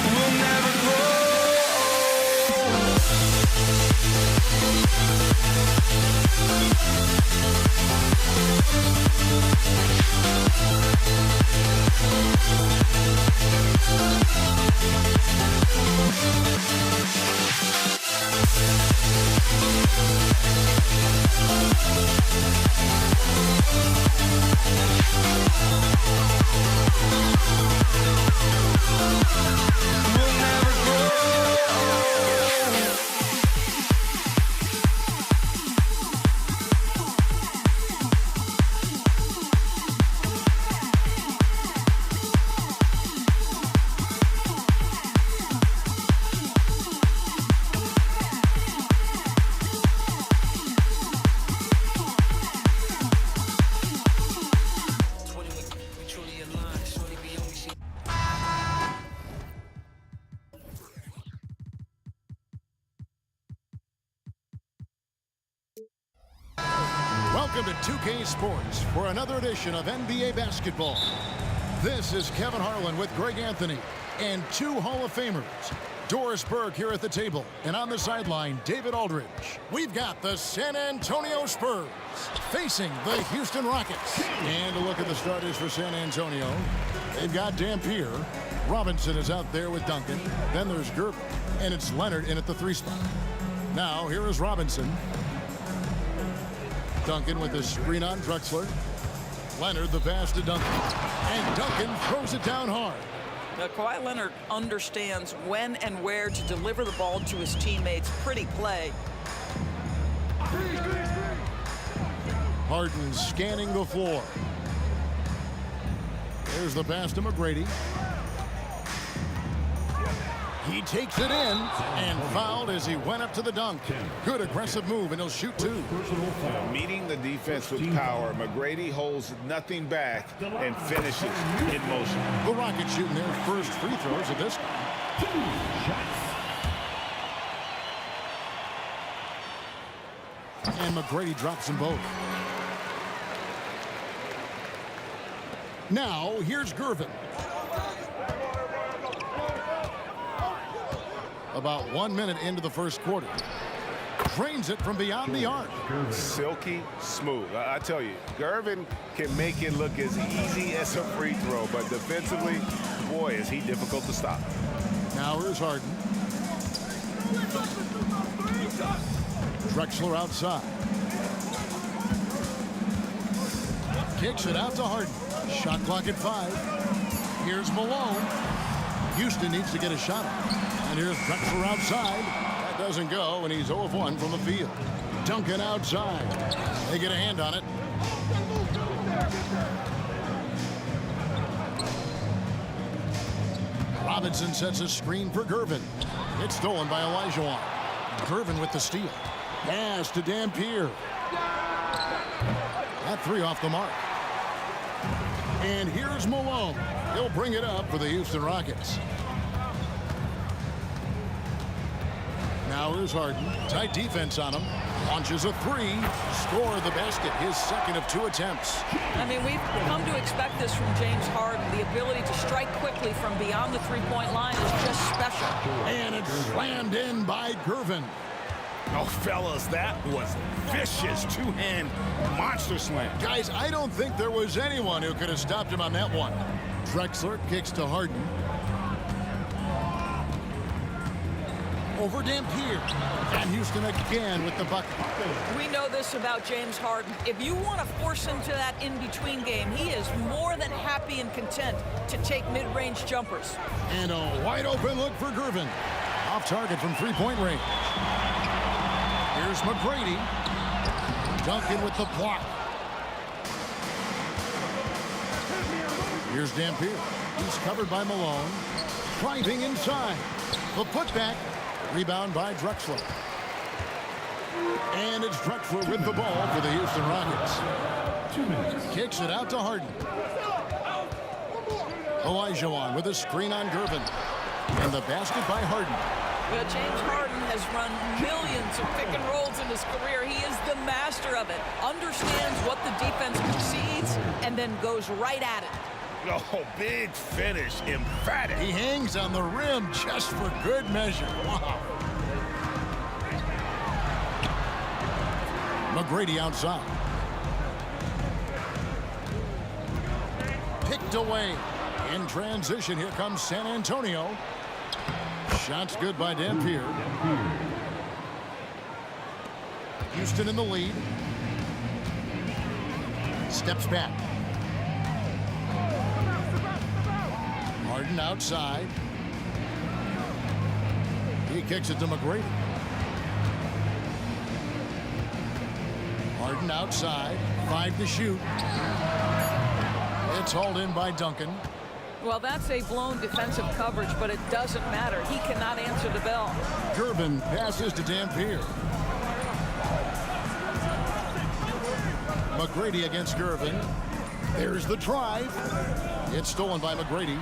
We'll never grow. We'll never grow. Welcome to 2K Sports for another edition of NBA basketball. This is Kevin Harlan with Greg Anthony and two Hall of Famers. Doris Burke here at the table, and on the sideline, David Aldridge. We've got the San Antonio Spurs facing the Houston Rockets. And a look at the starters for San Antonio. They've got Dampier. Robinson is out there with Duncan. Then there's Gervin, and it's Leonard in at the 3 spot. Now, here is Robinson. Duncan with the screen on Drexler. Leonard the pass to Duncan. And Duncan throws it down hard. Now, Kawhi Leonard understands when and where to deliver the ball to his teammates. Pretty play. Harden scanning the floor. There's the pass to McGrady. He takes it in and fouled as he went up to the dunk. Good aggressive move, and he'll shoot 2. Meeting the defense with power, McGrady holds nothing back and finishes in motion. The Rockets shooting their first free throws of this. And McGrady drops them both. Now, here's Gervin. About 1 minute into the first quarter. Drains it from beyond the arc. Silky smooth. I tell you, Gervin can make it look as easy as a free throw, but defensively, boy, is he difficult to stop. Now here's Harden. Drexler outside. Kicks it out to Harden. Shot clock at 5. Here's Malone. Houston needs to get a shot up. And here's Drexler outside. That doesn't go, and he's 0 of 1 from the field. Duncan outside. They get a hand on it. Robinson sets a screen for Gervin. It's stolen by Olajuwon. Gervin with the steal. Pass to Dampier. That 3 off the mark. And here's Malone. He'll bring it up for the Houston Rockets. Now here's Harden. Tight defense on him. Launches a 3. Score the basket. His second of 2 attempts. I mean, we've come to expect this from James Harden. The ability to strike quickly from beyond the three-point line is just special. And it's slammed in by Gervin. Oh, fellas, that was vicious. 2-hand monster slam. Guys, I don't think there was anyone who could have stopped him on that one. Drexler kicks to Harden. Over Dampier. And Houston again with the bucket. We know this about James Harden. If you want to force him to that in-between game, he is more than happy and content to take mid-range jumpers. And a wide open look for Gervin. Off target from three-point range. Here's McGrady. Duncan with the block. Here's Dampier. He's covered by Malone. Driving inside. The putback. Rebound by Drexler. And it's Drexler with the ball for the Houston Rockets. 2 minutes. Kicks it out to Harden. Olajuwon with a screen on Gervin. And the basket by Harden. Well, James Harden has run millions of pick and rolls in his career. He is the master of it. Understands what the defense concedes and then goes right at it. Oh, big finish, emphatic. He hangs on the rim just for good measure. Wow. McGrady outside. Picked away. In transition, here comes San Antonio. Shots good by Dampier. Houston in the lead. Steps back. Harden outside. He kicks it to McGrady. Harden outside. 5 to shoot. It's hauled in by Duncan. Well, that's a blown defensive coverage, but it doesn't matter. He cannot answer the bell. Gervin passes to Dampier. McGrady against Gervin. There's the drive. It's stolen by McGrady.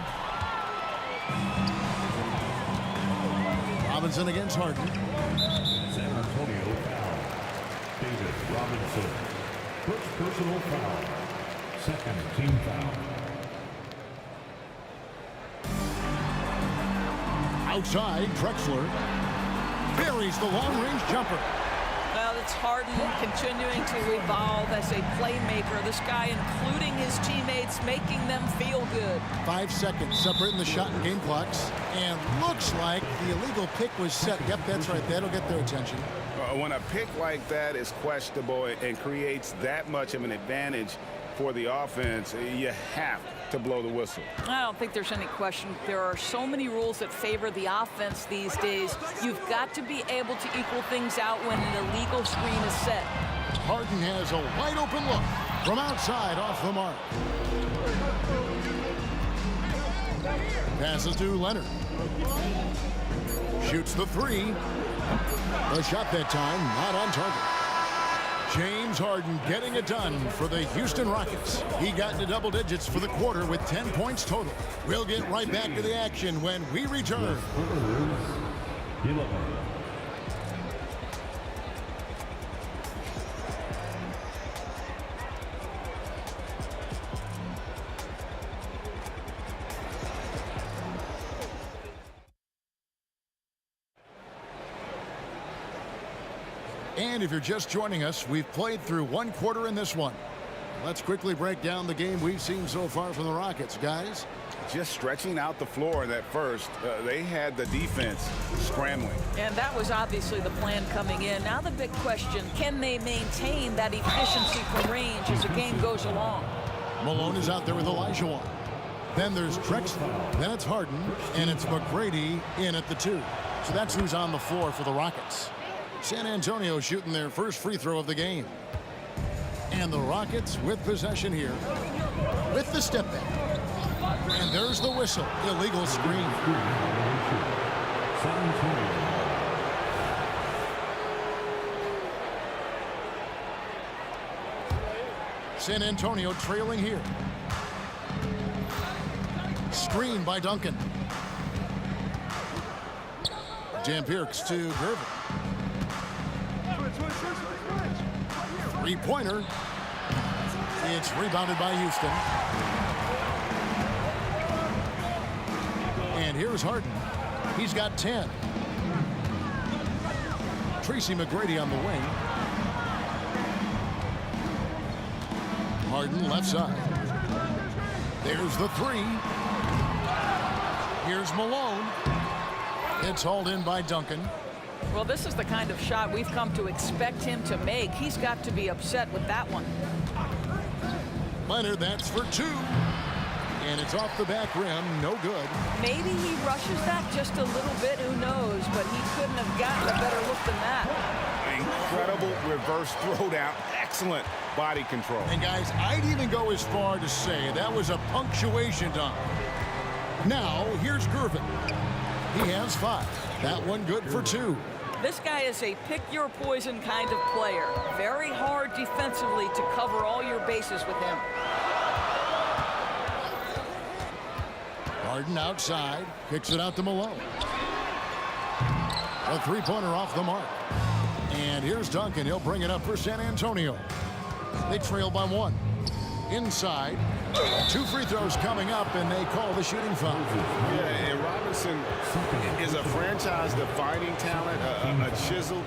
Robinson against Harden. San Antonio foul. David Robinson. First personal foul. Second team foul. Outside, Drexler buries the long-range jumper. Well, it's Harden continuing to evolve as a playmaker. This guy, including his teammates, making them feel good. 5 seconds separating the shot and game clocks. And looks like the illegal pick was set. Yep, that's right. That'll get their attention. When a pick like that is questionable and creates that much of an advantage for the offense, you have to blow the whistle. I don't think there's any question. There are so many rules that favor the offense these days. You've got to be able to equal things out when an illegal screen is set. Harden has a wide open look from outside off the mark. Passes to Leonard. Shoots the 3. The shot that time not on target. James Harden getting it done for the Houston Rockets. He got into double digits for the quarter with 10 points total. We'll get right back to the action when we return. 11. And if you're just joining us, we've played through 1 quarter in this one. Let's quickly break down the game we've seen so far from the Rockets, guys. Just stretching out the floor in that first, they had the defense scrambling. And that was obviously the plan coming in. Now the big question, can they maintain that efficiency from range as the game goes along? Malone is out there with Olajuwon. Then there's Drexler. Then it's Harden. And it's McGrady in at the 2. So that's who's on the floor for the Rockets. San Antonio shooting their first free throw of the game. And the Rockets with possession here with the step back. And there's the whistle. Illegal screen. San Antonio. San Antonio trailing here. Screen by Duncan. Dampier to Gervin. Three-pointer. It's rebounded by Houston. And here's Harden. He's got 10. Tracy McGrady on the wing. Harden left side. There's the 3. Here's Malone. It's hauled in by Duncan. Well, this is the kind of shot we've come to expect him to make. He's got to be upset with that one. Leonard, that's for 2. And it's off the back rim, no good. Maybe he rushes that just a little bit, who knows, but he couldn't have gotten a better look than that. Incredible reverse throwdown. Excellent body control. And guys, I'd even go as far to say that was a punctuation dunk. Now, here's Gervin. He has 5. That one good for 2. This guy is a pick-your-poison kind of player. Very hard defensively to cover all your bases with him. Harden outside, kicks it out to Malone. A three-pointer off the mark. And here's Duncan. He'll bring it up for San Antonio. They trail by 1. Inside. 2 free throws coming up, and they call the shooting foul. Yeah, and Robinson is a franchise-defining talent, a chiseled,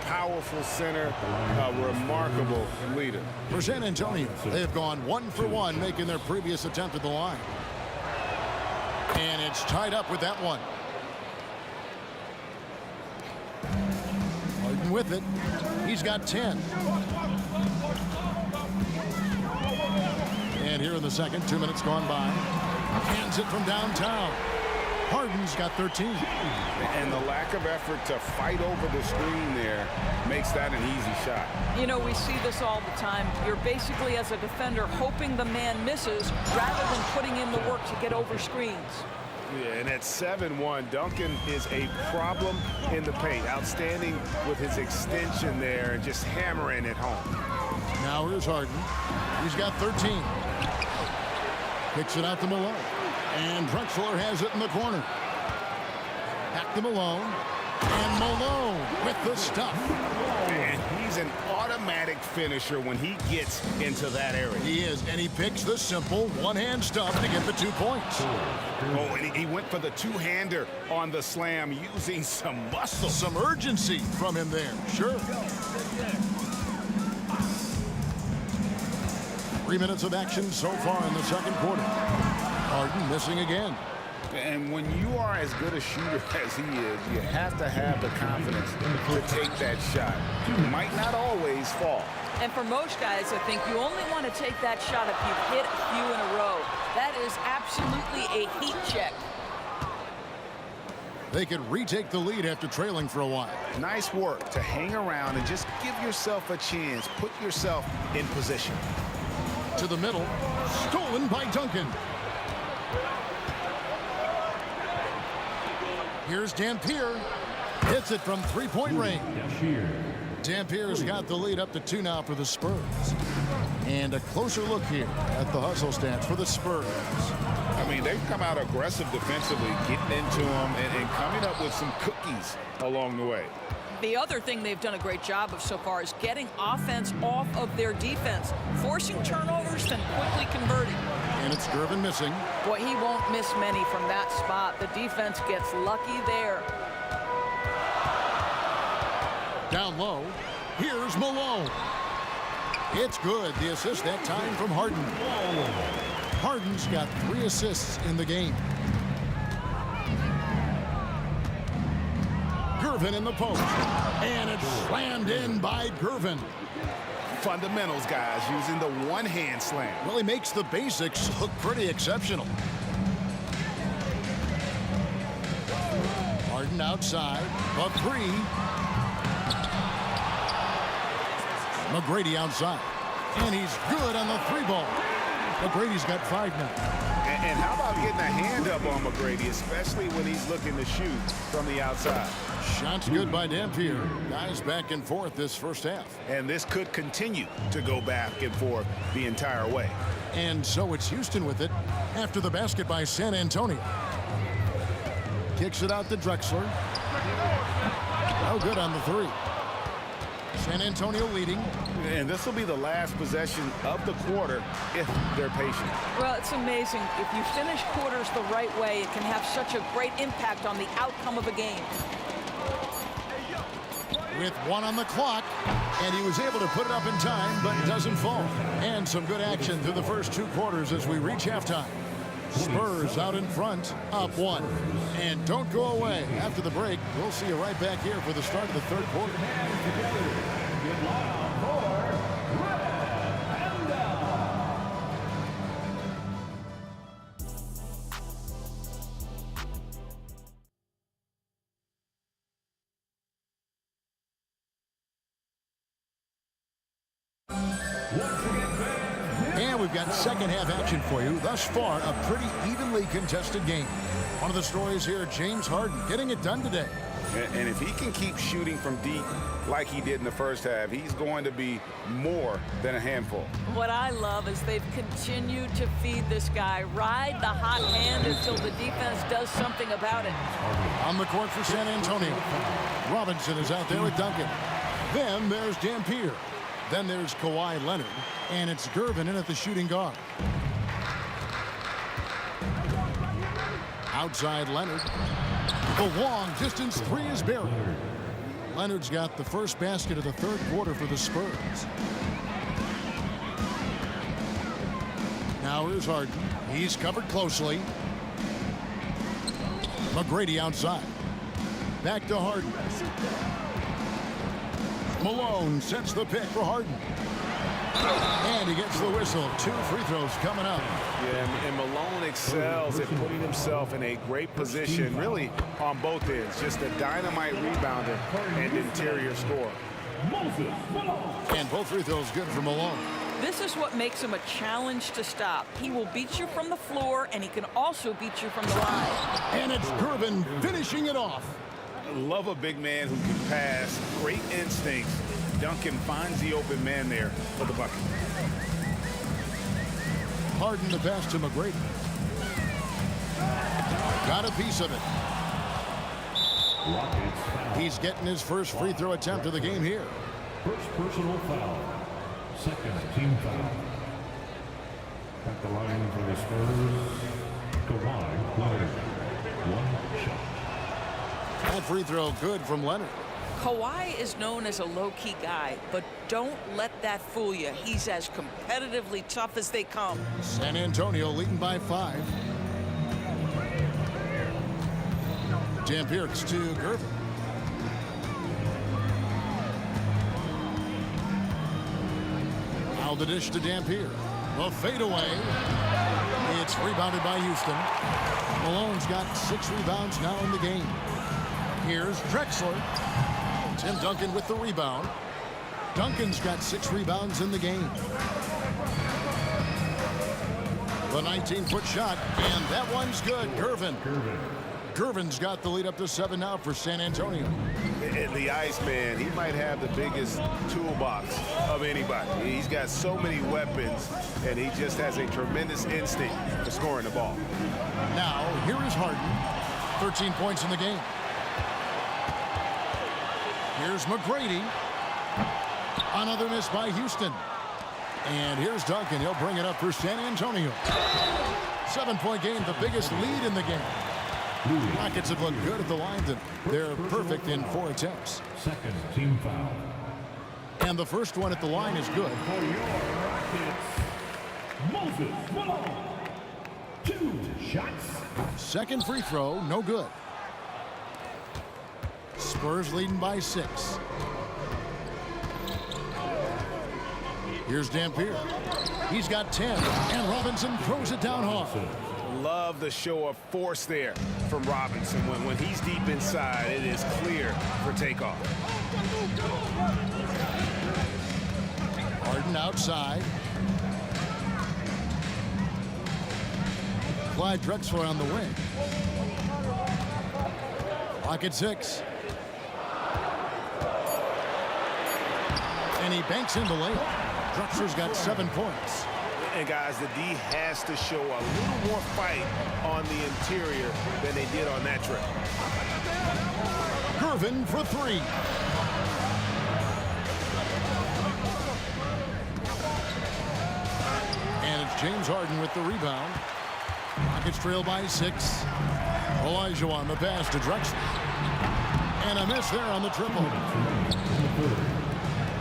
powerful center, a remarkable leader. For San Antonio, they've gone 1 for 1, making their previous attempt at the line. And it's tied up with that one. Harden with it. He's got 10. And here in the second, 2 minutes gone by. Hands it from downtown. Harden's got 13. And the lack of effort to fight over the screen there makes that an easy shot. You know, we see this all the time. You're basically, as a defender, hoping the man misses rather than putting in the work to get over screens. Yeah, and at 7-1, Duncan is a problem in the paint. Outstanding with his extension there and just hammering it home. Now here's Harden. He's got 13. Kicks it out to Malone. And Drexler has it in the corner. Back to Malone. And Malone with the stuff. And he's an automatic finisher when he gets into that area. He is, and he picks the simple one-hand stuff to get the 2 points. Oh, and he went for the two-hander on the slam using some muscle. Some urgency from him there, sure. 3 minutes of action so far in the second quarter. Harden missing again. And when you are as good a shooter as he is, you have to have the confidence to take that shot. You might not always fall. And for most guys, I think you only want to take that shot if you've hit a few in a row. That is absolutely a heat check. They could retake the lead after trailing for a while. Nice work to hang around and just give yourself a chance. Put yourself in position. To the middle. Stolen by Duncan. Here's Dampier. Hits it from three-point range. Dampier's got the lead up to 2 now for the Spurs. And a closer look here at the hustle stats for the Spurs. I mean, they've come out aggressive defensively, getting into them and coming up with some cookies along the way. The other thing they've done a great job of so far is getting offense off of their defense, forcing turnovers and quickly converting. And it's Gervin missing. Boy, he won't miss many from that spot. The defense gets lucky there. Down low. Here's Malone. It's good. The assist that time from Harden. Harden's got 3 assists in the game. Gervin in the post. And it's slammed in by Gervin. Fundamentals, guys, using the one-hand slam. Well, he makes the basics look pretty exceptional. Harden outside. A 3. McGrady outside. And he's good on the 3-ball. McGrady's got 5 now. And how about getting a hand up on McGrady, especially when he's looking to shoot from the outside? Shots good by Dampier. Guys back and forth this first half. And this could continue to go back and forth the entire way. And so it's Houston with it after the basket by San Antonio. Kicks it out to Drexler. No good on the 3. San Antonio leading. And this will be the last possession of the quarter if they're patient. Well, it's amazing. If you finish quarters the right way, it can have such a great impact on the outcome of a game. With 1 on the clock, and he was able to put it up in time, but doesn't fall. And some good action through the first 2 quarters as we reach halftime. Spurs out in front, up 1. And don't go away. After the break, we'll see you right back here for the start of the third quarter. And we've got second half action for you. Thus far, a pretty evenly contested game. One of the stories here, James Harden getting it done today. And if he can keep shooting from deep like he did in the first half, he's going to be more than a handful. What I love is they've continued to feed this guy, ride the hot hand until the defense does something about it. On the court for San Antonio, Robinson is out there with Duncan. Then there's Dampier. Then there's Kawhi Leonard. And it's Gervin in at the shooting guard. Outside Leonard. The long distance three is buried. Leonard's got the first basket of the third quarter for the Spurs. Now here's Harden. He's covered closely. McGrady outside. Back to Harden. Malone sets the pick for Harden. And he gets the whistle. 2 free throws coming up. Yeah, and Malone excels at putting himself in a great position, really on both ends. Just a dynamite rebounder and interior scorer. And both free throws good for Malone. This is what makes him a challenge to stop. He will beat you from the floor, and he can also beat you from the line. And it's Gervin finishing it off. I love a big man who can pass, great instincts. Duncan finds the open man there for the bucket. Harden the pass to McGrady. Got a piece of it. He's getting his first free throw attempt of the game here. First personal foul. Second team foul. At the line for the Spurs, Kawhi Leonard. 1 shot. That free throw good from Leonard. Kawhi is known as a low-key guy, but don't let that fool you. He's as competitively tough as they come. San Antonio leading by 5. Dampier to Gervin. Now the dish to Dampier. The fadeaway. It's rebounded by Houston. Malone's got 6 rebounds now in the game. Here's Drexler. Tim Duncan with the rebound. Duncan's got 6 rebounds in the game. The 19-foot shot, and that one's good. Gervin's got the lead up to 7 now for San Antonio. And the Iceman, he might have the biggest toolbox of anybody. He's got so many weapons, and he just has a tremendous instinct for scoring the ball. Now, here is Harden. 13 points in the game. Here's McGrady. Another miss by Houston. And here's Duncan. He'll bring it up for San Antonio. 7-point game, the biggest lead in the game. Rockets have looked good at the line. They're perfect in 4 attempts. Second team foul. And the first one at the line is good. For your Rockets, Moses Malone. 2 shots. Second free throw, no good. Spurs leading by 6. Here's Dampier. He's got 10, and Robinson throws it down hard. Love the show of force there from Robinson. When he's deep inside, it is clear for takeoff. Harden outside. Clyde Drexler on the wing. Pocket 6. And he banks in the layup. Drexler's got 7 points. And guys, the D has to show a little more fight on the interior than they did on that trip. Gervin for 3. And it's James Harden with the rebound. Rockets trail by 6. Olajuwon the pass to Drexler. And a miss there on the triple.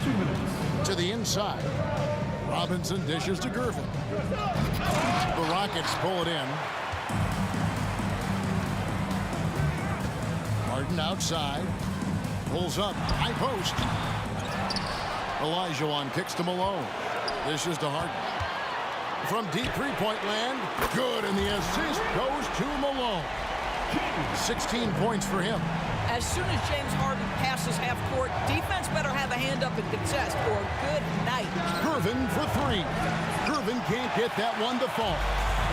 2 minutes. To the inside. Robinson dishes to Gervin. The Rockets pull it in. Harden outside. Pulls up. High post. Olajuwon kicks to Malone. Dishes to Harden. From deep three-point land. Good, and the assist goes to Malone. 16 points for him. As soon as James Harden passes half court, defense better have a hand up and contest, or good night. Gervin for 3. Gervin can't get that one to fall.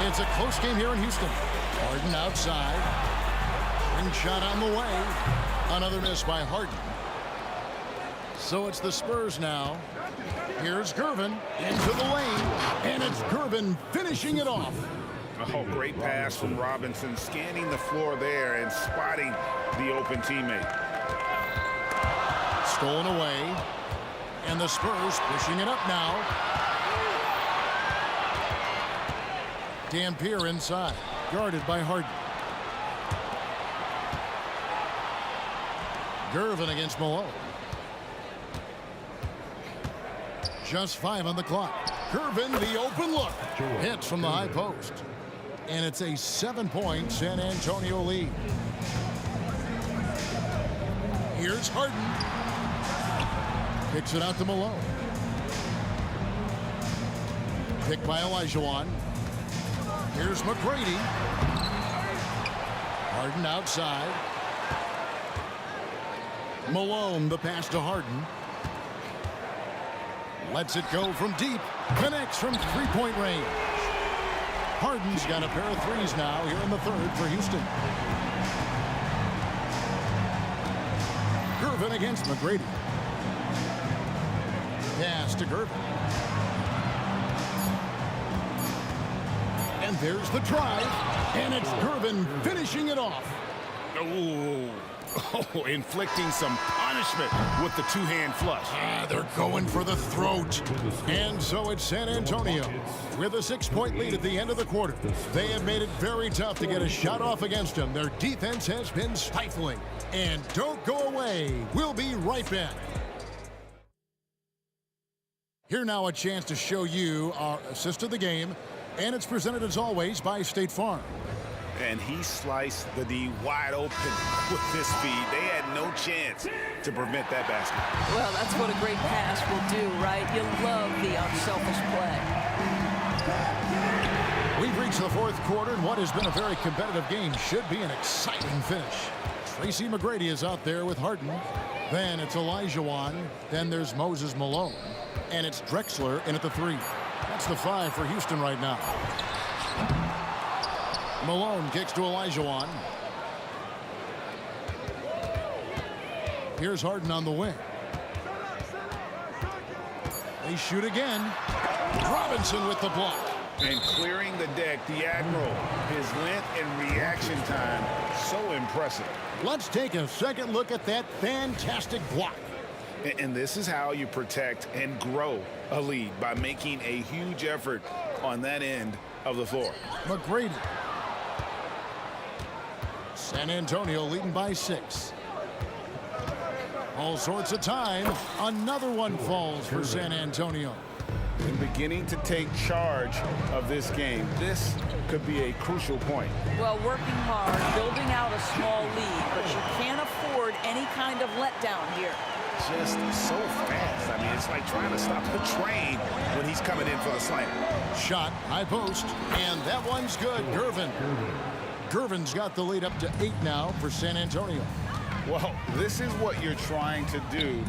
It's a close game here in Houston. Harden outside. Ring shot on the way. Another miss by Harden. So it's the Spurs now. Here's Gervin into the lane. And it's Gervin finishing it off. Oh, great pass from Robinson, scanning the floor there and spotting the open teammate. Stolen away. And the Spurs pushing it up now. Dampier inside. Guarded by Harden. Gervin against Malone. Just 5 on the clock. Gervin, the open look. Hits from the high post. And it's a 7-point San Antonio lead. Here's Harden. Kicks it out to Malone. Picked by Olajuwon. Here's McGrady. Harden outside. Malone, the pass to Harden. Lets it go from deep. Connects from three-point range. Harden's got a pair of threes now here in the third for Houston. Gervin against McGrady. Pass to Gervin. And there's the drive. And it's Gervin finishing it off. Oh, inflicting some punishment with the two-hand flush. They're going for the throat. And so it's San Antonio with a 6-point lead at the end of the quarter. They have made it very tough to get a shot off against them. Their defense has been stifling. And don't go away. We'll be right back. Here now a chance to show you our assist of the game. And it's presented as always by State Farm. And he sliced the D wide open with this speed. They had no chance to prevent that basket. Well, that's what a great pass will do, right? You love the unselfish play. We've reached the fourth quarter, and what has been a very competitive game should be an exciting finish. Tracy McGrady is out there with Harden. Then it's Olajuwon. Then there's Moses Malone. And it's Drexler in at the 3. That's the 5 for Houston right now. Malone kicks to Olajuwon. Here's Harden on the wing. They shoot again. Robinson with the block. And clearing the deck, the Admiral. His length and reaction time, so impressive. Let's take a second look at that fantastic block. And this is how you protect and grow a lead, by making a huge effort on that end of the floor. McGrady. San Antonio leading by 6. All sorts of time. Another one falls for San Antonio. And beginning to take charge of this game. This could be a crucial point. Well, working hard, building out a small lead, but you can't afford any kind of letdown here. Just so fast. I mean, it's like trying to stop a train when he's coming in for the slam. Shot, high post, and that one's good. Gervin. Gervin's got the lead up to 8 now for San Antonio. Well, this is what you're trying to do.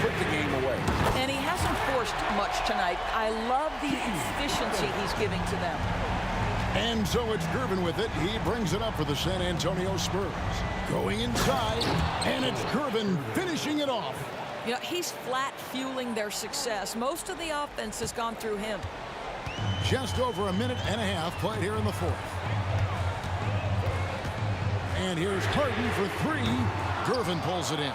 Put the game away. And he hasn't forced much tonight. I love the efficiency he's giving to them. And so it's Gervin with it. He brings it up for the San Antonio Spurs. Going inside, and it's Gervin finishing it off. You know, he's flat fueling their success. Most of the offense has gone through him. Just over a minute and a half played here in the fourth. And here's Harden for 3. Gervin pulls it in.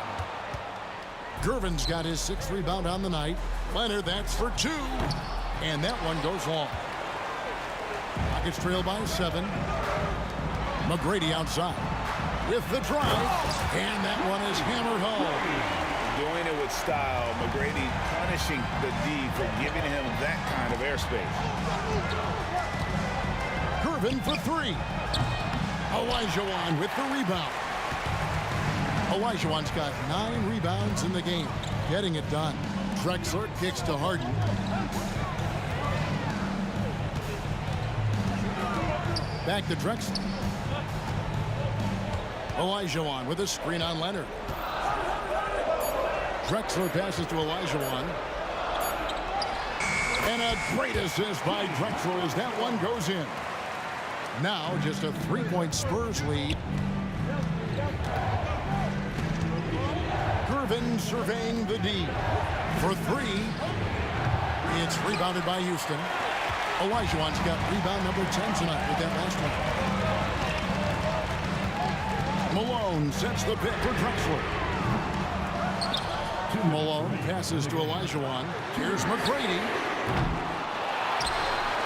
Gervin's got his 6th rebound on the night. Leonard, that's for 2. And that one goes long. Rockets trail by 7. McGrady outside with the drive. And that one is hammered home. Doing it with style. McGrady punishing the D for giving him that kind of airspace. Gervin for 3. Olajuwon with the rebound. Olajuwon's got 9 rebounds in the game. Getting it done. Drexler kicks to Harden. Back to Drexler. Olajuwon with a screen on Leonard. Drexler passes to Olajuwon. And a great assist by Drexler as that one goes in. Now just a 3-point Spurs lead. Gervin surveying the D. For three. It's rebounded by Houston. Olajuwon's got rebound number 10 tonight with that last one. Malone sets the pick for Drexler. Malone passes to Olajuwon. Here's McGrady.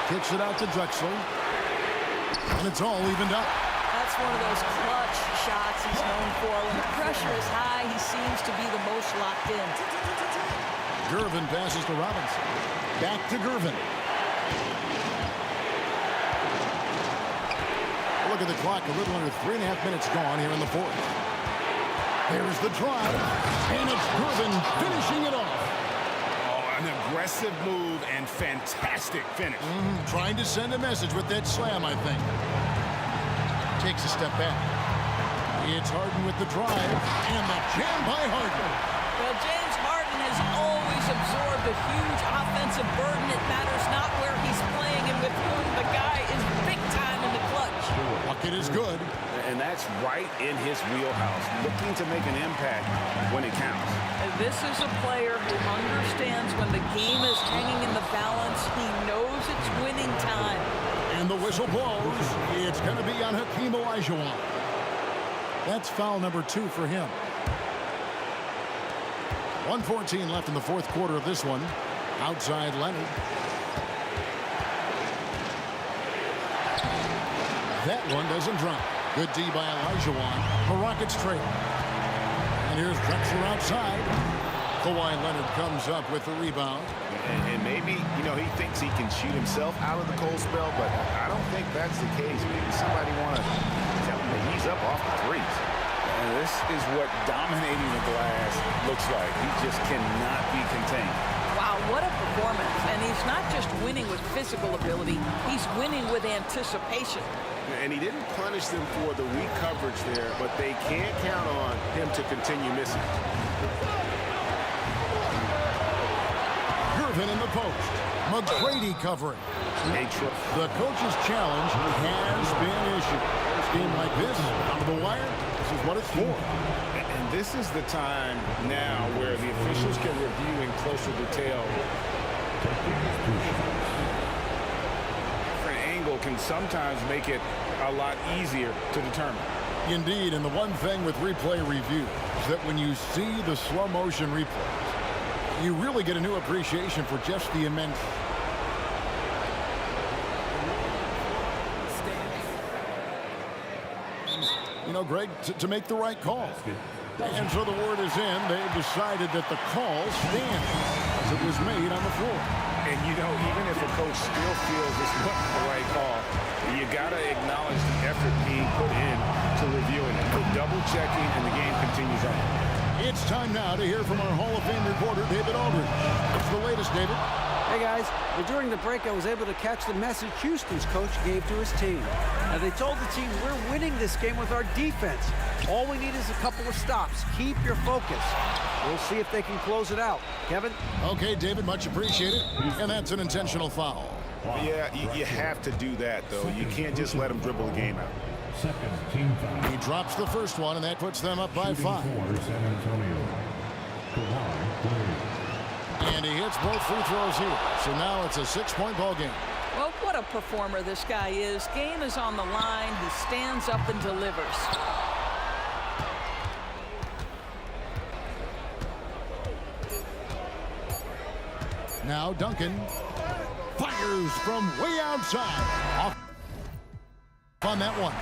Kicks it out to Drexler. And it's all evened up. That's one of those clutch shots he's known for. When the pressure is high, he seems to be the most locked in. Gervin passes to Robinson. Back to Gervin. Look at the clock. A little under 3.5 minutes gone here in the fourth. There's the drive. And it's Gervin finishing it off. An aggressive move and fantastic finish. Trying to send a message with that slam, I think. Takes a step back. It's Harden with the drive. And the jam by Harden. Well, James Harden has always absorbed a huge offensive burden. It matters not where he's playing and with whom. The guy is big time in the clutch. Bucket is good. And that's right in his wheelhouse, looking to make an impact when it counts. This is a player who understands when the game is hanging in the balance. He knows it's winning time. And the whistle blows. It's going to be on Hakeem Olajuwon. That's foul number 2 for him. 1:14 left in the fourth quarter of this one. Outside Leonard. That one doesn't drop. Good D by Olajuwon. The Rockets trail. And here's Drexler outside. Kawhi Leonard comes up with the rebound. And maybe, he thinks he can shoot himself out of the cold spell, but I don't think that's the case. Maybe somebody want to tell him that he's up off the threes. And this is what dominating the glass looks like. He just cannot be contained. Wow, what a performance. And he's not just winning with physical ability, he's winning with anticipation. And he didn't punish them for the weak coverage there, but they can't count on him to continue missing. Gervin in the post. McGrady covering. The coach's challenge has been issued. A game like this, out of the wire, this is what it's for. And this is the time now where the officials can review in closer detail. Different angle can sometimes make it a lot easier to determine. Indeed, and the one thing with replay review is that when you see the slow motion replays, you really get a new appreciation for just the immense. Greg, to make the right call. And so the word is in. They've decided that the call stands as it was made on the floor. And, even if a coach still feels this wasn't the right call, you got to acknowledge the effort being put in to reviewing it. The double-checking, and the game continues on. It's time now to hear from our Hall of Fame reporter, David Aldridge. What's the latest, David? Hey, guys. During the break, I was able to catch the message Houston's coach gave to his team. Now, they told the team, we're winning this game with our defense. All we need is a couple of stops. Keep your focus. We'll see if they can close it out. Kevin? Okay, David, much appreciated. And that's an intentional foul. Yeah, you have to do that, though. You can't just let them dribble the game out. Second team foul. He drops the first one, and that puts them up by 5. For San Antonio. Kawhi Leonard. And he hits both free throws here. So now it's a 6-point ball game. Well, what a performer this guy is. Game is on the line. He stands up and delivers. Now Duncan fires from way outside. Off on that one.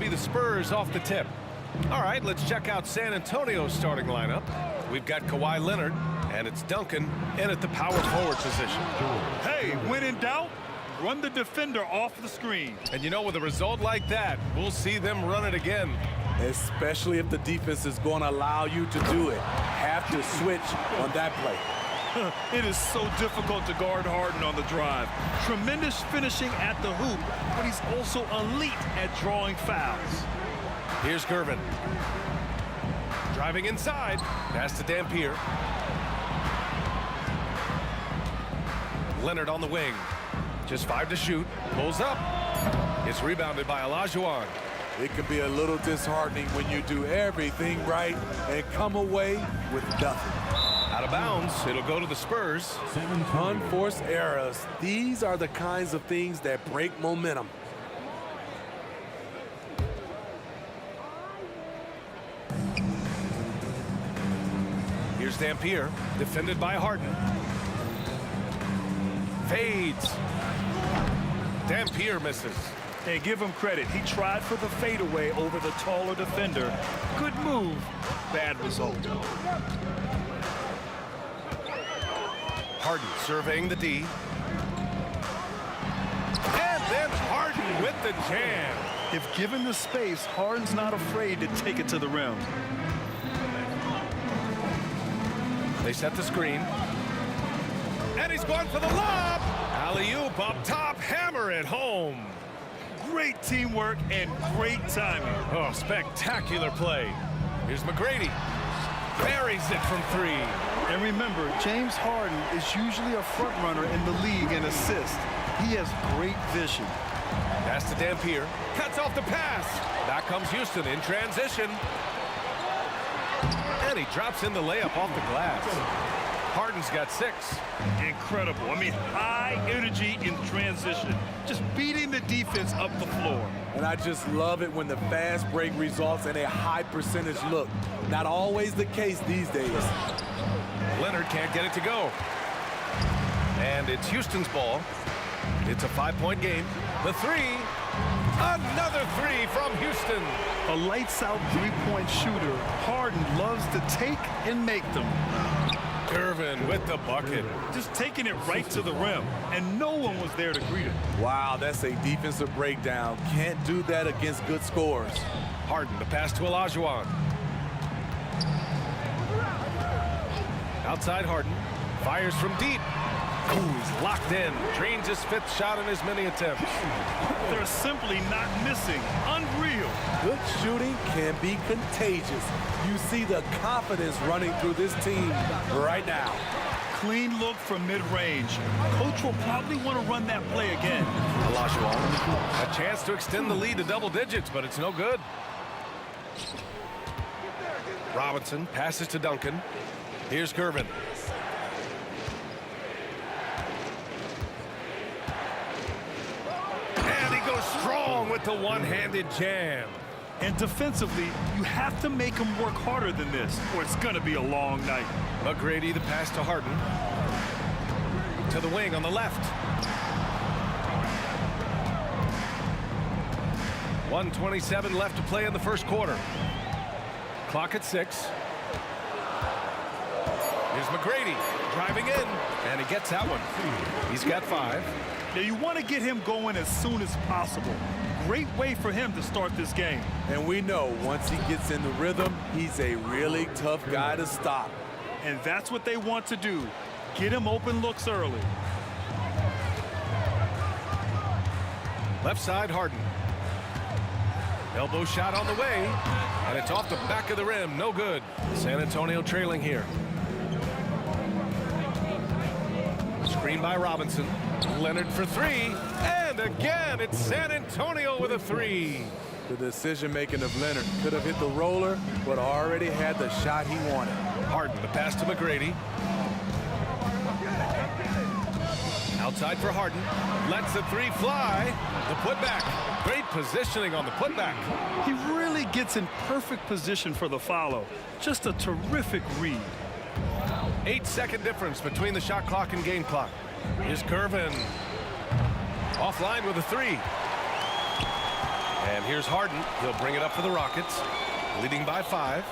be the Spurs off the tip. All right, let's check out San Antonio's starting lineup. We've got Kawhi Leonard, and it's Duncan in at the power forward position. Hey, when in doubt, run the defender off the screen. And you know, with a result like that, we'll see them run it again. Especially if the defense is going to allow you to do it. Have to switch on that play. It is so difficult to guard Harden on the drive. Tremendous finishing at the hoop, but he's also elite at drawing fouls. Here's Gervin. Driving inside. Pass to Dampier. Leonard on the wing. Just 5 to shoot. Pulls up. It's rebounded by Olajuwon. It can be a little disheartening when you do everything right and come away with nothing. Out of bounds. It'll go to the Spurs. Unforced errors. These are the kinds of things that break momentum. Here's Dampier, defended by Harden. Fades. Dampier misses. Hey, give him credit. He tried for the fadeaway over the taller defender. Good move, bad result. Harden surveying the D. And then Harden with the jam. If given the space, Harden's not afraid to take it to the rim. They set the screen. And he's going for the lob. Alley-oop up top, hammer it home. Great teamwork and great timing. Oh, spectacular play. Here's McGrady. Buries it from 3. And remember, James Harden is usually a front runner in the league in assists. He has great vision. Pass to Dampier. Cuts off the pass. Back comes Houston in transition. And he drops in the layup off the glass. Harden's got 6. Incredible. I mean, high energy in transition. Just beating the defense up the floor. And I just love it when the fast break results in a high percentage look. Not always the case these days. Leonard can't get it to go. And it's Houston's ball. It's a 5-point game. The 3. Another 3 from Houston. A lights-out three-point shooter. Harden loves to take and make them. Gervin with the bucket. Just taking it right to the rim, and no one was there to greet it. Wow, that's a defensive breakdown. Can't do that against good scores. Harden, the pass to Olajuwon. Outside Harden. Fires from deep. Ooh, he's locked in. Drains his 5th shot in as many attempts. They're simply not missing. Unreal. Good shooting can be contagious. You see the confidence running through this team right now. Clean look from mid-range. Coach will probably want to run that play again. Olajuwon. A chance to extend the lead to double digits, but it's no good. Robinson passes to Duncan. Here's Gervin. And he goes strong with the one-handed jam. And defensively, you have to make him work harder than this, or it's going to be a long night. McGrady, the pass to Harden. To the wing on the left. 1:27 left to play in the first quarter. Clock at 6. Here's McGrady driving in, and he gets that one. He's got 5. Now you want to get him going as soon as possible. Great way for him to start this game. And we know once he gets in the rhythm, he's a really tough guy to stop. And that's what they want to do. Get him open looks early. Left side, Harden. Elbow shot on the way, and it's off the back of the rim. No good. San Antonio trailing here. Screen by Robinson. Leonard for 3. And again, it's San Antonio with a 3. The decision-making of Leonard could have hit the roller, but already had the shot he wanted. Harden, the pass to McGrady. Outside for Harden. Lets the 3 fly. The putback. Great positioning on the putback. He really gets in perfect position for the follow. Just a terrific read. 8-second difference between the shot clock and game clock. Here's Gervin. Offline with a 3. And here's Harden. He'll bring it up for the Rockets, leading by 5.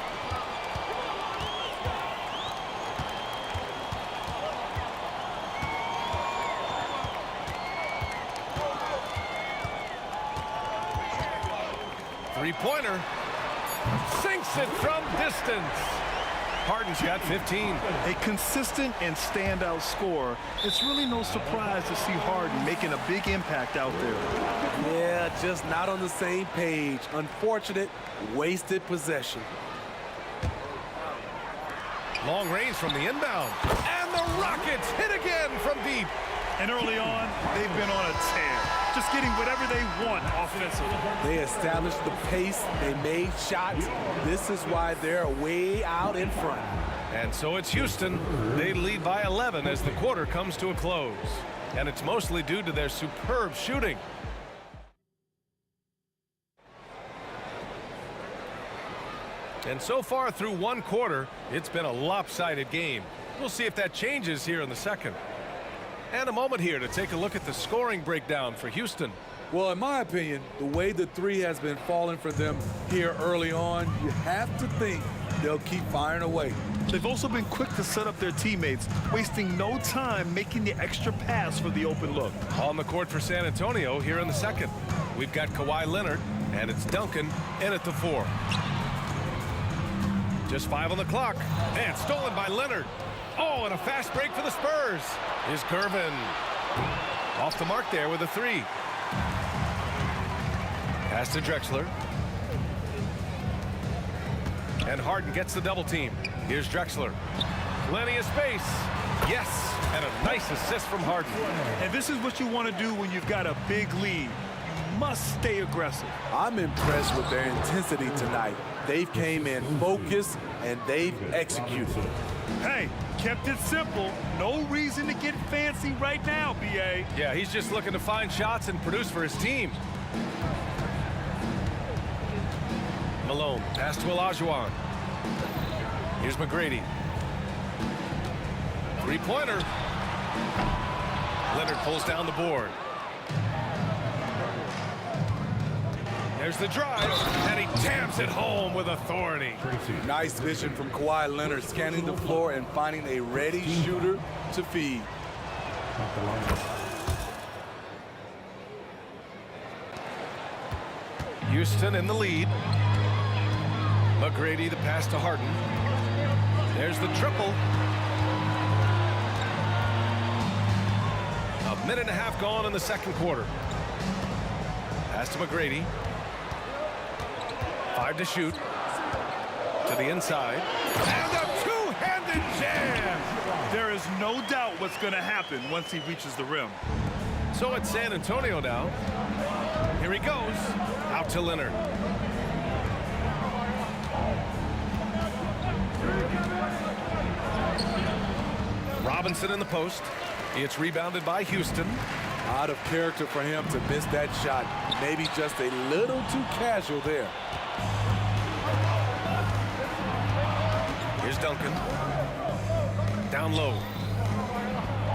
Three-pointer. Sinks it from distance. Harden's got 15. A consistent and standout scorer. It's really no surprise to see Harden making a big impact out there. Yeah, just not on the same page. Unfortunate, wasted possession. Long range from the inbound. And the Rockets hit again from deep. And early on, they've been on a tear. Just getting whatever they want offensively. They established the pace. They made shots. This is why they're way out in front. And so it's Houston. They lead by 11 as the quarter comes to a close. And it's mostly due to their superb shooting. And so far through one quarter, it's been a lopsided game. We'll see if that changes here in the second. And a moment here to take a look at the scoring breakdown for Houston. Well, in my opinion, the way the three has been falling for them here early on, you have to think they'll keep firing away. They've also been quick to set up their teammates, wasting no time making the extra pass for the open look. On the court for San Antonio here in the second. We've got Kawhi Leonard, and it's Duncan in at the 4. Just 5 on the clock, and stolen by Leonard. Oh, and a fast break for the Spurs. Here's Gervin. Off the mark there with a 3. Pass to Drexler. And Harden gets the double team. Here's Drexler. Plenty of space. Yes, and a nice assist from Harden. And this is what you want to do when you've got a big lead. You must stay aggressive. I'm impressed with their intensity tonight. They've came in focused, and they've executed. Hey, kept it simple. No reason to get fancy right now, B.A. Yeah, he's just looking to find shots and produce for his team. Malone, pass to Olajuwon. Here's McGrady. Three-pointer. Leonard pulls down the board. There's the drive, and he jams it home with authority. Nice vision from Kawhi Leonard, scanning the floor and finding a ready shooter to feed. Houston in the lead. McGrady, the pass to Harden. There's the triple. A minute and a half gone in the second quarter. Pass to McGrady. 5 to shoot. To the inside. And a two-handed jam! There is no doubt what's going to happen once he reaches the rim. So it's San Antonio now. Here he goes. Out to Leonard. Robinson in the post. It's rebounded by Houston. Out of character for him to miss that shot. Maybe just a little too casual there. Here's Duncan. Down low.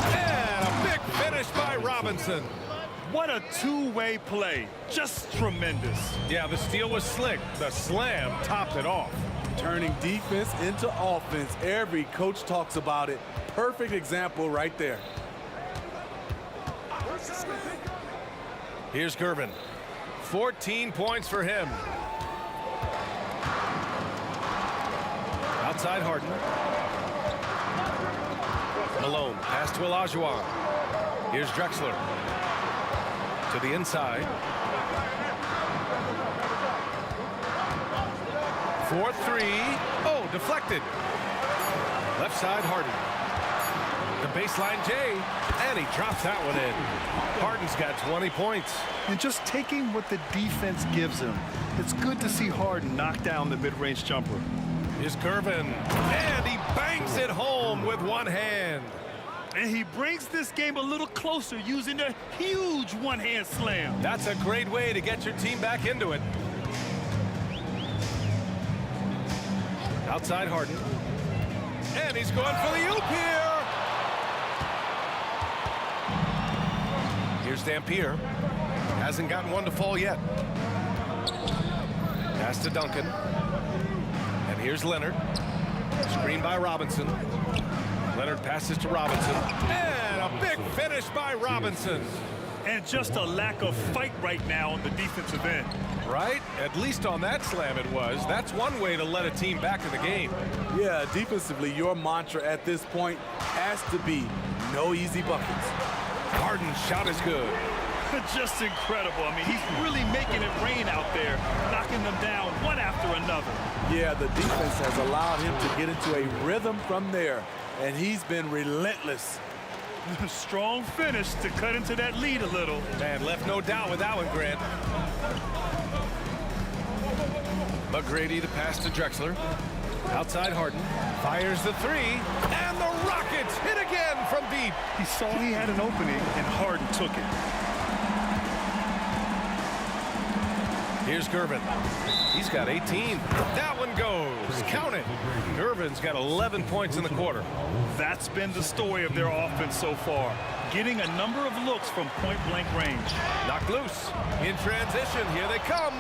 And a big finish by Robinson. What a two-way play. Just tremendous. Yeah, the steal was slick. The slam topped it off. Turning defense into offense. Every coach talks about it. Perfect example right there. Here's Gervin. 14 points for him. Outside Harden. Malone, pass to Olajuwon. Here's Drexler. To the inside. 4-3. Oh, deflected. Left side, Harden. The baseline, Jay. And he drops that one in. Harden's got 20 points. And just taking what the defense gives him. It's good to see Harden knock down the mid-range jumper. Here's Gervin. And he bangs it home with one hand. And he brings this game a little closer using a huge one-hand slam. That's a great way to get your team back into it. Outside Harden. And he's going for the oop here. Here's Dampier. Hasn't gotten one to fall yet. Pass to Duncan. And here's Leonard. Screen by Robinson. Leonard passes to Robinson. And a big finish by Robinson. And just a lack of fight right now on the defensive end. Right? At least on that slam it was. That's one way to let a team back in the game. Yeah, defensively, your mantra at this point has to be no easy buckets. Harden's shot is good. Just incredible. I mean, he's really making it rain out there, knocking them down one after another. Yeah, the defense has allowed him to get into a rhythm from there, and he's been relentless. Strong finish to cut into that lead a little. Man, left no doubt with that one, Grant. McGrady the pass to Drexler. Outside Harden. Fires the three. And the Rockets hit again from deep. He saw he had an opening, and Harden took it. Here's Gervin. He's got 18. That one goes. Count it. Gervin's got 11 points in the quarter. That's been the story of their offense so far. Getting a number of looks from point-blank range. Knocked loose. In transition. Here they come.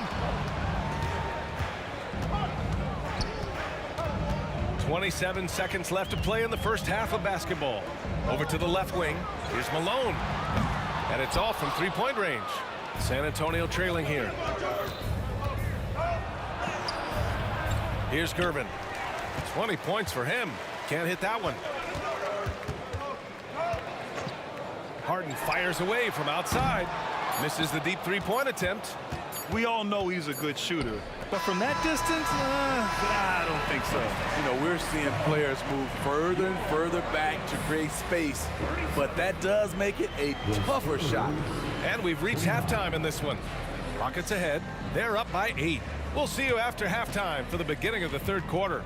27 seconds left to play in the first half of basketball. Over to the left wing. Here's Malone. And it's all from three-point range. San Antonio trailing here. Here's Gervin. 20 points for him. Can't hit that one. Harden fires away from outside. Misses the deep three-point attempt. We all know he's a good shooter. But from that distance, I don't think so. You know, we're seeing players move further and further back to create space, but that does make it a tougher shot. And we've reached halftime in this one. Rockets ahead. They're up by 8. We'll see you after halftime for the beginning of the third quarter.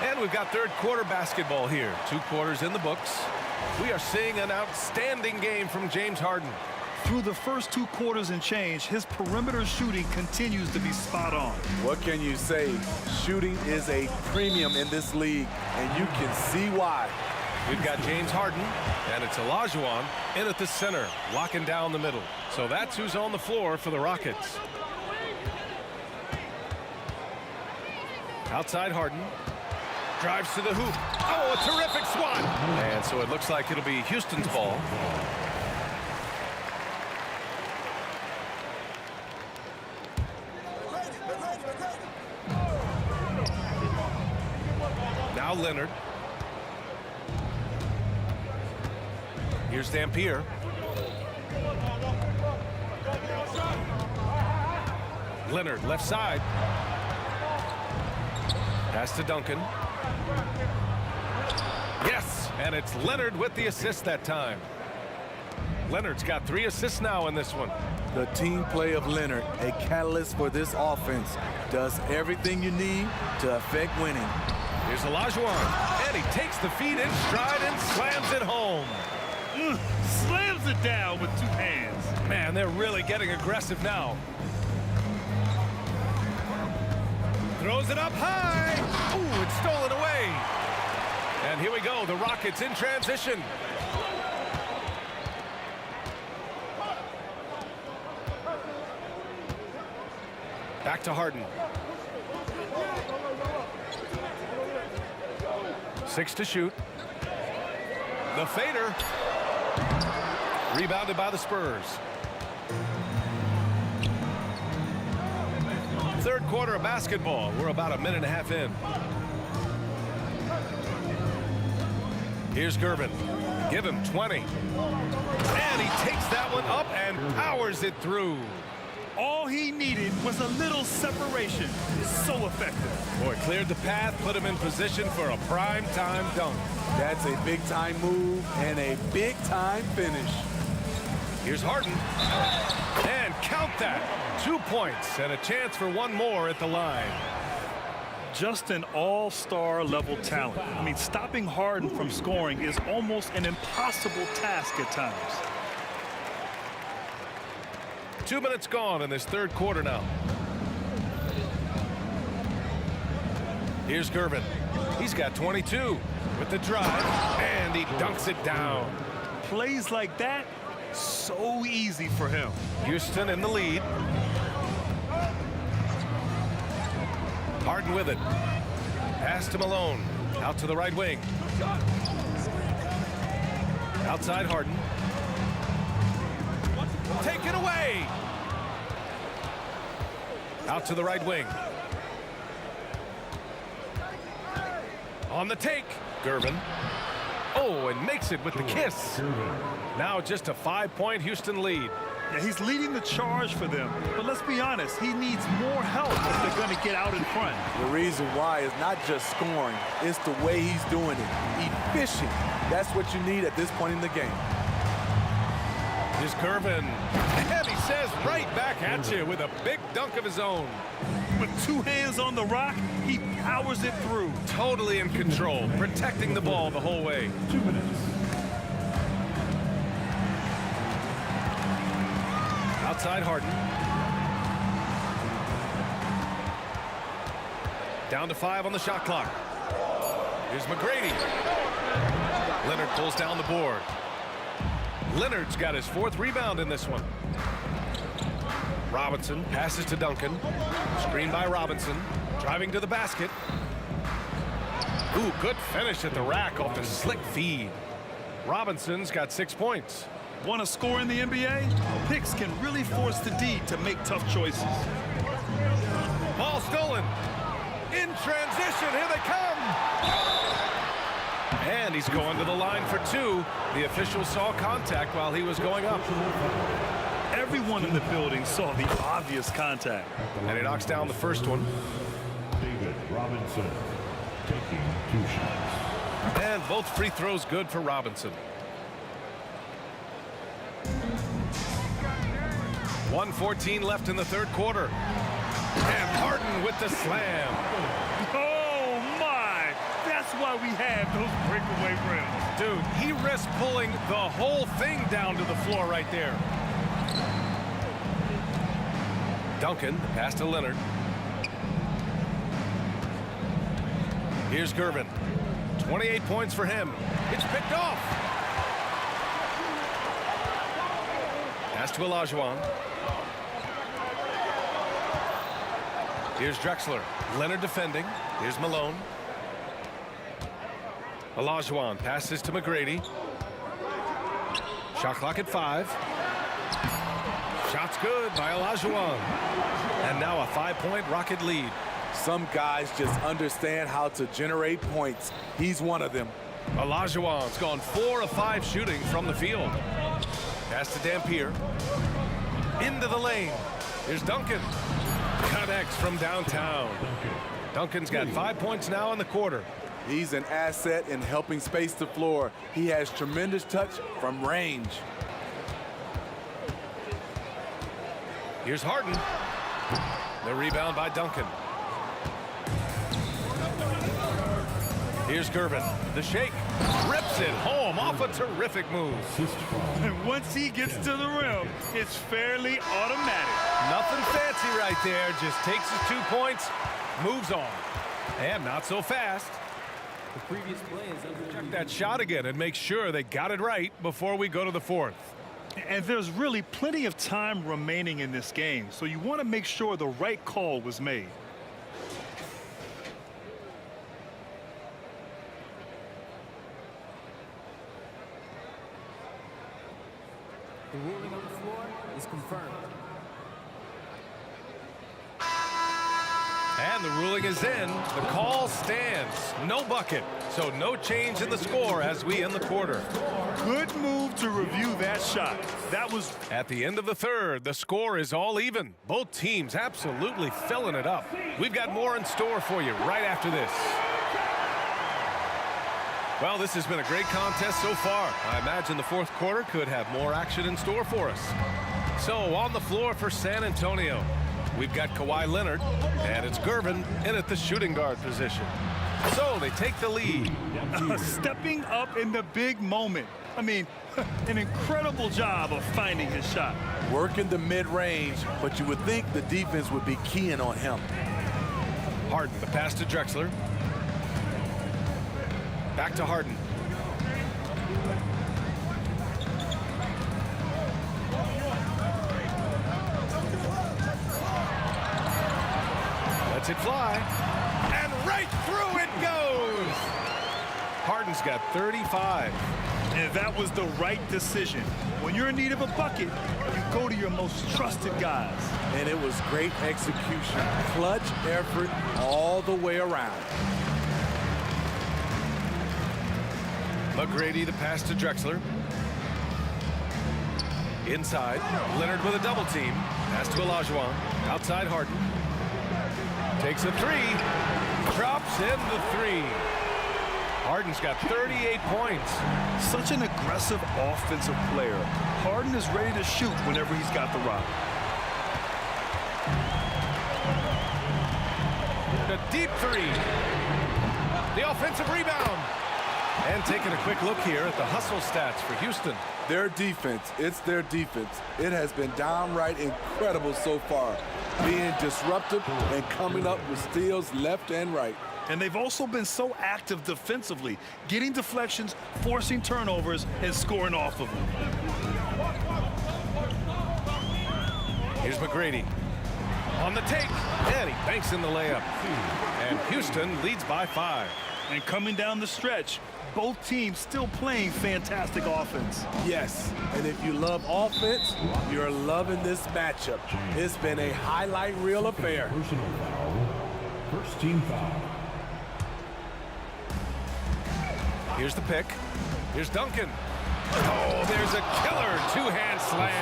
And we've got third quarter basketball here. 2 quarters in the books. We are seeing an outstanding game from James Harden. Through the first 2 quarters and change, his perimeter shooting continues to be spot on. What can you say? Shooting is a premium in this league, and you can see why. We've got James Harden, and it's Olajuwon in at the center, locking down the middle. So that's who's on the floor for the Rockets. Outside Harden. Drives to the hoop. Oh, a terrific swat. And so it looks like it'll be Houston's ball. Now Leonard. Here's Dampier. Leonard, left side. Pass to Duncan. Yes, and it's Leonard with the assist that time. Leonard's got 3 assists now in this one. The team play of Leonard, a catalyst for this offense, does everything you need to affect winning. Here's Olajuwon, and he takes the feed in stride and slams it home. Slams it down with 2 hands. Man, they're really getting aggressive now. Throws it up high. Ooh, it's stolen away. And here we go, the Rockets in transition. Back to Harden. 6 to shoot. The fader. Rebounded by the Spurs. Third quarter of basketball. We're about a minute and a half in. Here's Gervin. Give him 20. And he takes that one up and powers it through. All he needed was a little separation. So effective. Boy, cleared the path, put him in position for a prime-time dunk. That's a big-time move and a big-time finish. Here's Harden. And count that. 2 points and a chance for one more at the line. Just an all-star level talent. I mean, stopping Harden from scoring is almost an impossible task at times. 2 minutes gone in this third quarter now. Here's Gervin. He's got 22 with the drive, and he dunks it down. Plays like that, so easy for him. Houston in the lead. Harden with it. Pass to Malone. Out to the right wing. Outside Harden. Take it away. Out to the right wing. On the take, Gervin. Oh, and makes it with the kiss. Now just a 5-point Houston lead. Yeah, he's leading the charge for them. But let's be honest, he needs more help if they're going to get out in front. The reason why is not just scoring, it's the way he's doing it. Efficient. That's what you need at this point in the game. Here's Gervin. And he says right back at you with a big dunk of his own. With 2 hands on the rock, he powers it through. Totally in control, protecting the ball the whole way. 2 minutes. Outside Harden. Down to 5 on the shot clock. Here's McGrady. Leonard pulls down the board. Leonard's got his 4th rebound in this one. Robinson passes to Duncan. Screen by Robinson. Driving to the basket. Ooh, good finish at the rack off the slick feed. Robinson's got 6 points. Want to score in the NBA? Picks can really force the D to make tough choices. Ball stolen. In transition, here they come. And he's going to the line for 2. The official saw contact while he was going up. Everyone in the building saw the obvious contact. And he knocks down the first one. David Robinson taking 2 shots. And both free throws good for Robinson. 1:14 left in the third quarter. And Harden with the slam. Oh, my. That's why we have those breakaway rims. Dude, he risked pulling the whole thing down to the floor right there. Duncan, pass to Leonard. Here's Gervin. 28 points for him. It's picked off. Pass to Olajuwon. Here's Drexler. Leonard defending. Here's Malone. Olajuwon passes to McGrady. Shot clock at 5. Shots good by Olajuwon. And now a 5-point Rocket lead. Some guys just understand how to generate points. He's one of them. Olajuwon's gone 4 of 5 shooting from the field. Pass to Dampier. Into the lane. Here's Duncan. Connects from downtown. Duncan's got 5 points now in the quarter. He's an asset in helping space the floor. He has tremendous touch from range. Here's Harden. The rebound by Duncan. Here's Gervin. The shake. Rips it home off a terrific move. And once he gets to the rim, it's fairly automatic. Nothing fancy right there. Just takes his 2 points, moves on. And not so fast. The previous play is Check that shot again and make sure they got it right before we go to the 4th. And there's really plenty of time remaining in this game, so you want to make sure the right call was made. the ruling on the floor is confirmed. And the ruling is in. The call stands. No bucket. So no change in the score as we end the quarter. Good move to review that shot. That was... At the end of the third, the score is all even. Both teams absolutely filling it up. We've got more in store for you right after this. Well, this has been a great contest so far. I imagine the fourth quarter could have more action in store for us. So on the floor for San Antonio, we've got Kawhi Leonard, and it's Gervin in at the shooting guard position. So they take the lead. Stepping up in the big moment. I mean, an incredible job of finding his shot. Working the mid-range, but you would think the defense would be keying on him. Harden, the pass to Drexler. Back to Harden. Lets it fly. And right through it goes! Harden's got 35. And that was the right decision. When you're in need of a bucket, you go to your most trusted guys. And it was great execution. Clutch effort all the way around. McGrady, the pass to Drexler. Inside, Leonard with a double team. Pass to Olajuwon. Outside Harden. Takes a three. Drops in the three. Harden's got 38 points. Such an aggressive offensive player. Harden is ready to shoot whenever he's got the rock. A deep three. The offensive rebound. And taking a quick look here at the hustle stats for Houston. Their defense, it's their defense. It has been downright incredible so far. Being disruptive and coming up with steals left and right. And they've also been so active defensively, getting deflections, forcing turnovers, and scoring off of them. Here's McGrady. On the take, and he banks in the layup. And Houston leads by 5. And coming down the stretch, both teams still playing fantastic offense. Yes, and if you love offense, you're loving this matchup. It's been a highlight reel affair. Personal foul. First team foul. Here's the pick. Here's Duncan. Oh, there's a killer two-hand slam.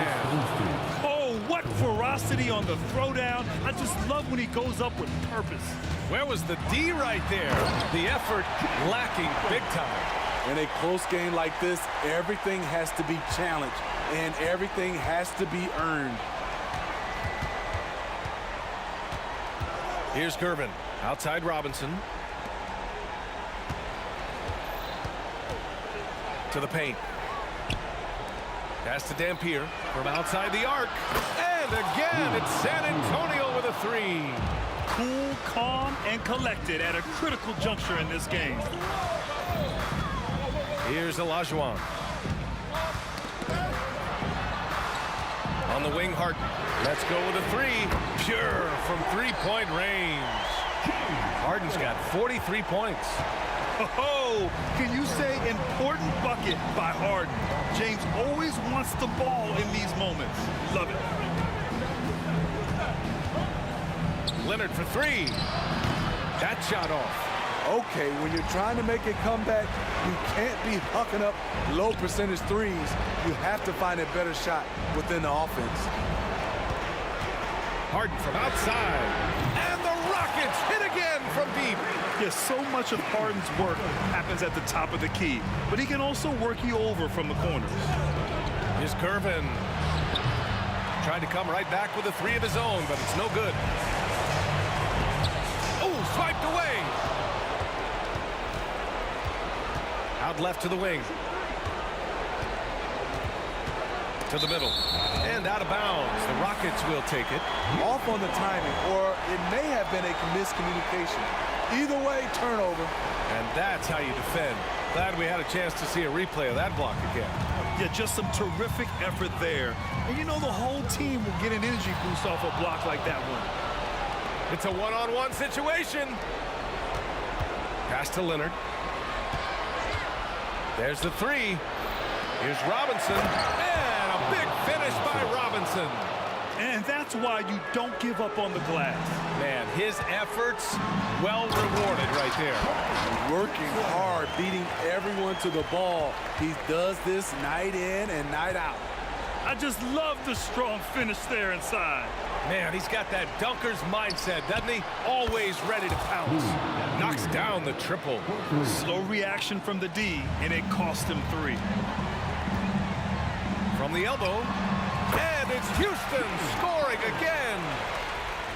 Oh, what ferocity on the throwdown. I just love when he goes up with purpose. Where was the D right there? The effort lacking big time. In a close game like this, everything has to be challenged and everything has to be earned. Here's Gervin. Outside Robinson. To the paint. Pass to Dampier from outside the arc. And again, it's San Antonio with a three. Cool, calm, and collected at a critical juncture in this game. Here's Olajuwon. On the wing, Harden. Let's go with a three. Pure from three-point range. Harden's got 43 points. Oh, can you say important bucket by Harden? James always wants the ball in these moments. Love it. Leonard for three. That shot off. Okay, when you're trying to make a comeback, you can't be hucking up low percentage threes. You have to find a better shot within the offense. Harden from outside. And the Rockets hit again from deep. Yes, so much of Harden's work happens at the top of the key, but he can also work you over from the corners. Here's Gervin. Trying to come right back with a three of his own, but it's no good. Oh, swiped away. Out left to the wing. To the middle. And out of bounds. The Rockets will take it. Off on the timing, or it may have been a miscommunication. Either way, turnover. And that's how you defend. Glad we had a chance to see a replay of that block again. Yeah, just some terrific effort there. And you know the whole team will get an energy boost off a block like that one. It's a one-on-one situation. Pass to Leonard. There's the three. Here's Robinson. And a big finish by Robinson. And that's why you don't give up on the glass. Man, his efforts well rewarded right there. Working hard, beating everyone to the ball. He does this night in and night out. I just love the strong finish there inside. Man, he's got that dunker's mindset, doesn't he? Always ready to pounce. Knocks down the triple. Slow reaction from the D, and it cost him three. From the elbow. And it's Houston scoring again.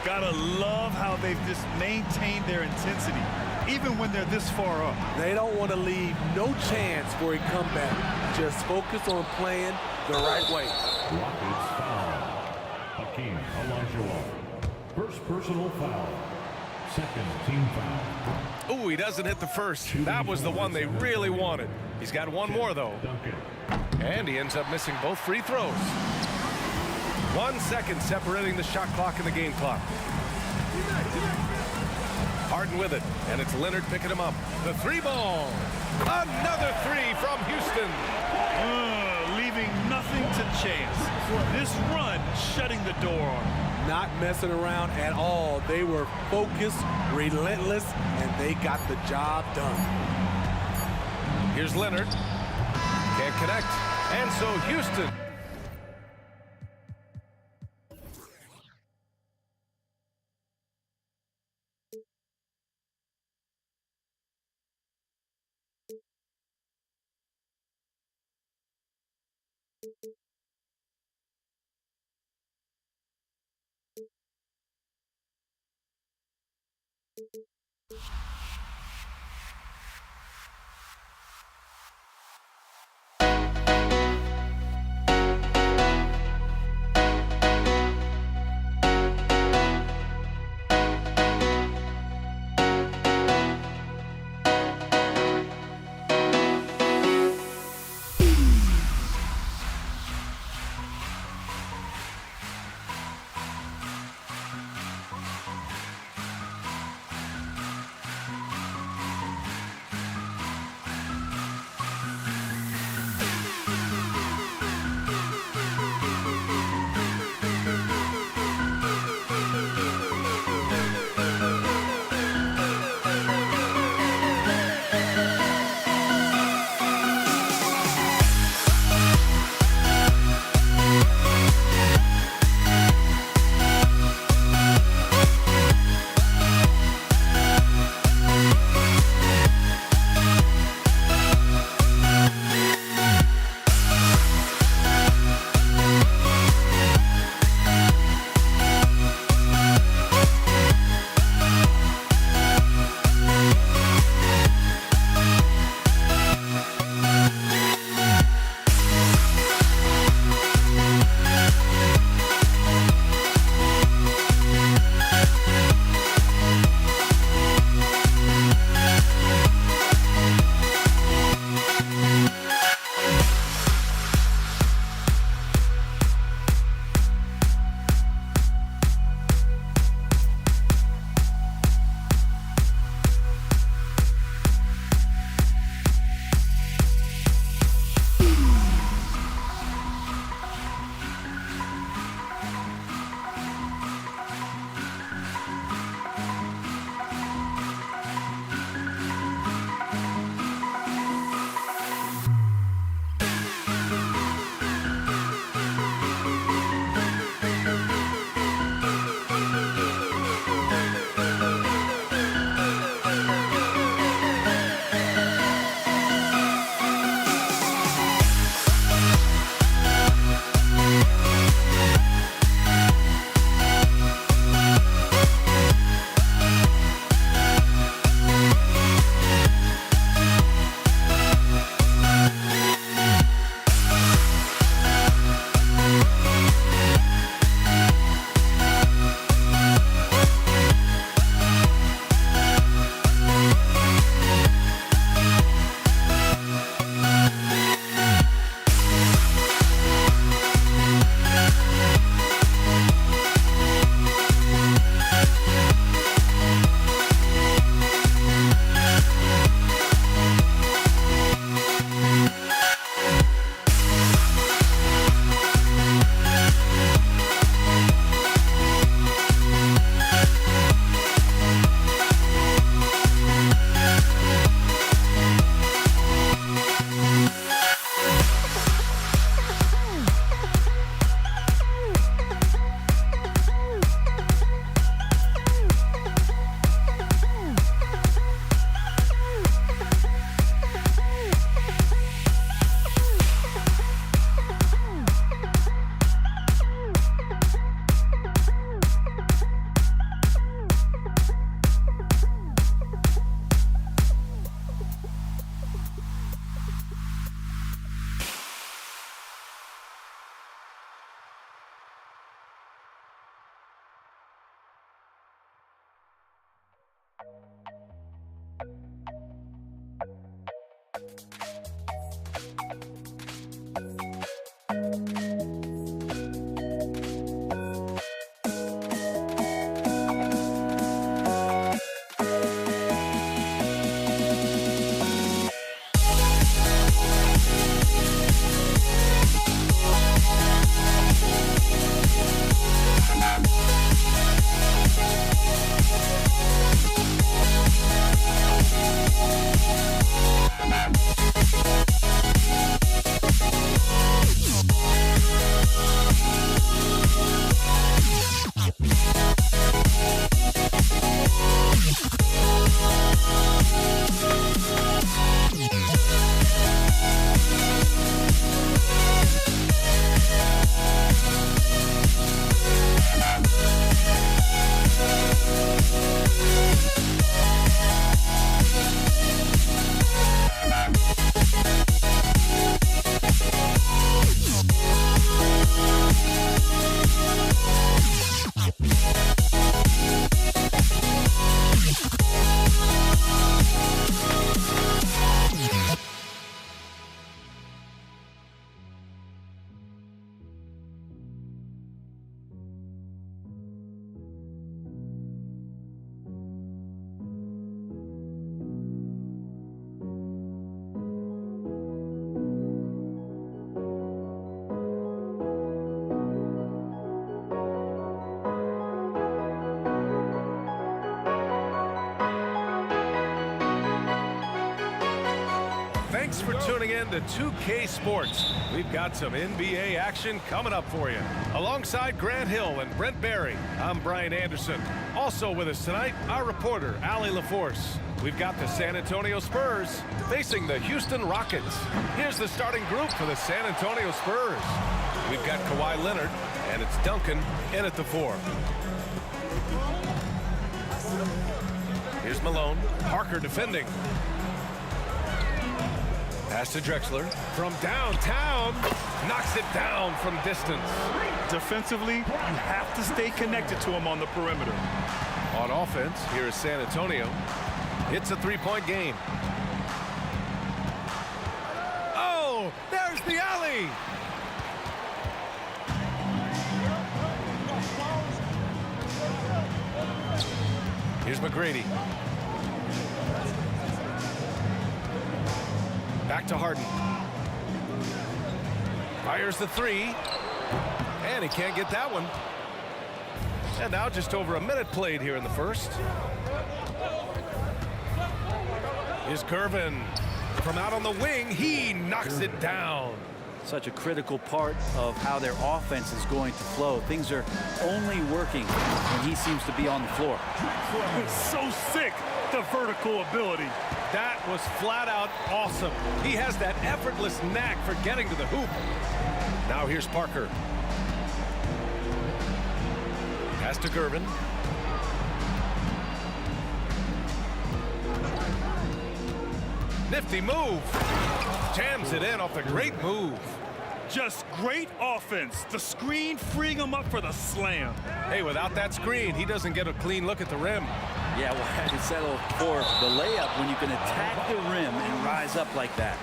Gotta love how they've just maintained their intensity. even when they're this far up. They don't want to leave no chance for a comeback. Just focus on playing the right way. Rockets foul. Hakeem Olajuwon. First personal foul. Second team foul. Ooh, he doesn't hit the first. That was the one they really wanted. He's got one more, though. Duncan. And he ends up missing both free throws. 1 second separating the shot clock and the game clock. Harden with it, and it's Leonard picking him up. The three ball. Another three from Houston. Leaving nothing to chance. This run shutting the door on them. Not messing around at all. They were focused, relentless, and they got the job done. Here's Leonard. Can't connect. And so Houston. Thanks for tuning in to 2K Sports. We've got some NBA action coming up for you. Alongside Grant Hill and Brent Barry, I'm Brian Anderson. Also with us tonight, our reporter, Allie LaForce. We've got the San Antonio Spurs facing the Houston Rockets. Here's the starting group for the San Antonio Spurs. We've got Kawhi Leonard, and it's Duncan in at the 4. Here's Malone. Parker defending. Pass to Drexler from downtown. Knocks it down from distance. Defensively, you have to stay connected to him on the perimeter. On offense, here is San Antonio. It's a three-point game. Oh, there's the alley. Here's McGrady. Back to Harden. Fires the 3. And he can't get that one. And now just over a minute played here in the first. Here's Gervin. From out on the wing, he knocks it down. Such a critical part of how their offense is going to flow. Things are only working when he seems to be on the floor. So sick, the vertical ability. That was flat out awesome. He has that effortless knack for getting to the hoop. Now here's Parker. Pass to Gervin. Nifty move. Jams it in off the great move. Just great offense. The screen freeing him up for the slam. Hey, without that screen, he doesn't get a clean look at the rim. Yeah, well, had to settle for the layup when you can attack the rim and rise up like that.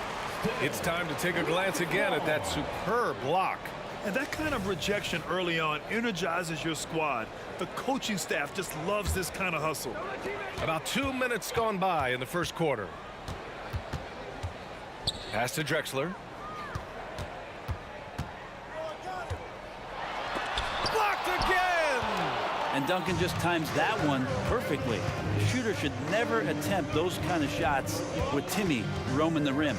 It's time to take a glance again at that superb block. And that kind of rejection early on energizes your squad. The coaching staff just loves this kind of hustle. About 2 minutes gone by in the first quarter. Pass to Drexler. Blocked again! And Duncan just times that one perfectly. The shooter should never attempt those kind of shots with Timmy roaming the rim.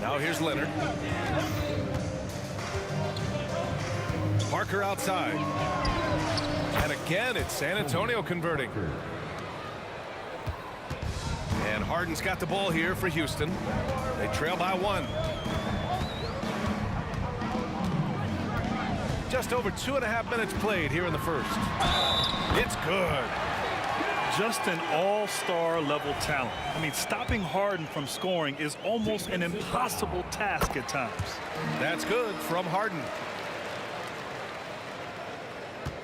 Now here's Leonard. Parker outside. And again, it's San Antonio converting. And Harden's got the ball here for Houston. They trail by 1. Just over 2.5 minutes played here in the first. It's good. Just an all-star level talent. I mean, stopping Harden from scoring is almost an impossible task at times. That's good from Harden.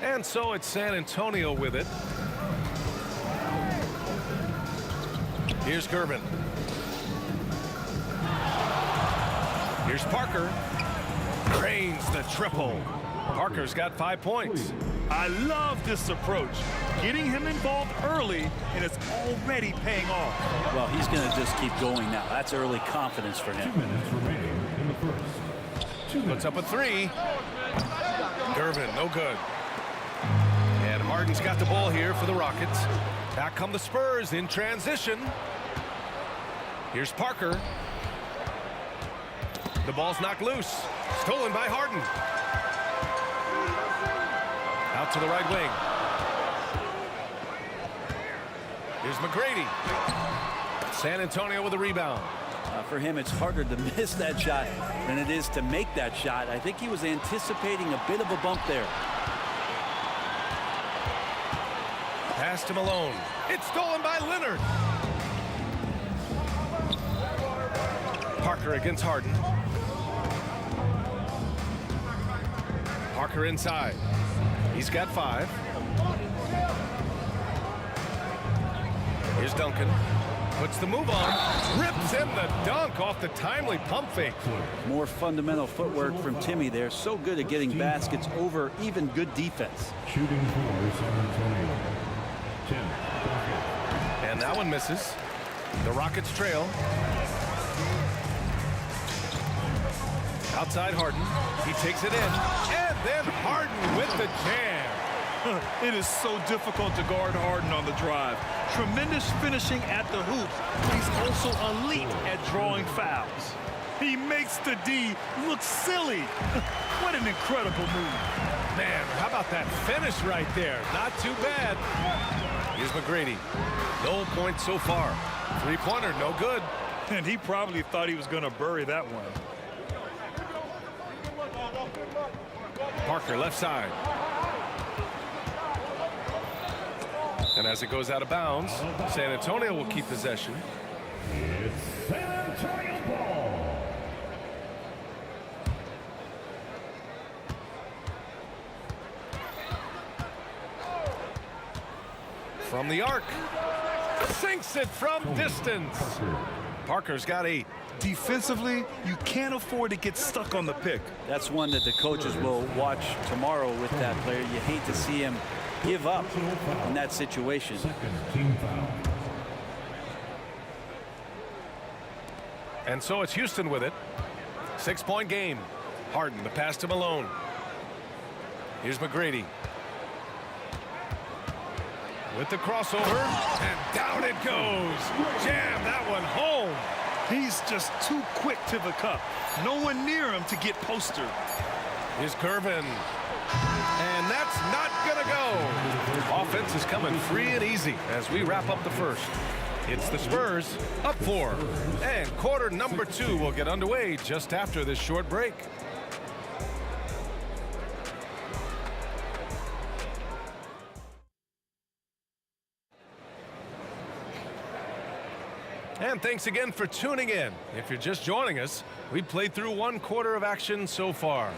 And so it's San Antonio with it. Here's Gervin. Here's Parker. Drains the triple. Parker's got 5 points. I love this approach. Getting him involved early, and it's already paying off. Well, he's going to just keep going now. That's early confidence for him. 2 minutes remaining in the first. Puts up a 3. Gervin, no good. And Harden's got the ball here for the Rockets. Back come the Spurs in transition. Here's Parker. The ball's knocked loose. Stolen by Harden. Out to the right wing. Here's McGrady. San Antonio with a rebound. For him, it's harder to miss that shot than it is to make that shot. I think he was anticipating a bit of a bump there. Pass to Malone. It's stolen by Leonard. Parker against Harden. Parker inside. He's got 5. Here's Duncan. Puts the move on. Rips in the dunk off the timely pump fake. More fundamental footwork from Timmy there. So good at getting baskets over even good defense. Shooting for San Antonio. 10. And that one misses. The Rockets trail. Outside Harden. He takes it in. And then Harden with the jam. It is so difficult to guard Harden on the drive. Tremendous finishing at the hoop. He's also elite at drawing fouls. He makes the D look silly. What an incredible move. Man, how about that finish right there? Not too bad. Here's McGrady. No points so far. Three-pointer, no good. And he probably thought he was going to bury that one. Parker left side. And as it goes out of bounds, San Antonio will keep possession. It's San Antonio ball. From the arc. Sinks it from distance. Parker's got 8. Defensively, you can't afford to get stuck on the pick. That's one that the coaches will watch tomorrow with that player. You hate to see him give up in that situation. Second team foul. And so it's Houston with it. 6-point game. Harden, the pass to Malone. Here's McGrady. With the crossover, and down it goes. Jam that one home. He's just too quick to the cup. No one near him to get postered. Here's Gervin. And that's not gonna go. Offense is coming free and easy as we wrap up the first. It's the Spurs up 4. And quarter number 2 will get underway just after this short break. And thanks again for tuning in. If you're just joining us, we played through 1 quarter of action so far.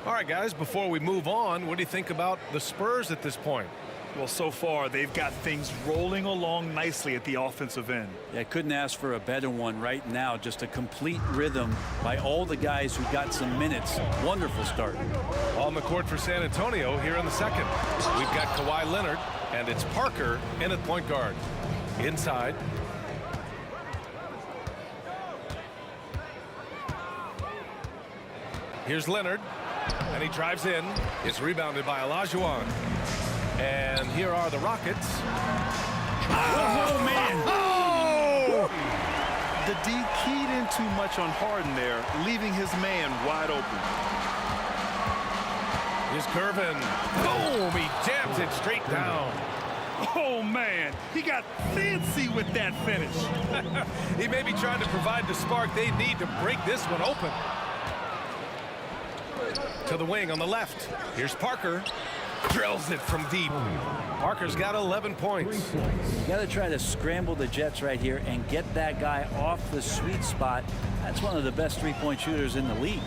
All right, guys, before we move on, what do you think about the Spurs at this point? Well, so far, they've got things rolling along nicely at the offensive end. Yeah, couldn't ask for a better one right now. Just a complete rhythm by all the guys who got some minutes. Wonderful start. On the court for San Antonio here in the second. We've got Kawhi Leonard, and it's Parker in at point guard. Inside. Here's Leonard, and he drives in. It's rebounded by Olajuwon. And here are the Rockets. Oh, man. Oh! The D keyed in too much on Harden there, leaving his man wide open. Here's Gervin. Boom! He jams it straight down. Oh, man. He got fancy with that finish. He may be trying to provide the spark they need to break this one open. To the wing on the left. Here's Parker. Drills it from deep. Parker's got 11 points. You got to try to scramble the Jets right here and get that guy off the sweet spot. That's one of the best three-point shooters in the league.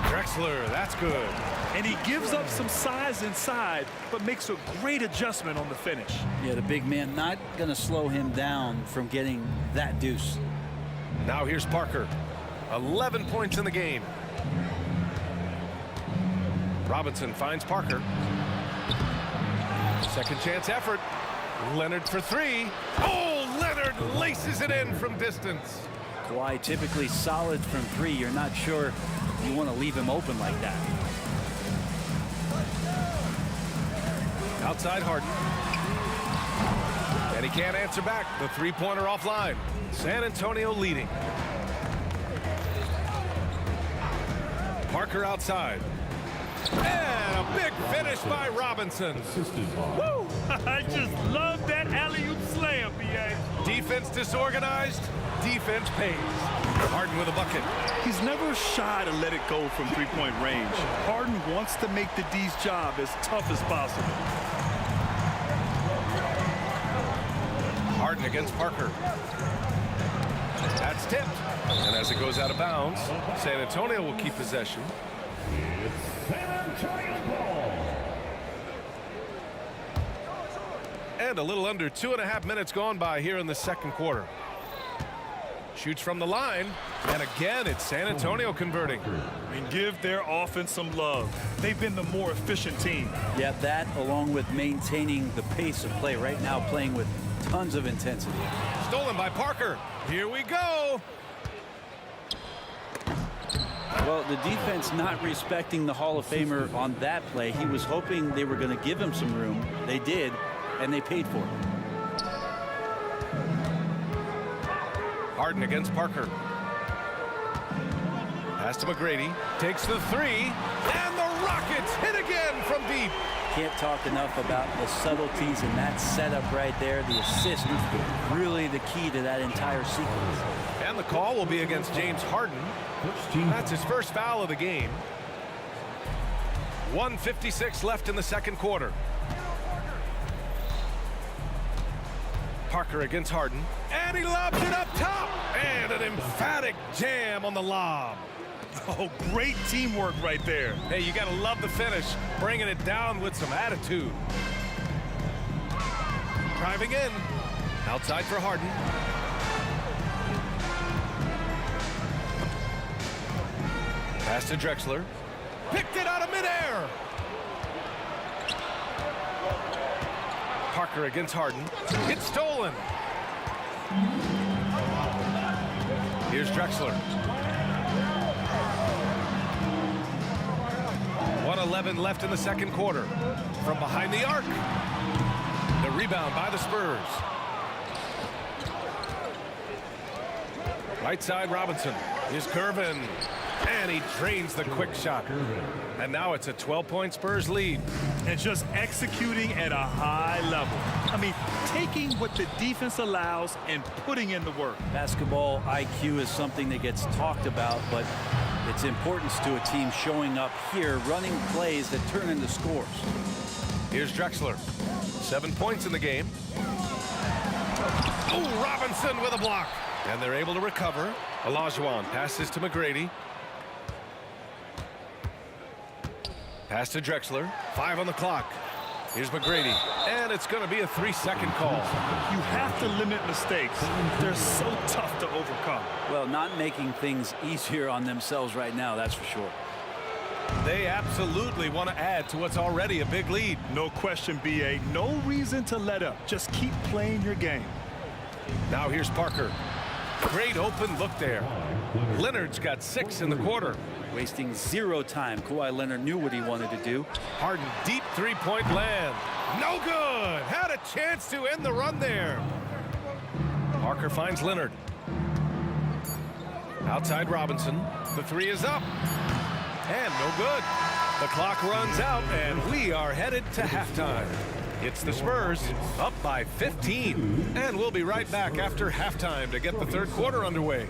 Drexler, that's good. And he gives up some size inside, but makes a great adjustment on the finish. Yeah, the big man not going to slow him down from getting that deuce. Now here's Parker. 11 points in the game. Robinson finds Parker. Second chance effort. Leonard for 3. Oh, Leonard laces it in from distance. Kawhi typically solid from 3. You're not sure you want to leave him open like that. Outside Harden. And he can't answer back. The three-pointer offline. San Antonio leading. Parker outside. And a big finish by Robinson. Woo! I just love that alley-oop slam, B.A. Defense disorganized. Defense pays. Harden with a bucket. He's never shy to let it go from three-point range. Harden wants to make the D's job as tough as possible. Harden against Parker. That's tipped. And as it goes out of bounds, San Antonio will keep possession. It's San Antonio ball. And a little under 2.5 minutes gone by here in the second quarter. Shoots from the line, and again it's San Antonio converting. And give their offense some love. They've been the more efficient team. Yeah, that along with maintaining the pace of play right now, playing with tons of intensity. Stolen by Parker. Here we go. Well, the defense not respecting the Hall of Famer on that play. He was hoping they were going to give him some room. They did, and they paid for it. Harden against Parker. Pass to McGrady. Takes the three. And the Rockets hit again from deep. Can't talk enough about the subtleties in that setup right there. The assist is really the key to that entire sequence. And the call will be against James Harden. That's his first foul of the game. 1:56 left in the second quarter. Parker against Harden. And he lobs it up top. And an emphatic jam on the lob. Oh, great teamwork right there. Hey, you got to love the finish. Bringing it down with some attitude. Driving in. Outside for Harden. Pass to Drexler. Picked it out of midair. Parker against Harden. It's stolen. Here's Drexler. 1:11 left in the second quarter. From behind the arc. The rebound by the Spurs. Right side Robinson. Here's Curvin. And he drains the quick shot. And now it's a 12-point Spurs lead. And just executing at a high level. I mean, taking what the defense allows and putting in the work. Basketball IQ is something that gets talked about, but its importance to a team showing up here, running plays that turn into scores. Here's Drexler. 7 points in the game. Oh, Robinson with a block. And they're able to recover. Olajuwon passes to McGrady. Pass to Drexler. 5 on the clock. Here's McGrady. And it's going to be a 3-second call. You have to limit mistakes. They're so tough to overcome. Well, not making things easier on themselves right now, that's for sure. They absolutely want to add to what's already a big lead. No question, B.A. No reason to let up. Just keep playing your game. Now here's Parker. Great open look there. Leonard's got 6 in the quarter. Wasting zero time. Kawhi Leonard knew what he wanted to do. Harden deep three-point land. No good. Had a chance to end the run there. Parker finds Leonard. Outside Robinson. The three is up. And no good. The clock runs out and we are headed to halftime. It's the Spurs up by 15. And we'll be right back after halftime to get the third quarter underway.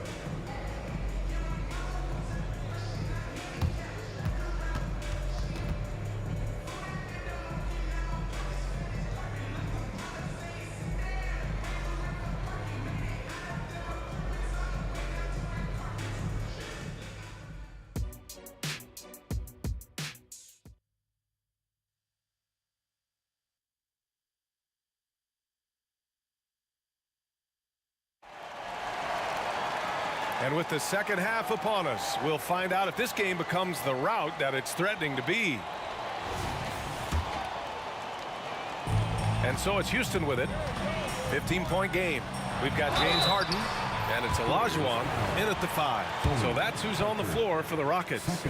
And with the second half upon us, we'll find out if this game becomes the rout that it's threatening to be. And so it's Houston with it. 15-point game. We've got James Harden, and it's Olajuwon in at the 5. So that's who's on the floor for the Rockets.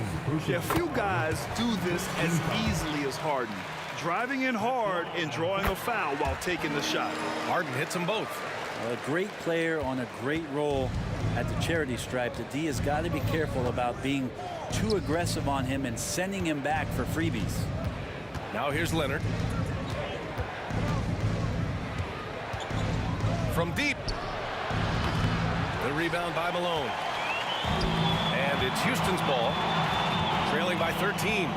Yeah, few guys do this as easily as Harden. Driving in hard and drawing a foul while taking the shot. Harden hits them both. A great player on a great role at the charity stripe. The D has got to be careful about being too aggressive on him and sending him back for freebies. Now here's Leonard. From deep. The rebound by Malone. And it's Houston's ball. Trailing by 13.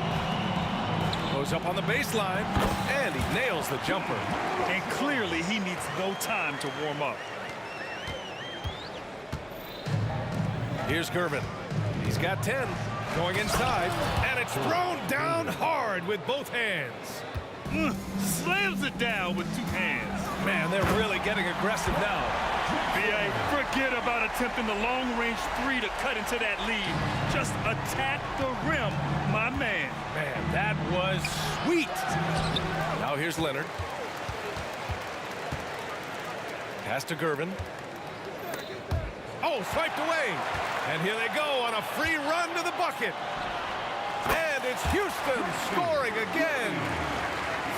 Goes up on the baseline. And he nails the jumper. And clearly he needs no time to warm up. Here's Gervin. He's got 10. Going inside. And it's thrown down hard with both hands. Slams it down with 2 hands. Man, they're really getting aggressive now. B.A., forget about attempting the long-range 3 to cut into that lead. Just attack the rim, my man. Man, that was sweet. Now here's Leonard. Pass to Gervin. Oh, Oh, swiped away. And here they go on a free run to the bucket. And it's Houston scoring again.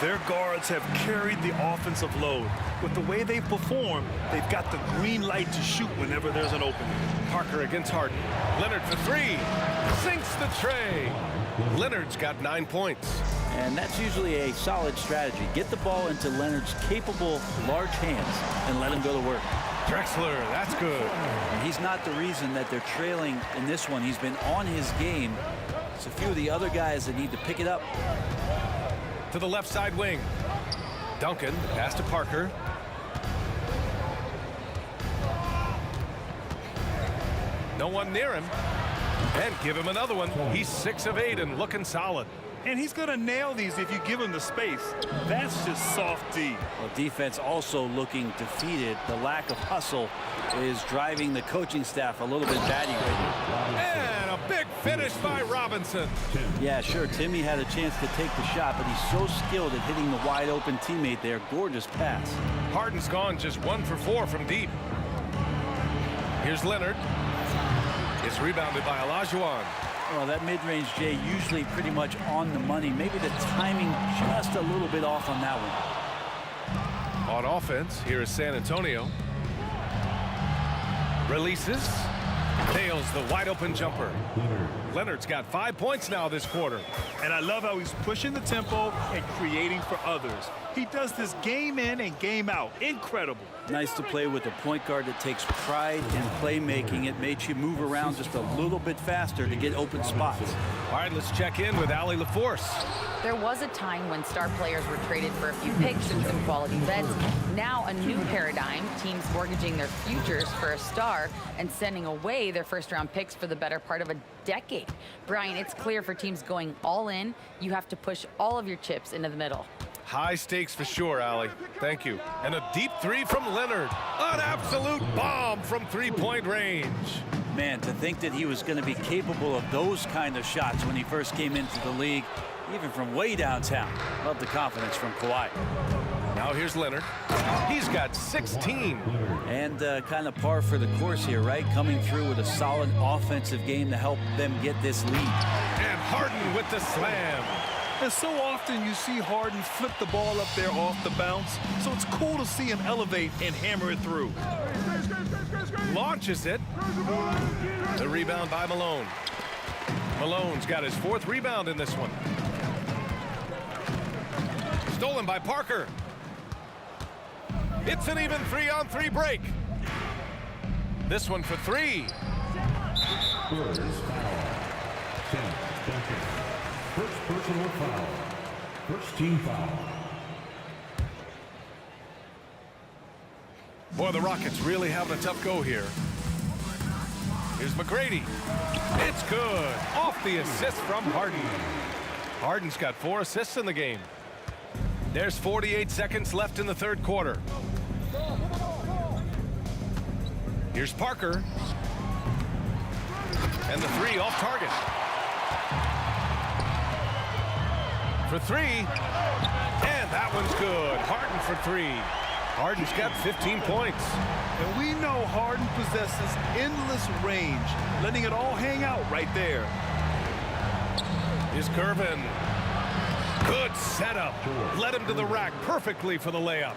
Their guards have carried the offensive load. With the way they perform, they've got the green light to shoot whenever there's an opening. Parker against Harden. Leonard for three. Sinks the tray. Leonard's got 9 points. And that's usually a solid strategy. Get the ball into Leonard's capable, large hands and let him go to work. Drexler, that's good. And he's not the reason that they're trailing in this one. He's been on his game. It's a few of the other guys that need to pick it up. To the left side wing. Duncan, pass to Parker. No one near him. And give him another one. He's 6 of 8 and looking solid. And he's going to nail these if you give him the space. That's just soft D. Well, defense also looking defeated. The lack of hustle is driving the coaching staff a little bit batty right now. And a big finish by Robinson. Yeah, sure, Timmy had a chance to take the shot, but he's so skilled at hitting the wide open teammate there. Gorgeous pass. Harden's gone just 1 for 4 from deep. Here's Leonard. It's rebounded by Olajuwon. Well, that mid-range, Jay, usually pretty much on the money. Maybe the timing just a little bit off on that one. On offense, here is San Antonio. Releases. Nails the wide open jumper. Leonard's got 5 points now this quarter. And I love how he's pushing the tempo and creating for others. He does this game in and game out. Incredible. Nice to play with a point guard that takes pride in playmaking. It makes you move around just a little bit faster to get open spots. All right, let's check in with Allie LaForce. There was a time when star players were traded for a few picks and some quality vets. Now a new paradigm, teams mortgaging their futures for a star and sending away their first-round picks for the better part of a decade. Brian, it's clear for teams going all in, you have to push all of your chips into the middle. High stakes for sure, Allie. Thank you. And a deep three from Leonard. An absolute bomb from three-point range. Man, to think that he was going to be capable of those kind of shots when he first came into the league, even from way downtown. Love the confidence from Kawhi. Now here's Leonard. He's got 16. And kind of par for the course here, right? Coming through with a solid offensive game to help them get this lead. And Harden with the slam. And so often you see Harden flip the ball up there off the bounce, so it's cool to see him elevate and hammer it through. Launches it. The rebound by Malone. Malone's got his 4th rebound in this one. Stolen by Parker. It's an even 3-on-3 break. This one for 3. First personal foul. First team foul. Boy, the Rockets really having a tough go here. Here's McGrady. It's good. Off the assist from Harden. Harden's got 4 assists in the game. There's 48 seconds left in the third quarter. Here's Parker. And the 3 off target. For 3. And that one's good. Harden for 3. Harden's got 15 points. And we know Harden possesses endless range, letting it all hang out right there. Here's Gervin. Good setup. Led him to the rack perfectly for the layup.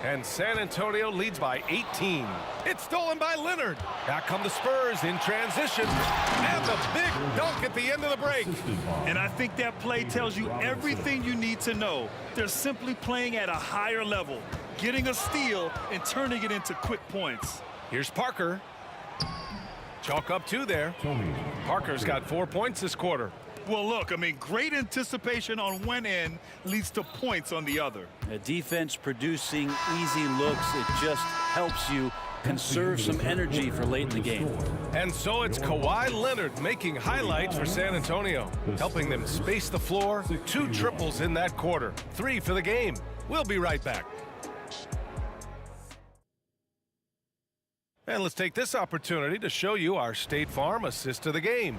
And San Antonio leads by 18. It's stolen by Leonard. Back come the Spurs in transition. And the big dunk at the end of the break. And I think that play tells you everything you need to know. They're simply playing at a higher level, getting a steal and turning it into quick points. Here's Parker. Chalk up 2 there. Parker's got 4 points this quarter. Well, look, I mean, great anticipation on one end leads to points on the other. A defense producing easy looks. It just helps you conserve some energy for late in the game. And so it's Kawhi Leonard making highlights for San Antonio, helping them space the floor. 2 triples in that quarter. 3 for the game. We'll be right back. And let's take this opportunity to show you our State Farm assist of the game.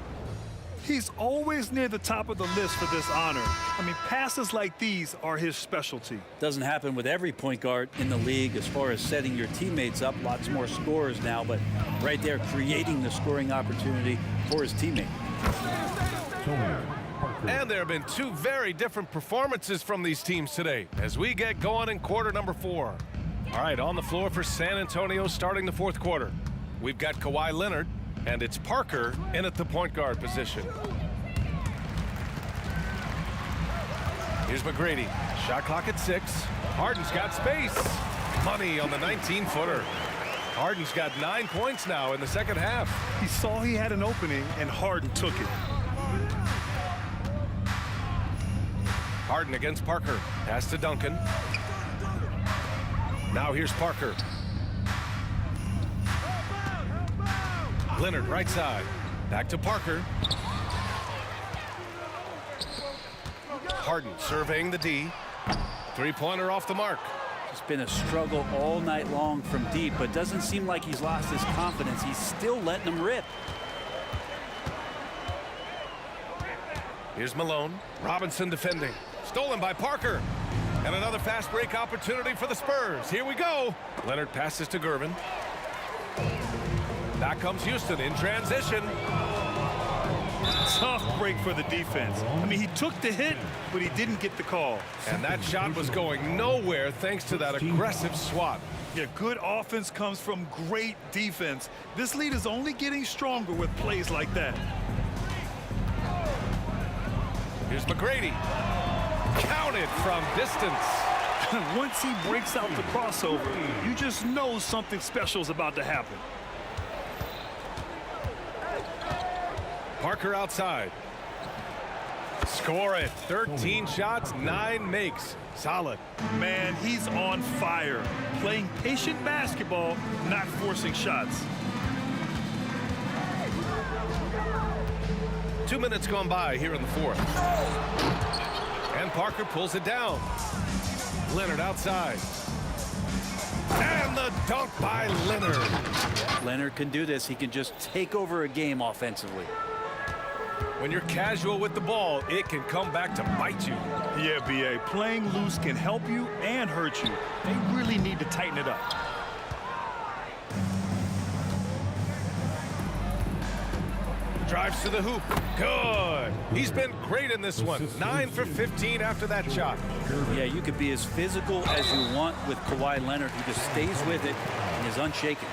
He's always near the top of the list for this honor. I mean, passes like these are his specialty. Doesn't happen with every point guard in the league as far as setting your teammates up. Lots more scorers now, but right there creating the scoring opportunity for his teammate. And there have been two very different performances from these teams today as we get going in quarter number 4. All right, on the floor for San Antonio starting the fourth quarter. We've got Kawhi Leonard, and it's Parker in at the point guard position. Here's McGrady. Shot clock at 6. Harden's got space. Money on the 19-footer. Harden's got 9 points now in the second half. He saw he had an opening, and Harden took it. Harden against Parker. Pass to Duncan. Now here's Parker. Leonard right side. Back to Parker. Harden surveying the D. Three-pointer off the mark. It's been a struggle all night long from deep, but doesn't seem like he's lost his confidence. He's still letting them rip. Here's Malone. Robinson defending. Stolen by Parker. And another fast break opportunity for the Spurs. Here we go. Leonard passes to Gervin. Back comes Houston in transition. Tough break for the defense. I mean, he took the hit, but he didn't get the call. And that shot was going nowhere thanks to that aggressive swat. Yeah, good offense comes from great defense. This lead is only getting stronger with plays like that. Here's McGrady. Counted from distance. Once he breaks out the crossover, you just know something special is about to happen. Parker outside. Score it. 13 shots, 9 makes. Solid. Man, he's on fire. Playing patient basketball, not forcing shots. 2 minutes gone by here in the fourth. And Parker pulls it down. Leonard outside. And the dunk by Leonard. Leonard can do this. He can just take over a game offensively. When you're casual with the ball, it can come back to bite you. Yeah, B.A. Playing loose can help you and hurt you. They really need to tighten it up. Drives to the hoop. Good. He's been great in this one. 9 for 15 after that shot. Yeah, you could be as physical as you want with Kawhi Leonard, who just stays with it and is unshaken.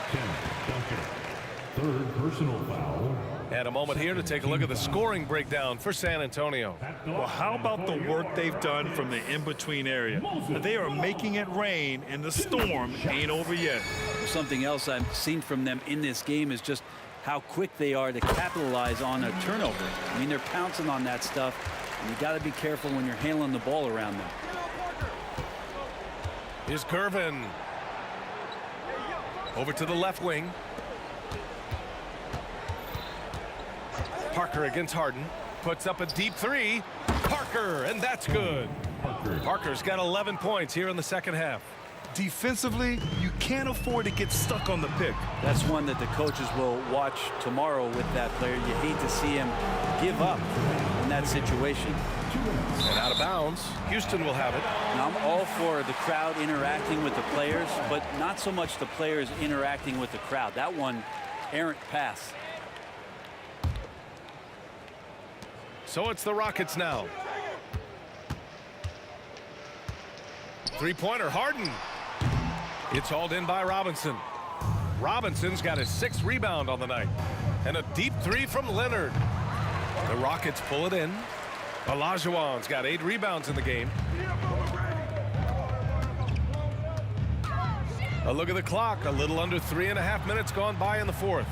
Third personal foul. And a moment here to take a look at the scoring breakdown for San Antonio. Well, how about the work they've done from the in-between area? They are making it rain, and the storm ain't over yet. Something else I've seen from them in this game is just how quick they are to capitalize on a turnover. I mean, they're pouncing on that stuff, and you got to be careful when you're handling the ball around them. Here's Gervin. Over to the left wing. Parker against Harden. Puts up a deep three. Parker, and that's good. Parker's got 11 points here in the second half. Defensively, you can't afford to get stuck on the pick. That's one that the coaches will watch tomorrow with that player. You hate to see him give up in that situation. And out of bounds, Houston will have it. Now, I'm all for the crowd interacting with the players, but not so much the players interacting with the crowd. That one, errant pass. So it's the Rockets now. Three-pointer, Harden. It's hauled in by Robinson. Robinson's got his 6th rebound on the night. And a deep three from Leonard. The Rockets pull it in. Olajuwon's got 8 rebounds in the game. A look at the clock. A little under 3.5 minutes gone by in the fourth.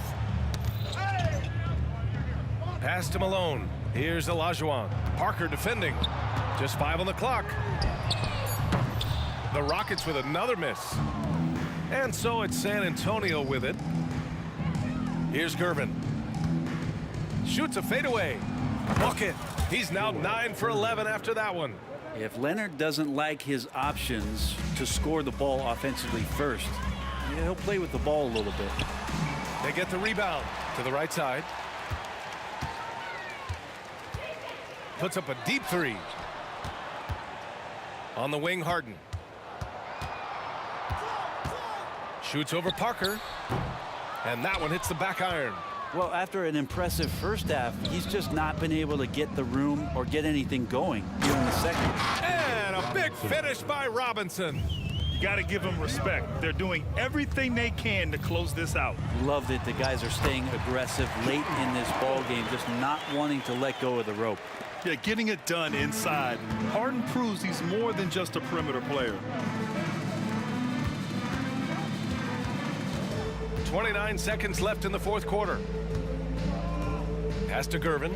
Pass to Malone. Here's Olajuwon. Parker defending. Just 5 on the clock. The Rockets with another miss. And so it's San Antonio with it. Here's Gervin. Shoots a fadeaway. Bucket. He's now 9 for 11 after that one. If Leonard doesn't like his options to score the ball offensively first, he'll play with the ball a little bit. They get the rebound to the right side. puts up a deep three. On the wing, Harden. Shoots over Parker. And that one hits the back iron. Well, after an impressive first half, he's just not been able to get the room or get anything going here in the second. And a big finish by Robinson. You got to give them respect. They're doing everything they can to close this out. Love that the guys are staying aggressive late in this ball game, just not wanting to let go of the rope. Yeah, getting it done inside. Harden proves he's more than just a perimeter player. 29 seconds left in the fourth quarter. Pass to Gervin.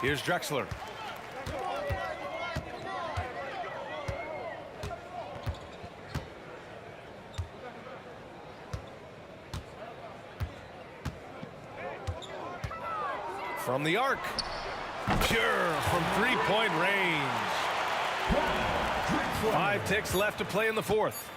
Here's Drexler. From the arc. Pure from three-point range. 5 ticks left to play in the fourth.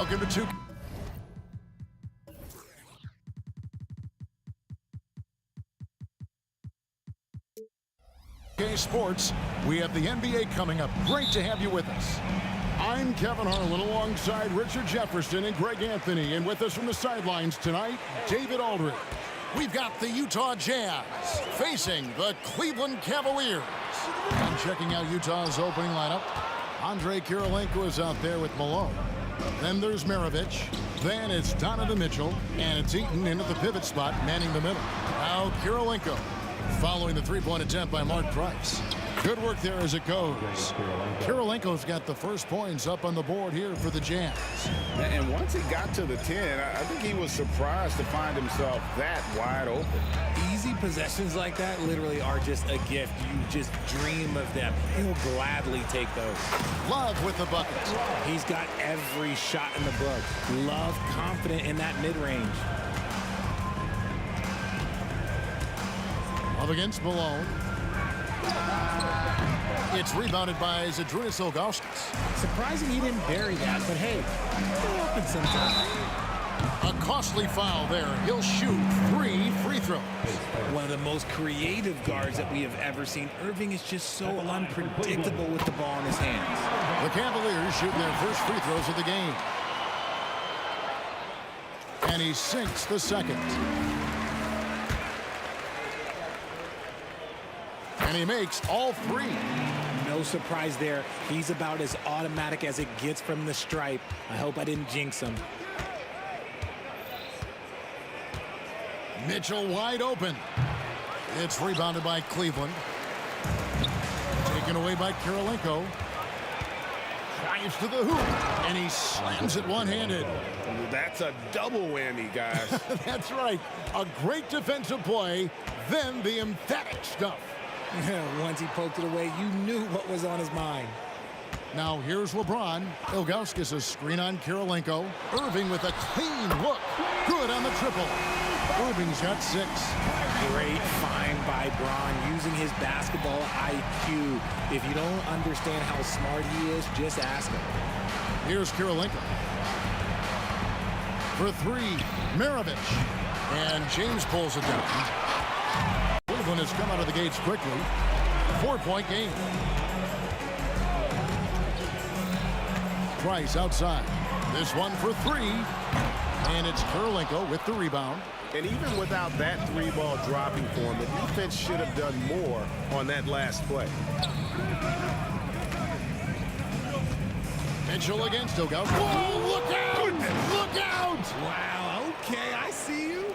Welcome to two. Sports, we have the NBA coming up. Great to have you with us. I'm Kevin Harlan alongside Richard Jefferson and Greg Anthony, and with us from the sidelines tonight, David Aldridge. We've got the Utah Jazz facing the Cleveland Cavaliers. And checking out Utah's opening lineup, Andre Kirilenko is out there with Malone. Then there's Maravich. Then it's Donovan Mitchell, and it's Eaton into the pivot spot, manning the middle. Now Kirilenko, following the three-point attempt by Mark Price. Good work there as it goes. Kirilenko's got the first points up on the board here for the Jazz. And once he got to the 10, I think he was surprised to find himself that wide open. Easy possessions like that literally are just a gift. You just dream of them. He'll gladly take those. Love with the bucket. He's got every shot in the book. Love confident in that mid-range. Up against Malone. It's rebounded by Zydrunas Ilgauskas. Surprising he didn't bury that, but hey, it'll happen sometime. A costly foul there. He'll shoot 3 free throws. One of the most creative guards that we have ever seen. Irving is just so unpredictable with the ball in his hands. The Cavaliers shooting their first free throws of the game. And he sinks the second. And he makes all 3. No surprise there. He's about as automatic as it gets from the stripe. I hope I didn't jinx him. Mitchell wide open. It's rebounded by Cleveland. Taken away by Kirilenko. Drives to the hoop. And he slams it one-handed. That's a double whammy, guys. That's right. A great defensive play. Then the emphatic stuff. Once he poked it away, you knew what was on his mind. Now here's LeBron. Ilgauskas a screen on Kirilenko. Irving with a clean look. Good on the triple. Irving's got 6. Great find by Bron using his basketball IQ. If you don't understand how smart he is, just ask him. Here's Kirilenko. For three, Maravich. And James pulls it down. Cleveland has come out of the gates quickly. 4-point game. Price outside. This one for three. And it's Kirilenko with the rebound. And even without that three-ball dropping for him, the defense should have done more on that last play. Mitchell against Ilgauskas. Whoa, look out! Look out! Wow, okay, I see you.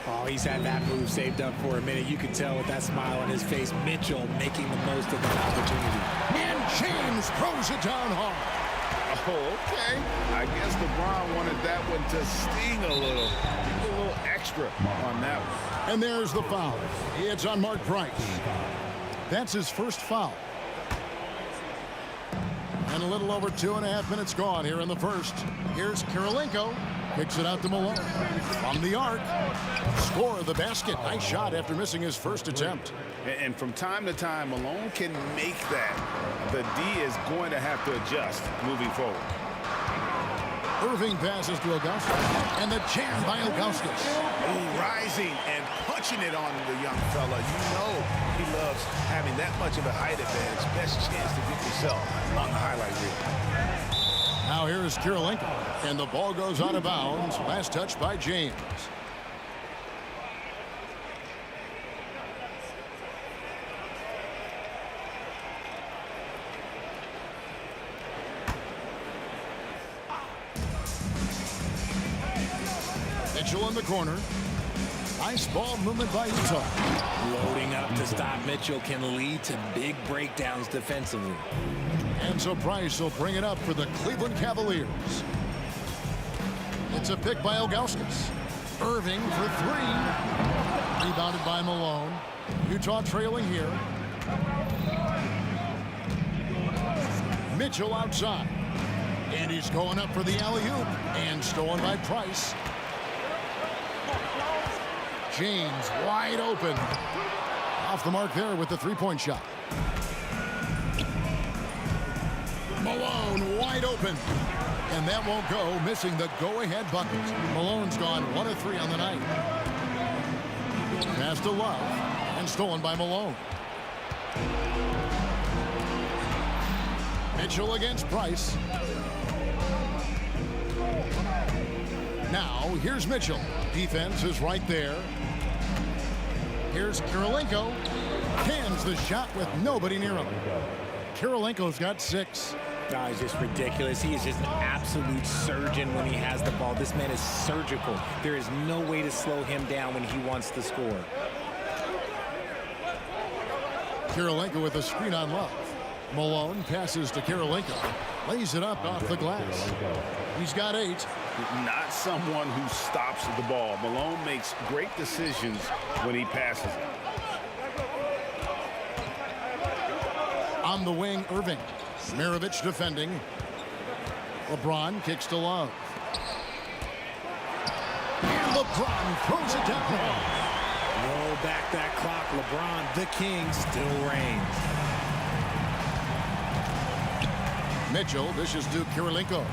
Oh, he's had that move saved up for a minute. You can tell with that smile on his face, Mitchell making the most of that opportunity. And James throws it down hard. Oh, okay. I guess LeBron wanted that one to sting a little extra on that one. And there's the foul. It's on Mark Price. That's his first foul. And a little over 2.5 minutes gone here in the first. Here's Kirilenko. Kicks it out to Malone. From the arc. Score the basket. Nice shot after missing his first attempt. And from time to time, Malone can make that. The D is going to have to adjust moving forward. Irving passes to Ilgauskas. And the jam by Ilgauskas. Rising and punching it on the young fella. You know he loves having that much of a height advantage. Best chance to get yourself on the highlight reel. Now here is Kirilenko. And the ball goes out of bounds. Last touch by James. Mitchell in the corner. Nice ball movement by Utah. Loading up to stop Mitchell can lead to big breakdowns defensively. And so Price will bring it up for the Cleveland Cavaliers. It's a pick by Ilgauskas. Irving for three. Rebounded by Malone. Utah trailing here. Mitchell outside. And he's going up for the alley-oop. And stolen by Price. James wide open. Off the mark there with the three-point shot. Malone wide open. And that won't go, missing the go-ahead bucket. Malone's gone 1 of 3 on the night. Pass to Love. And stolen by Malone. Mitchell against Price. Now, here's Mitchell. Defense is right there. Here's Kirilenko. Cans the shot with nobody near him. Kirilenko's got 6. No, he's just ridiculous. He is just an absolute surgeon when he has the ball. This man is surgical. There is no way to slow him down when he wants to score. Kirilenko with a screen on Love. Malone passes to Kirilenko. Lays it up off the glass. He's got 8. Not someone who stops the ball. Malone makes great decisions when he passes it. On the wing, Irving. Maravich defending. LeBron kicks to Love. And LeBron throws it down. Roll back that clock. LeBron, the king, still reigns. Mitchell dishes to Kirilenko.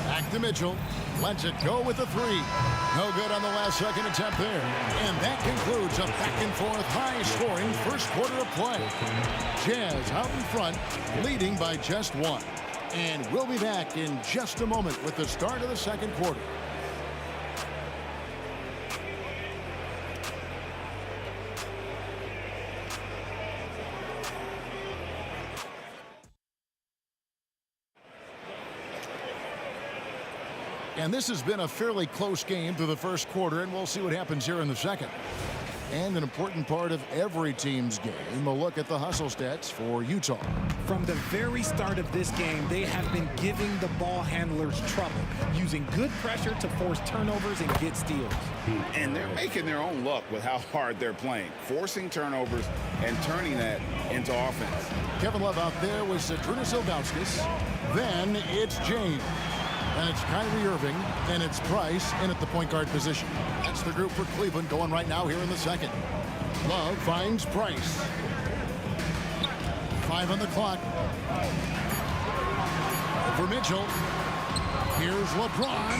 Back to Mitchell. Lets it go with the 3. No good on the last second attempt there. And that concludes a back-and-forth high-scoring first quarter of play. Jazz out in front, leading by just 1. And we'll be back in just a moment with the start of the second quarter. And this has been a fairly close game through the first quarter, and we'll see what happens here in the second. And an important part of every team's game, a look at the hustle stats for Utah. From the very start of this game, they have been giving the ball handlers trouble, using good pressure to force turnovers and get steals. And they're making their own luck with how hard they're playing, forcing turnovers and turning that into offense. Kevin Love out there with Zydrunas Ilgauskas. Then it's James. And it's Kyrie Irving, and it's Price in at the point guard position. That's the group for Cleveland going right now here in the second. Love finds Price. 5 on the clock. For Mitchell. Here's LeBron.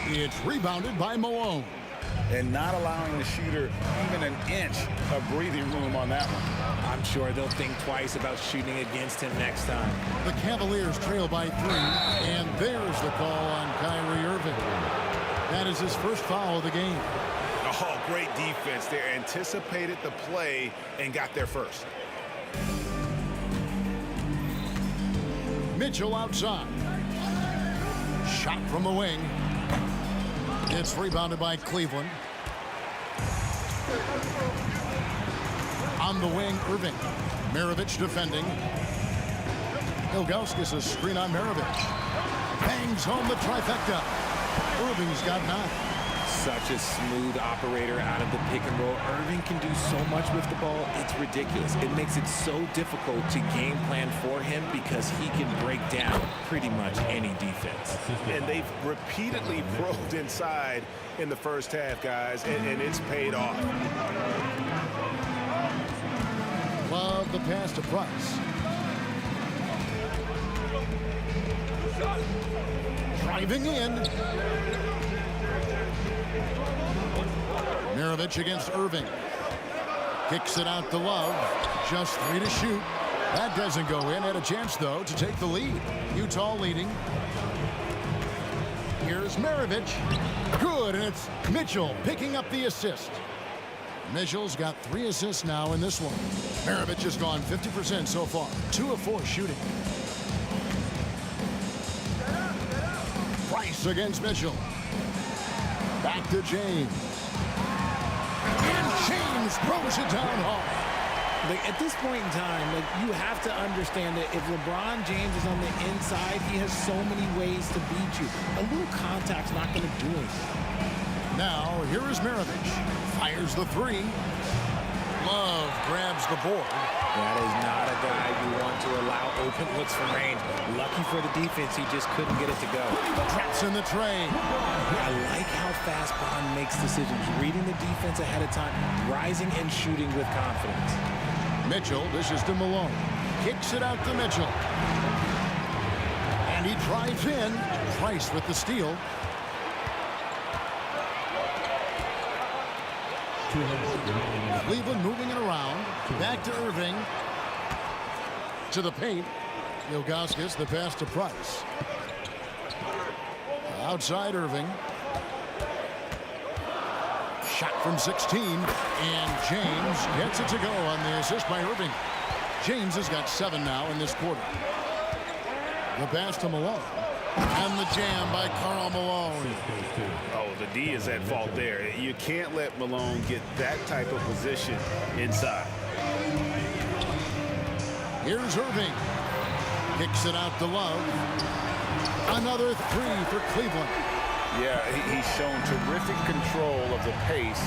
It's rebounded by Malone. And not allowing the shooter even an inch of breathing room on that one. I'm sure they'll think twice about shooting against him next time. The Cavaliers trail by 3, and there's the call on Kyrie Irving. That is his first foul of the game. Oh, great defense. They anticipated the play and got there first. Mitchell outside. Shot from the wing. It's rebounded by Cleveland. On the wing, Irving. Maravich defending. Ilgauskas a screen on Maravich. Bangs home the trifecta. Irving's got 9. Such a smooth operator out of the pick and roll. Irving can do so much with the ball, it's ridiculous. It makes it so difficult to game plan for him because he can break down pretty much any defense. And they've repeatedly probed inside in the first half, guys, and it's paid off. Love the pass to Price. Driving in. Maravich against Irving. Kicks it out to Love. Just 3 to shoot. That doesn't go in. Had a chance, though, to take the lead. Utah leading. Here's Maravich. Good, and it's Mitchell picking up the assist. Mitchell's got 3 assists now in this one. Maravich has gone 50% so far. 2 of 4 shooting. Price against Mitchell. Back to James. And James throws it down hard. Like, at this point in time, like, you have to understand that if LeBron James is on the inside, he has so many ways to beat you. A little contact's not going to do anything. Now, here is Maravich. Fires the 3. Love grabs the board. That is not a guy you want to allow open looks from range. Lucky for the defense, he just couldn't get it to go. Traps in the tray. I like how fast Bond makes decisions, reading the defense ahead of time, rising and shooting with confidence. Mitchell dishes to Malone. Kicks it out to Mitchell. And he drives in. Price with the steal. Cleveland moving it around. Back to Irving. To the paint. Ilgauskas, the pass to Price. Outside Irving. Shot from 16. And James gets it to go on the assist by Irving. James has got 7 now in this quarter. The pass to Malone. And the jam by Karl Malone. Oh, the D is at fault there. You can't let Malone get that type of position inside. Here's Irving. Kicks it out to Love. Another 3 for Cleveland. Yeah, he's shown terrific control of the pace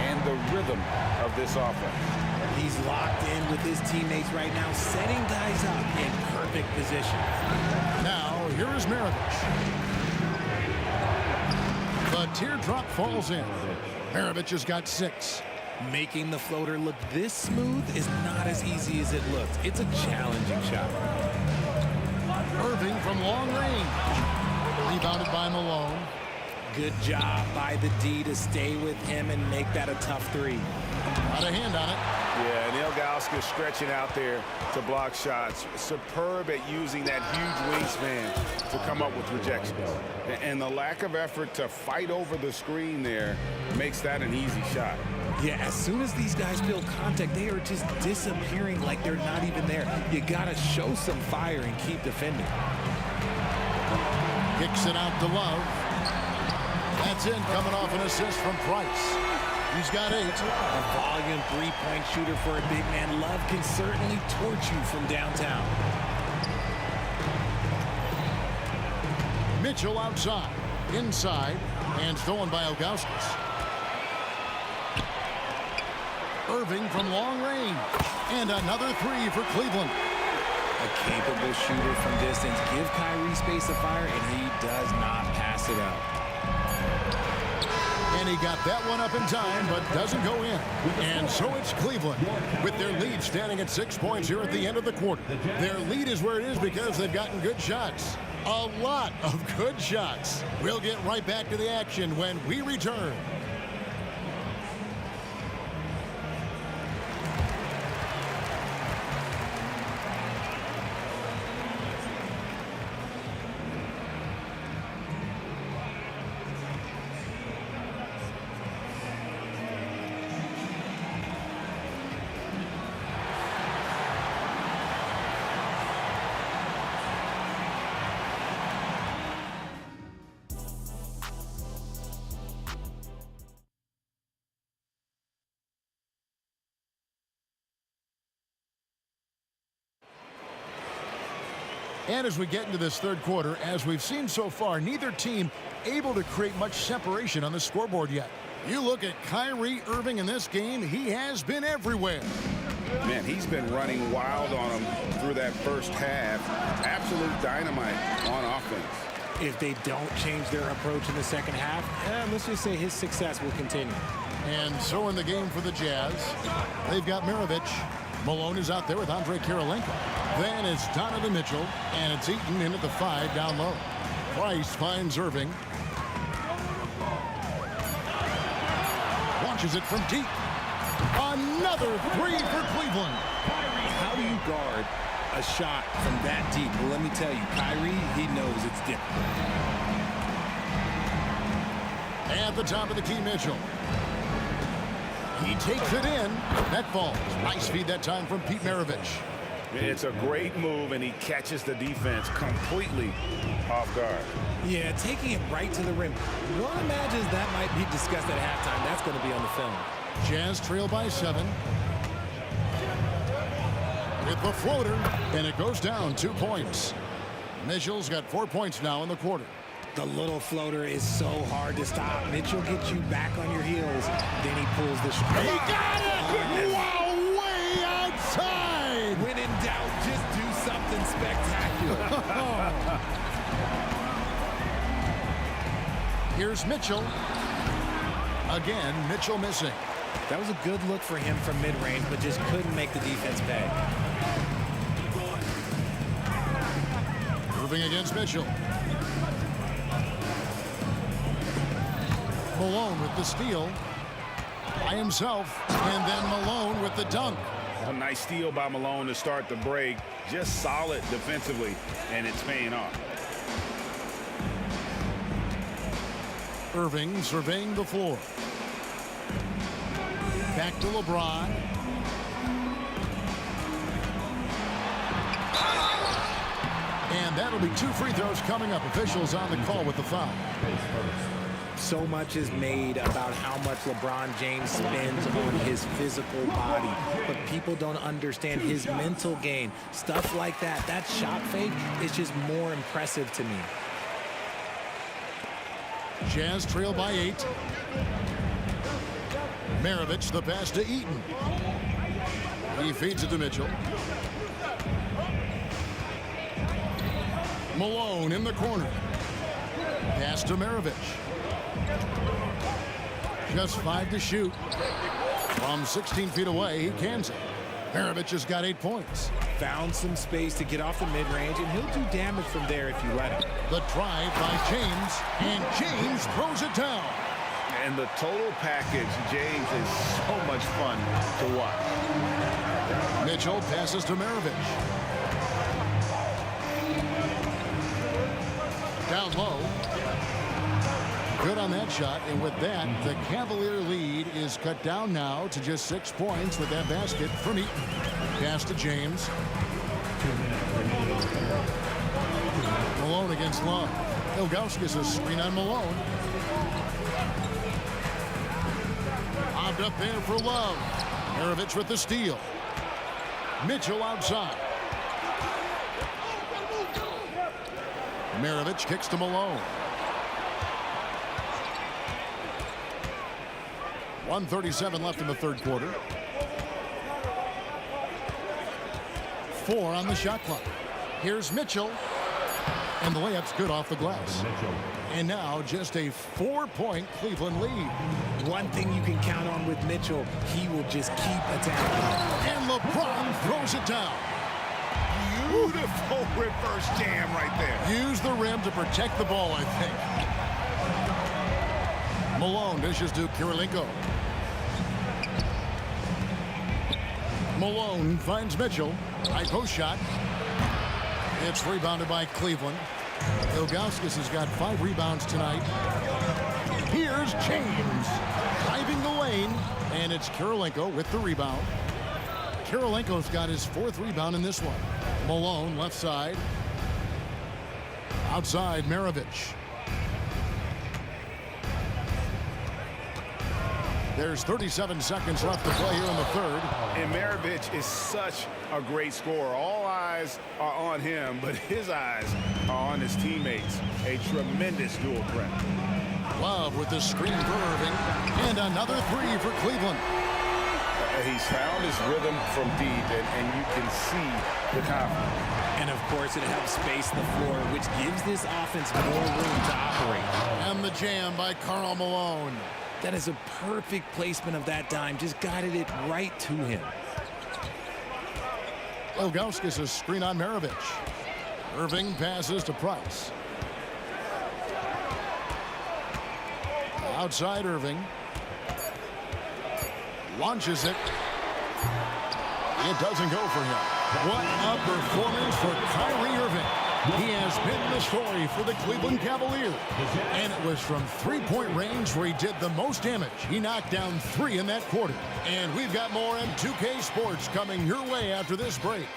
and the rhythm of this offense. He's locked in with his teammates right now, setting guys up in perfect position. Now, here is Maravich. The teardrop falls in. Maravich has got 6. Making the floater look this smooth is not as easy as it looks. It's a challenging shot. Irving from long range. Rebounded by Malone. Good job by the D to stay with him and make that a tough 3. Got a hand on it. Yeah, and Ilgauskas stretching out there to block shots. Superb at using that huge wingspan to come up with rejections. And the lack of effort to fight over the screen there makes that an easy shot. Yeah, as soon as these guys build contact, they are just disappearing like they're not even there. You got to show some fire and keep defending. Kicks it out to Love. That's in, coming off an assist from Price. He's got 8. A volume 3-point shooter for a big man. Love can certainly torch you from downtown. Mitchell outside. Inside. And stolen by Ilgauskas. Irving from long range. And another 3 for Cleveland. A capable shooter from distance. Give Kyrie space to fire, and he does not pass it up. And he got that one up in time, but doesn't go in. And so it's Cleveland with their lead standing at 6 points here at the end of the quarter. Their lead is where it is because they've gotten good shots. A lot of good shots. We'll get right back to the action when we return. And as we get into this third quarter, as we've seen so far, neither team able to create much separation on the scoreboard yet. You look at Kyrie Irving in this game, he has been everywhere. Man, he's been running wild on him through that first half. Absolute dynamite on offense. If they don't change their approach in the second half, let's just say his success will continue. And so in the game for the Jazz, they've got Maravich. Malone is out there with Andre Kirilenko. Then it's Donovan Mitchell, and it's Eaton in at the 5 down low. Price finds Irving. Launches it from deep. Another 3 for Cleveland. How do you guard a shot from that deep? Well, let me tell you, Kyrie, he knows it's difficult. At the top of the key, Mitchell. He takes it in. That falls. Nice feed that time from Pete Maravich. It's a great move, and he catches the defense completely off guard. Yeah, taking it right to the rim. One imagines that might be discussed at halftime. That's going to be on the film. Jazz trail by 7. With the floater, and it goes down 2 points. Mitchell's got 4 points now in the quarter. The little floater is so hard to stop. Mitchell gets you back on your heels. Then he pulls the shot. He got it! Wow, way outside! When in doubt, just do something spectacular. Here's Mitchell. Again, Mitchell missing. That was a good look for him from mid-range, but just couldn't make the defense pay. Moving against Mitchell. Malone with the steal by himself, and then Malone with the dunk. A nice steal by Malone to start the break. Just solid defensively, and it's paying off. Irving surveying the floor. Back to LeBron. And that'll be 2 free throws coming up. Officials on the call with the foul. So much is made about how much LeBron James spends on his physical body, but people don't understand his mental game. Stuff like that, that shot fake is just more impressive to me. Jazz trail by 8. Maravich the pass to Eaton. He feeds it to Mitchell. Malone in the corner. Pass to Maravich. Just 5 to shoot. From 16 feet away, he cans it. Maravich has got 8 points. Found some space to get off the mid-range, and he'll do damage from there if you let him. The drive by James, and James throws it down. And the total package, James, is so much fun to watch. Mitchell passes to Maravich. Down low. Good on that shot, and with that, the Cavalier lead is cut down now to just 6 points with that basket from Eaton. Pass to James. Malone against Love. Ilgauskas a screen on Malone. Bobbed up there for Love. Maravich with the steal. Mitchell outside. Maravich kicks to Malone. 1:37 left in the third quarter. 4 on the shot clock. Here's Mitchell. And the layup's good off the glass. And now just a 4-point Cleveland lead. One thing you can count on with Mitchell, he will just keep attacking. And LeBron throws it down. Beautiful reverse jam right there. Use the rim to protect the ball, I think. Malone dishes to Kirilenko. Malone finds Mitchell. High post shot. It's rebounded by Cleveland. Ilgauskas has got 5 rebounds tonight. Here's James driving the lane, and it's Kirilenko with the rebound. Kirilenko's got his 4th rebound in this one. Malone left side. Outside, Maravich. There's 37 seconds left to play here in the 3rd. And Maravich is such a great scorer. All eyes are on him, but his eyes are on his teammates. A tremendous dual threat. Love with the screen for Irving. And another 3 for Cleveland. He's found his rhythm from deep, and you can see the confidence. And of course, it helps space the floor, which gives this offense more room to operate. And the jam by Karl Malone. That is a perfect placement of that dime. Just guided it right to him. Ilgauskas a screen on Maravich. Irving passes to Price. Outside Irving. Launches it. It doesn't go for him. What a performance for Kyrie Irving. He has been the story for the Cleveland Cavaliers. And it was from 3-point range where he did the most damage. He knocked down 3 in that quarter. And we've got more M2K Sports coming your way after this break.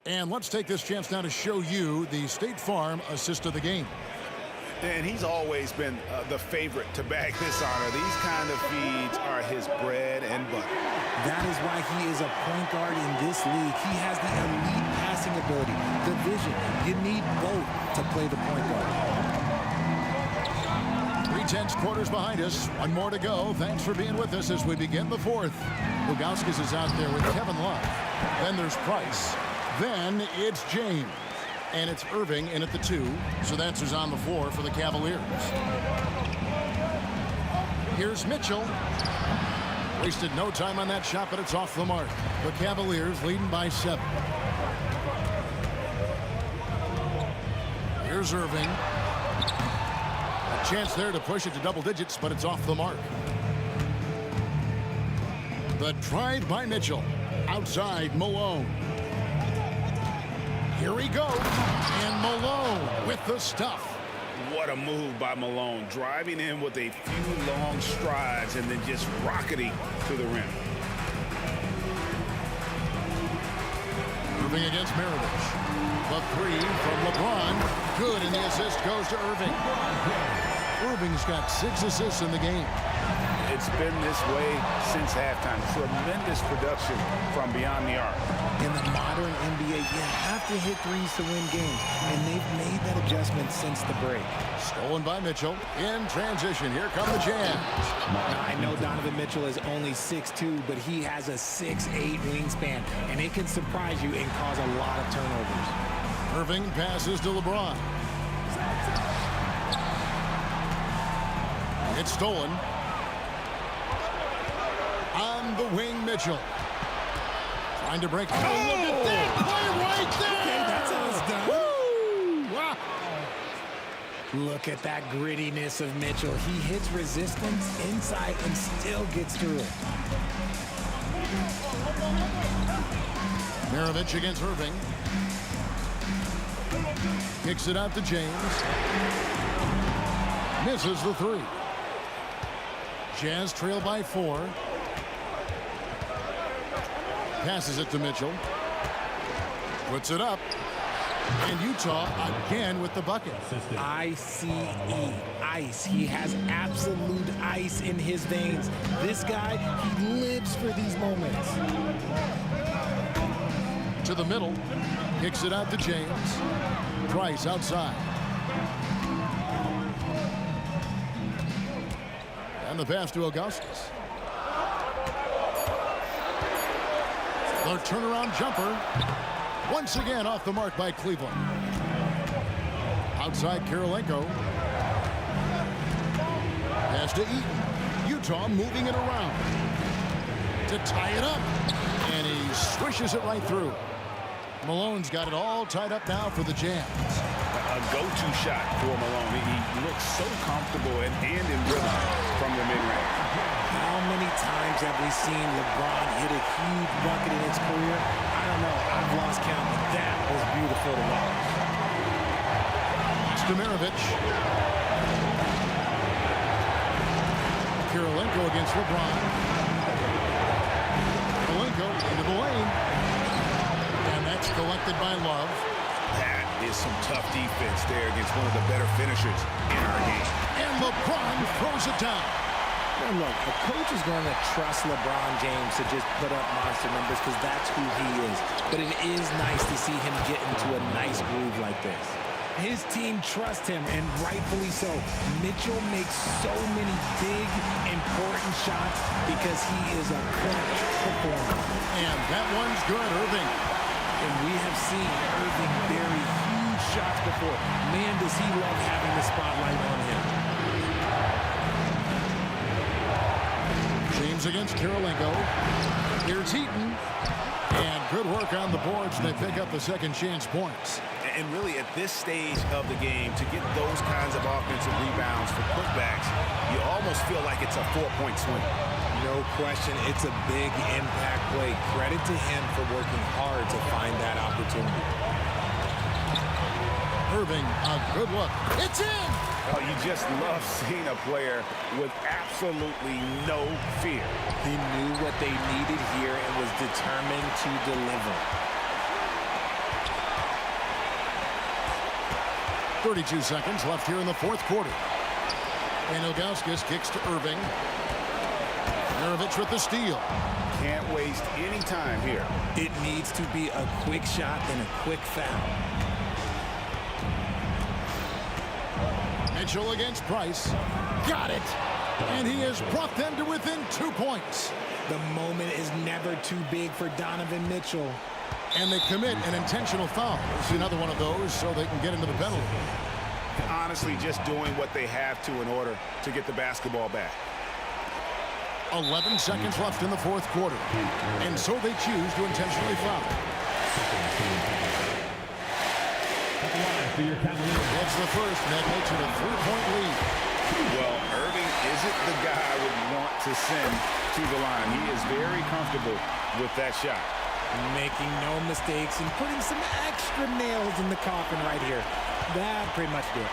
And let's take this chance now to show you the State Farm assist of the game. And he's always been the favorite to bag this honor. These kind of feeds are his bread and butter. That is why he is a point guard in this league. He has the elite passing ability, the vision. You need both to play the point guard. 3/10 quarters behind us. 1 more to go. Thanks for being with us as we begin the 4th. Ilgauskas is out there with Kevin Love. Then there's Price. Then it's James. And it's Irving in at the 2. So that's who's on the floor for the Cavaliers. Here's Mitchell. Wasted no time on that shot, but it's off the mark. The Cavaliers leading by 7. Here's Irving. A chance there to push it to double digits, but it's off the mark. The drive by Mitchell. Outside, Malone. Here he goes. And Malone with the stuff. What a move by Malone. Driving in with a few long strides and then just rocketing to the rim. Irving against Maravich. The 3 from LeBron. Good, and the assist goes to Irving. Irving's got 6 assists in the game. It's been this way since halftime. Tremendous production from beyond the arc. In the modern NBA, you have to hit threes to win games, and they've made that adjustment since the break. Stolen by Mitchell. In transition, here come the Jams. Now, I know Donovan Mitchell is only 6'2", but he has a 6'8" wingspan, and it can surprise you and cause a lot of turnovers. Irving passes to LeBron. It's stolen. On the wing, Mitchell. Trying to break. Oh, look at that play right there! Okay, that's how it's done. Woo! Wow. Look at that grittiness of Mitchell. He hits resistance inside and still gets through it. Maravich against Irving. Kicks it out to James. Misses the 3. Jazz trail by 4. Passes it to Mitchell. Puts it up. And Utah again with the bucket. ICE. Ice. He has absolute ice in his veins. This guy, he lives for these moments. To the middle. Kicks it out to James. Price outside. And the pass to Ilgauskas. The turnaround jumper. Once again off the mark by Cleveland. Outside Kirilenko. Pass to Eaton. Utah moving it around to tie it up. And he swishes it right through. Malone's got it all tied up now for the Jazz. A go-to shot for Malone. He looks so comfortable and in rhythm from the mid-range. How many times have we seen LeBron hit a huge bucket in his career? I don't know. I've lost count, but that was beautiful to watch. Stojanovich. Kirilenko against LeBron. Kirilenko into the lane. And that's collected by Love. That is some tough defense there against one of the better finishers in our game. And LeBron throws it down. And look, a coach is going to trust LeBron James to just put up monster numbers because that's who he is. But it is nice to see him get into a nice groove like this. His team trusts him, and rightfully so. Mitchell makes so many big, important shots because he is a clutch performer. And that one's good, Irving. And we have seen Irving bury huge shots before. Man, does he love having the spotlight on him. James against Kirilenko. Here's Eaton. And good work on the boards. They pick up the second chance points. And really, at this stage of the game, to get those kinds of offensive rebounds for putbacks, you almost feel like it's a 4-point swing. No question, it's a big impact play. Credit to him for working hard to find that opportunity. Irving, a good look. It's in! Oh, you just love seeing a player with absolutely no fear. He knew what they needed here and was determined to deliver. 32 seconds left here in the fourth quarter. And Ilgauskas kicks to Irving. Maravich with the steal. Can't waste any time here. It needs to be a quick shot and a quick foul. Mitchell against Price. Got it. And he has brought them to within 2 points. The moment is never too big for Donovan Mitchell. And they commit an intentional foul. See another one of those so they can get into the penalty. Honestly, just doing what they have to in order to get the basketball back. 11 seconds left in the fourth quarter. And so they choose to intentionally foul. That's the first, and that makes it a 3-point lead. Well, Irving isn't the guy I would want to send to the line. He is very comfortable with that shot. Making no mistakes and putting some extra nails in the coffin right here. That pretty much did.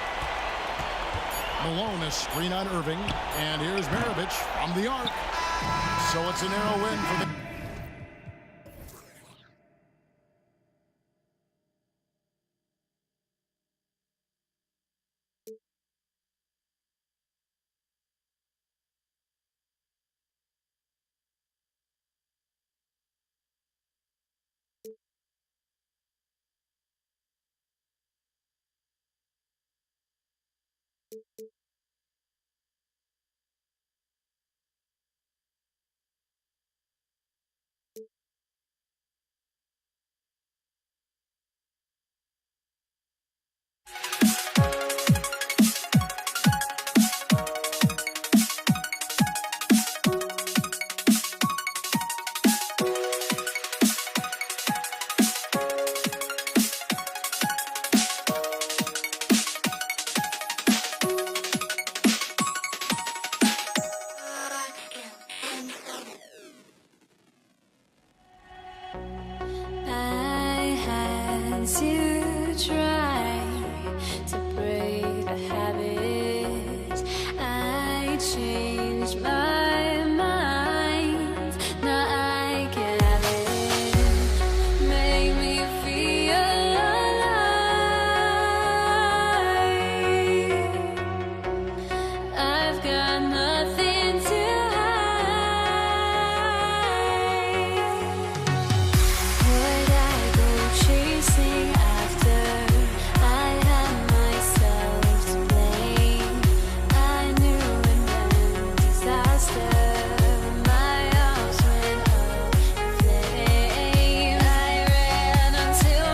Malone, a screen on Irving. And here's Maravich from the arc. So it's a narrow win for the... Until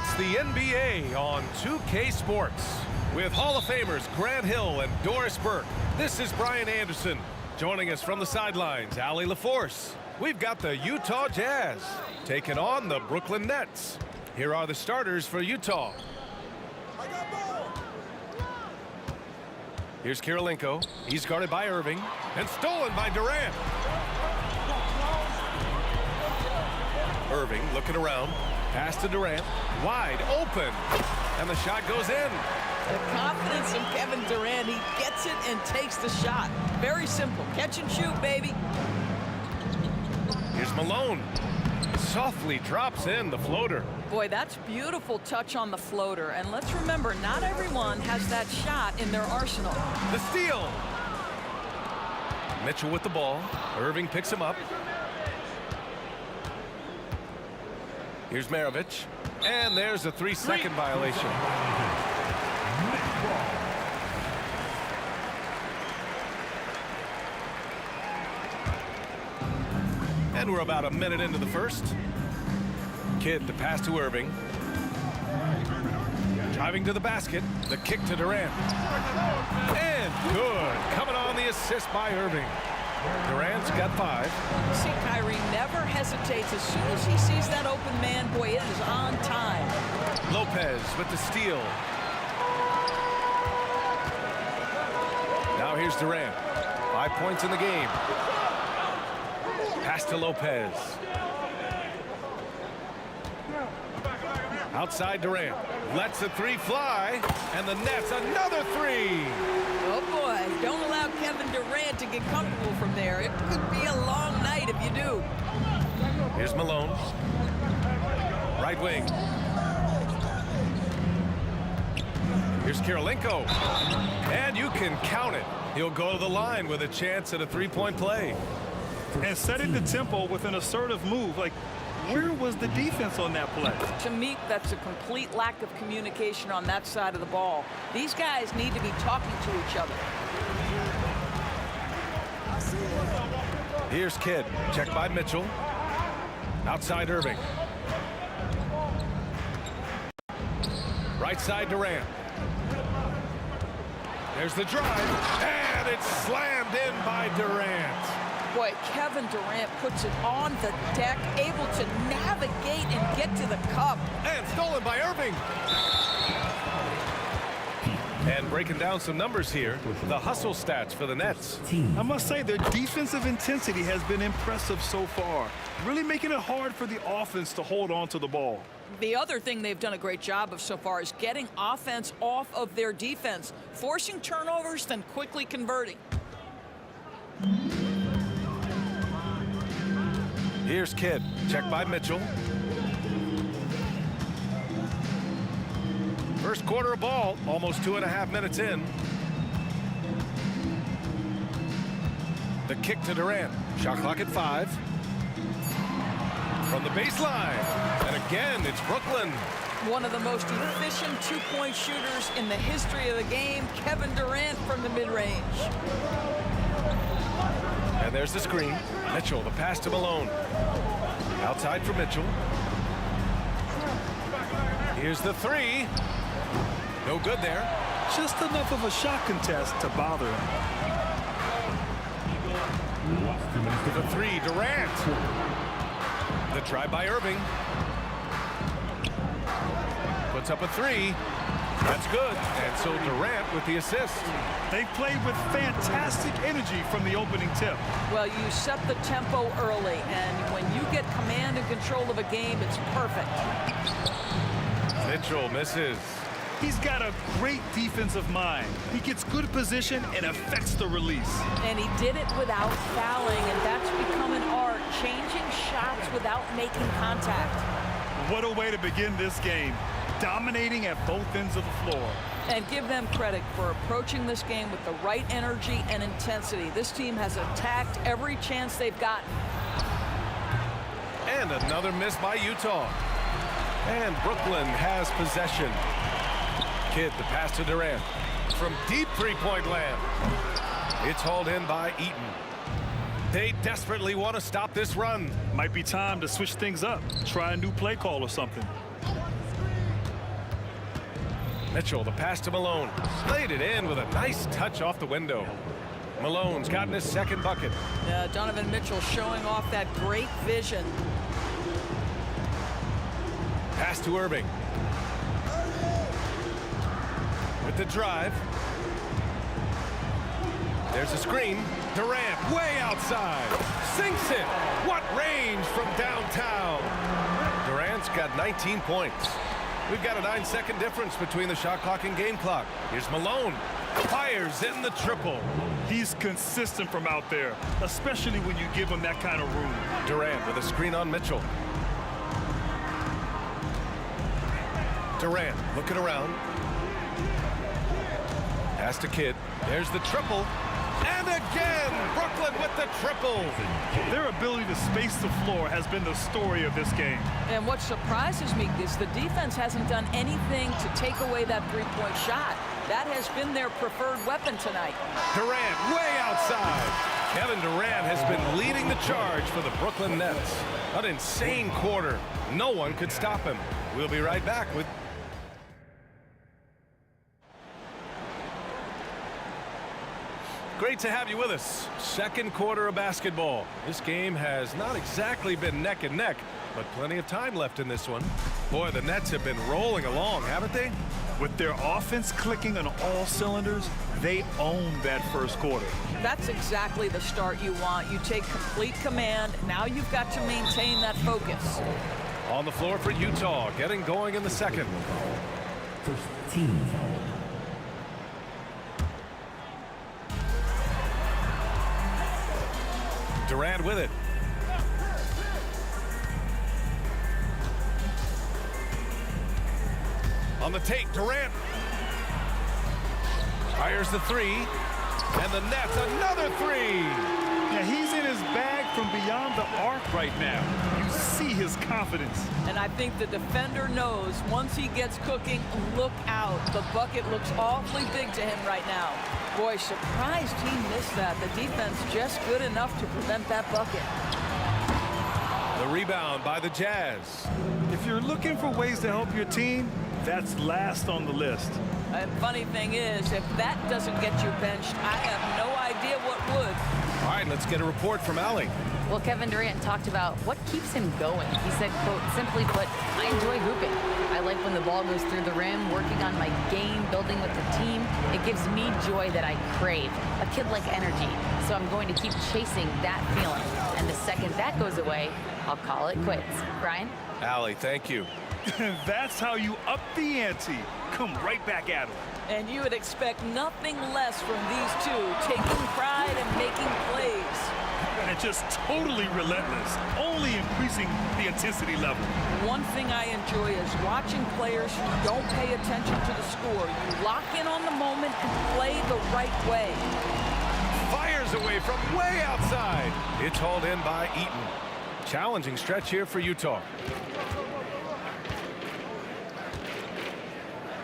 It's the NBA on 2K Sports with Hall of Famers Grant Hill and Doris Burke. This is Brian Anderson. Joining us from the sidelines, Allie LaForce. We've got the Utah Jazz taking on the Brooklyn Nets. Here are the starters for Utah. Here's Kirilenko. He's guarded by Irving and stolen by Durant. Irving looking around. Pass to Durant. Wide open. And the shot goes in. The confidence in Kevin Durant. He gets it and takes the shot. Very simple. Catch and shoot, baby. Here's Malone. Softly drops in the floater. Boy, that's beautiful touch on the floater. And let's remember, not everyone has that shot in their arsenal. The steal. Mitchell with the ball. Irving picks him up. Here's Maravich. And there's a 3-second violation. And we're about a minute into the first. Kidd the pass to Irving. Driving to the basket. The kick to Durant. And good. Coming on the assist by Irving. Durant's got 5. See, Kyrie never hesitates. As soon as he sees that open man, boy, it is on time. Lopez with the steal. Now here's Durant. 5 points in the game. Pass to Lopez. Outside Durant. Lets the 3 fly. And the Nets another 3. Oh, boy. Don't allow Kevin Durant to get comfortable from there. It could be a long night if you do. Here's Malone. Right wing. Here's Kirilenko. And you can count it. He'll go to the line with a chance at a 3-point play. And setting the tempo with an assertive move. Like, where was the defense on that play? To me, that's a complete lack of communication on that side of the ball. These guys need to be talking to each other. Here's Kidd. Checked by Mitchell. Outside Irving. Right side Durant. There's the drive. And it's slammed in by Durant. Boy, Kevin Durant puts it on the deck, able to navigate and get to the cup. And stolen by Irving. And breaking down some numbers here, the hustle stats for the Nets. I must say their defensive intensity has been impressive so far, really making it hard for the offense to hold on to the ball. The other thing they've done a great job of so far is getting offense off of their defense, forcing turnovers, then quickly converting. Here's Kidd. Checked by Mitchell. First quarter of ball, almost 2.5 minutes in. The kick to Durant. Shot clock at 5. From the baseline. And again, it's Brooklyn. One of the most efficient 2-point shooters in the history of the game, Kevin Durant from the mid-range. And there's the screen. Mitchell, the pass to Malone. Outside for Mitchell. Here's the 3. No good there. Just enough of a shot contest to bother him. The 3, Durant. The drive by Irving. Puts up a 3. That's good. And so Durant with the assist. They played with fantastic energy from the opening tip. Well, you set the tempo early, and when you get command and control of a game, it's perfect. Mitchell misses. He's got a great defensive mind. He gets good position and affects the release. And he did it without fouling, and that's become an art, changing shots without making contact. What a way to begin this game. Dominating at both ends of the floor. And give them credit for approaching this game with the right energy and intensity. This team has attacked every chance they've gotten. And another miss by Utah. And Brooklyn has possession. Kidd, the pass to Durant. From deep 3-point land. It's hauled in by Eaton. They desperately want to stop this run. Might be time to switch things up. Try a new play call or something. Mitchell, the pass to Malone. Laid it in with a nice touch off the window. Malone's gotten his second bucket. Yeah, Donovan Mitchell showing off that great vision. Pass to Irving. With the drive. There's a screen. Durant way outside. Sinks it. What range from downtown. Durant's got 19 points. We've got a 9-second difference between the shot clock and game clock. Here's Malone. Fires in the triple. He's consistent from out there, especially when you give him that kind of room. Durant with a screen on Mitchell. Durant looking around. Pass to Kidd. There's the triple. And again, Brooklyn with the triple. Their ability to space the floor has been the story of this game. And what surprises me is the defense hasn't done anything to take away that three-point shot. That has been their preferred weapon tonight. Durant way outside. Kevin Durant has been leading the charge for the Brooklyn Nets. An insane quarter. No one could stop him. We'll be right back with... Great to have you with us. Second quarter of basketball. This game has not exactly been neck and neck, but plenty of time left in this one. Boy, the Nets have been rolling along, haven't they? With their offense clicking on all cylinders, they own that first quarter. That's exactly the start you want. You take complete command. Now you've got to maintain that focus. On the floor for Utah, getting going in the second. First team. Durant with it. On the take, Durant fires the three, and the Nets another three. Yeah, he's in his bag from beyond the arc right now. You see his confidence. And I think the defender knows once he gets cooking, look out. The bucket looks awfully big to him right now. Boy, surprised he missed that. The defense just good enough to prevent that bucket. The rebound by the Jazz. If you're looking for ways to help your team, that's last on the list. And funny thing is, if that doesn't get you benched, I have no idea what would. All right, let's get a report from Allie. Well, Kevin Durant talked about what keeps him going. He said, quote, simply put, I enjoy hooping. I like when the ball goes through the rim, working on my game, building with the team. It gives me joy that I crave, a kid-like energy. So I'm going to keep chasing that feeling. And the second that goes away, I'll call it quits. Brian? Allie, thank you. That's how you up the ante. Come right back at him. And you would expect nothing less from these two, taking pride and making plays. And just totally relentless, only increasing the intensity level. One thing I enjoy is watching players who don't pay attention to the score. You lock in on the moment and play the right way. Fires away from way outside. It's hauled in by Eaton. Challenging stretch here for Utah.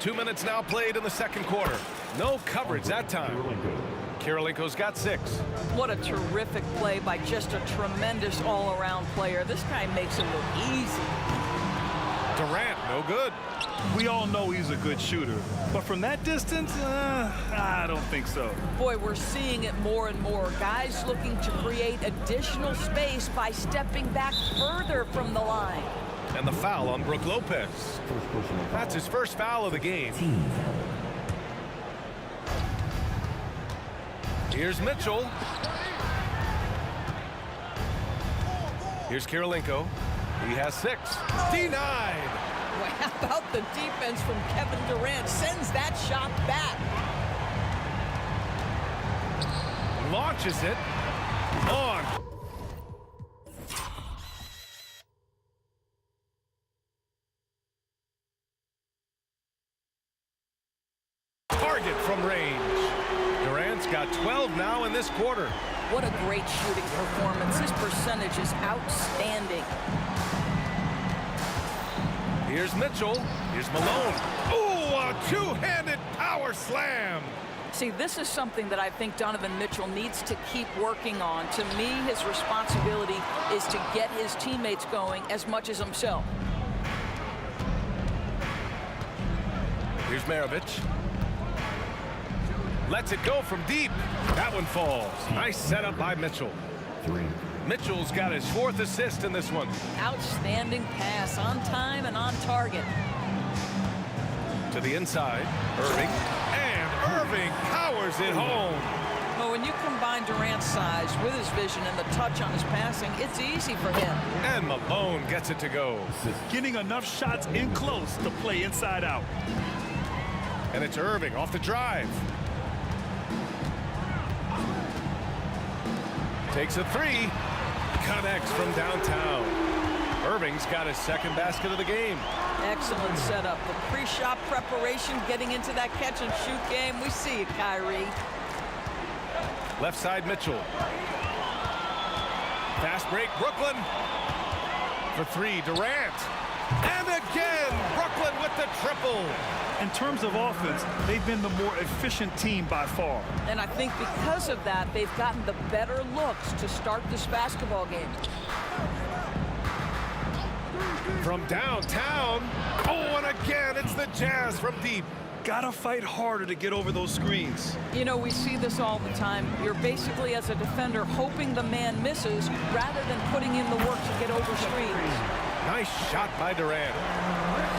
2 minutes now played in the second quarter. No coverage that time. Kirilenko's got 6. What a terrific play by just a tremendous all-around player. This guy makes it look easy. Durant, no good. We all know he's a good shooter, but from that distance, I don't think so. Boy, we're seeing it more and more. Guys looking to create additional space by stepping back further from the line. And the foul on Brook Lopez. That's his first foul of the game. Here's Mitchell. Here's Kirilenko. He has 6. Denied. Well, how about the defense from Kevin Durant? Sends that shot back. Launches it. On. Target from range. Durant's got 12 now in this quarter. What a great shooting performance. His percentage is outstanding. Here's Mitchell. Here's Malone. Ooh, a two-handed power slam. See, this is something that I think Donovan Mitchell needs to keep working on. To me, his responsibility is to get his teammates going as much as himself. Here's Maravich. Lets it go from deep. That one falls. Nice setup by Mitchell. Mitchell's got his 4th assist in this one. Outstanding pass, on time and on target. To the inside, Irving. And Irving powers it home. Well, when you combine Durant's size with his vision and the touch on his passing, it's easy for him. And Malone gets it to go. Getting enough shots in close to play inside out. And it's Irving off the drive. Takes a 3. Connects from downtown. Irving's got his 2nd basket of the game. Excellent setup. The pre-shot preparation, getting into that catch-and-shoot game. We see it, Kyrie. Left side, Mitchell. Fast break, Brooklyn. For 3, Durant. And again, Brooklyn with the triple. In terms of offense, they've been the more efficient team by far. And I think because of that, they've gotten the better looks to start this basketball game. From downtown. Oh, and again, it's the Jazz from deep. Gotta fight harder to get over those screens. You know, we see this all the time. You're basically, as a defender, hoping the man misses rather than putting in the work to get over screens. Nice shot by Durant.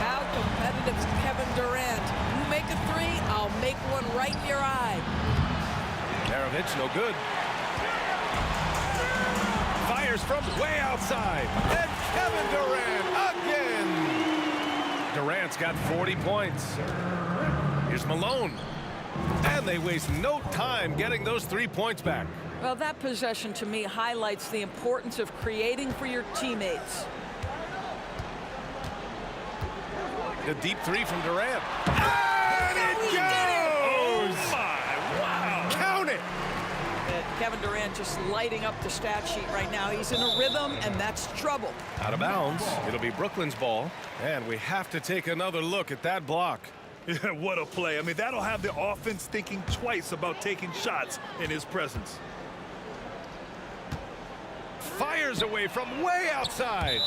How competitive is Kevin Durant? You make a 3, I'll make one right in your eye. Maravich, no good. Fires from way outside. And Kevin Durant again. Durant's got 40 points. Here's Malone. And they waste no time getting those 3 points back. Well, that possession to me highlights the importance of creating for your teammates. The deep 3 from Durant. And it goes! Oh my, wow. Count it! Kevin Durant just lighting up the stat sheet right now. He's in a rhythm, and that's trouble. Out of bounds. It'll be Brooklyn's ball. And we have to take another look at that block. Yeah, what a play. I mean, that'll have the offense thinking twice about taking shots in his presence. Fires away from way outside.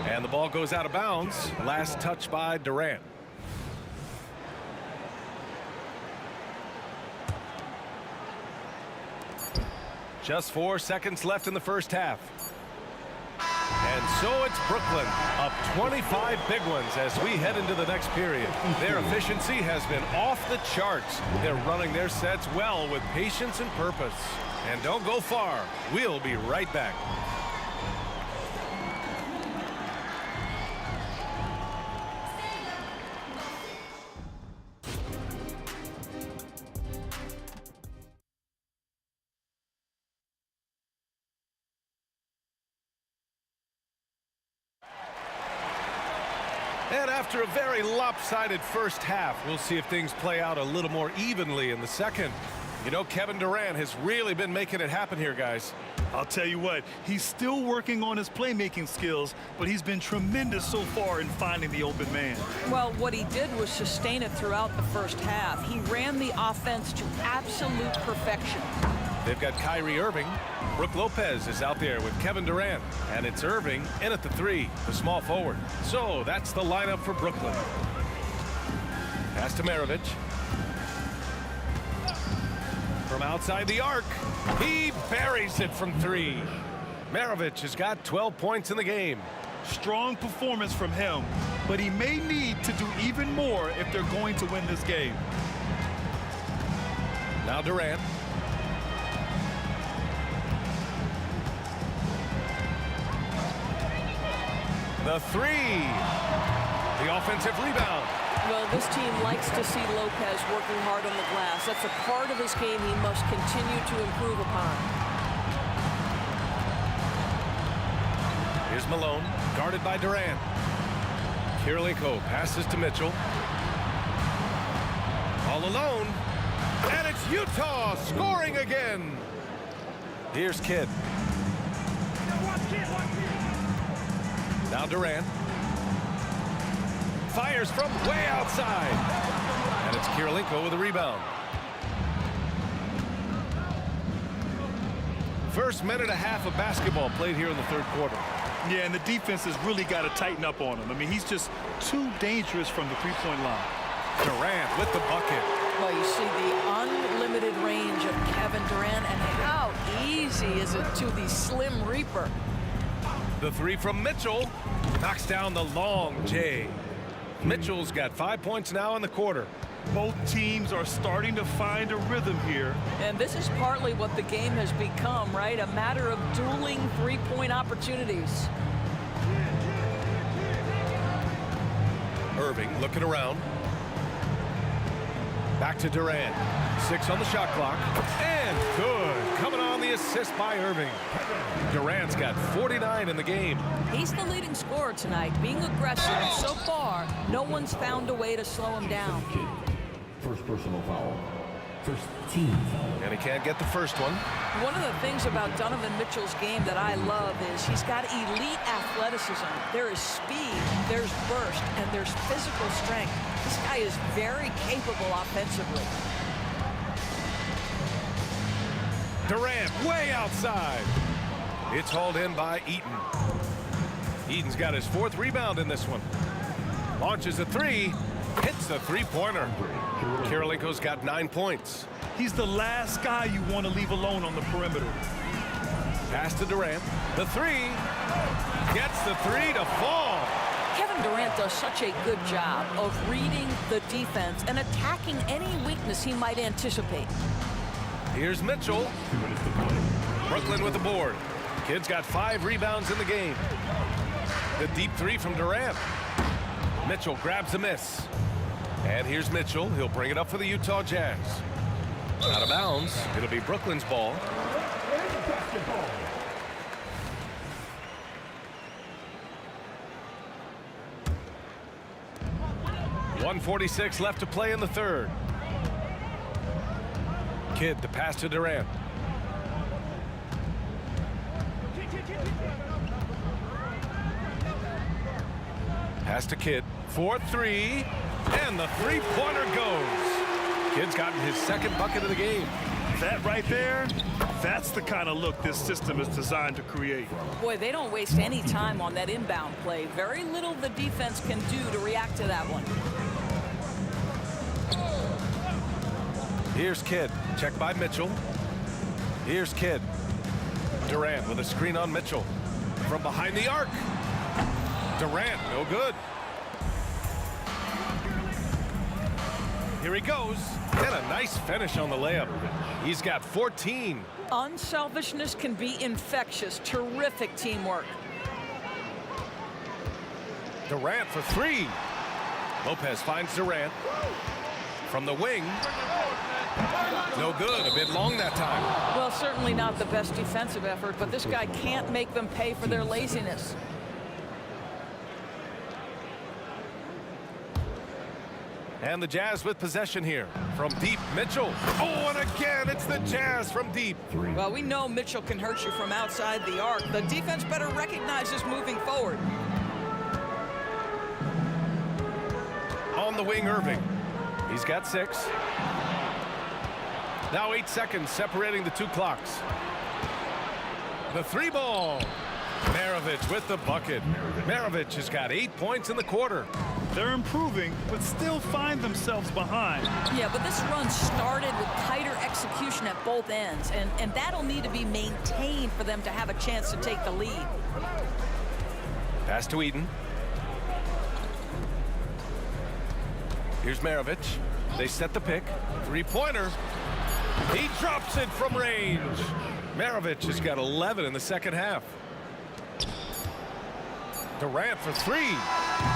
And the ball goes out of bounds. Last touch by Durant. Just 4 seconds left in the first half. And so it's Brooklyn up 25 big ones as we head into the next period. Their efficiency has been off the charts. They're running their sets well with patience and purpose. And don't go far. We'll be right back. And after a very lopsided first half, we'll see if things play out a little more evenly in the second. You know, Kevin Durant has really been making it happen here, guys. I'll tell you what, he's still working on his playmaking skills, but he's been tremendous so far in finding the open man. Well, what he did was sustain it throughout the first half. He ran the offense to absolute perfection. They've got Kyrie Irving. Brook Lopez is out there with Kevin Durant. And it's Irving in at the 3, the small forward. So that's the lineup for Brooklyn. Pass to Maravich. From outside the arc, he buries it from 3. Maravich has got 12 points in the game. Strong performance from him, but he may need to do even more if they're going to win this game. Now Durant. The 3. The offensive rebound. Well, this team likes to see Lopez working hard on the glass. That's a part of his game he must continue to improve upon. Here's Malone, guarded by Durant. Kirilenko passes to Mitchell. All alone. And it's Utah scoring again. Here's Kidd. Now Durant. Fires from way outside. And it's Kirilenko with a rebound. First minute and a half of basketball played here in the third quarter. Yeah, and the defense has really got to tighten up on him. I mean, he's just too dangerous from the three-point line. Durant with the bucket. Well, you see the unlimited range of Kevin Durant, and how easy is it to the Slim Reaper? The three from Mitchell knocks down the long J. Mitchell's got 5 points now in the quarter. Both teams are starting to find a rhythm here. And this is partly what the game has become, right? A matter of dueling three-point opportunities. Irving looking around. Back to Durant. 6 on the shot clock. And good. Coming on the assist by Irving. Durant's got 49 in the game. He's the leading scorer tonight, being aggressive, and so far, no one's found a way to slow him down. First personal foul. First team foul. And he can't get the first one. One of the things about Donovan Mitchell's game that I love is he's got elite athleticism. There is speed, there's burst, and there's physical strength. This guy is very capable offensively. Durant way outside. It's hauled in by Eaton. Eaton's got his 4th rebound in this one. Launches a three. Hits the three-pointer. Kirilenko's got 9 points. He's the last guy you want to leave alone on the perimeter. Pass to Durant. The three. Gets the three to fall. Kevin Durant does such a good job of reading the defense and attacking any weakness he might anticipate. Here's Mitchell. Brooklyn with the board. Kid's got 5 rebounds in the game. The deep three from Durant. Mitchell grabs a miss. And here's Mitchell. He'll bring it up for the Utah Jazz. Out of bounds. It'll be Brooklyn's ball. .146 left to play in the third. Kidd to pass to Durant. Pass to Kidd. 4-3. And the three-pointer goes. Kidd's gotten his 2nd bucket of the game. That right there, that's the kind of look this system is designed to create. Boy, they don't waste any time on that inbound play. Very little the defense can do to react to that one. Here's Kidd. Checked by Mitchell. Here's Kidd. Durant with a screen on Mitchell. From behind the arc. Durant, no good. Here he goes. And a nice finish on the layup. He's got 14. Unselfishness can be infectious. Terrific teamwork. Durant for 3. Lopez finds Durant. From the wing. No good. A bit long that time. Well, certainly not the best defensive effort, but this guy can't make them pay for their laziness. And the Jazz with possession here. From deep, Mitchell. Oh, and again, it's the Jazz from deep. Well, we know Mitchell can hurt you from outside the arc. The defense better recognize this moving forward. On the wing, Irving. He's got 6. Now 8 seconds separating the 2 clocks. The 3 ball. Maravich with the bucket. Maravich has got 8 points in the quarter. They're improving, but still find themselves behind. Yeah, but this run started with tighter execution at both ends, and that'll need to be maintained for them to have a chance to take the lead. Pass to Eaton. Here's Maravich. They set the pick. 3-pointer. He drops it from range. Maravich has got 11 in the second half. Durant for 3.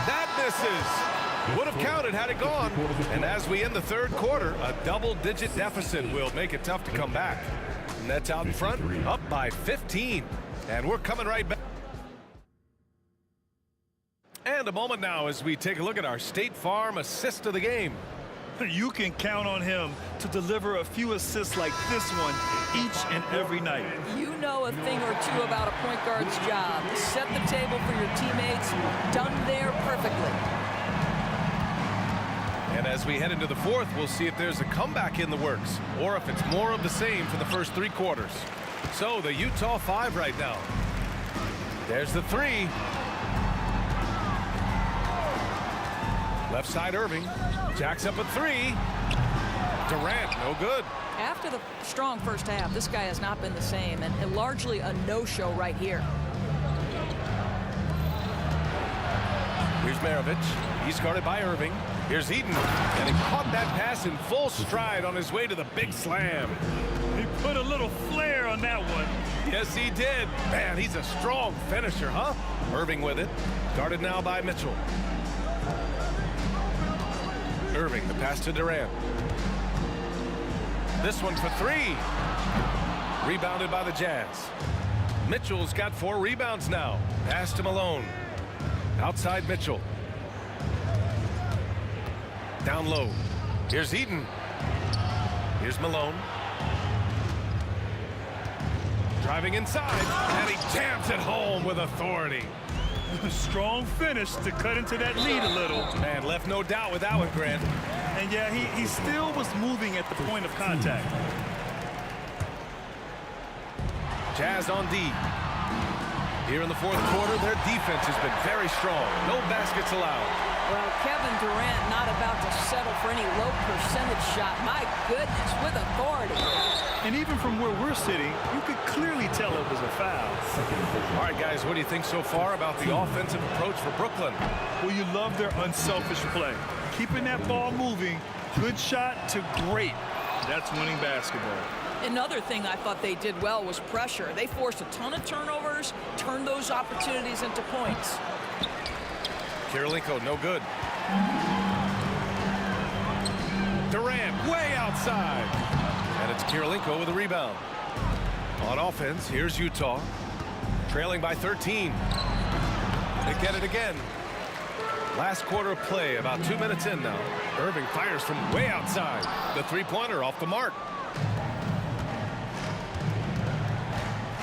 That misses. Would have counted had it gone. And as we end the third quarter, a double-digit deficit will make it tough to come back. Nets out in front, up by 15. And we're coming right back. And a moment now as we take a look at our State Farm assist of the game. You can count on him to deliver a few assists like this one each and every night. You know a thing or two about a point guard's job. Set the table for your teammates. Done there perfectly. And as we head into the fourth, we'll see if there's a comeback in the works or if it's more of the same for the first 3 quarters. So the Utah 5 right now. There's the 3. Left side Irving. Jacks up a three. Durant, no good. After the strong first half, this guy has not been the same, and largely a no-show right here. Here's Maravich. He's guarded by Irving. Here's Eaton, and he caught that pass in full stride on his way to the big slam. He put a little flair on that one. Yes, he did. Man, he's a strong finisher, huh? Irving with it. Guarded now by Mitchell. Irving, the pass to Durant. This one for three. Rebounded by the Jazz. Mitchell's got 4 rebounds now. Pass to Malone. Outside Mitchell. Down low. Here's Eaton. Here's Malone. Driving inside, and he jams it home with authority. Strong finish to cut into that lead a little. Man, left no doubt with that one, Grant. And yeah, he still was moving at the point of contact. Jazz on D. Here in the fourth quarter, their defense has been very strong. No baskets allowed. Well, Kevin Durant not about to settle for any low percentage shot. My goodness, with authority. And even from where we're sitting, you could clearly tell it was a foul. All right, guys, what do you think so far about the offensive approach for Brooklyn? Well, you love their unselfish play. Keeping that ball moving, good shot to great. That's winning basketball. Another thing I thought they did well was pressure. They forced a ton of turnovers, turned those opportunities into points. Kirilenko, no good. Durant way outside. And it's Kirilenko with a rebound. On offense, here's Utah. Trailing by 13. They get it again. Last quarter of play, about 2 minutes in now. Irving fires from way outside. The three-pointer off the mark.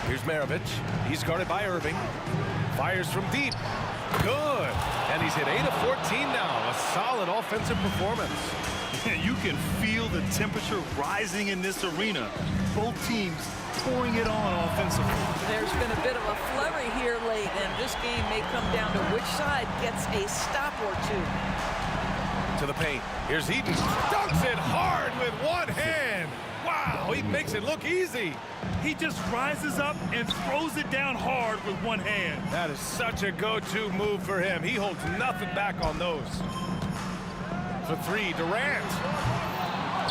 Here's Maravich. He's guarded by Irving. Fires from deep. Good. And he's hit 8 of 14 now. A solid offensive performance. You can feel the temperature rising in this arena. Both teams pouring it on offensively. There's been a bit of a flurry here late, and this game may come down to which side gets a stop or two. To the paint. Here's Eaton. Dunks it hard with one hand. Wow, he makes it look easy. He just rises up and throws it down hard with one hand. That is such a go-to move for him. He holds nothing back on those. For three, Durant.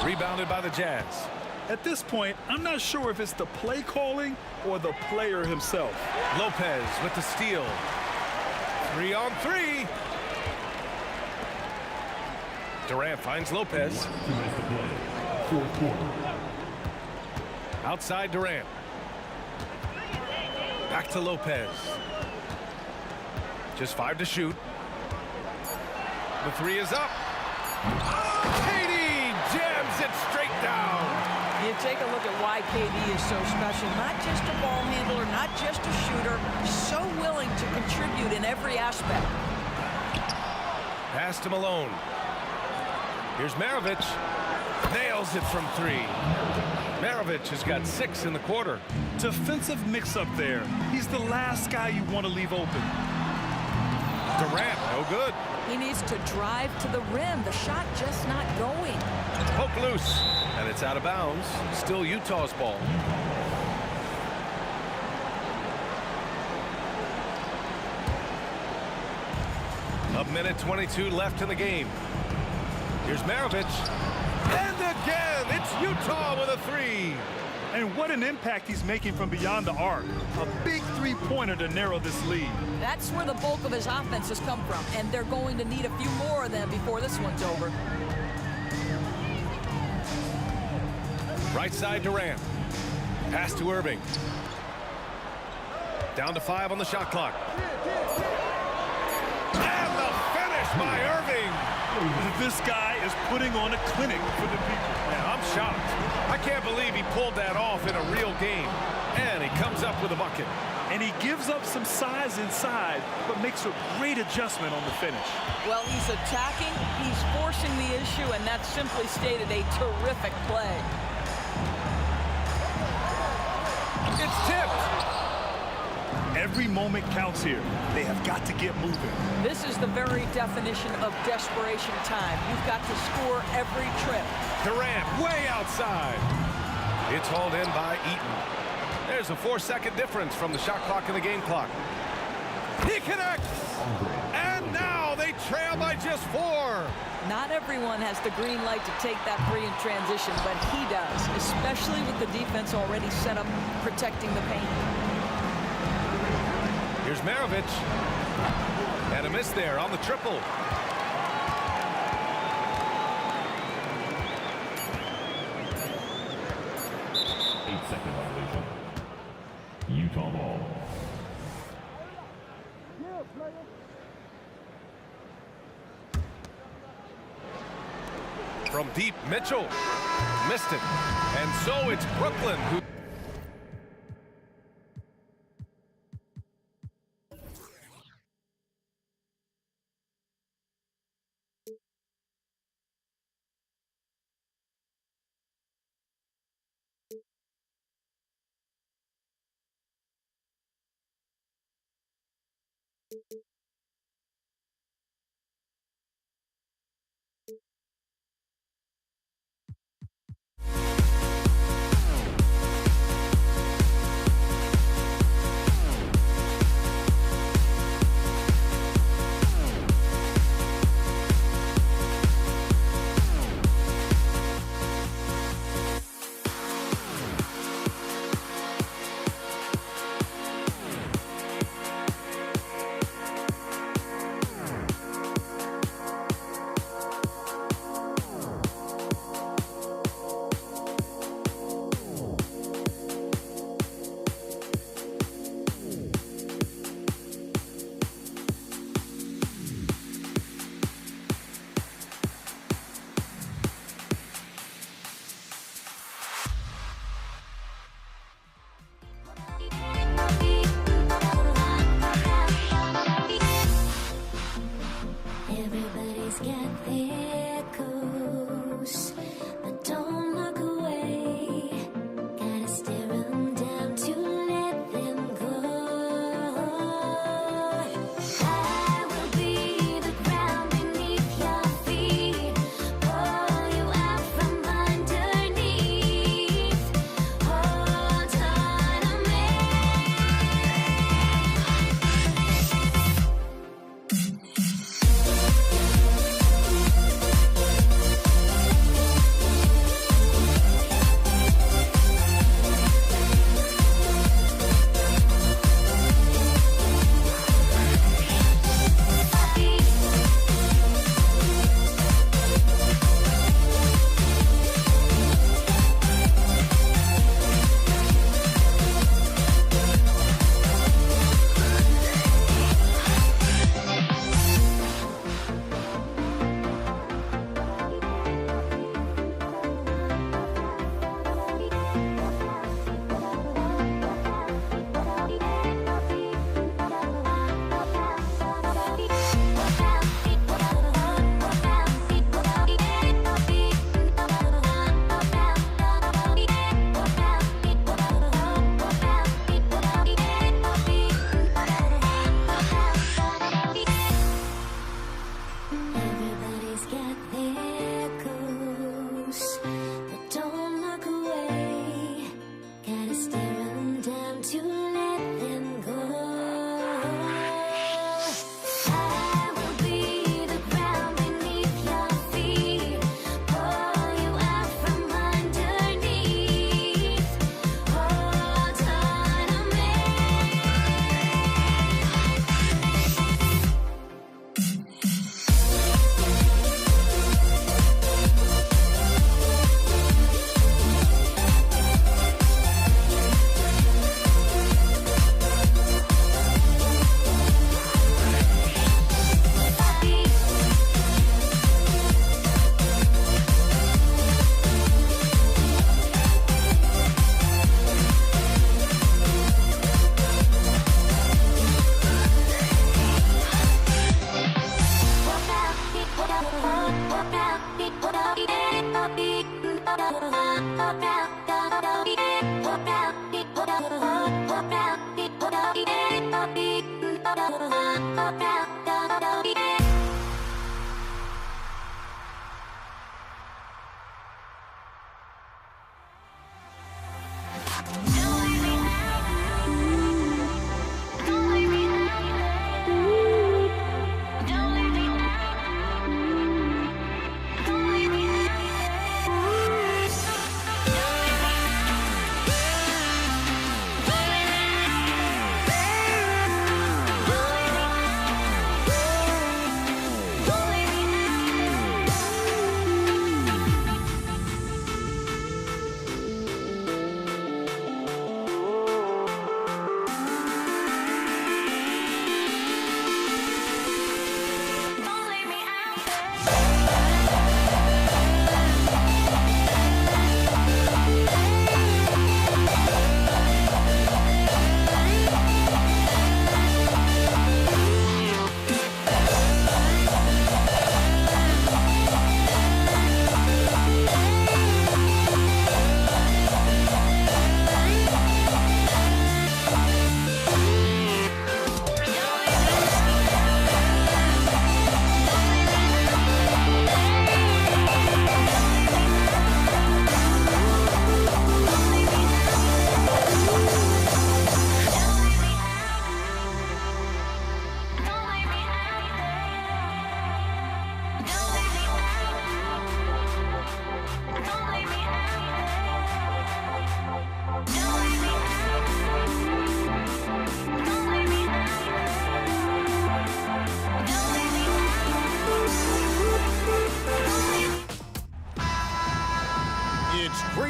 Rebounded by the Jazz. At this point, I'm not sure if it's the play calling or the player himself. Lopez with the steal. 3 on 3. Durant finds Lopez. Outside Durant. Back to Lopez. Just 5 to shoot. The 3 is up. KD jams it straight down. You take a look at why KD is so special. Not just a ball handler, not just a shooter. So willing to contribute in every aspect. Pass to Malone. Here's Maravich. Nails it from 3. Maravich has got 6 in the quarter. Defensive mix-up there. He's the last guy you want to leave open. Durant, no good. He needs to drive to the rim. The shot just not going. Poke loose. And it's out of bounds. Still Utah's ball. A minute 22 left in the game. Here's Maravich. And again, it's Utah with a 3. And what an impact he's making from beyond the arc. A big three-pointer to narrow this lead. That's where the bulk of his offense has come from, and they're going to need a few more of them before this one's over. Right side Durant. Pass to Irving. Down to 5 on the shot clock. And the finish by Irving. This guy is putting on a clinic for the people. Man, I'm shocked. I can't believe he pulled that off in a real game. And he comes up with a bucket. And he gives up some size inside, but makes a great adjustment on the finish. Well, he's attacking, he's forcing the issue, and that's simply stated a terrific play. It's tipped. Every moment counts here. They have got to get moving. This is the very definition of desperation time. You've got to score every trip. Durant way outside. It's hauled in by Eaton. There's a 4-second difference from the shot clock and the game clock. He connects! And now they trail by just 4. Not everyone has the green light to take that three in transition, but he does, especially with the defense already set up protecting the paint. Here's Maravich. And a miss there on the triple. Second violation. Utah ball. From deep, Mitchell missed it. And so it's Brooklyn who...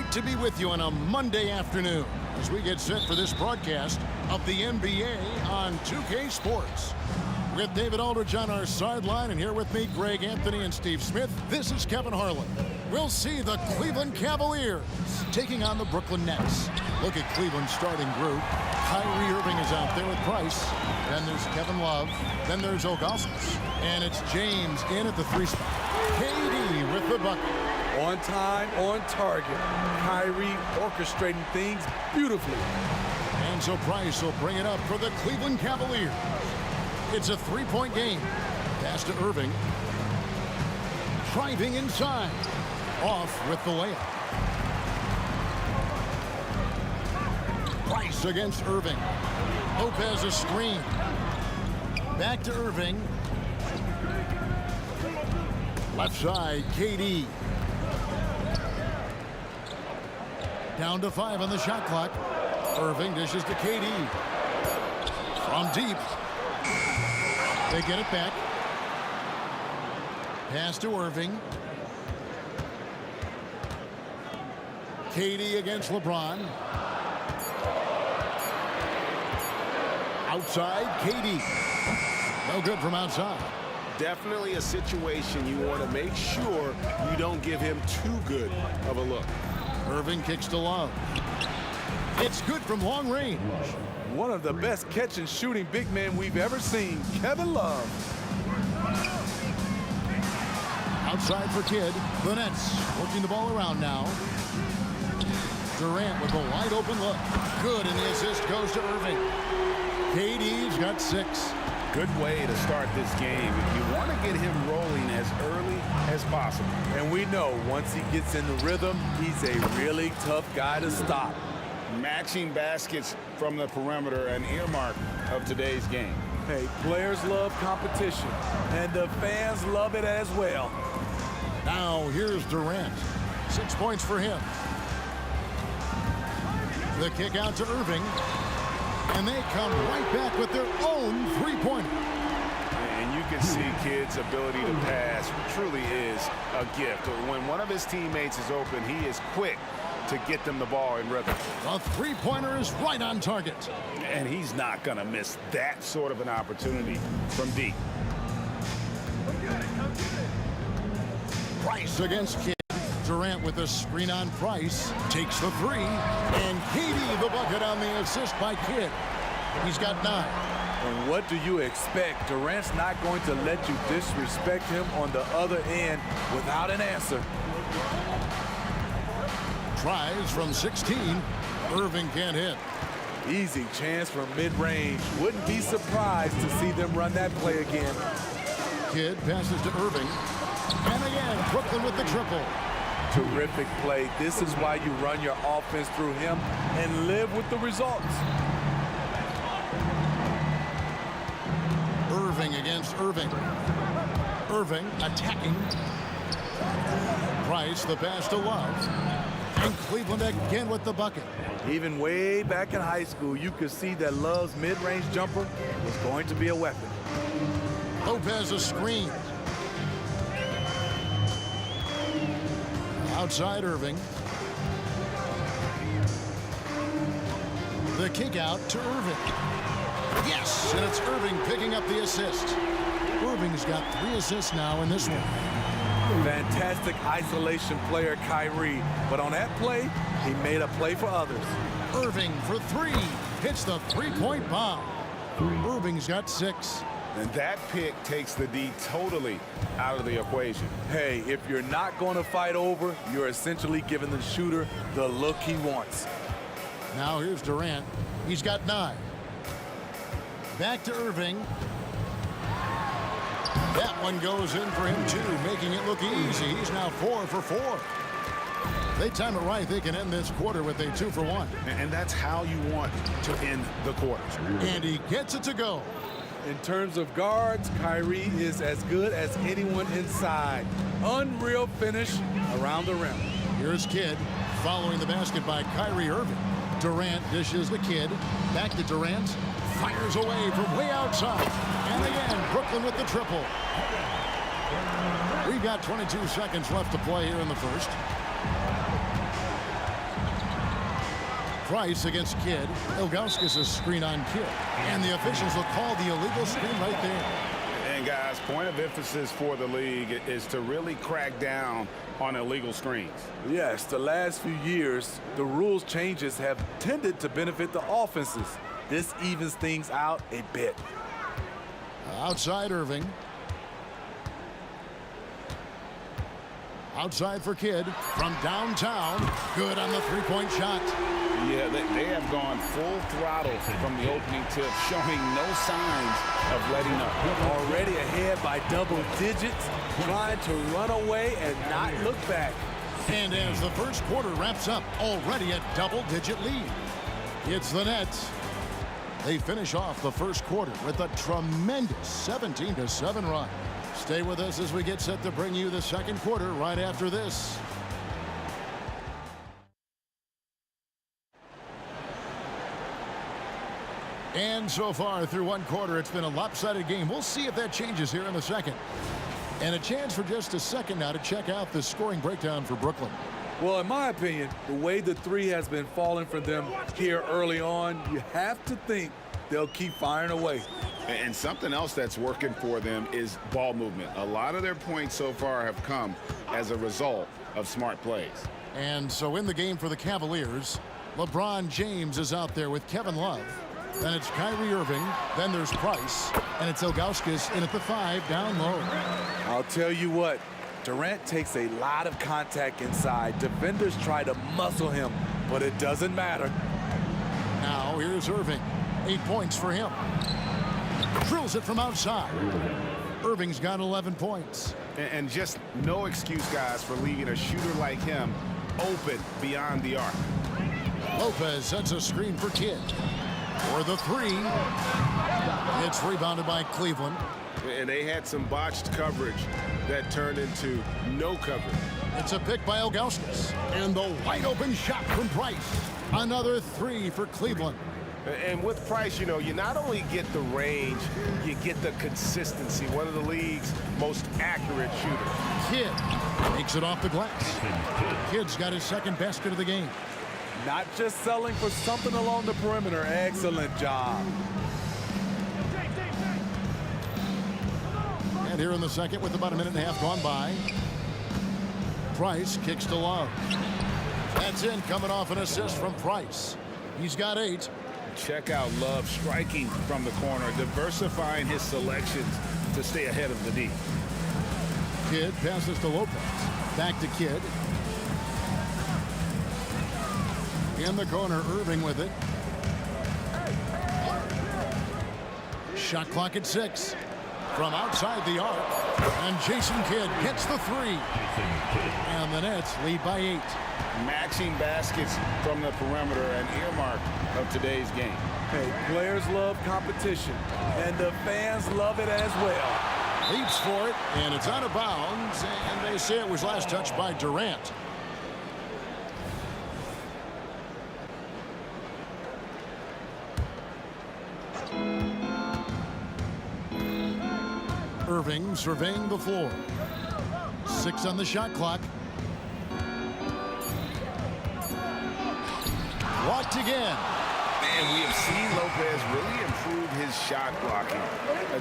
Great to be with you on a Monday afternoon as we get set for this broadcast of the NBA on 2K Sports. With David Aldridge on our sideline, and here with me, Greg Anthony and Steve Smith, this is Kevin Harlan. We'll see the Cleveland Cavaliers taking on the Brooklyn Nets. Look at Cleveland's starting group. Kyrie Irving is out there with Price. Then there's Kevin Love. Then there's Augustus. And it's James in at the 3 spot. KD with the bucket. On time, on target. Kyrie orchestrating things beautifully. And so Price will bring it up for the Cleveland Cavaliers. It's a 3-point game. Pass to Irving. Driving inside. Off with the layup. Price against Irving. Lopez a screen. Back to Irving. Left side, KD. Down to 5 on the shot clock. Irving dishes to KD. From deep. They get it back. Pass to Irving. KD against LeBron. Outside, KD. No good from outside. Definitely a situation you want to make sure you don't give him too good of a look. Irving kicks to Love. It's good from long range. One of the best catch and shooting big men we've ever seen, Kevin Love. Outside for Kidd. The Nets working the ball around now. Durant with a wide open look. Good, and the assist goes to Irving. KD's got 6. Good way to start this game. You want to get him rolling as early as possible. And we know once he gets in the rhythm, he's a really tough guy to stop. Matching baskets from the perimeter, an earmark of today's game. Hey, players love competition, and the fans love it as well. Now here's Durant. 6 points for him. The kick out to Irving. And they come right back with their own 3-pointer. And you can see Kidd's ability to pass truly is a gift. When one of his teammates is open, he is quick to get them the ball in rhythm. The 3-pointer is right on target. And he's not going to miss that sort of an opportunity from deep. Price against Kidd. Durant with a screen on Price. Takes the 3. And KD the bucket on the assist by Kidd. He's got 9. And what do you expect? Durant's not going to let you disrespect him on the other end without an answer. Tries from 16. Irving can't hit. Easy chance from mid-range. Wouldn't be surprised to see them run that play again. Kidd passes to Irving. And again, Brooklyn with the triple. Terrific play. This is why you run your offense through him and live with the results. Irving against Irving. Irving attacking. Price, the pass to Love. And Cleveland again with the bucket. Even way back in high school, you could see that Love's mid-range jumper was going to be a weapon. Lopez a screen. Outside Irving. The kick out to Irving. Yes, and it's Irving picking up the assist. Irving's got 3 assists now in this one. Fantastic isolation player, Kyrie. But on that play, he made a play for others. Irving for 3. Hits the 3-point bomb. Irving's got 6. And that pick takes the D totally out of the equation. Hey, if you're not going to fight over, you're essentially giving the shooter the look he wants. Now here's Durant. He's got 9. Back to Irving. That one goes in for him too, making it look easy. He's now 4 for 4. They time it right, they can end this quarter with a 2 for 1. And that's how you want to end the quarters. And he gets it to go. In terms of guards, Kyrie is as good as anyone inside. Unreal finish around the rim. Here's Kidd following the basket by Kyrie Irving. Durant dishes the Kidd. Back to Durant. Fires away from way outside. And again, Brooklyn with the triple. We've got 22 seconds left to play here in the first. Price against Kidd. Ilgauskas a screen on Kidd. And the officials will call the illegal screen right there. And guys, point of emphasis for the league is to really crack down on illegal screens. Yes, the last few years, the rules changes have tended to benefit the offenses. This evens things out a bit. Outside Irving. Outside for Kidd from downtown. Good on the three-point shot. Yeah, they have gone full throttle from the opening tip, showing no signs of letting up. Already ahead by double digits, trying to run away and not look back. And as the first quarter wraps up, already a double-digit lead. It's the Nets. They finish off the first quarter with a tremendous 17-7 run. Stay with us as we get set to bring you the second quarter right after this. And so far through one quarter, it's been a lopsided game. We'll see if that changes here in the second. And a chance for just a second now to check out the scoring breakdown for Brooklyn. Well, in my opinion, the way the three has been falling for them here early on, you have to think they'll keep firing away. And something else that's working for them is ball movement. A lot of their points so far have come as a result of smart plays. And so in the game for the Cavaliers, LeBron James is out there with Kevin Love. Then it's Kyrie Irving. Then there's Price. And it's Ilgauskas in at the 5 down low. I'll tell you what, Durant takes a lot of contact inside. Defenders try to muscle him, but it doesn't matter. Now here's Irving. 8 points for him. Drills it from outside. Irving's got 11 points. And just no excuse, guys, for leaving a shooter like him open beyond the arc. Lopez sets a screen for Kidd. For the 3. It's rebounded by Cleveland. And they had some botched coverage that turned into no coverage. It's a pick by Ilgauskas. And the wide open shot from Price. Another 3 for Cleveland. And with Price, you know, you not only get the range, you get the consistency. One of the league's most accurate shooters. Kidd takes it off the glass. Kidd's got his second basket of the game. Not just selling for something along the perimeter. Excellent job. And here in the second with about a minute and a half gone by. Price kicks to Love. That's in, coming off an assist from Price. He's got 8. Check out Love striking from the corner, diversifying his selections to stay ahead of the D. Kidd passes to Lopez. Back to Kidd. In the corner, Irving with it. Shot clock at 6. From outside the arc. And Jason Kidd gets the 3. And the Nets lead by 8. Matching baskets from the perimeter, an earmark of today's game. Hey, players love competition, and the fans love it as well. Leaps for it, and it's out of bounds, and they say it was last touched by Durant. Irving surveying the floor. 6 on the shot clock. Blocked again. And we have seen Lopez really improve his shot blocking.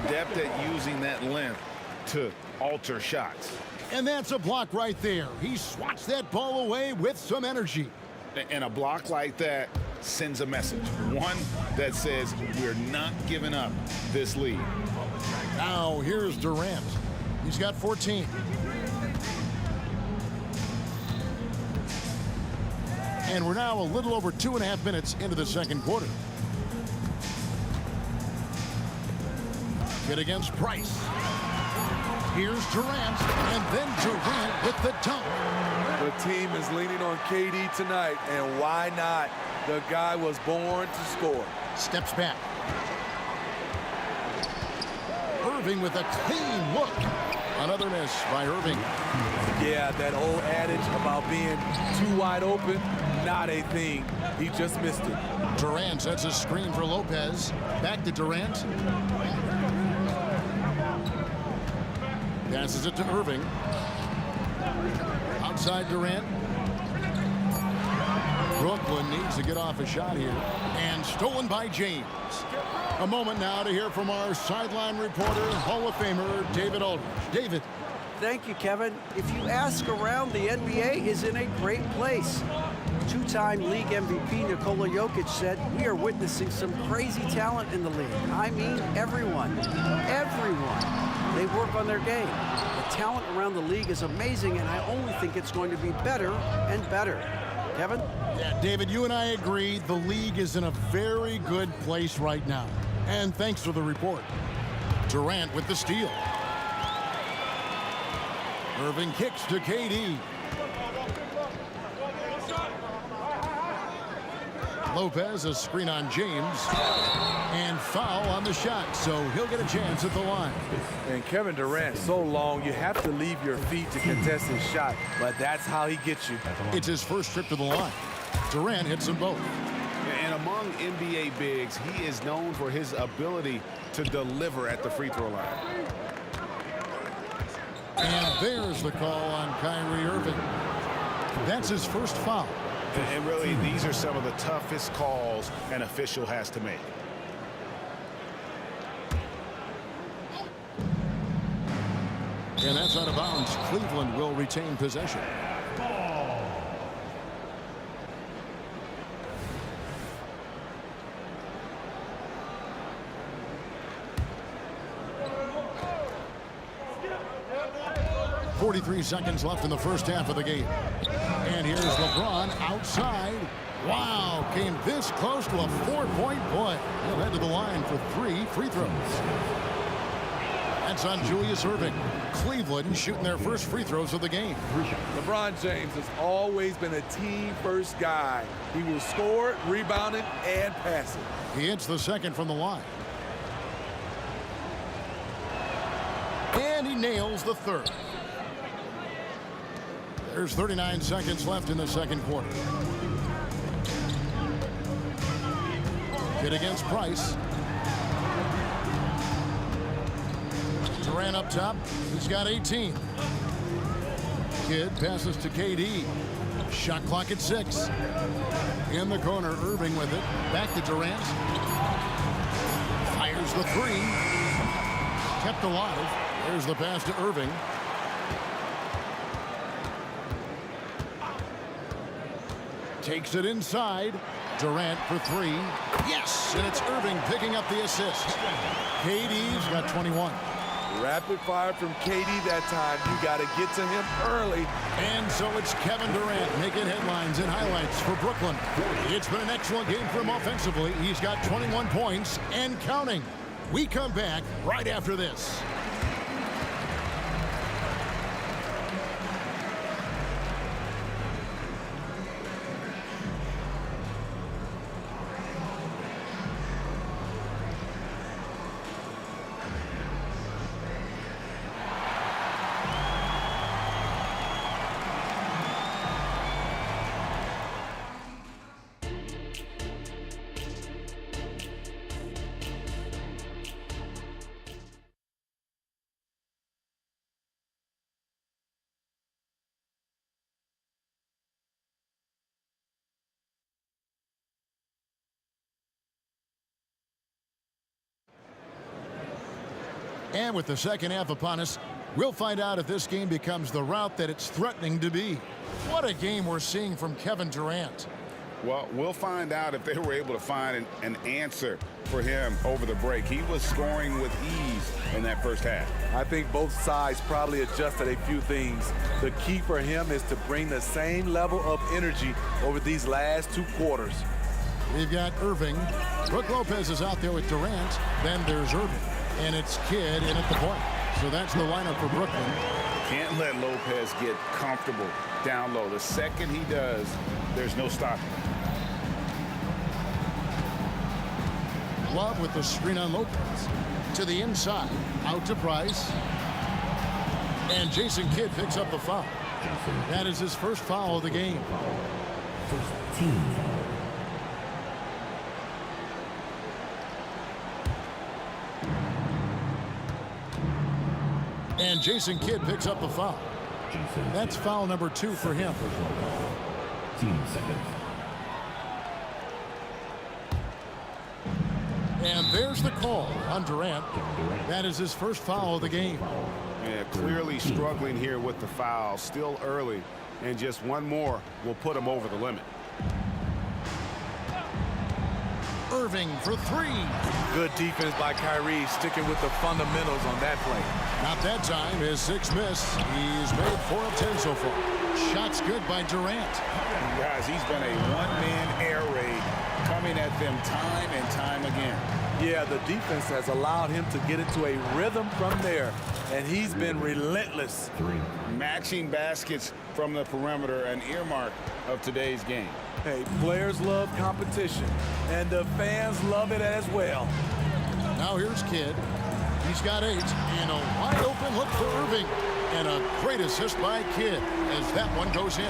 Adept at using that length to alter shots. And that's a block right there. He swats that ball away with some energy. And a block like that sends a message. One that says we're not giving up this lead. Now here's Durant. He's got 14. And we're now a little over 2.5 minutes into the second quarter. Kidd against Price. Here's Durant, and then Durant with the dunk. The team is leaning on KD tonight, and why not? The guy was born to score. Steps back. Irving with a clean look. Another miss by Irving. Yeah, that old adage about being too wide open, not a thing. He just missed it. Durant sets a screen for Lopez. Back to Durant. Passes it to Irving. Outside Durant. Brooklyn needs to get off a shot here. And stolen by James. A moment now to hear from our sideline reporter, Hall of Famer David Aldridge. David. Thank you, Kevin. If you ask around, the NBA is in a great place. Two-time league MVP Nikola Jokic said, "We are witnessing some crazy talent in the league. I mean, everyone. Everyone. They work on their game. The talent around the league is amazing, and I only think it's going to be better and better." Kevin? Yeah, David, you and I agree the league is in a very good place right now. And thanks for the report. Durant with the steal. Irving kicks to KD. Lopez, a screen on James. And foul on the shot, so he'll get a chance at the line. And Kevin Durant, so long, you have to leave your feet to contest his shot, but that's how he gets you. It's his first trip to the line. Durant hits them both. And among NBA bigs, he is known for his ability to deliver at the free throw line. And there's the call on Kyrie Irving. That's his first foul. And really, these are some of the toughest calls an official has to make. And that's out of bounds. Cleveland will retain possession. .43 seconds left in the first half of the game. And here's LeBron outside. Wow, came this close to a 4-point play. He'll head to the line for 3 free throws. That's on Julius Irving. Cleveland shooting their first free throws of the game. LeBron James has always been a team-first guy. He will score, rebound it, and pass it. He hits the second from the line. And he nails the third. There's 39 seconds left in the second quarter. Kid against Price. Durant up top. He's got 18. Kid passes to KD. Shot clock at 6. In the corner, Irving with it. Back to Durant. Fires the 3. Kept alive. There's the pass to Irving. Takes it inside. Durant for 3. Yes! And it's Irving picking up the assist. KD's got 21. Rapid fire from KD that time. You got to get to him early. And so it's Kevin Durant making headlines and highlights for Brooklyn. It's been an excellent game for him offensively. He's got 21 points and counting. We come back right after this. And with the second half upon us, we'll find out if this game becomes the route that it's threatening to be. What a game we're seeing from Kevin Durant. Well, we'll find out if they were able to find an answer for him over the break. He was scoring with ease in that first half. I think both sides probably adjusted a few things. The key for him is to bring the same level of energy over these last 2 quarters. We've got Irving. Brook Lopez is out there with Durant. Then there's Irving. And it's Kidd in at the point. So that's the lineup for Brooklyn. Can't let Lopez get comfortable down low. The second he does, there's no stopping. Love with the screen on Lopez. To the inside. Out to Price. And Jason Kidd picks up the foul. That is his first foul of the game. First team foul. And Jason Kidd picks up the foul. That's foul number 2 for him. Team second. And there's the call on Durant. That is his first foul of the game. Yeah, clearly struggling here with the foul. Still early, and just one more will put him over the limit. Irving for three. Good defense by Kyrie, sticking with the fundamentals on that play. Not that time. His sixth miss. He's made 4 of 10 so far. Shots good by Durant. Guys, he's been a one-man air raid, coming at them time and time again. Yeah, the defense has allowed him to get into a rhythm from there, and he's been relentless. Matching baskets from the perimeter, an earmark of today's game. Hey, players love competition, and the fans love it as well. Now here's Kidd. He's got 8, and a wide open look for Irving. And a great assist by Kidd as that one goes in.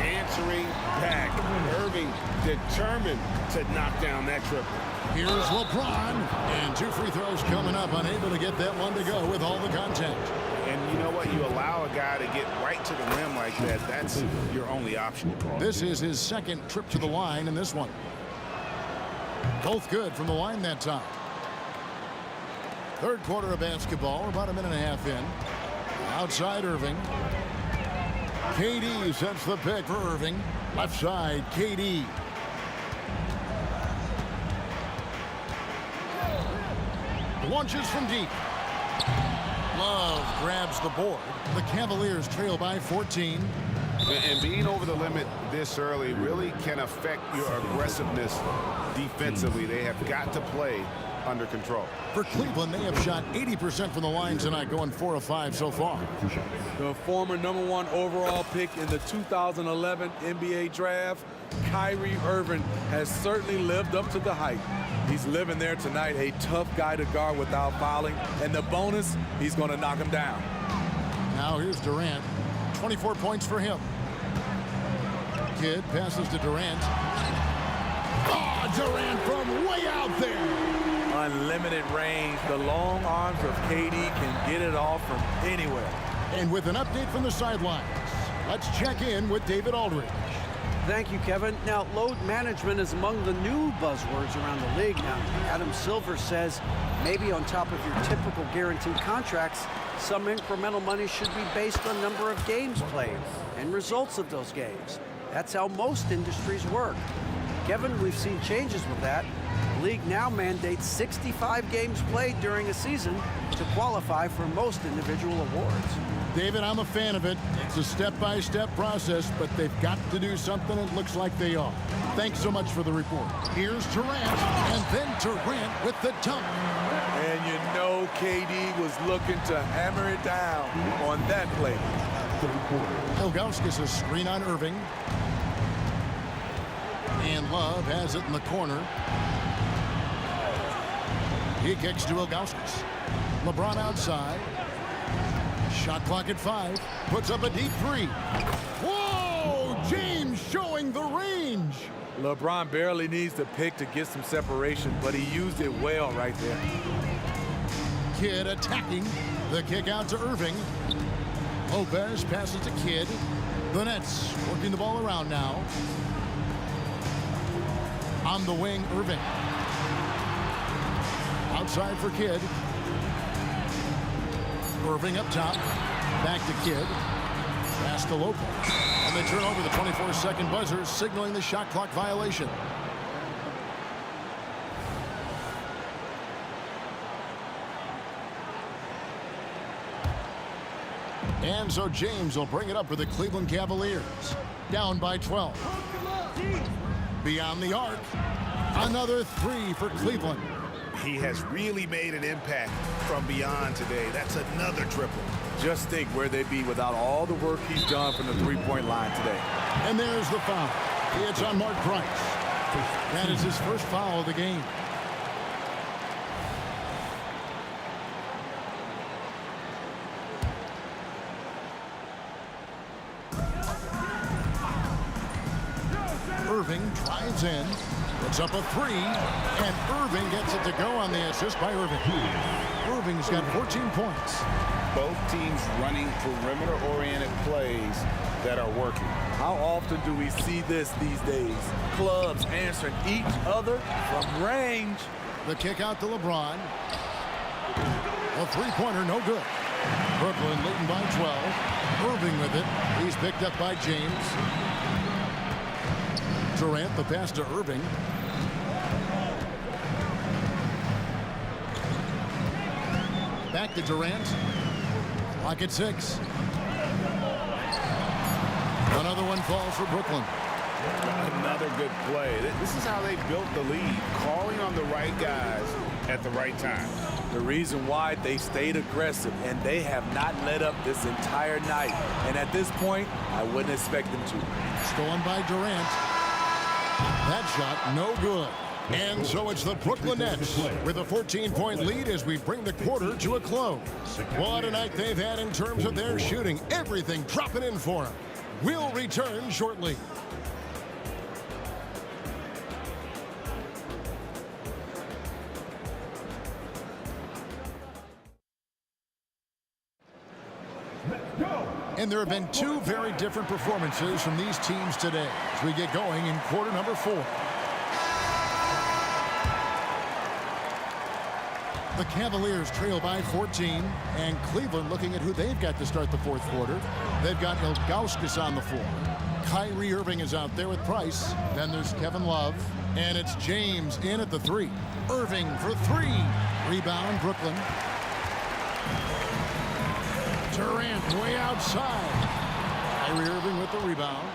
Answering back. Irving determined to knock down that triple. Here's LeBron, and 2 free throws coming up, unable to get that one to go with all the contact. And you know what? You allow a guy to get right to the rim like that. That's your only option. This is his second trip to the line in this one. Both good from the line that time. Third quarter of basketball, about a minute and a half in. Outside Irving. KD sets the pick for Irving. Left side, KD. Launches from deep. Love grabs the board. The Cavaliers trail by 14. And being over the limit this early really can affect your aggressiveness defensively. They have got to play under control. For Cleveland, they have shot 80% from the line tonight, going 4 of 5 so far. The former #1 overall pick in the 2011 NBA draft, Kyrie Irving, has certainly lived up to the hype. He's living there tonight, a tough guy to guard without fouling, and the bonus, he's going to knock him down. Now here's Durant. 24 points for him. Kidd passes to Durant. Oh, Durant from way out there. Unlimited range. The long arms of KD can get it off from anywhere. And with an update from the sidelines, let's check in with David Aldridge. Thank you, Kevin. Now, load management is among the new buzzwords around the league now. Adam Silver says maybe on top of your typical guaranteed contracts, some incremental money should be based on number of games played and results of those games. That's how most industries work. Kevin, we've seen changes with that. The league now mandates 65 games played during a season to qualify for most individual awards. David, I'm a fan of it. It's a step-by-step process, but they've got to do something. It looks like they are. Thanks so much for the report. Here's Durant, and then Durant with the dunk. And you know KD was looking to hammer it down on that play. Ilgauskas a screen on Irving. And Love has it in the corner. He kicks to Ilgauskas. LeBron outside. Shot clock at 5. Puts up a deep 3. Whoa! James showing the range. LeBron barely needs to pick to get some separation, but he used it well right there. Kidd attacking. The kick out to Irving. Lopez passes to Kidd. The Nets working the ball around now. On the wing, Irving. Outside for Kidd. Irving up top. Back to Kidd. Pass to Lopez. And they turn over the 24-second buzzer, signaling the shot clock violation. And so James will bring it up for the Cleveland Cavaliers. Down by 12. Beyond the arc. Another 3 for Cleveland. He has really made an impact from beyond today. That's another triple. Just think where they'd be without all the work he's done from the three-point line today. And there's the foul. It's on Mark Price. That is his first foul of the game. Irving drives in, puts up a 3, and Irving gets it to go on the assist by Irving. Irving's got 14 points. Both teams running perimeter-oriented plays that are working. How often do we see this these days? Clubs answering each other from range. The kick out to LeBron. A three-pointer, no good. Brooklyn leading by 12. Irving with it. He's picked up by James. Durant, the pass to Irving. Back to Durant. Clock at 6. Another one falls for Brooklyn. Another good play. This is how they built the lead, calling on the right guys at the right time. The reason why they stayed aggressive, and they have not let up this entire night. And at this point, I wouldn't expect them to. Stolen by Durant. That shot, no good. And so it's the Brooklyn Nets with a 14-point lead as we bring the quarter to a close. What a night they've had in terms of their shooting. Everything dropping in for them. We'll return shortly. And there have been two very different performances from these teams today as we get going in quarter number 4. The Cavaliers trail by 14, and Cleveland looking at who they've got to start the fourth quarter. They've got Ilgauskas on the floor. Kyrie Irving is out there with Price. Then there's Kevin Love, and it's James in at the 3. Irving for 3. Rebound, Brooklyn. Durant way outside. Kyrie Irving with the rebound.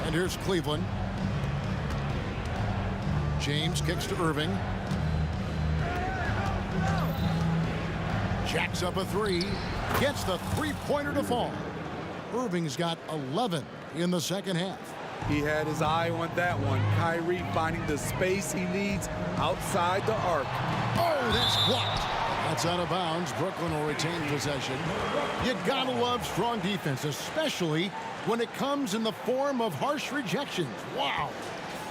And here's Cleveland. James kicks to Irving. Jacks up a 3. Gets the three-pointer to fall. Irving's got 11 in the second half. He had his eye on that one. Kyrie finding the space he needs outside the arc. Oh, that's blocked. That's out of bounds. Brooklyn will retain possession. You gotta love strong defense, especially when it comes in the form of harsh rejections. Wow.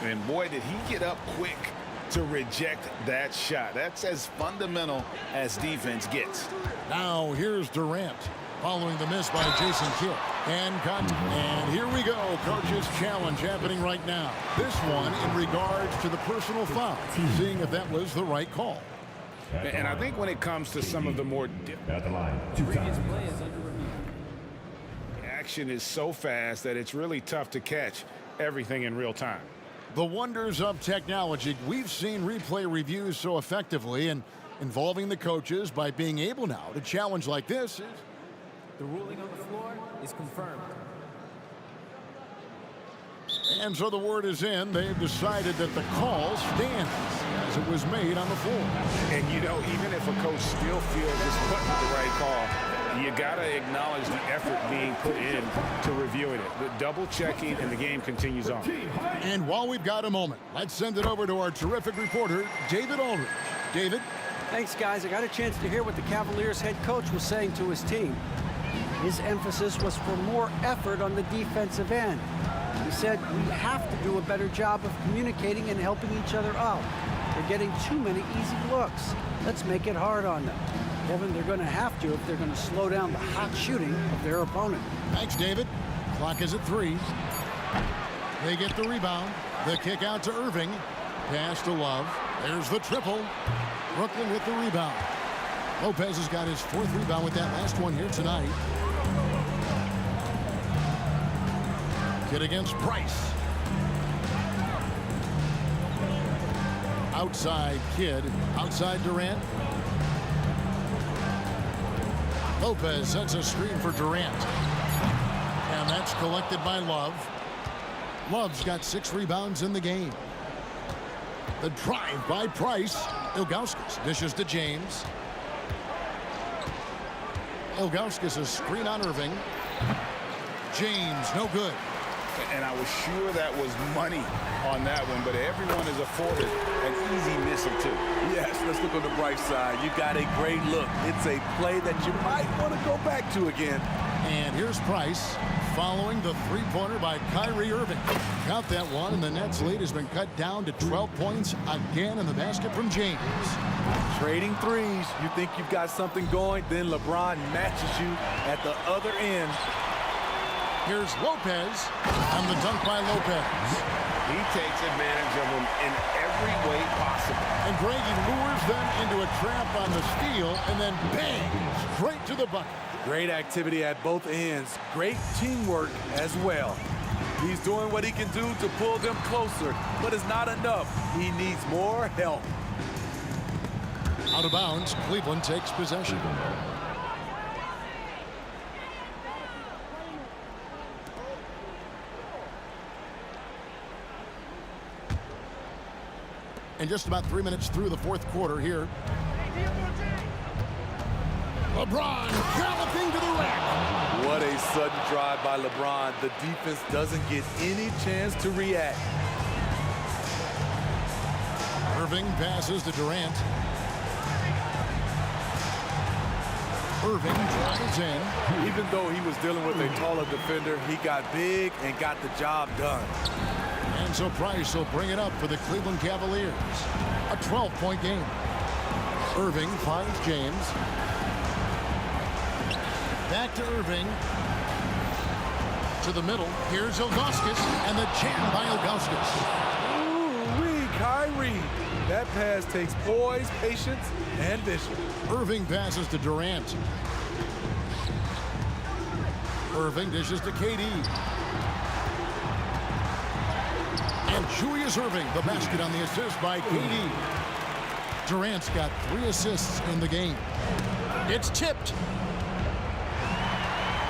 And boy, did he get up quick to reject that shot. That's as fundamental as defense gets. Now here's Durant following the miss by Jason Kidd. And cut. And here we go. Coach's challenge happening right now. This one in regards to the personal foul. Seeing if that was the right call. And I think when it comes to some of the more At the line, 2 times. action is so fast that it's really tough to catch everything in real time. The wonders of technology. We've seen replay reviews so effectively and involving the coaches by being able now to challenge like this. The ruling on the floor is confirmed. And so the word is in. They've decided that the call stands as it was made on the floor. And you know, even if a coach still feels this wasn't the right call, you got to acknowledge the effort being put in to reviewing it. The double checking, and the game continues on. And while we've got a moment, let's send it over to our terrific reporter, David Aldridge. David? Thanks, guys. I got a chance to hear what the Cavaliers head coach was saying to his team. His emphasis was for more effort on the defensive end. He said, we have to do a better job of communicating and helping each other out. They're getting too many easy looks. Let's make it hard on them. Kevin, they're going to have to if they're going to slow down the hot shooting of their opponent. Thanks, David. Clock is at 3. They get the rebound. The kick out to Irving. Pass to Love. There's the triple. Brooklyn with the rebound. Lopez has got his 4th rebound with that last one here tonight. Kid against Price. Outside Kid. Outside Durant. Lopez sets a screen for Durant. And that's collected by Love. Love's got 6 rebounds in the game. The drive by Price. Ilgauskas dishes to James. Ilgauskas a screen on Irving. James, no good. And I was sure that was money on that one, but everyone is afforded an easy miss or 2. Yes, let's look on the bright side. You got a great look. It's a play that you might want to go back to again. And here's Price following the three-pointer by Kyrie Irving. Got that one, and the Nets' lead has been cut down to 12 points again in the basket from James. Trading threes. You think you've got something going, then LeBron matches you at the other end. Here's Lopez, and the dunk by Lopez. He takes advantage of them in every way possible. And Greg, he lures them into a trap on the steal, and then bang, straight to the bucket. Great activity at both ends. Great teamwork as well. He's doing what he can do to pull them closer, but it's not enough. He needs more help. Out of bounds, Cleveland takes possession. And just about 3 minutes through the fourth quarter here. LeBron galloping to the rack. What a sudden drive by LeBron. The defense doesn't get any chance to react. Irving passes to Durant. Irving drives in. Even though he was dealing with a taller defender, he got big and got the job done. And so Price will bring it up for the Cleveland Cavaliers. A 12-point game. Irving finds James. Back to Irving. To the middle. Here's Ilgauskas, and the jam by Ilgauskas. Ooh-wee, Kyrie. That pass takes poise, patience, and vision. Irving passes to Durant. Irving dishes to KD. And Julius Irving, the basket on the assist by KD. Durant's got 3 assists in the game. It's tipped.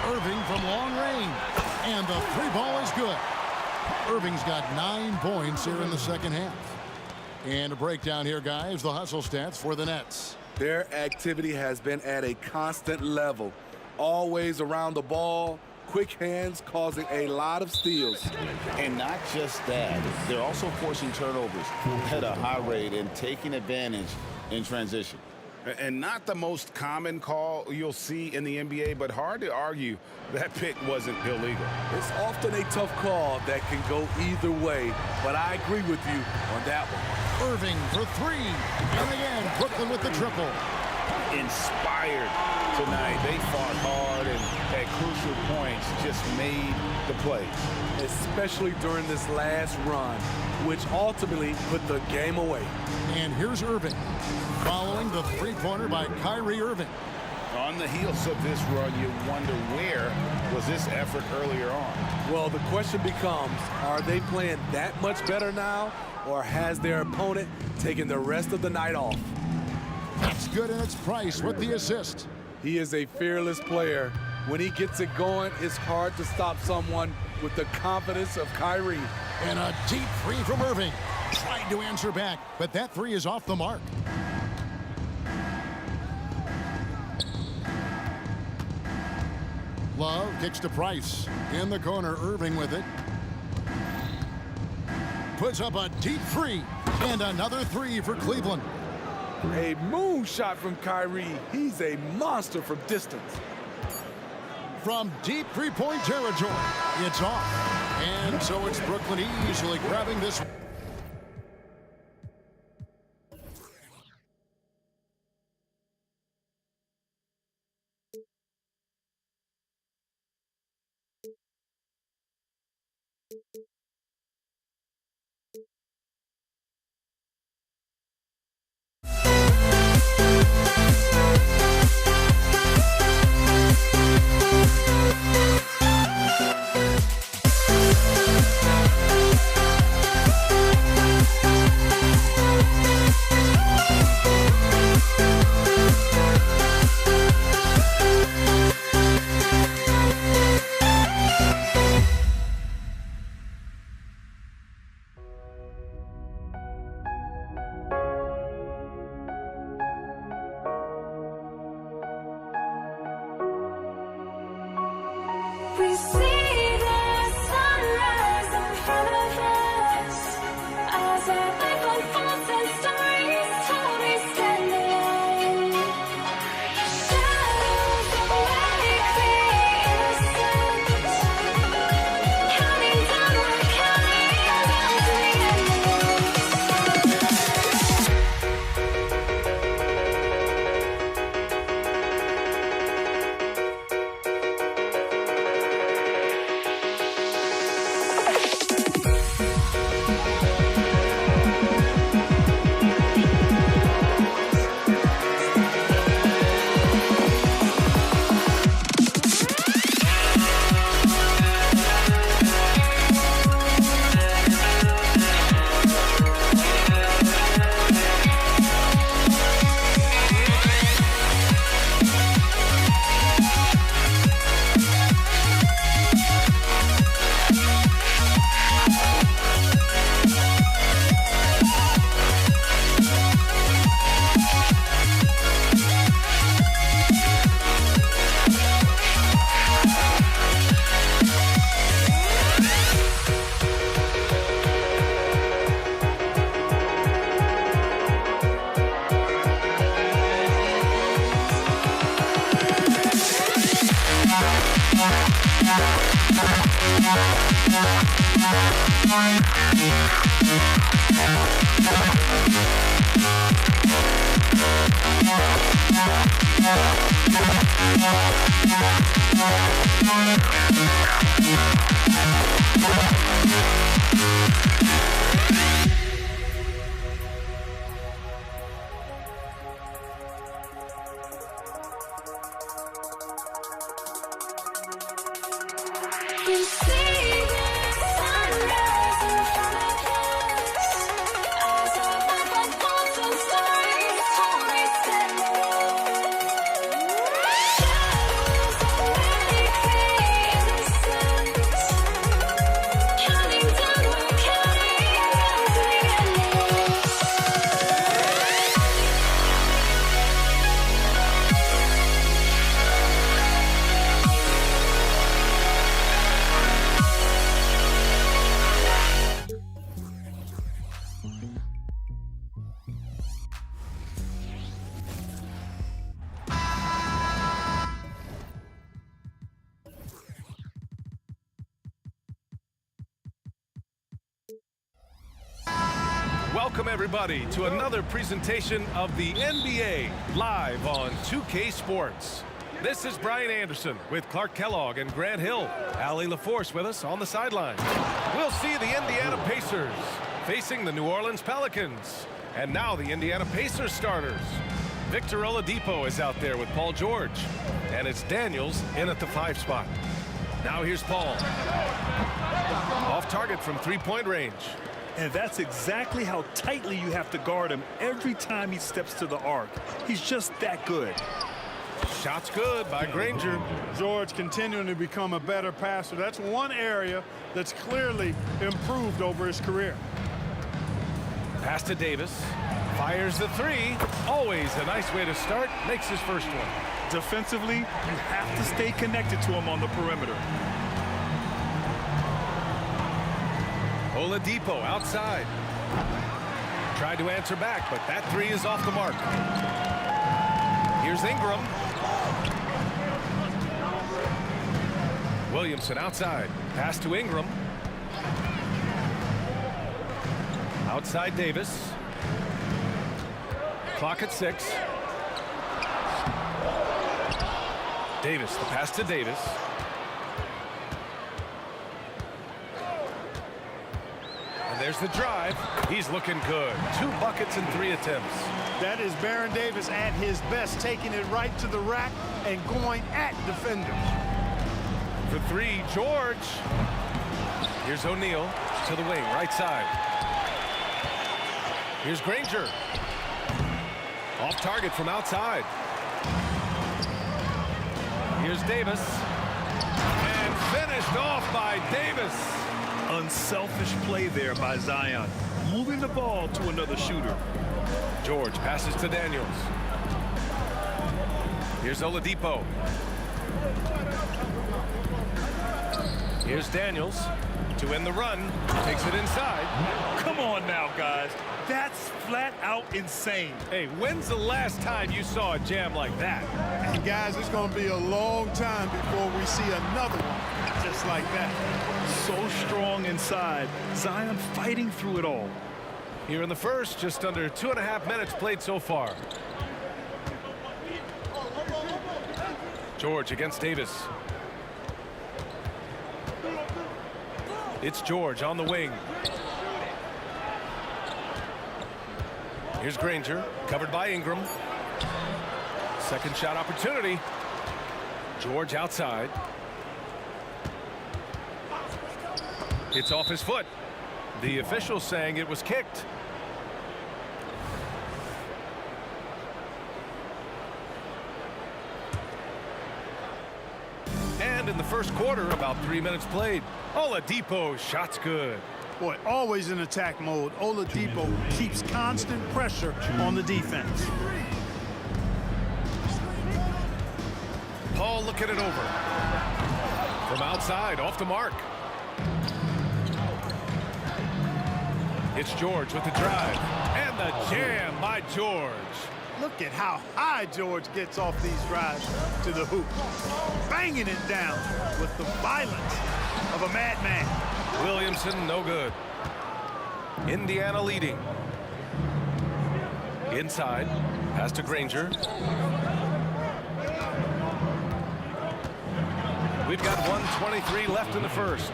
Irving from long range. And the 3-ball is good. Irving's got 9 points here in the second half. And a breakdown here, guys. The hustle stats for the Nets. Their activity has been at a constant level. Always around the ball. Quick hands causing a lot of steals. And not just that, they're also forcing turnovers at a high rate and taking advantage in transition. And not the most common call you'll see in the NBA, but hard to argue that pick wasn't illegal. It's often a tough call that can go either way, but I agree with you on that one. Irving for 3. And again, Brooklyn with the triple. Inspired tonight. They fought hard and at crucial points just made the play. Especially during this last run, which ultimately put the game away. And here's Irving, following the 3-pointer by Kyrie Irving. On the heels of this run, you wonder where was this effort earlier on? Well, the question becomes, are they playing that much better now, or has their opponent taken the rest of the night off? That's good, and it's Price with the assist. He is a fearless player. When he gets it going, it's hard to stop someone with the confidence of Kyrie. And a deep 3 from Irving. Tried to answer back, but that 3 is off the mark. Love kicks to Price. In the corner, Irving with it. Puts up a deep 3. And another 3 for Cleveland. A moonshot from Kyrie. He's a monster from distance. From deep 3-point territory, it's off. And so it's Brooklyn easily grabbing this. We see the sunrise in front of us as our life unfolds and stories told we stand alone. Shadows that make the innocent, counting down, we're counting down to the end. We see the sunrise in front of us as our lifelike bonds and stories totally stand alone. Shadows of innocence, counting down, we're counting down to the endless. Welcome, everybody, to another presentation of the NBA live on 2K Sports. This is Brian Anderson with Clark Kellogg and Grant Hill. Allie LaForce with us on the sideline. We'll see the Indiana Pacers facing the New Orleans Pelicans. And now the Indiana Pacers starters. Victor Oladipo is out there with Paul George. And it's Daniels in at the 5 spot. Now here's Paul. Off target from three-point range. And that's exactly how tightly you have to guard him every time he steps to the arc. He's just that good. Shots good by Granger. George continuing to become a better passer. That's one area that's clearly improved over his career. Pass to Davis. Fires the three. Always a nice way to start. Makes his first one. Defensively, you have to stay connected to him on the perimeter. Oladipo outside. Tried to answer back, but that three is off the mark. Here's Ingram. Williamson outside. Pass to Ingram. Outside Davis. Clock at 6. Davis, the pass to Davis. And there's the drive. He's looking good. 2 buckets and 3 attempts. That is Baron Davis at his best, taking it right to the rack and going at defenders. For 3, George. Here's O'Neal to the wing, right side. Here's Granger. Off target from outside. Here's Davis. And finished off by Davis. Unselfish play there by Zion, moving the ball to another shooter. George passes to Daniels. Here's Oladipo. Here's Daniels to end the run. Takes it inside. Come on now, guys. That's flat out insane. Hey, when's the last time you saw a jam like that? And guys, it's going to be a long time before we see another one just like that. So strong inside. Zion fighting through it all. Here in the first, just under 2.5 minutes played so far. George against Davis. It's George on the wing. Here's Granger, covered by Ingram. Second shot opportunity. George outside. It's off his foot. The official saying it was kicked. And in the first quarter, about 3 minutes played. Oladipo, shots good. Boy, always in attack mode. Oladipo keeps constant pressure on the defense. Paul looking it over. From outside, off the mark. It's George with the drive. And the jam by George. Look at how high George gets off these drives to the hoop. Banging it down with the violence of a madman. Williamson, no good. Indiana leading. Inside, pass to Granger. We've got 1:23 left in the first.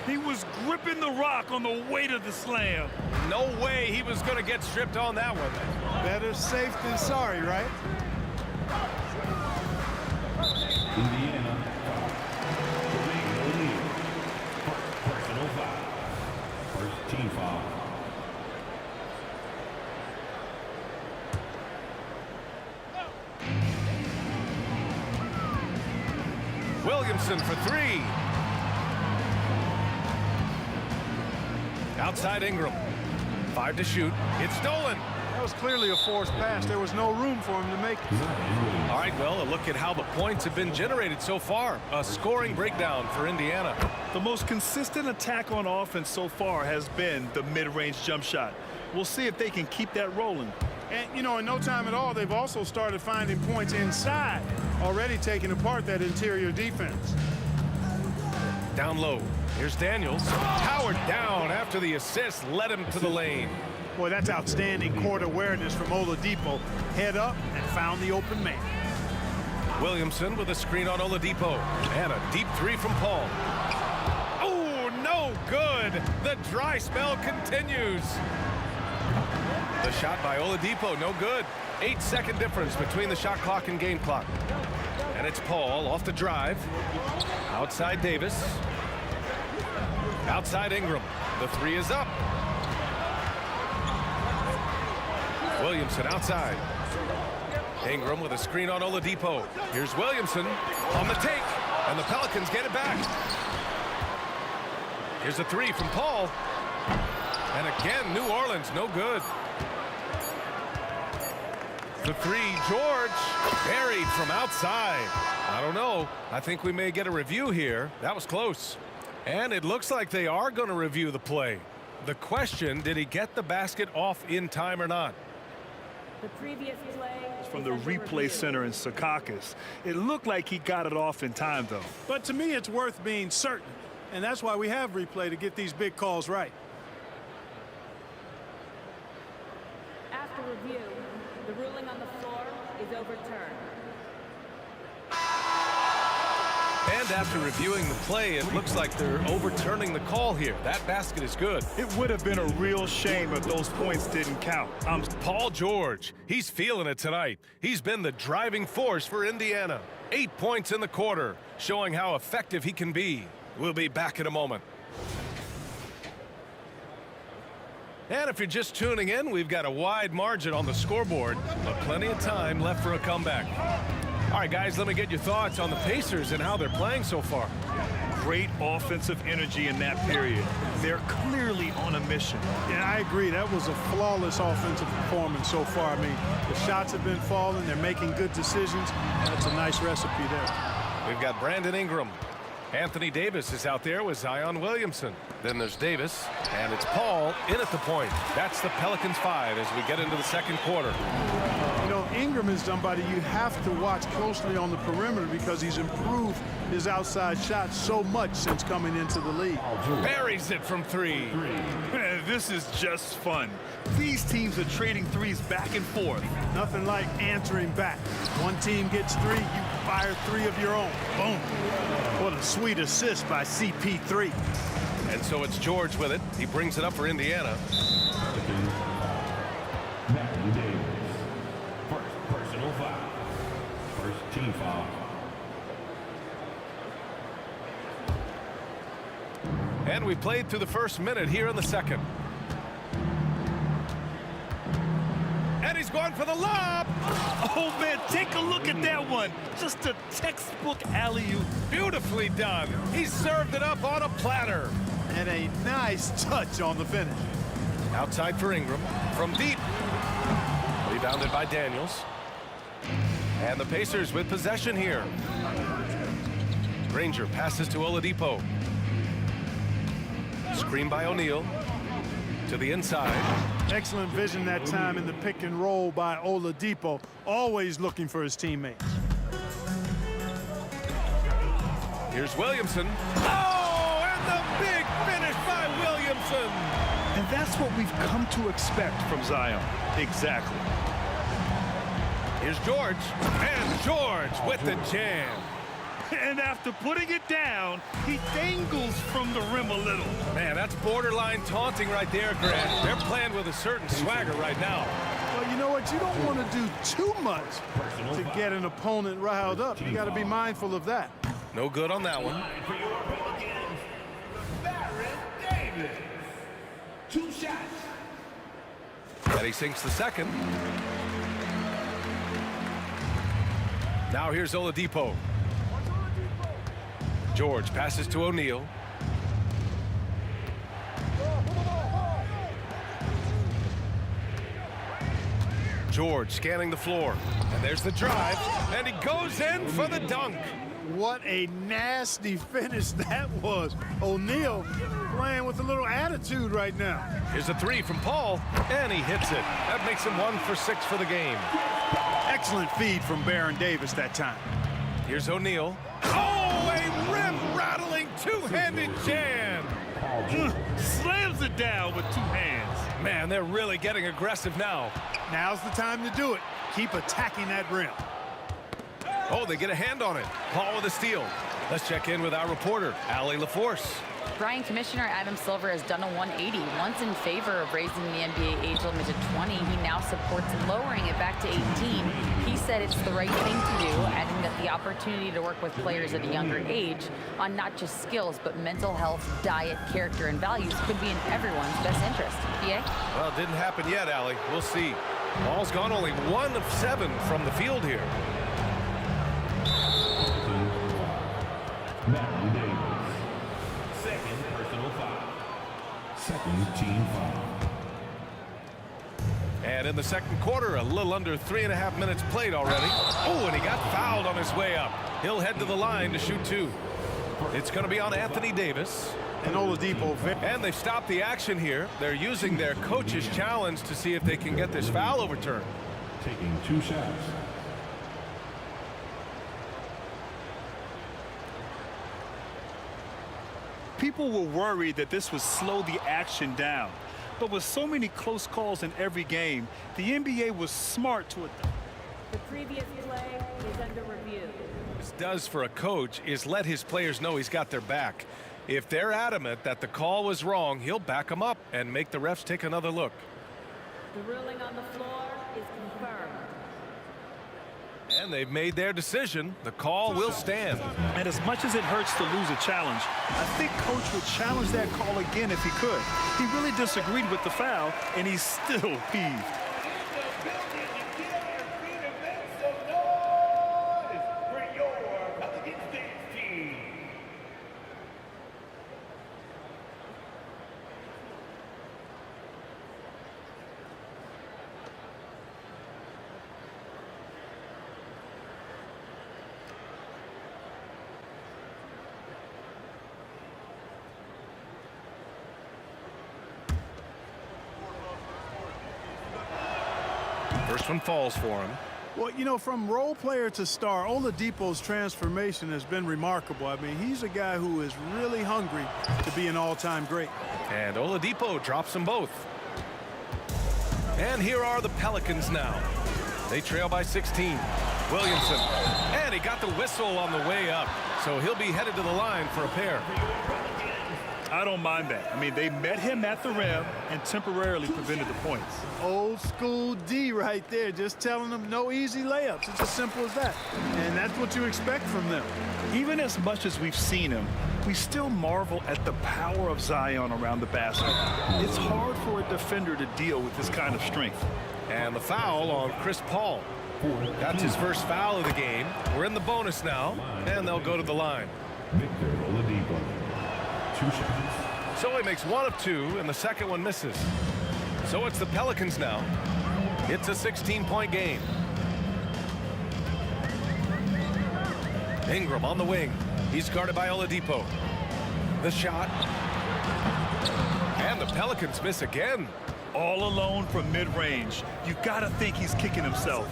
He was gripping the rock on the weight of the slam. No way he was going to get stripped on that one. Better safe than sorry, right? Indiana. Personal foul. First team foul. Williamson for three. Outside Ingram. 5 to shoot. It's stolen. That was clearly a forced pass. There was no room for him to make it. All right, well, a look at how the points have been generated so far. A scoring breakdown for Indiana. The most consistent attack on offense so far has been the mid-range jump shot. We'll see if they can keep that rolling. And, you know, in no time at all, they've also started finding points inside, already taking apart that interior defense. Down low. Here's Daniels. Powered down after the assist led him to the lane. Boy, that's outstanding court awareness from Oladipo. Head up and found the open man. Williamson with a screen on Oladipo. And a deep three from Paul. Oh, no good. The dry spell continues. The shot by Oladipo, no good. 8-second difference between the shot clock and game clock. And it's Paul off the drive. Outside Davis. Outside Ingram. The three is up. Williamson outside. Ingram with a screen on Oladipo. Here's Williamson on the take. And the Pelicans get it back. Here's a three from Paul. And again, New Orleans, no good. The three, George, buried from outside. I don't know. I think we may get a review here. That was close. And it looks like they are going to review the play. The question, did he get the basket off in time or not? The previous play From the replay center in Secaucus. It looked like he got it off in time, though. But to me, it's worth being certain. And that's why we have replay, to get these big calls right. After review, the ruling on the floor is overturned. And after reviewing the play, it looks like they're overturning the call here. That basket is good. It would have been a real shame if those points didn't count. Paul George, he's feeling it tonight. He's been the driving force for Indiana. 8 points in the quarter, showing how effective he can be. We'll be back in a moment. And if you're just tuning in, we've got a wide margin on the scoreboard, but plenty of time left for a comeback. All right, guys, let me get your thoughts on the Pacers and how they're playing so far. Great offensive energy in that period. They're clearly on a mission. Yeah, I agree. That was a flawless offensive performance so far. I mean, the shots have been falling. They're making good decisions. That's a nice recipe there. We've got Brandon Ingram. Anthony Davis is out there with Zion Williamson. Then there's Davis, and it's Paul in at the point. That's the Pelicans 5 as we get into the second quarter. You know, Ingram is somebody you have to watch closely on the perimeter because he's improved his outside shot so much since coming into the league. Buries it from three. This is just fun. These teams are trading threes back and forth. Nothing like answering back. One team gets three, you fire three of your own. Boom. What a sweet assist by CP3. And so it's George with it. He brings it up for Indiana. Matthew Davis. First personal foul. First team foul. And we played through the first minute here in the second. And he's going for the lob. Oh, man, take a look at that one. Just a textbook alley-oop. Beautifully done. He served it up on a platter. And a nice touch on the finish. Outside for Ingram. From deep. Rebounded by Daniels. And the Pacers with possession here. Granger passes to Oladipo. Screen by O'Neal. to the inside. Excellent vision that time in the pick and roll by Oladipo, always looking for his teammates. Here's Williamson. Oh, and the big finish by Williamson. And that's what we've come to expect from Zion. Exactly. Here's George. And George with the jam. And after putting it down, he dangles from the rim a little. Man, that's borderline taunting right there, Grant. They're playing with a certain swagger right now. Well, you know what? You don't want to do too much to get an opponent riled up. You got to be mindful of that. No good on that one. Davis. 2 shots. And he sinks the second. Now here's Oladipo. George passes to O'Neal. George scanning the floor. And there's the drive. And he goes in for the dunk. What a nasty finish that was. O'Neal playing with a little attitude right now. Here's a three from Paul, and he hits it. That makes him 1 for 6 for the game. Excellent feed from Baron Davis that time. Here's O'Neal. Oh, a rim-rattling two-handed jam. Slams it down with 2 hands. Man, they're really getting aggressive now. Now's the time to do it. Keep attacking that rim. Oh, they get a hand on it. Paul with a steal. Let's check in with our reporter, Allie LaForce. Brian, Commissioner Adam Silver has done a 180. Once in favor of raising the NBA age limit to 20, he now supports lowering it back to 18. He said it's the right thing to do, adding that the opportunity to work with players at a younger age on not just skills, but mental health, diet, character, and values could be in everyone's best interest. PA? Well, it didn't happen yet, Allie. We'll see. Ball's gone only 1 of 7 from the field here. Matthew Davis. Second personal foul. Second team foul. And in the second quarter, a little under 3.5 minutes played already. Oh, and he got fouled on his way up. He'll head to the line to shoot 2. It's going to be on Anthony Davis. And Oladipo. And they've stopped the action here. They're using their coach's challenge to see if they can get this foul overturned. Taking 2 shots. People were worried that this would slow the action down. But with so many close calls in every game, the NBA was smart to it. The previous play is under review. What this does for a coach is let his players know he's got their back. If they're adamant that the call was wrong, he'll back them up and make the refs take another look. The ruling on the floor is confirmed. And they've made their decision. The call will stand. And as much as it hurts to lose a challenge, I think Coach would challenge that call again if he could. He really disagreed with the foul, and he's still peeved. First one falls for him. Well, you know, from role player to star, Oladipo's transformation has been remarkable. I mean, he's a guy who is really hungry to be an all-time great. And Oladipo drops them both. And here are the Pelicans now. They trail by 16. Williamson. And he got the whistle on the way up. So he'll be headed to the line for a pair. I don't mind that. I mean, they met him at the rim and temporarily prevented the points. Old school D right there, just telling them no easy layups. It's as simple as that. And that's what you expect from them. Even as much as we've seen him, we still marvel at the power of Zion around the basket. It's hard for a defender to deal with this kind of strength. And the foul on Chris Paul. That's his first foul of the game. We're in the bonus now, and they'll go to the line. Victor Oladipo. 2 shots. So he makes 1 of 2, and the second one misses. So it's the Pelicans now. It's a 16-point game. Ingram on the wing. He's guarded by Oladipo. The shot. And the Pelicans miss again. All alone from mid-range. You gotta think he's kicking himself.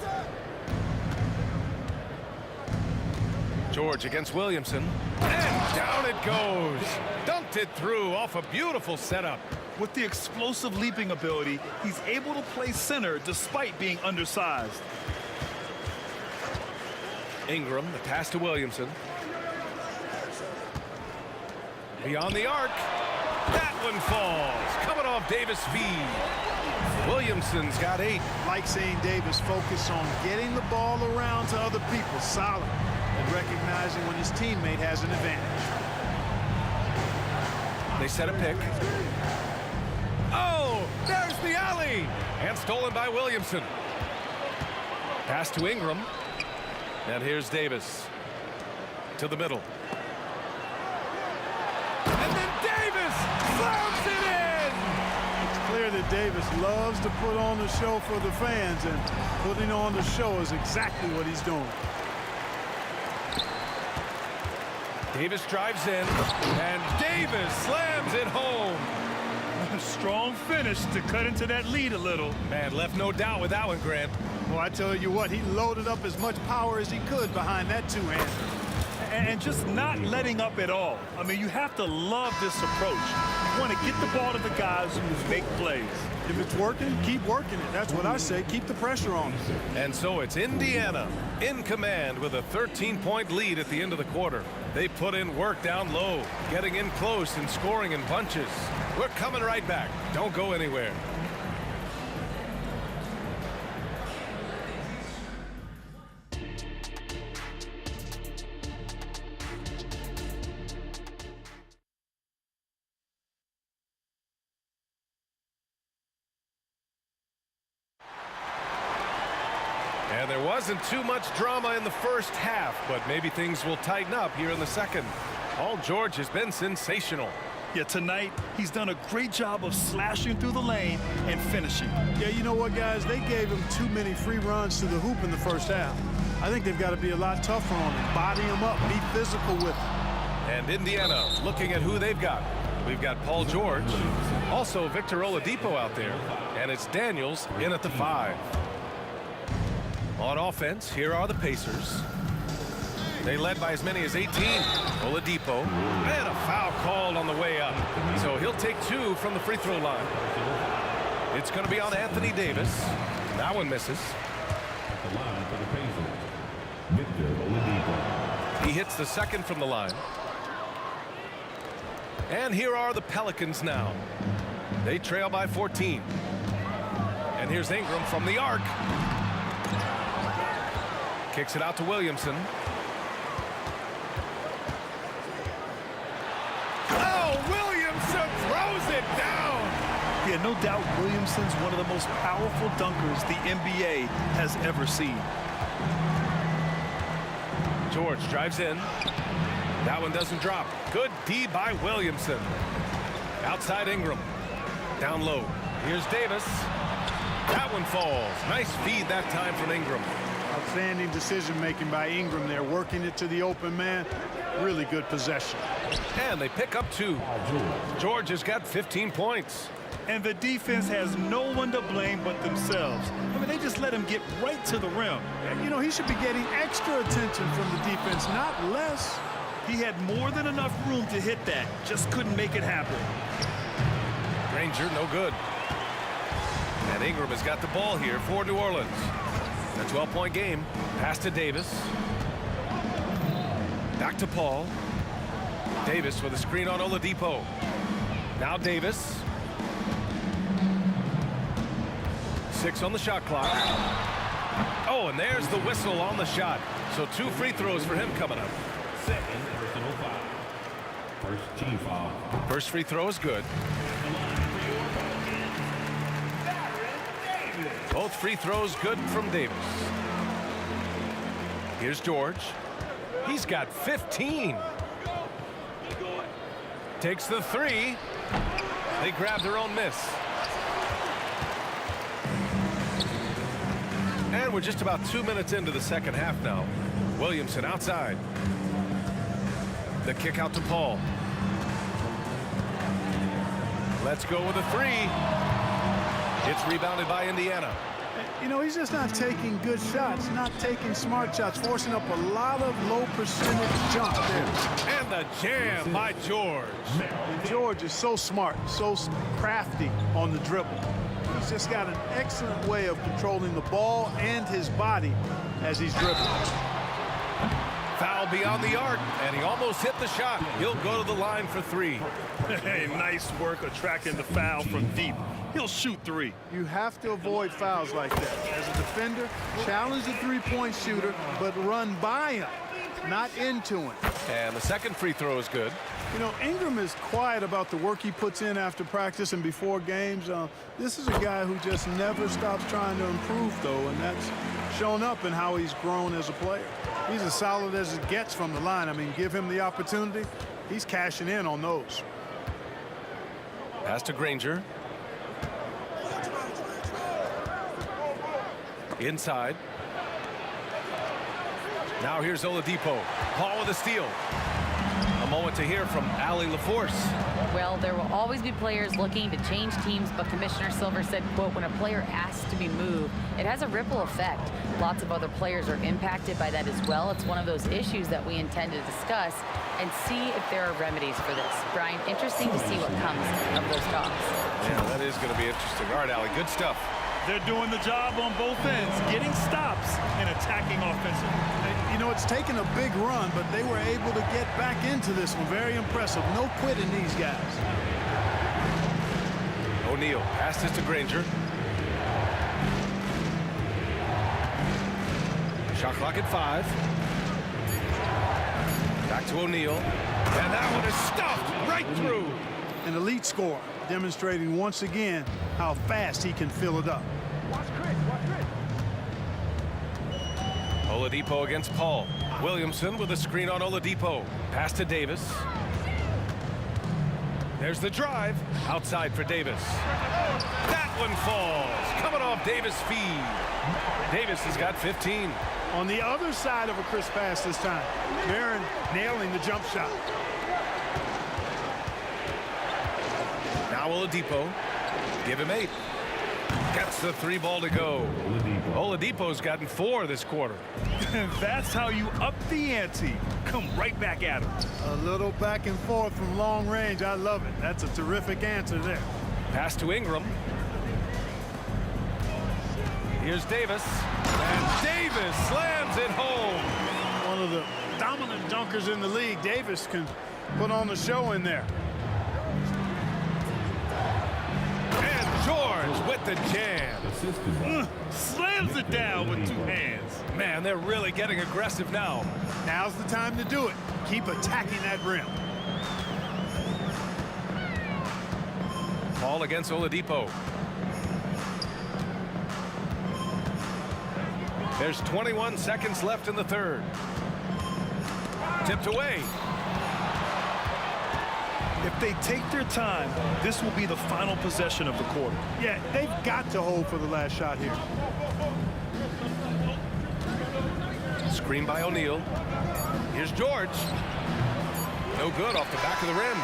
George against Williamson. And down it goes. Dunked it through off a beautiful setup. With the explosive leaping ability, he's able to play center despite being undersized. Ingram, the pass to Williamson. Beyond the arc. That one falls. Coming off Davis' feed. Williamson's got 8. Like saying Davis, focus on getting the ball around to other people, solid, and recognizing when his teammate has an advantage. They set a pick. Oh, there's the alley. And stolen by Williamson. Pass to Ingram. And here's Davis. To the middle. And then Davis slams it in. It's clear that Davis loves to put on the show for the fans, and putting on the show is exactly what he's doing. Davis drives in, and Davis slams it home. A strong finish to cut into that lead a little. Man, left no doubt with that one, Grant. Well, I tell you what, he loaded up as much power as he could behind that two-hander. And just not letting up at all. I mean, you have to love this approach. You want to get the ball to the guys who make plays. If it's working, keep working it. That's what I say. Keep the pressure on him. And so it's Indiana in command with a 13-point lead at the end of the quarter. They put in work down low, getting in close and scoring in bunches. We're coming right back. Don't go anywhere. And there wasn't too much drama in the first half, but maybe things will tighten up here in the second. Paul George has been sensational. Yeah, tonight he's done a great job of slashing through the lane and finishing. Yeah, you know what, guys? They gave him too many free runs to the hoop in the first half. I think they've got to be a lot tougher on him. Body him up, be physical with him. And Indiana looking at who they've got. We've got Paul George, also Victor Oladipo out there, and it's Daniels in at the 5. On offense, here are the Pacers. They led by as many as 18. Oladipo, and a foul called on the way up. So he'll take 2 from the free throw line. It's going to be on Anthony Davis. That one misses. At the line for the Pacers, Victor Oladipo. He hits the second from the line. And here are the Pelicans now. They trail by 14. And here's Ingram from the arc. Kicks it out to Williamson. Oh, Williamson throws it down. Yeah, no doubt Williamson's one of the most powerful dunkers the NBA has ever seen. George drives in. That one doesn't drop. Good D by Williamson. Outside Ingram. Down low. Here's Davis. That one falls. Nice feed that time from Ingram. Outstanding decision-making by Ingram there, working it to the open man. Really good possession. And they pick up 2. George has got 15 points. And the defense has no one to blame but themselves. I mean, they just let him get right to the rim. And, you know, he should be getting extra attention from the defense, not less. He had more than enough room to hit that. Just couldn't make it happen. Granger, no good. And Ingram has got the ball here for New Orleans. A 12-point game. Pass to Davis. Back to Paul. Davis with a screen on Oladipo. Now Davis. 6 on the shot clock. Oh, and there's the whistle on the shot. So 2 free throws for him coming up. Second personal foul. First team foul. First free throw is good. Both free throws good from Davis. Here's George. He's got 15. Takes the 3. They grab their own miss. And we're just about 2 minutes into the second half now. Williamson outside. The kick out to Paul. Let's go with a three. It's rebounded by Indiana. You know, he's just not taking good shots, not taking smart shots, forcing up a lot of low percentage jump there. And the jam by George. And George is so smart, so crafty on the dribble. He's just got an excellent way of controlling the ball and his body as he's dribbling. Foul beyond the arc, and he almost hit the shot. He'll go to the line for three. Hey, nice work attracting the foul from deep. He'll shoot three. You have to avoid fouls like that. As a defender, challenge the three-point shooter, but run by him, not into him. And the second free throw is good. You know, Ingram is quiet about the work he puts in after practice and before games. This is a guy who just never stops trying to improve, though, and that's shown up in how he's grown as a player. He's as solid as it gets from the line. I mean, give him the opportunity, he's cashing in on those. Pass to Granger. Inside. Now here's Oladipo. Paul with a steal. A moment to hear from Allie LaForce. Well, there will always be players looking to change teams, but Commissioner Silver said, quote, when a player asks to be moved, it has a ripple effect. Lots of other players are impacted by that as well. It's one of those issues that we intend to discuss and see if there are remedies for this. Brian, interesting to see what comes of those talks. Yeah, that is going to be interesting. All right, Allie, good stuff. They're doing the job on both ends, getting stops and attacking offensively. You know, it's taken a big run, but they were able to get back into this one. Very impressive. No quitting these guys. O'Neal passes to Granger. Shot clock at 5. Back to O'Neal. And that one is stuffed right through. An elite scorer, demonstrating once again how fast he can fill it up. Oladipo against Paul. Williamson with a screen on Oladipo. Pass to Davis. There's the drive. Outside for Davis. That one falls. Coming off Davis' feed. Davis has got 15. On the other side of a crisp pass this time. Barron nailing the jump shot. Now Oladipo. Give him 8. Gets the 3 ball to go. Oladipo's gotten 4 this quarter. That's how you up the ante. Come right back at him. A little back and forth from long range. I love it. That's a terrific answer there. Pass to Ingram. Here's Davis. And Davis slams it home. One of the dominant dunkers in the league. Davis can put on the show in there. And George with the jam. Slams it down with 2 hands. Man, they're really getting aggressive now. Now's the time to do it. Keep attacking that rim. Paul against Oladipo. There's 21 seconds left in the third. Tipped away. If they take their time, this will be the final possession of the quarter. Yeah, they've got to hold for the last shot here. Screen by O'Neal. Here's George. No good off the back of the rim.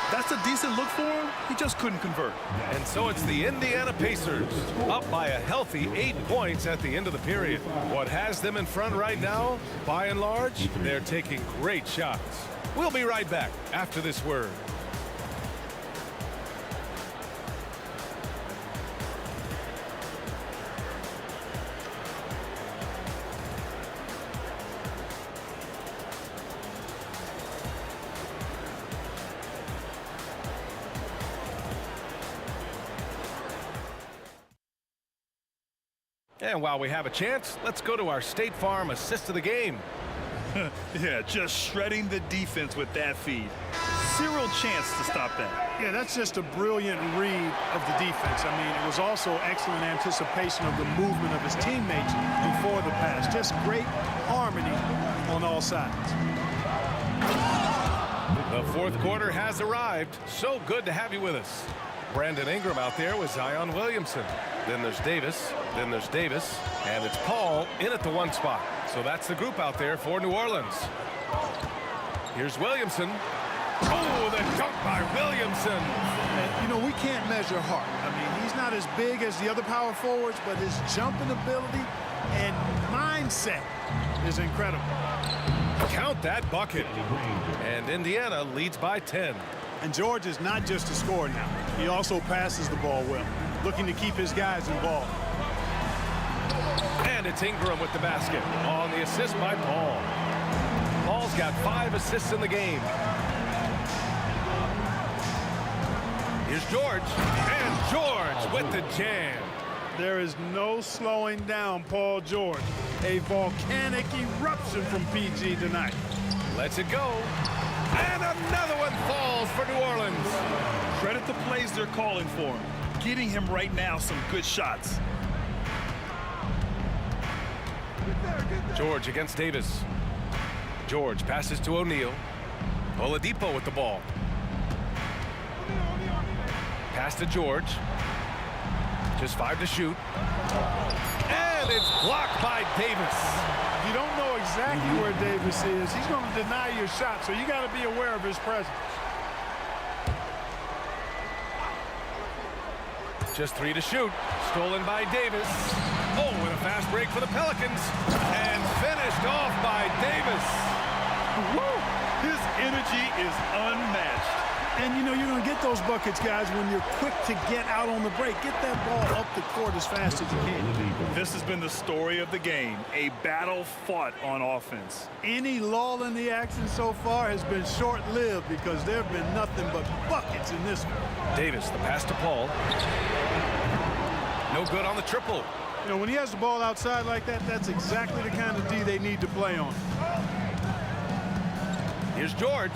That's a decent look for him. He just couldn't convert. And so it's the Indiana Pacers up by a healthy 8 points at the end of the period. What has them in front right now, by and large, they're taking great shots. We'll be right back after this word. And while we have a chance, let's go to our State Farm assist of the game. Yeah, just shredding the defense with that feed. Zero chance to stop that. Yeah, that's just a brilliant read of the defense. I mean, it was also excellent anticipation of the movement of his teammates before the pass. Just great harmony on all sides. The fourth quarter has arrived. So good to have you with us. Brandon Ingram out there with Zion Williamson. Then there's Davis. Then there's Davis. And it's Paul in at the 1 spot. So that's the group out there for New Orleans. Here's Williamson. Oh, the dunk by Williamson. And, you know, we can't measure heart. I mean, he's not as big as the other power forwards, but his jumping ability and mindset is incredible. Count that bucket. And Indiana leads by 10. And George is not just a scorer now. He also passes the ball well, looking to keep his guys involved. And it's Ingram with the basket on the assist by Paul. Paul's got 5 assists in the game. Here's George, and George with the jam. There is no slowing down Paul George. A volcanic eruption from PG tonight. Lets it go. And another one falls for New Orleans. Credit the plays they're calling for him. Getting him right now some good shots. George against Davis. George passes to O'Neal. Oladipo with the ball. Pass to George. Just 5 to shoot. And it's blocked by Davis. If you don't know exactly where Davis is, he's going to deny your shot, so you got to be aware of his presence. Just 3 to shoot. Stolen by Davis. Oh, and a fast break for the Pelicans. And finished off by Davis. Woo! His energy is unmatched. And, you know, you're going to get those buckets, guys, when you're quick to get out on the break. Get that ball up the court as fast as you can. This has been the story of the game, a battle fought on offense. Any lull in the action so far has been short-lived because there have been nothing but buckets in this one. Davis, the pass to Paul. No good on the triple. You know, when he has the ball outside like that, that's exactly the kind of D they need to play on. Here's George.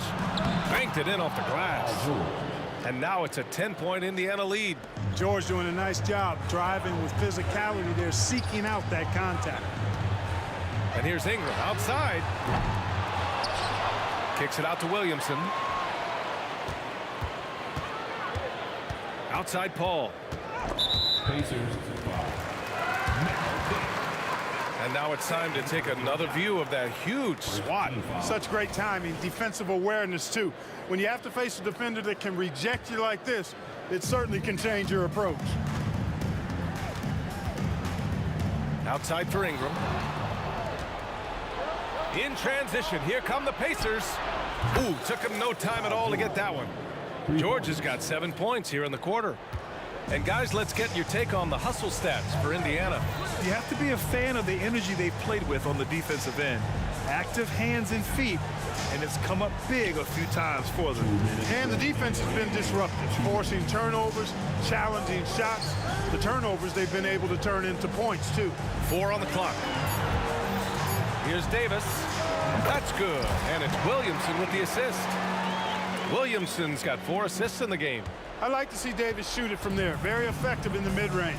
Banked it in off the glass. And now it's a 10-point Indiana lead. George doing a nice job driving with physicality there, seeking out that contact. And here's Ingram outside. Kicks it out to Williamson. Outside Paul. Pacers. And now it's time to take another view of that huge swat. Such great timing, defensive awareness too. When you have to face a defender that can reject you like this, it certainly can change your approach. Outside for Ingram. In transition, here come the Pacers. Ooh, took him no time at all to get that one. George has got 7 points here in the quarter. And guys, let's get your take on the hustle stats for Indiana. You have to be a fan of the energy they've played with on the defensive end. Active hands and feet, and it's come up big a few times for them. And the defense has been disruptive, forcing turnovers, challenging shots. The turnovers they've been able to turn into points too. 4 on the clock. Here's Davis. That's good. And it's Williamson with the assist. Williamson's got 4 assists in the game. I like to see Davis shoot it from there. Very effective in the mid-range.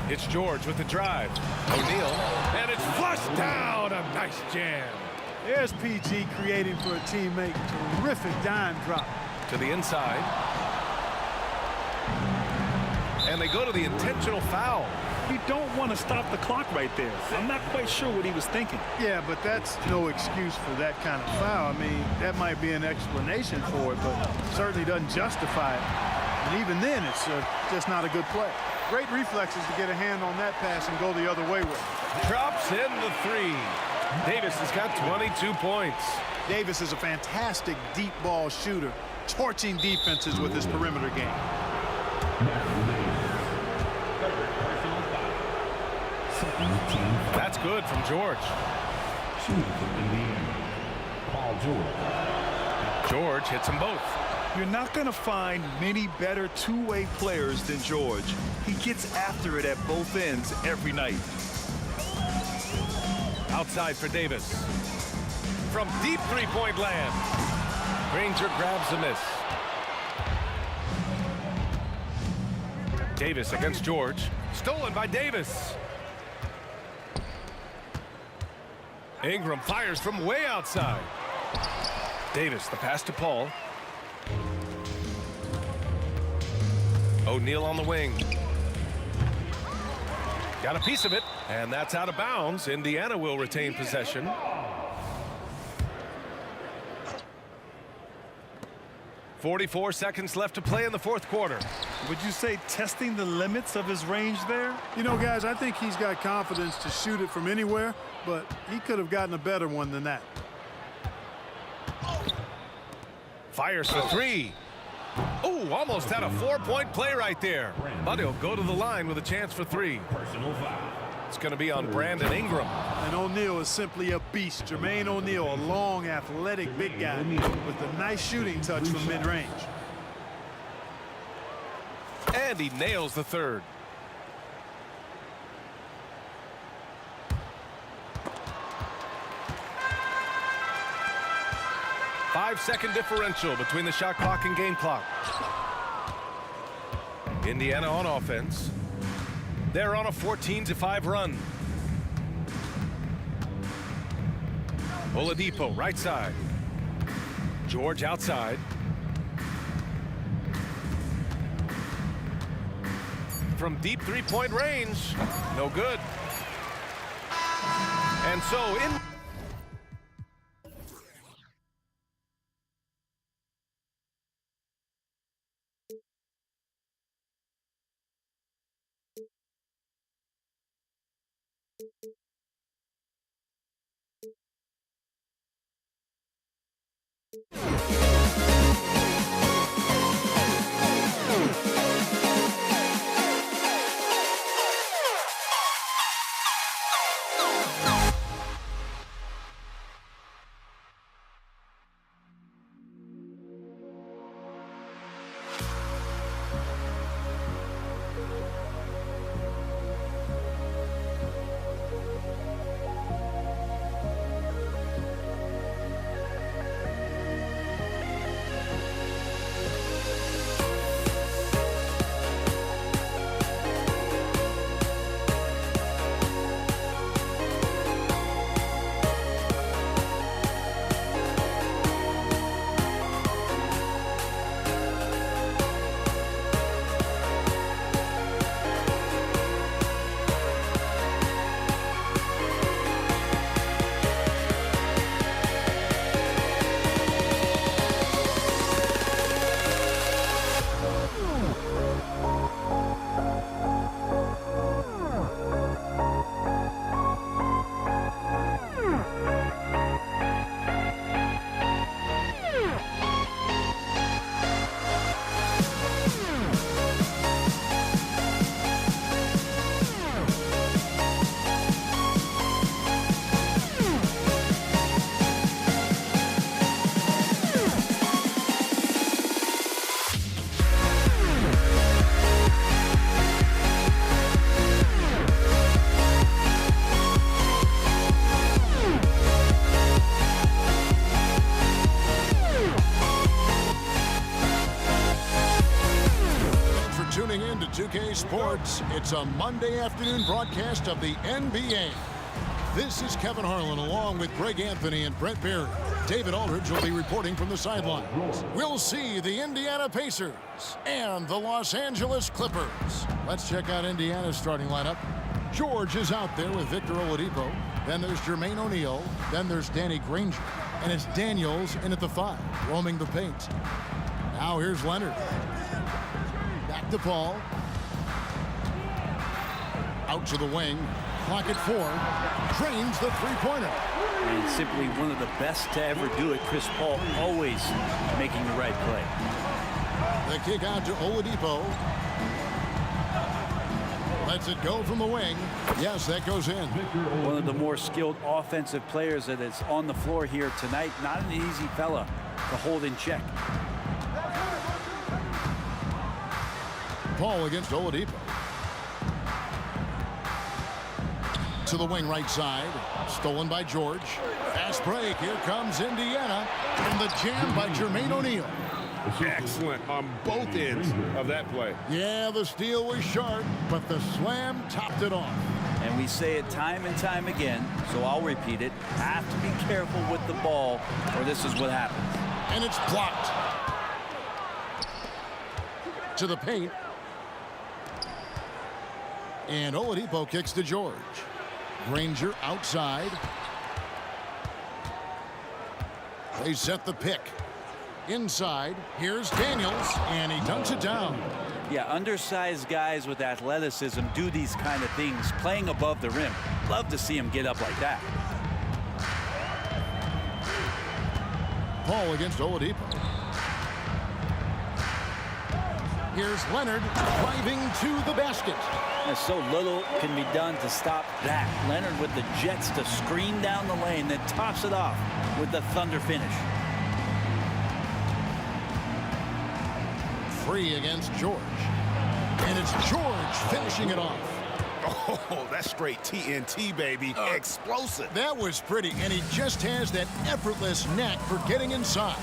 It's George with the drive. O'Neal. And it's flushed down. A nice jam. There's PG creating for a teammate. Terrific dime drop. To the inside. And they go to the intentional foul. You don't want to stop the clock right there. I'm not quite sure what he was thinking. Yeah, but that's no excuse for that kind of foul. I mean, that might be an explanation for it, but certainly doesn't justify it. And even then, it's just not a good play. Great reflexes to get a hand on that pass and go the other way with it. Drops in the 3. Davis has got 22 points. Davis is a fantastic deep ball shooter, torching defenses with his perimeter game. That's good from George. Paul George. George hits them both. You're not going to find many better two-way players than George. He gets after it at both ends every night. Outside for Davis. From deep three-point land. Granger grabs the miss. Davis against George. Stolen by Davis. Ingram fires from way outside. Davis, the pass to Paul. O'Neal on the wing. Got a piece of it, and that's out of bounds. Indiana will retain possession. 44 seconds left to play in the fourth quarter. Would you say testing the limits of his range there? You know, guys, I think he's got confidence to shoot it from anywhere, but he could have gotten a better one than that. Fires for three. Oh, almost had a 4-point play right there. But he'll go to the line with a chance for three. Personal foul. It's going to be on Brandon Ingram. And O'Neal is simply a beast. Jermaine O'Neal, a long, athletic, big guy with a nice shooting touch from mid-range. And he nails the third. Five-second differential between the shot clock and game clock. Indiana on offense. They're on a 14-5 run. Oladipo right side. George outside. From deep three-point range. No good. And so in... Tuning in to 2K Sports. It's a Monday afternoon broadcast of the NBA. This is Kevin Harlan along with Greg Anthony and Brett Barry. David Aldridge will be reporting from the sidelines. We'll see the Indiana Pacers and the Los Angeles Clippers. Let's check out Indiana's starting lineup. George is out there with Victor Oladipo. Then there's Jermaine O'Neal. Then there's Danny Granger. And it's Daniels in at the 5, roaming the paint. Now here's Leonard. Back to Paul. Out to the wing. Clock at 4. Drains the three-pointer. And simply one of the best to ever do it. Chris Paul always making the right play. The kick out to Oladipo. Lets it go from the wing. Yes, that goes in. One of the more skilled offensive players that is on the floor here tonight. Not an easy fella to hold in check. Paul against Oladipo. To the wing right side. Stolen by George. Fast break. Here comes Indiana. And the jam by Jermaine O'Neal. Excellent on both ends of that play. Yeah, the steal was sharp, but the slam topped it off. And we say it time and time again, so I'll repeat it. Have to be careful with the ball, or this is what happens. And it's blocked. To the paint. And Oladipo kicks to George. Granger outside. They set the pick. Inside, here's Daniels, and he dunks it down. Yeah, undersized guys with athleticism do these kind of things, playing above the rim. Love to see him get up like that. Paul against Oladipo. Here's Leonard driving to the basket. And so little can be done to stop that. Leonard with the jets to screen down the lane, then tops it off with the thunder finish. Free against George. And it's George finishing it off. Oh, that's straight TNT, baby. Explosive. That was pretty, and he just has that effortless knack for getting inside.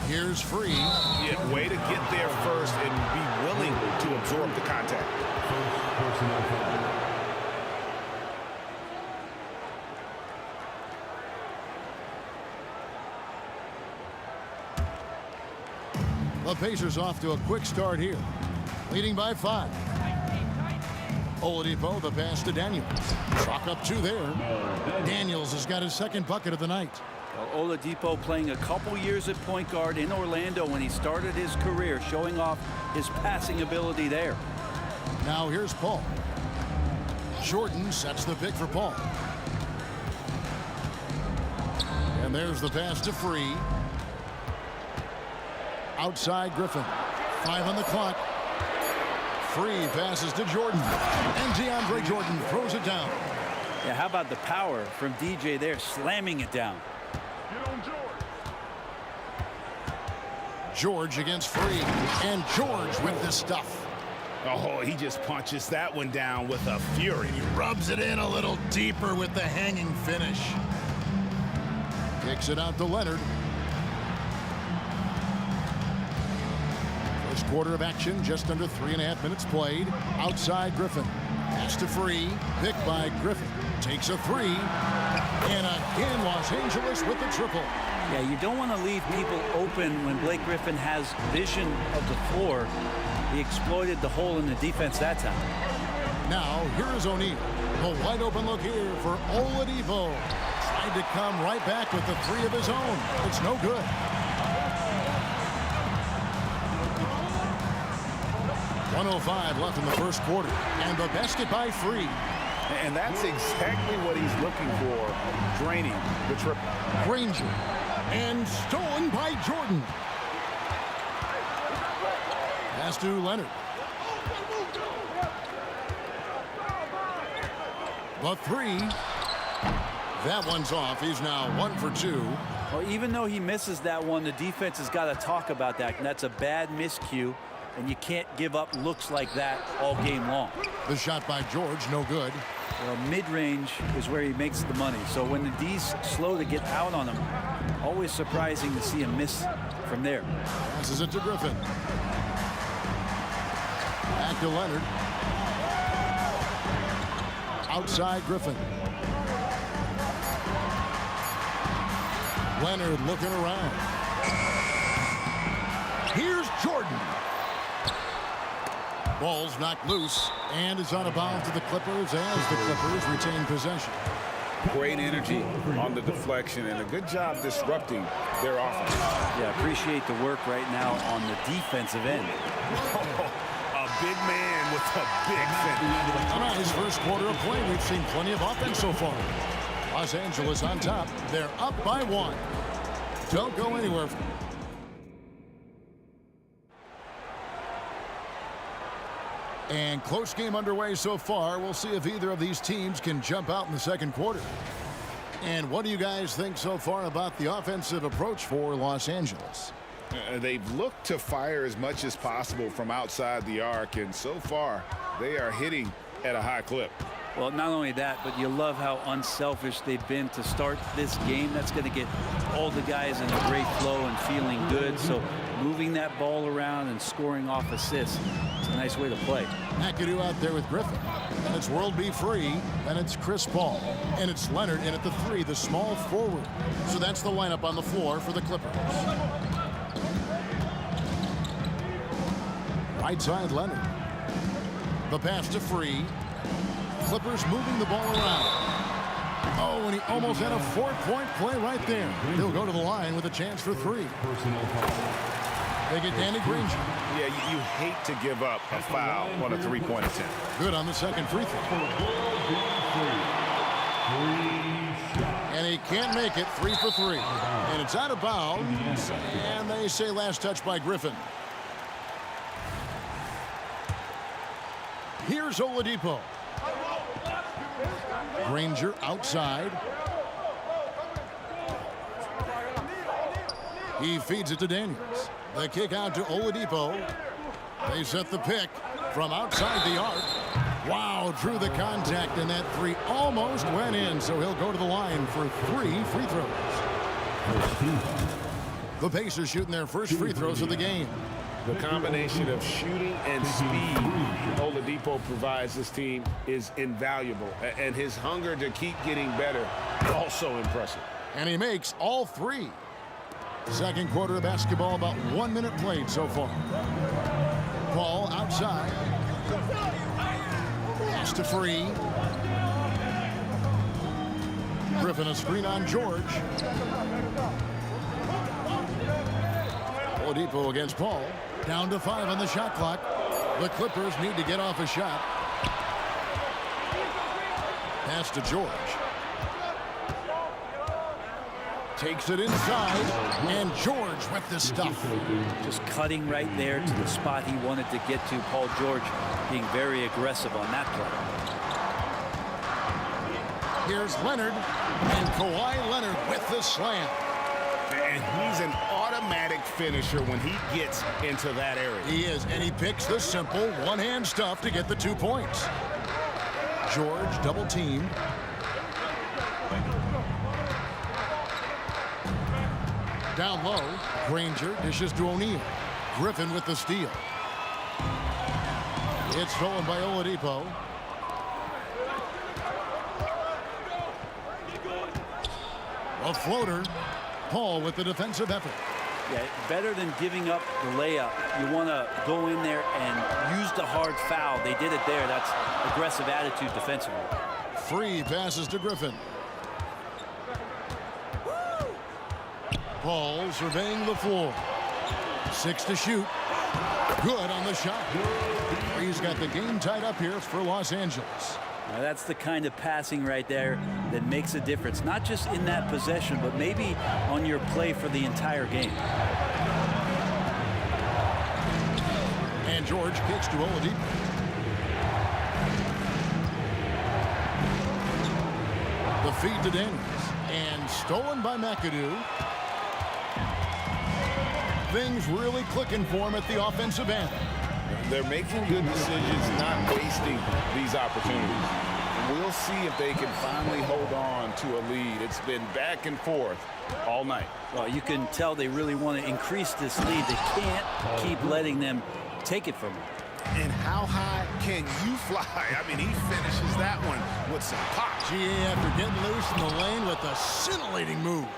Here's Free. Yeah, way to get there first and be willing to absorb the contact. The Pacers off to a quick start here, leading by 5. Oladipo, the pass to Daniels. Chalk up 2 there. Daniels has got his second bucket of the night. Well, Oladipo playing a couple years at point guard in Orlando when he started his career, showing off his passing ability there. Now here's Paul. Jordan sets the pick for Paul. And there's the pass to Free. Outside Griffin. 5 on the clock. Free passes to Jordan. And DeAndre Jordan throws it down. Yeah, how about the power from DJ there, slamming it down. George against Free. And George with the stuff. Oh, he just punches that one down with a fury. He rubs it in a little deeper with the hanging finish. Kicks it out to Leonard. First quarter of action, just under 3.5 minutes played. Outside Griffin. Pass to Free. Picked by Griffin. Takes a 3. And again, Los Angeles with the triple. Yeah, you don't want to leave people open when Blake Griffin has vision of the floor. He exploited the hole in the defense that time. Now, here is O'Neal. The wide open look here for Oladipo. Tried to come right back with the 3 of his own. It's no good. .105 left in the first quarter. And the basket by Free. And that's exactly what he's looking for, draining the triple. Granger. And stolen by Jordan. Pass to Leonard. The 3. That one's off. He's now 1 for 2. Well, even though he misses that one, the defense has got to talk about that. And that's a bad miscue. And you can't give up looks like that all game long. The shot by George, no good. Well, mid-range is where he makes the money. So when the D's slow to get out on him, always surprising to see him miss from there. Passes it to Griffin. Back to Leonard. Outside Griffin. Leonard looking around. Here's Jordan. Ball's knocked loose and is on a bound to the Clippers as the Clippers retain possession. Great energy on the deflection and a good job disrupting their offense. Yeah, appreciate the work right now on the defensive end. A big man with a big finish. On his first quarter of play, we've seen plenty of offense so far. Los Angeles on top. They're up by 1. Don't go anywhere. And close game underway so far. We'll see if either of these teams can jump out in the second quarter. And what do you guys think so far about the offensive approach for Los Angeles? They've looked to fire as much as possible from outside the arc, and so far they are hitting at a high clip. Well, not only that, but you love how unselfish they've been to start this game. That's going to get all the guys in a great flow and feeling good. So moving that ball around and scoring off assists, it's a nice way to play. McAdoo out there with Griffin. And it's World B. Free. And it's Chris Paul. And it's Leonard in at the 3, the small forward. So that's the lineup on the floor for the Clippers. Right side, Leonard. The pass to Free. Clippers moving the ball around. Oh, and he almost had a 4-point play right there. He'll go to the line with a chance for 3. They get Danny Granger. Yeah, you hate to give up a foul on a 3-point attempt. Good on the second free throw. And he can't make it. 3 for 3. And it's out of bounds. And they say last touch by Griffin. Here's Oladipo. Granger outside. He feeds it to Daniels. The kick out to Oladipo. They set the pick from outside the arc. Wow, drew the contact, and that 3 almost went in, so he'll go to the line for 3 free throws. The Pacers shooting their first free throws of the game. The combination of shooting and speed Oladipo provides this team is invaluable. And his hunger to keep getting better, also impressive. And he makes all 3. Second quarter of basketball, about 1 minute played so far. Ball outside. Pass to Free. Griffin a screen on George. Oladipo against Paul. Down to 5 on the shot clock. The Clippers need to get off a shot. Pass to George. Takes it inside, and George with the stuff. Just cutting right there to the spot he wanted to get to. Paul George being very aggressive on that play. Here's Leonard, and Kawhi Leonard with the slam. And he's an automatic finisher when he gets into that area. He is, and he picks the simple one-hand stuff to get the 2 points. George double teamed. Down low, Granger dishes to O'Neal. Griffin with the steal. It's stolen by Oladipo. A floater. Paul with the defensive effort. Yeah, better than giving up the layup. You want to go in there and use the hard foul. They did it there. That's aggressive attitude defensively. Free passes to Griffin. Paul surveying the floor. 6 to shoot. Good on the shot. He's got the game tied up here for Los Angeles. Now that's the kind of passing right there that makes a difference. Not just in that possession, but maybe on your play for the entire game. And George kicks to Oladipo. The feed to Daniels. And stolen by McAdoo. Things really clicking for him at the offensive end. They're making good decisions, not wasting these opportunities. We'll see if they can finally hold on to a lead. It's been back and forth all night. Well, you can tell they really want to increase this lead. They can't keep letting them take it from them. And how high can you fly? I mean, he finishes that one with some pop. GA after getting loose in the lane with a scintillating move.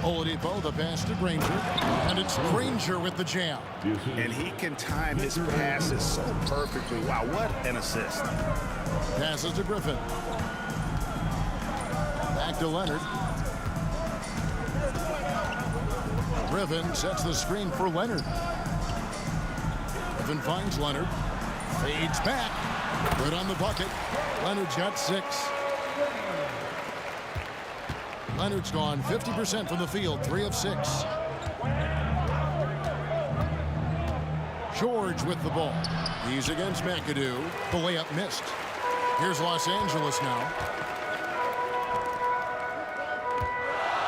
Oladipo, the pass to Granger, and it's Granger with the jam. And he can time his passes so perfectly. Wow, what an assist. Passes to Griffin. Back to Leonard. Griffin sets the screen for Leonard. Griffin finds Leonard. Fades back. Good on the bucket. Leonard's got 6. Leonard's gone 50% from the field, 3 of 6. George with the ball. He's against McAdoo. The layup missed. Here's Los Angeles now.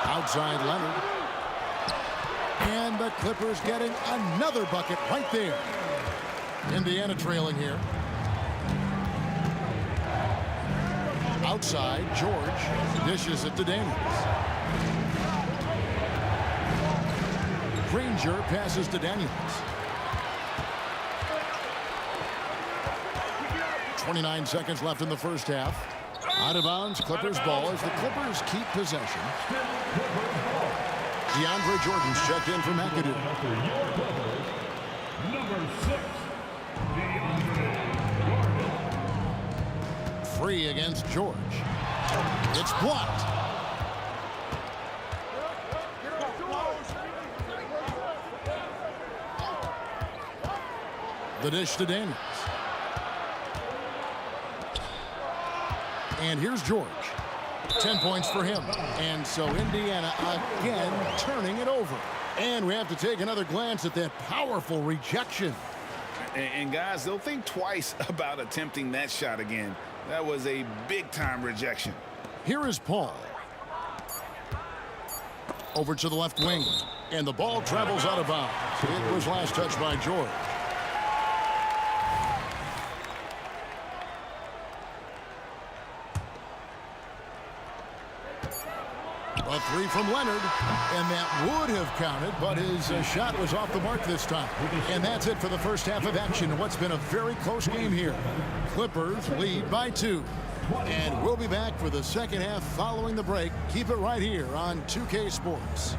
Outside Leonard. And the Clippers getting another bucket right there. Indiana trailing here. Outside, George dishes it to Daniels. Granger passes to Daniels. 29 seconds left in the first half. Out of bounds, Clippers ball as the Clippers keep possession. DeAndre Jordan's checked in for McAdoo. Number 6, DeAndre Jordan. Free against George. It's blocked. The dish to Daniels. And here's George. 10 points for him. And so Indiana again turning it over. And we have to take another glance at that powerful rejection. And guys, they'll think twice about attempting that shot again. That was a big-time rejection. Here is Paul. Over to the left wing. And the ball travels out of bounds. It was last touched by George. A three from Leonard, and that would have counted, but his shot was off the mark this time. And that's it for the first half of action in what's been a very close game here. Clippers lead by 2. And we'll be back for the second half following the break. Keep it right here on 2K Sports.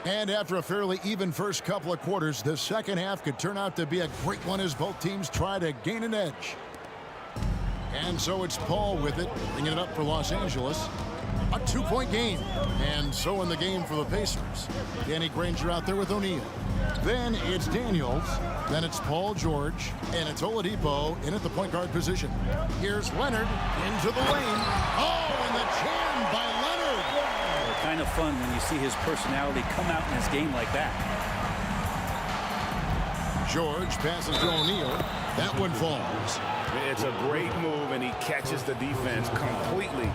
And after a fairly even first couple of quarters, the second half could turn out to be a great one as both teams try to gain an edge. And so it's Paul with it, bringing it up for Los Angeles. A 2-point game. And so in the game for the Pacers. Danny Granger out there with O'Neal. Then it's Daniels. Then it's Paul George. And it's Oladipo in at the point guard position. Here's Leonard into the lane. Oh, and the jam by Leonard. Kind of fun when you see his personality come out in his game like that. George passes to O'Neal. That one falls. It's a great move, and he catches the defense completely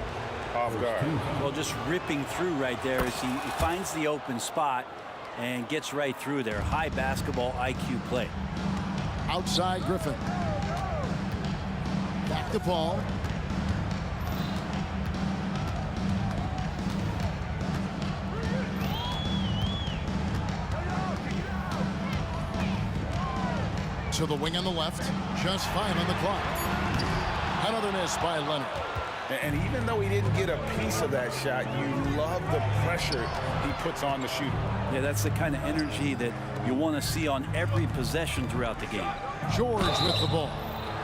off guard. Well, just ripping through right there as he finds the open spot and gets right through there. High basketball IQ play. Outside Griffin. Back to Paul. To the wing on the left. Just 5 on the clock. Another miss by Leonard. And even though he didn't get a piece of that shot, you love the pressure he puts on the shooter. Yeah, that's the kind of energy that you want to see on every possession throughout the game. George with the ball.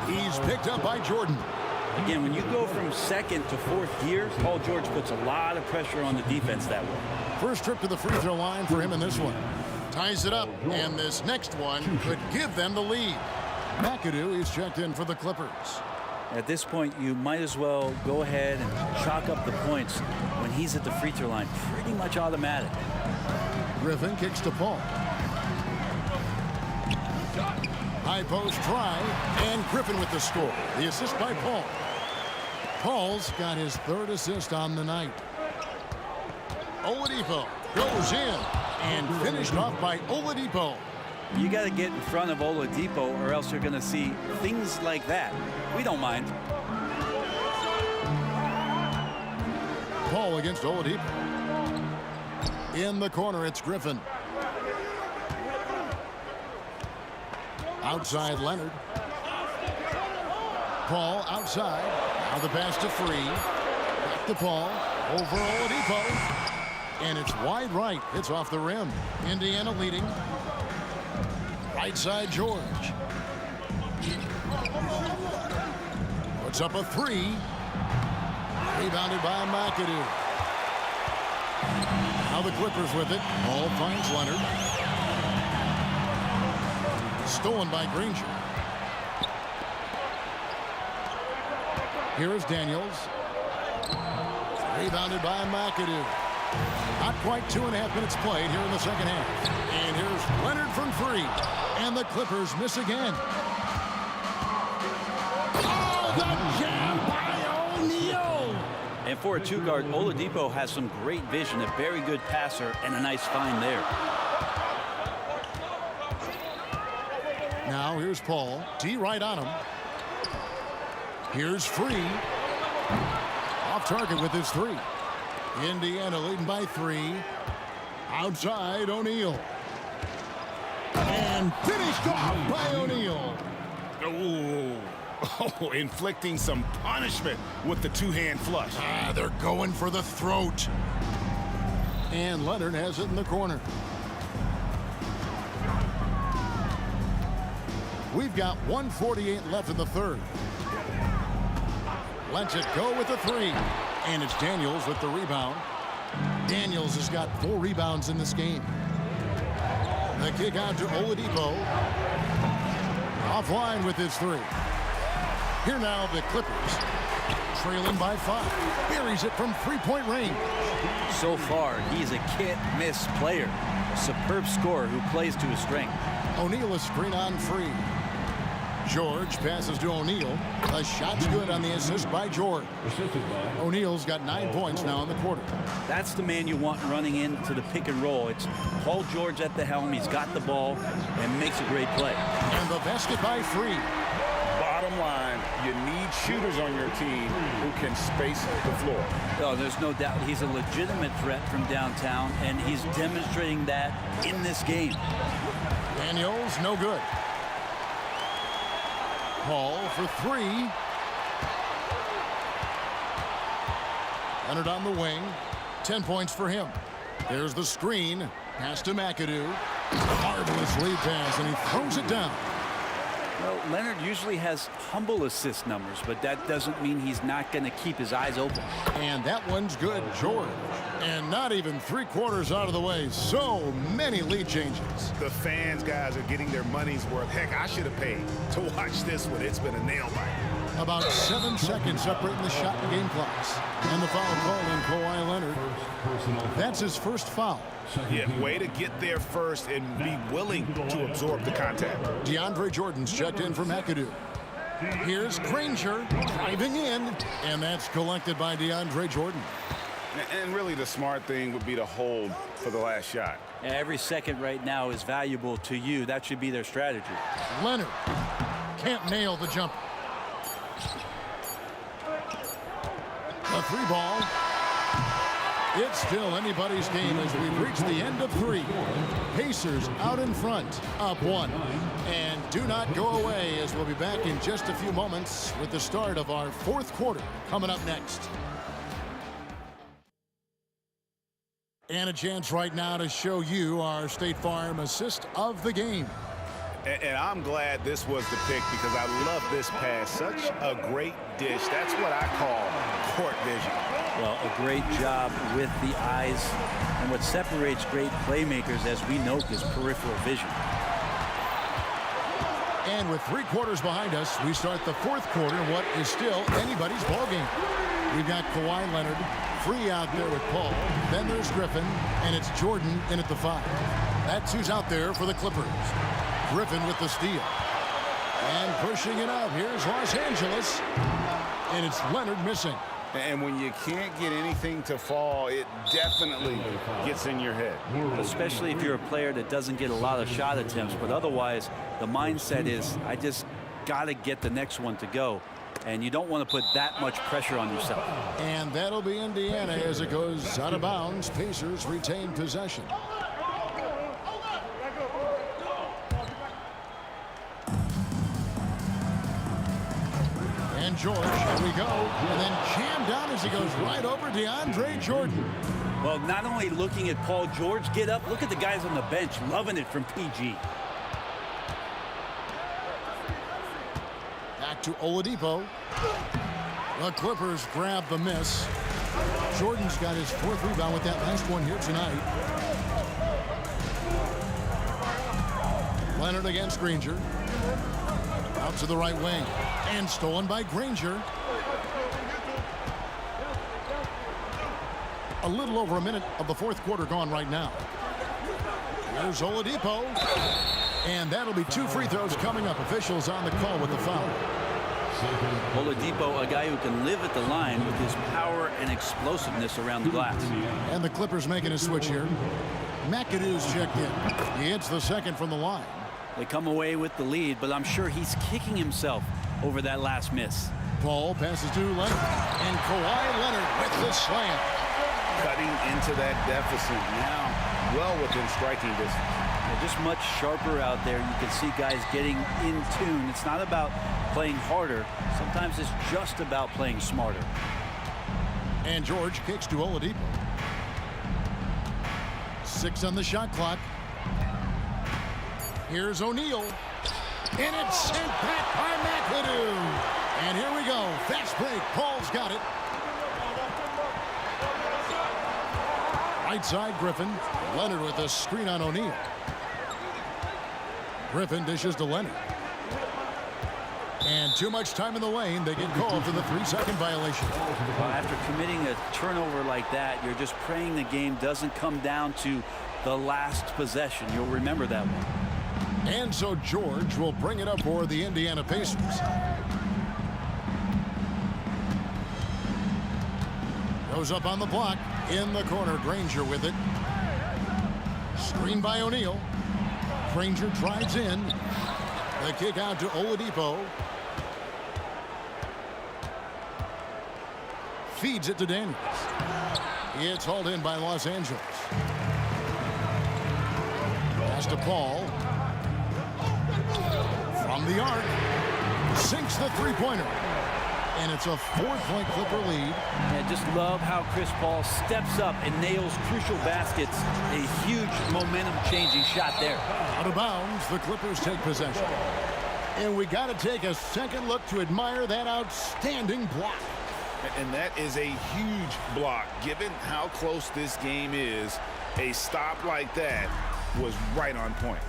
He's picked up by Jordan. Again, when you go from second to fourth gear, Paul George puts a lot of pressure on the defense that way. First trip to the free throw line for him in this one. Ties it up, and this next one could give them the lead. McAdoo is checked in for the Clippers. At this point, you might as well go ahead and chalk up the points when he's at the free throw line. Pretty much automatic. Griffin kicks to Paul. High post try, and Griffin with the score. The assist by Paul. Paul's got his 3rd assist on the night. Oladipo goes in and finished off by Oladipo. You got to get in front of Oladipo or else you're going to see things like that. We don't mind. Paul against Oladipo. In the corner, it's Griffin. Outside Leonard. Paul outside. Now the pass to Free. Back to Paul. Over Oladipo. And it's wide right. It's off the rim. Indiana leading. Right side George. Puts up a 3. Rebounded by McAdoo. Now the Clippers with it. Ball finds Leonard. Stolen by Granger. Here is Daniels. Rebounded by McAdoo. Not quite 2.5 minutes played here in the second half. And here's Leonard from 3. And the Clippers miss again. Oh, the jam by O'Neal. And for a 2-guard, Oladipo has some great vision, a very good passer, and a nice find there. Now here's Paul. D right on him. Here's Free. Off target with his 3. Indiana leading by 3. Outside, O'Neal. And finished off by O'Neal. Oh, inflicting some punishment with the two-hand flush. They're going for the throat. And Leonard has it in the corner. We've got 1:48 left in the third. Lets it go with the three. And it's Daniels with the rebound. Daniels has got 4 rebounds in this game. The kick out to Oladipo. Offline with his 3. Here now the Clippers, trailing by 5. Buries it from three-point range. So far, he's a can't-miss player. A superb scorer who plays to his strength. O'Neal is screen on free. George passes to O'Neal. The shot's good on the assist by George. O'Neal's got 9 points now in the quarter. That's the man you want running into the pick and roll. It's Paul George at the helm. He's got the ball and makes a great play. And the basket by Free. Bottom line, you need shooters on your team who can space the floor. Oh, there's no doubt he's a legitimate threat from downtown, and he's demonstrating that in this game. Daniels, no good. Paul for 3. Leonard on the wing. 10 points for him. There's the screen. Pass to McAdoo. Marvelous lead pass, and he throws it down. Well, Leonard usually has humble assist numbers, but that doesn't mean he's not going to keep his eyes open. And that one's good, George. And not even 3/4 out of the way. So many lead changes. The fans, guys, are getting their money's worth. Heck, I should have paid to watch this one. It's been a nail biter. About 7 seconds separating the shot and game clocks. And the foul called on Kawhi Leonard. That's his first foul. Yeah, way to get there first and be willing to absorb the contact. DeAndre Jordan's checked in from McAdoo. Here's Granger driving in, and that's collected by DeAndre Jordan. And really the smart thing would be to hold for the last shot. Every second right now is valuable to you. That should be their strategy. Leonard can't nail the jump. A 3 ball. It's still anybody's game as we've reached the end of 3. Pacers out in front, up 1. And do not go away as we'll be back in just a few moments with the start of our 4th quarter coming up next. And a chance right now to show you our State Farm assist of the game. And I'm glad this was the pick because I love this pass. Such a great dish. That's what I call court vision. Well, a great job with the eyes. And what separates great playmakers, as we know, is peripheral vision. And with 3/4 behind us, we start the 4th quarter in what is still anybody's ballgame. We've got Kawhi Leonard free out there with Paul. Then there's Griffin, and it's Jordan in at the 5. That's who's out there for the Clippers. Griffin with the steal. And pushing it out. Here's Los Angeles. And it's Leonard missing. And when you can't get anything to fall, it definitely gets in your head. Especially if you're a player that doesn't get a lot of shot attempts. But otherwise, the mindset is, I just got to get the next one to go. And you don't want to put that much pressure on yourself. And that'll be Indiana as it goes out of bounds. Pacers retain possession. And George, here we go. And then jammed down as he goes right over DeAndre Jordan. Well, not only looking at Paul George get up, look at the guys on the bench loving it from PG. Back to Oladipo. The Clippers grab the miss. Jordan's got his 4th rebound with that last one here tonight. Leonard against Granger. Out to the right wing. And stolen by Granger. A little over a minute of the 4th quarter gone right now. There's Oladipo. And that'll be 2 free throws coming up. Officials on the call with the foul. Oladipo, a guy who can live at the line with his power and explosiveness around the glass. And the Clippers making a switch here. McAdoo's checked in. He hits the 2nd from the line. They come away with the lead, but I'm sure he's kicking himself over that last miss. Paul passes to Leonard. And Kawhi Leonard with the slam. Cutting into that deficit. Now well within striking distance. They're just much sharper out there. You can see guys getting in tune. It's not about playing harder. Sometimes it's just about playing smarter. And George kicks to Oladipo. 6 on the shot clock. Here's O'Neal. And it's sent back by McAdoo. And here we go. Fast break. Paul's got it. Right side, Griffin. Leonard with a screen on O'Neal. Griffin dishes to Leonard. And too much time in the lane. They get called for the 3-second violation. Well, after committing a turnover like that, you're just praying the game doesn't come down to the last possession. You'll remember that one. And so George will bring it up for the Indiana Pacers. Goes up on the block. In the corner, Granger with it. Screen by O'Neal. Granger drives in. The kick out to Oladipo. Feeds it to Daniels. It's hauled in by Los Angeles. Pass to Paul. From the arc. Sinks the three-pointer. And it's a 4-point Clipper lead. I just love how Chris Paul steps up and nails crucial baskets. A huge momentum-changing shot there. Out of bounds, the Clippers take possession. And we got to take a second look to admire that outstanding block. And that is a huge block. Given how close this game is, a stop like that was right on point.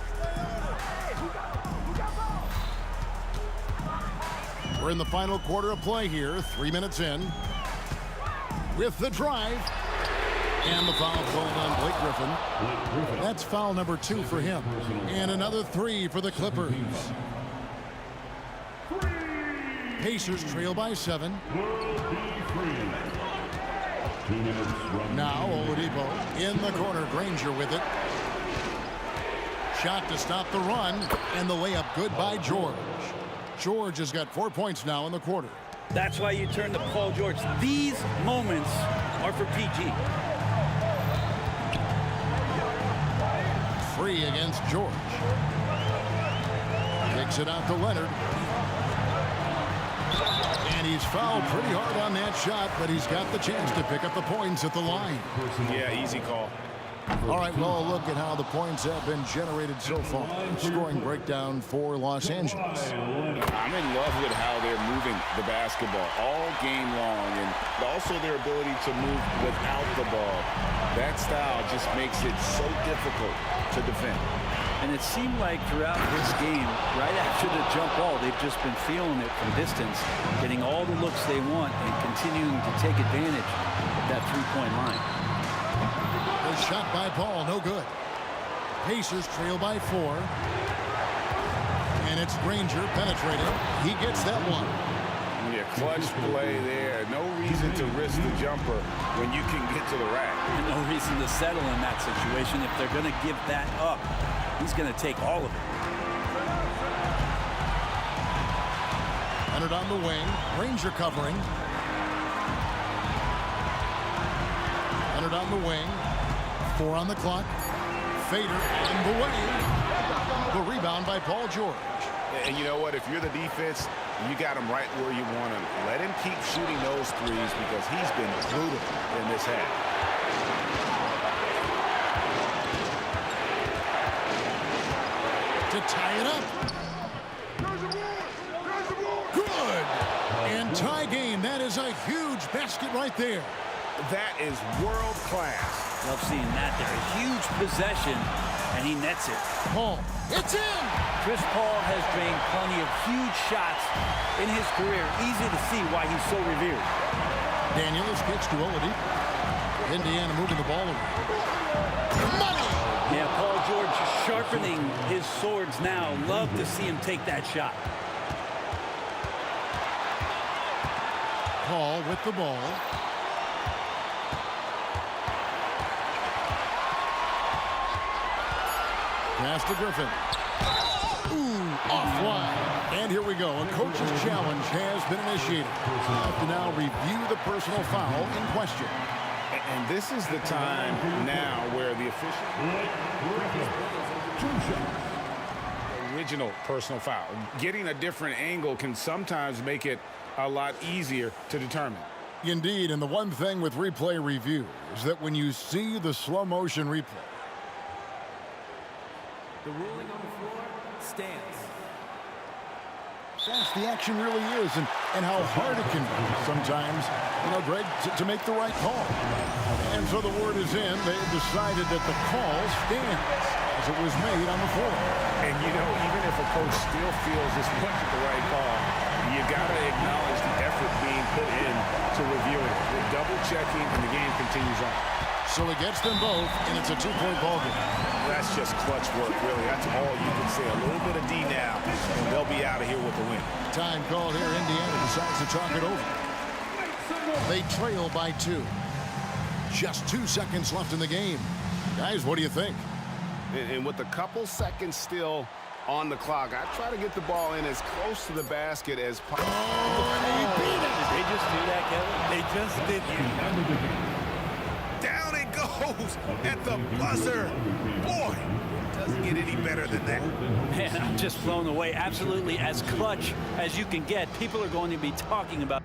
We're in the final quarter of play here, 3 minutes in. With the drive. And the foul called on Blake Griffin. That's foul number 2 for him. And another 3 for the Clippers. Pacers trail by 7. Now Oladipo in the corner. Granger with it. Shot to stop the run. And the layup good by George. George has got 4 points now in the quarter. That's why you turn to Paul George. These moments are for PG. Free against George. Kicks it out to Leonard. And he's fouled pretty hard on that shot, but he's got the chance to pick up the points at the line. Yeah, easy call. All right, well, look at how the points have been generated so far. Scoring breakdown for Los Angeles. I'm in love with how they're moving the basketball all game long, and also their ability to move without the ball. That style just makes it so difficult to defend. And it seemed like throughout this game, right after the jump ball, they've just been feeling it from distance, getting all the looks they want and continuing to take advantage of that three-point line. A shot by Paul, no good. Pacers trail by 4. And it's Granger penetrating. He gets that one. Yeah, clutch play there. No reason to risk the jumper when you can get to the rack. And no reason to settle in that situation. If they're going to give that up, he's going to take all of it. Leonard on the wing. Granger covering. Leonard on the wing. 4 on the clock. Fader on the way. The rebound by Paul George. And you know what? If you're the defense, you got him right where you want him. Let him keep shooting those threes because he's been brutal in this half. To tie it up. Good. And tie game. That is a huge basket right there. That is world class. Love seeing that there. A huge possession, and he nets it. Paul, it's in! Chris Paul has drained plenty of huge shots in his career. Easy to see why he's so revered. Daniels kicks to Oladipo. Indiana moving the ball away. Money! Yeah, Paul George sharpening his swords now. Love to see him take that shot. Paul with the ball. Pass to Griffin. Ooh, offline. And here we go. A coach's challenge has been initiated. We have to now review the personal foul in question. And this is the time now where the official original personal foul. Getting a different angle can sometimes make it a lot easier to determine. Indeed, and the one thing with replay review is that when you see the slow motion replay, The ruling on the floor stands. fast the action really is and how hard it can be sometimes, Greg, to make the right call. And so the word is in. They've decided that the call stands as it was made on the floor. And, even if a coach still feels this wasn't the right call, you got to acknowledge the effort being put in to review it. They're double-checking, and the game continues on. So he gets them both, and it's a two-point ball game. That's just clutch work, really. That's all you can say. A little bit of D now, and they'll be out of here with the win. Time called here. Indiana decides to talk it over. They trail by 2. Just 2 seconds left in the game. Guys, what do you think? And with a couple seconds still on the clock, I try to get the ball in as close to the basket as possible. Did they just do that, Kevin? They just did Down it goes at the buzzer. Boy, doesn't get any better than that. Man, I'm just blown away. Absolutely as clutch as you can get. People are going to be talking about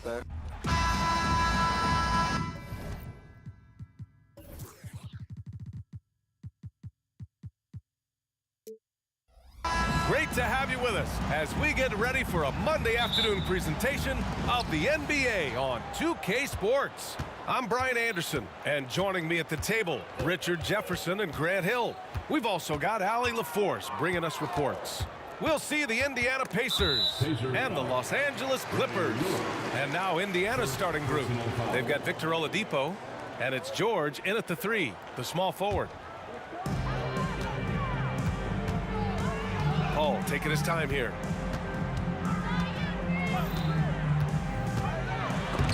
Great to have you with us as we get ready for a Monday afternoon presentation of the NBA on 2K Sports. I'm Brian Anderson, and joining me at the table, Richard Jefferson and Grant Hill. We've also got Allie LaForce bringing us reports. We'll see the Indiana Pacers and the Los Angeles Clippers. And now Indiana's starting group. They've got Victor Oladipo, and it's George in at the 3, the small forward. Paul taking his time here.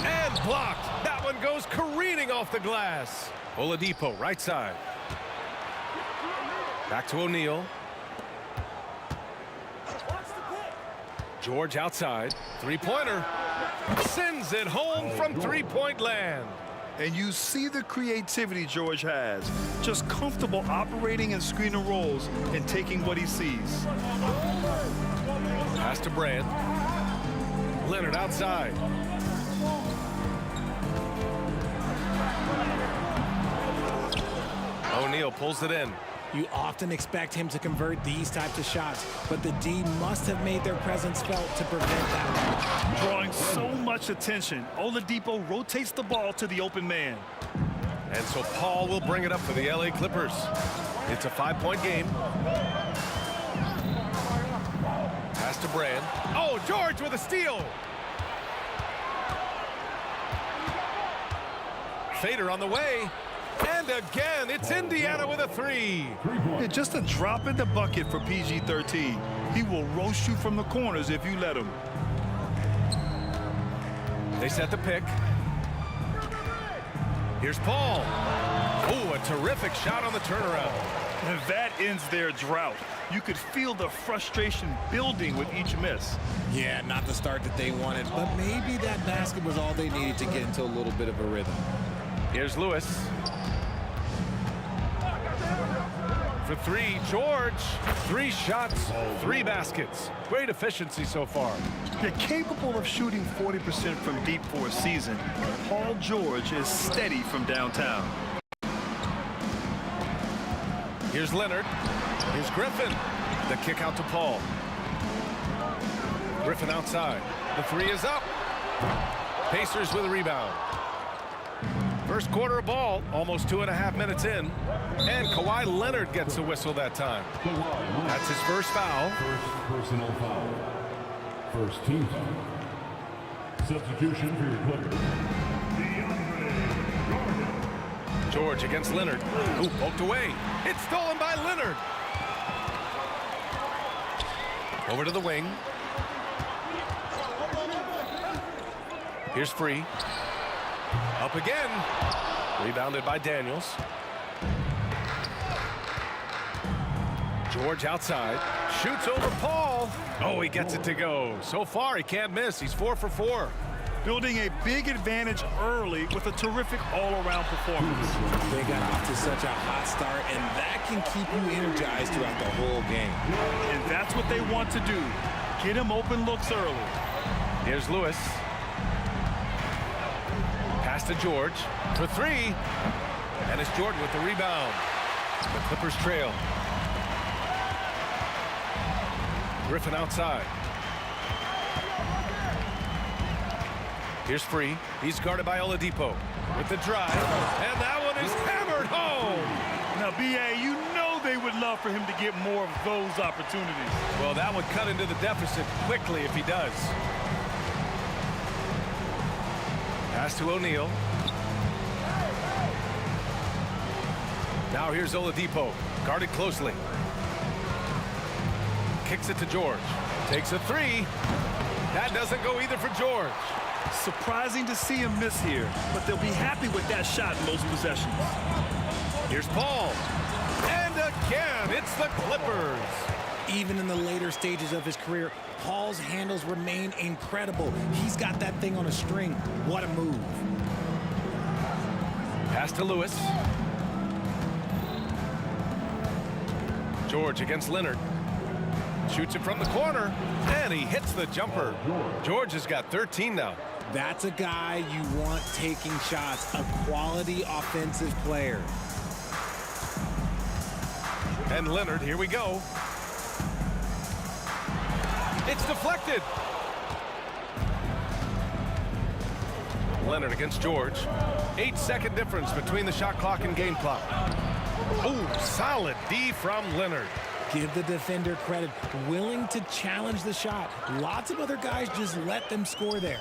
And blocked. That one goes careening off the glass. Oladipo, right side. Back to O'Neal. George outside. Three-pointer. Sends it home from three-point land. And you see the creativity George has. Just comfortable operating in screen and rolls and taking what he sees. Pass to Brand. Leonard outside. O'Neal pulls it in. You often expect him to convert these types of shots, but the D must have made their presence felt to prevent that. Drawing so much attention, Oladipo rotates the ball to the open man. And so Paul will bring it up for the LA Clippers. It's a 5-point game. Pass to Brand. Oh, George with a steal. Fader on the way. And again, it's Indiana with a 3. Yeah, just a drop in the bucket for PG-13. He will roast you from the corners if you let him. They set the pick. Here's Paul. Oh, a terrific shot on the turnaround. And that ends their drought. You could feel the frustration building with each miss. Yeah, not the start that they wanted, but maybe that basket was all they needed to get into a little bit of a rhythm. Here's Lewis. For 3, George. 3 shots, 3 baskets. Great efficiency so far. They're capable of shooting 40% from deep for a season. Paul George is steady from downtown. Here's Leonard. Here's Griffin. The kick out to Paul. Griffin outside. The 3 is up. Pacers with a rebound. First quarter of ball, almost 2.5 minutes in. And Kawhi Leonard gets a whistle that time. That's his first foul. First personal foul. First team foul. Substitution for your Clippers. George against Leonard. Ooh, poked away. It's stolen by Leonard. Over to the wing. Here's Free. Up again. Rebounded by Daniels. George outside. Shoots over Paul. Oh, he gets it to go. So far, he can't miss. He's 4 for 4. Building a big advantage early with a terrific all-around performance. They got off to such a hot start, and that can keep you energized throughout the whole game. And that's what they want to do. Get him open looks early. Here's Lewis. Pass to George for 3. And it's Jordan with the rebound. The Clippers trail. Griffin outside. Here's Free. He's guarded by Oladipo with the drive. And that one is hammered home. Now, B.A., you know they would love for him to get more of those opportunities. Well, that would cut into the deficit quickly if he does. Pass to O'Neal. Now here's Oladipo, guarded closely. Kicks it to George. Takes a 3. That doesn't go either for George. Surprising to see him miss here, but they'll be happy with that shot in most possessions. Here's Paul. And again, it's the Clippers. Even in the later stages of his career, Paul's handles remain incredible. He's got that thing on a string. What a move. Pass to Lewis. George against Leonard. Shoots it from the corner, and he hits the jumper. George has got 13 now. That's a guy you want taking shots, a quality offensive player. And Leonard, here we go. It's deflected. Leonard against George. 8-second difference between the shot clock and game clock. Oh, solid D from Leonard. Give the defender credit, willing to challenge the shot. Lots of other guys just let them score there.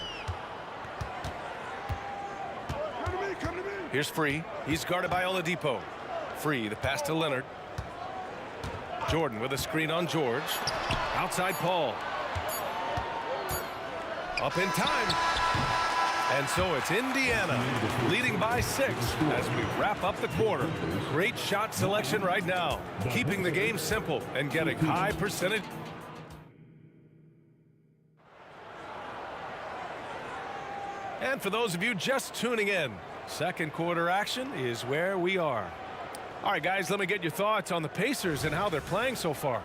Here's Free. He's guarded by Oladipo. Free, the pass to Leonard. Jordan with a screen on George. Outside Paul. Up in time. And so it's Indiana leading by 6 as we wrap up the quarter. Great shot selection right now, keeping the game simple and getting high percentage. And for those of you just tuning in, second quarter action is where we are. All right, guys, let me get your thoughts on the Pacers and how they're playing so far.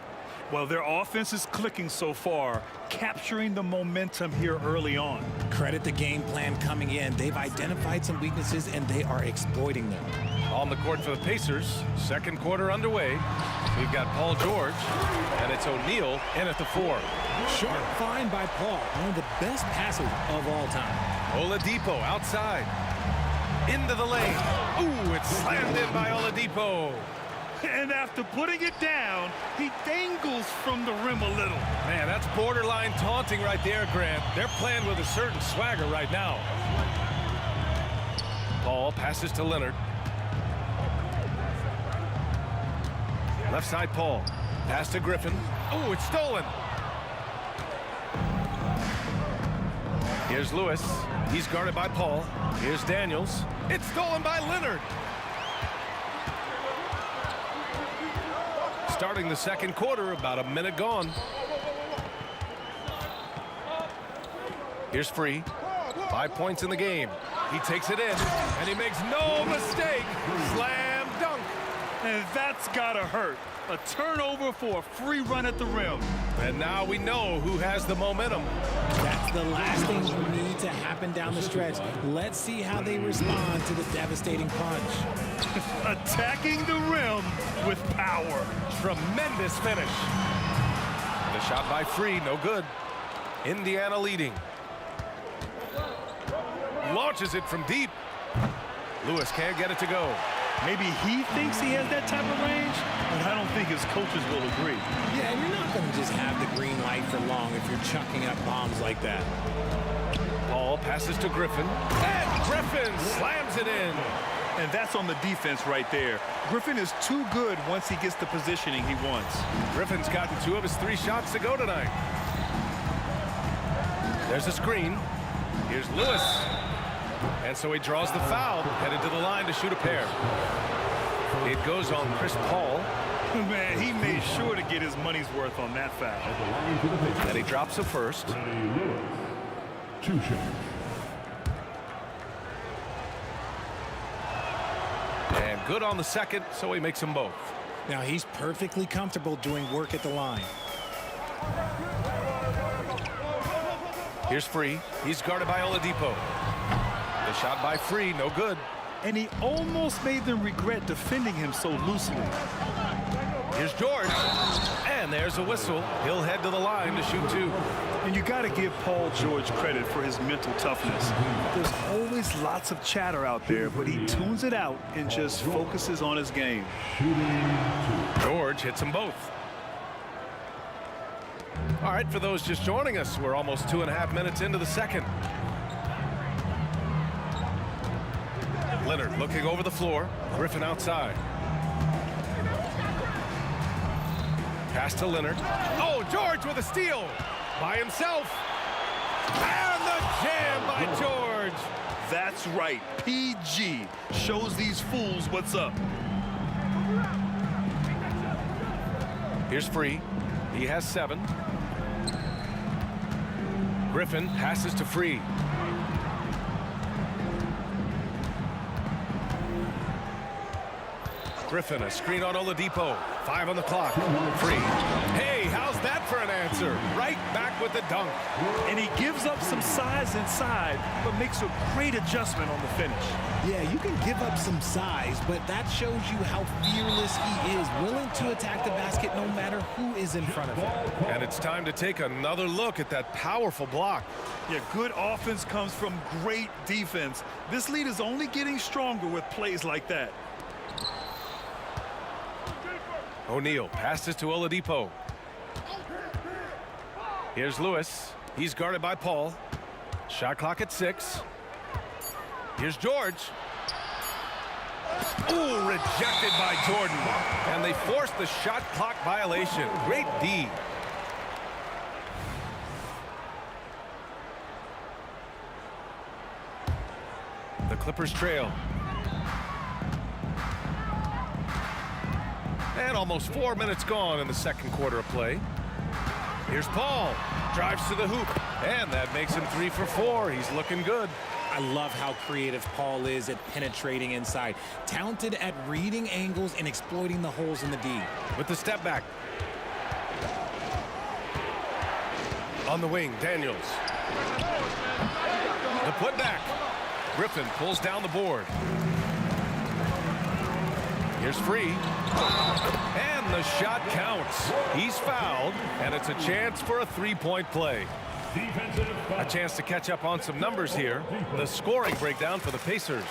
Well, their offense is clicking so far, capturing the momentum here early on. Credit the game plan coming in. They've identified some weaknesses, and they are exploiting them. On the court for the Pacers, second quarter underway. We've got Paul George, and it's O'Neal in at the 4. Sharp find by Paul, one of the best passes of all time. Oladipo outside. Into the lane. Ooh, it's slammed in by Oladipo. And after putting it down, he dangles from the rim a little. Man, that's borderline taunting right there, Grant. They're playing with a certain swagger right now. Paul passes to Leonard. Left side, Paul. Pass to Griffin. Oh, it's stolen. Here's Lewis. He's guarded by Paul. Here's Daniels. It's stolen by Leonard. Starting the second quarter, about a minute gone. Here's Free. 5 points in the game. He takes it in, and he makes no mistake. Slam dunk. And that's gotta hurt. A turnover for a free run at the rim. And now we know who has the momentum. That's the last thing you need to happen down the stretch. Let's see how they respond to the devastating punch. Attacking the rim with power. Tremendous finish. The shot by Free, no good. Indiana leading. Launches it from deep. Lewis can't get it to go. Maybe he thinks he has that type of range, but I don't think his coaches will agree. Yeah, and you're not going to just have the green light for long if you're chucking up bombs like that. Paul passes to Griffin, and Griffin slams it in. And that's on the defense right there. Griffin is too good once he gets the positioning he wants. Griffin's gotten 2 of his 3 shots to go tonight. There's a screen. Here's Lewis. And so he draws the foul, headed to the line to shoot a pair. It goes on Chris Paul. Man, he made sure to get his money's worth on that foul. And he drops a first. 2 shots. And good on the second, so he makes them both. Now he's perfectly comfortable doing work at the line. Here's Free. He's guarded by Oladipo. The shot by Free, no good. And he almost made them regret defending him so loosely. Here's George. And there's a whistle. He'll head to the line to shoot 2. And you got to give Paul George credit for his mental toughness. There's always lots of chatter out there, but he tunes it out and just focuses on his game. George hits them both. All right, for those just joining us, we're almost 2.5 minutes into the second. Leonard looking over the floor. Griffin outside. Pass to Leonard. Oh, George with a steal by himself. And the jam by George. That's right. PG shows these fools what's up. Here's Free. He has 7. Griffin passes to Free. Griffin, a screen on Oladipo. 5 on the clock. Free. Hey, how's that for an answer? Right back with the dunk. And he gives up some size inside, but makes a great adjustment on the finish. Yeah, you can give up some size, but that shows you how fearless he is, willing to attack the basket no matter who is in front of him. And it's time to take another look at that powerful block. Yeah, good offense comes from great defense. This lead is only getting stronger with plays like that. O'Neal passes to Oladipo. Here's Lewis. He's guarded by Paul. Shot clock at 6. Here's George. Ooh, rejected by Jordan. And they force the shot clock violation. Great D. The Clippers trail. And almost 4 minutes gone in the second quarter of play. Here's Paul. Drives to the hoop. And that makes him 3 for 4. He's looking good. I love how creative Paul is at penetrating inside. Talented at reading angles and exploiting the holes in the D. With the step back. On the wing, Daniels. The putback. Griffin pulls down the board. Here's Free. And the shot counts. He's fouled, and it's a chance for a three-point play. A chance to catch up on some numbers here. The scoring breakdown for the Pacers.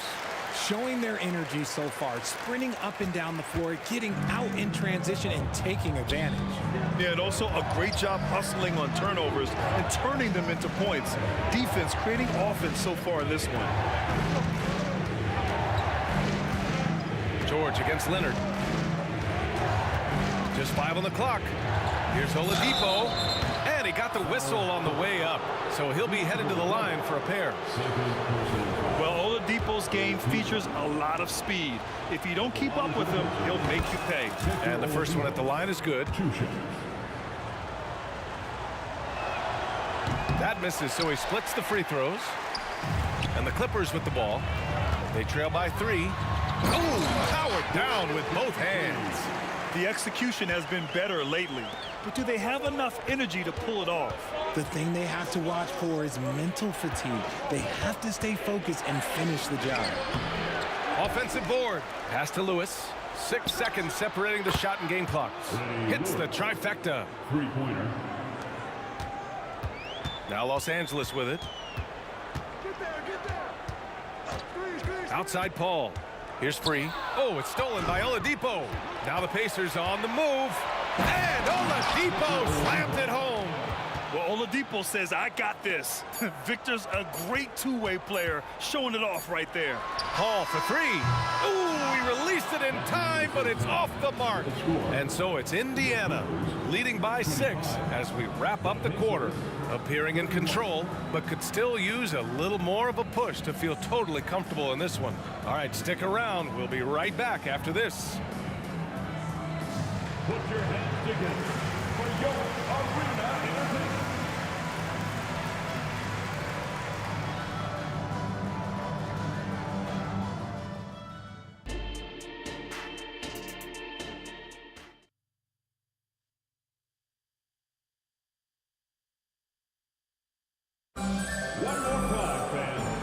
Showing their energy so far, sprinting up and down the floor, getting out in transition and taking advantage. Yeah, and also a great job hustling on turnovers and turning them into points. Defense creating offense so far in this one. George against Leonard. Just 5 on the clock. Here's Oladipo. And he got the whistle on the way up. So he'll be headed to the line for a pair. Well, Oladipo's game features a lot of speed. If you don't keep up with him, he'll make you pay. And the first one at the line is good. That misses, so he splits the free throws. And the Clippers with the ball. They trail by 3. Oh, powered down with both hands. The execution has been better lately, but do they have enough energy to pull it off? The thing they have to watch for is mental fatigue. They have to stay focused and finish the job. Offensive board. Pass to Lewis. 6 seconds separating the shot and game clocks. Hits the trifecta. Three-pointer. Now Los Angeles with it. Outside Paul. Here's Free. Oh, it's stolen by Oladipo. Now the Pacers on the move. And Oladipo slammed it home. Well, Oladipo says, I got this. Victor's a great two-way player, showing it off right there. Paul for 3. Ooh, he released it in time, but it's off the mark. And so it's Indiana leading by 6 as we wrap up the quarter. Appearing in control, but could still use a little more of a push to feel totally comfortable in this one. All right, stick around. We'll be right back after this. Put your hands together for your arena entertainment.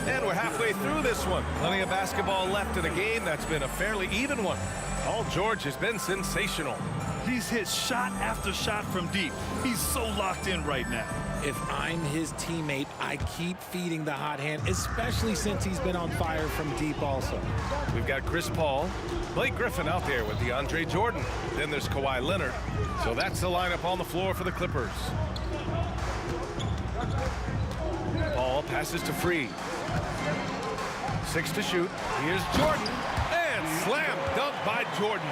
And we're halfway through this one. Plenty of basketball left in a game that's been a fairly even one. Paul George has been sensational. He's hit shot after shot from deep. He's so locked in right now. If I'm his teammate, I keep feeding the hot hand, especially since he's been on fire from deep also. We've got Chris Paul, Blake Griffin out there with DeAndre Jordan. Then there's Kawhi Leonard. So that's the lineup on the floor for the Clippers. Paul passes to Free. 6 to shoot. Here's Jordan. And slam dunk by Jordan.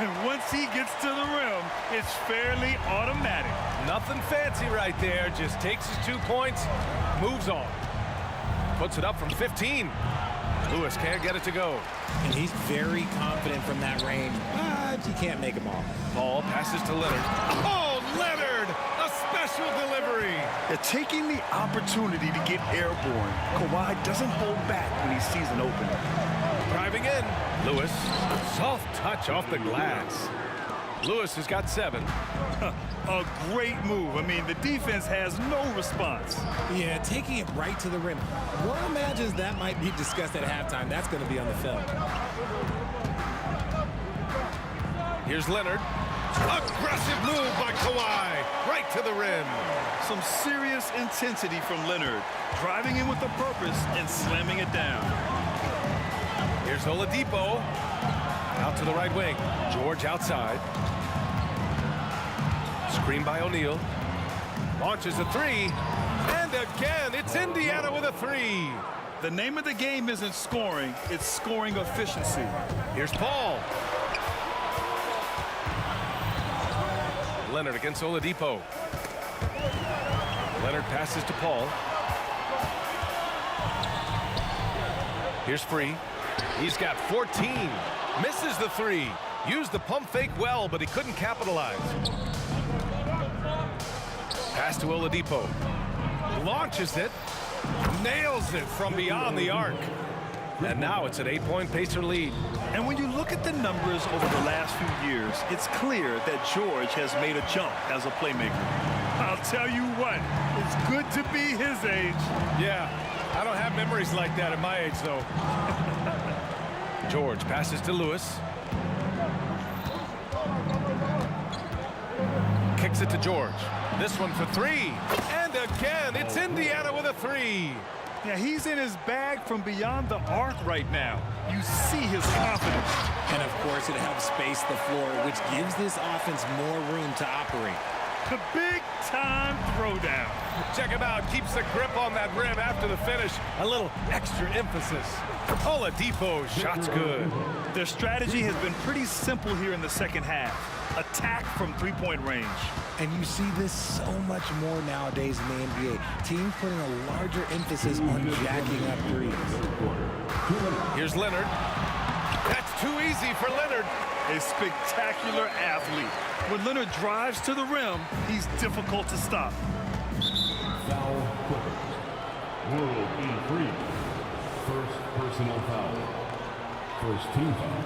And once he gets to the rim, it's fairly automatic. Nothing fancy right there. Just takes his 2 points, moves on. Puts it up from 15. Lewis can't get it to go. And he's very confident from that range, but you can't make him all. Paul passes to Leonard. Oh, Leonard! A special delivery. They're taking the opportunity to get airborne. Kawhi doesn't hold back when he sees an opening. Driving in, Lewis. Soft touch off the glass. Lewis has got 7. A great move. I mean, the defense has no response. Yeah, taking it right to the rim. One imagines that might be discussed at halftime. That's going to be on the film. Here's Leonard. Aggressive move by Kawhi. Right to the rim. Some serious intensity from Leonard. Driving in with a purpose and slamming it down. Here's Oladipo. Out to the right wing. George outside. Screen by O'Neal. Launches a 3. And again, it's Indiana with a 3. The name of the game isn't scoring, it's scoring efficiency. Here's Paul. Leonard against Oladipo. Leonard passes to Paul. Here's Free. He's got 14. Misses the 3. Used the pump fake well, but he couldn't capitalize. Pass to Oladipo. Launches it. Nails it from beyond the arc. And now it's an 8-point Pacer lead. And when you look at the numbers over the last few years, it's clear that George has made a jump as a playmaker. I'll tell you what, it's good to be his age. Yeah, I don't have memories like that at my age, though. George passes to Lewis. Kicks it to George. This one for 3. And again, it's Indiana with a 3. Yeah, he's in his bag from beyond the arc right now. You see his confidence. And, of course, it helps space the floor, which gives this offense more room to operate. The big-time throwdown. Check him out. Keeps the grip on that rim after the finish. A little extra emphasis. Oladipo, shot's good. Their strategy has been pretty simple here in the second half. Attack from three-point range. And you see this so much more nowadays in the NBA. Teams putting a larger emphasis on jacking up threes. Here's Leonard. That's too easy for Leonard. A spectacular athlete. When Leonard drives to the rim, he's difficult to stop. Foul Clippers. World in 3. First personal foul. First team foul.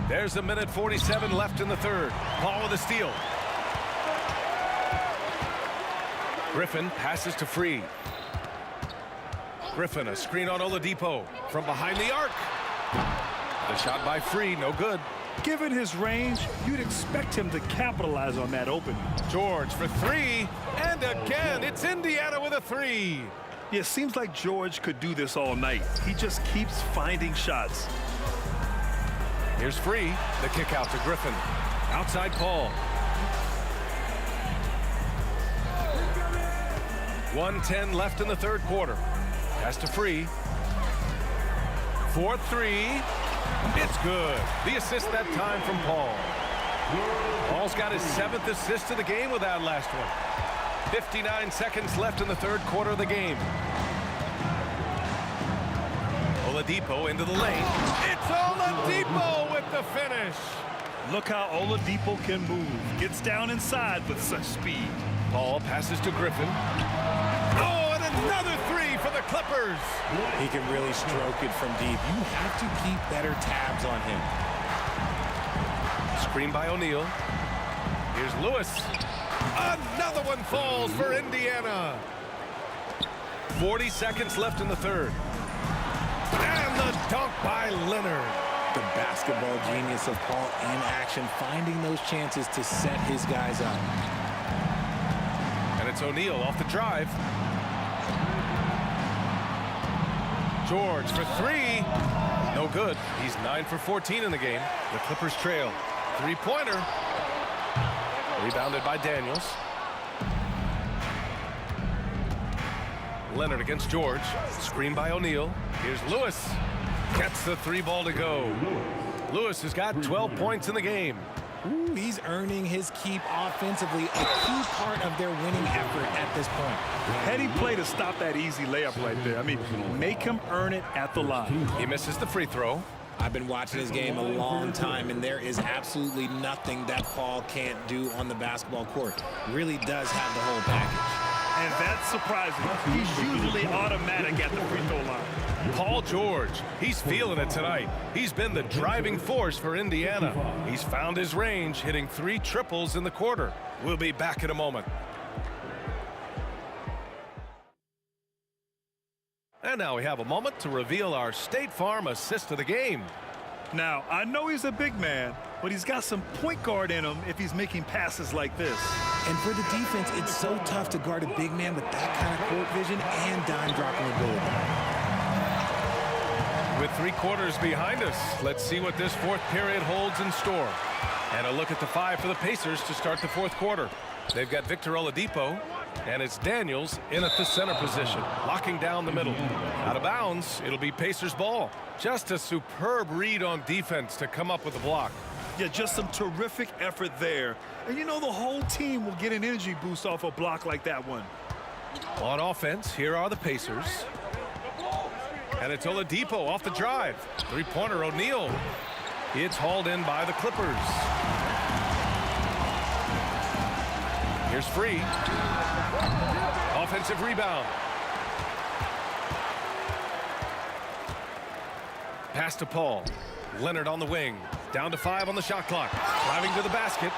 There's a minute 47 left in the third. Paul with a steal. Griffin passes to Free. Griffin, a screen on Oladipo from behind the arc. The shot by Free, no good. Given his range, you'd expect him to capitalize on that opening. George for 3, and again, it's Indiana with a 3. Yeah, it seems like George could do this all night. He just keeps finding shots. Here's Free, the kick out to Griffin. Outside Paul. 1:10 left in the third quarter. Pass to Free. 4-3. It's good. The assist that time from Paul. Paul's got his 7th assist of the game with that last one. 59 seconds left in the third quarter of the game. Oladipo into the lane. It's Oladipo with the finish. Look how Oladipo can move. Gets down inside with such speed. Paul passes to Griffin. Oh, and another 3 for the Clippers. He can really stroke it from deep. You have to keep better tabs on him. Screen by O'Neal. Here's Lewis. Another one falls for Indiana. 40 seconds left in the third. And the dunk by Leonard. The basketball genius of Paul in action, finding those chances to set his guys up. And it's O'Neal off the drive. George for 3. No good. He's 9 for 14 in the game. The Clippers trail. Three-pointer. Rebounded by Daniels. Leonard against George. Screen by O'Neal. Here's Lewis. Gets the 3 ball to go. Lewis has got 12 points in the game. Ooh, he's earning his keep offensively, a key part of their winning effort at this point. Heady play to stop that easy layup right there. I mean, make him earn it at the line. He misses the free throw. I've been watching this game a long time, and there is absolutely nothing that Paul can't do on the basketball court. Really does have the whole package. And that's surprising. He's usually automatic at the free throw line. Paul George, he's feeling it tonight. He's been the driving force for Indiana. He's found his range, hitting 3 triples in the quarter. We'll be back in a moment. And now we have a moment to reveal our State Farm assist of the game. Now, I know he's a big man, but he's got some point guard in him if he's making passes like this. And for the defense, it's so tough to guard a big man with that kind of court vision and dime dropping ability. With 3 quarters behind us, let's see what this 4th period holds in store. And a look at the 5 for the Pacers to start the 4th quarter. They've got Victor Oladipo, and it's Daniels in at the center position, locking down the middle. Out of bounds, it'll be Pacers ball. Just a superb read on defense to come up with the block. Yeah, just some terrific effort there. And you know the whole team will get an energy boost off a block like that one. On offense, here are the Pacers. And it's Oladipo off the drive. 3-pointer O'Neal. It's hauled in by the Clippers. Here's Free. Offensive rebound. Pass to Paul. Leonard on the wing. Down to 5 on the shot clock. Driving to the basket.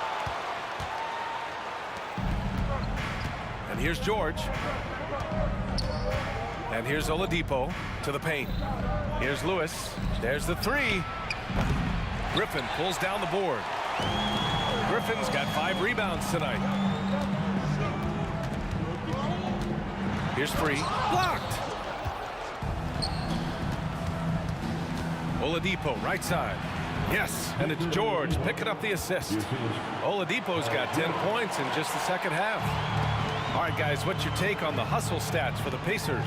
And here's George. And here's Oladipo to the paint. Here's Lewis. There's the 3. Griffin pulls down the board. Griffin's got 5 rebounds tonight. Here's Free. Blocked. Oladipo, right side. Yes, and it's George picking up the assist. Oladipo's got 10 points in just the second half. All right, guys, what's your take on the hustle stats for the Pacers?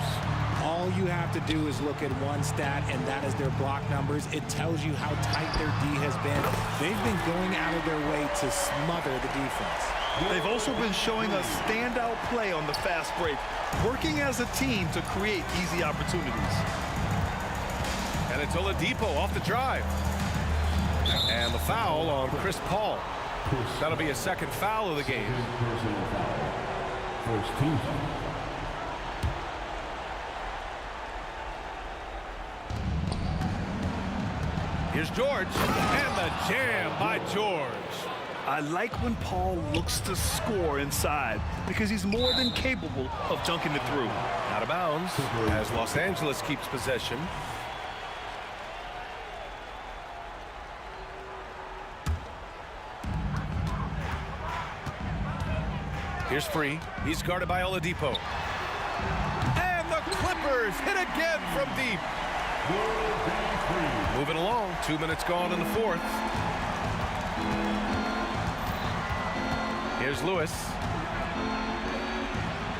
All you have to do is look at one stat, and that is their block numbers. It tells you how tight their D has been. They've been going out of their way to smother the defense. They've also been showing a standout play on the fast break, working as a team to create easy opportunities. And it's Oladipo off the drive. And the foul on Chris Paul. That'll be a 2nd foul of the game. First team. Here's George, and the jam by George. I like when Paul looks to score inside because he's more than capable of dunking it through. Out of bounds as Los Angeles keeps possession. Here's Free. He's guarded by Oladipo. And the Clippers hit again from deep. Moving along. 2 minutes gone in the 4th. Here's Lewis.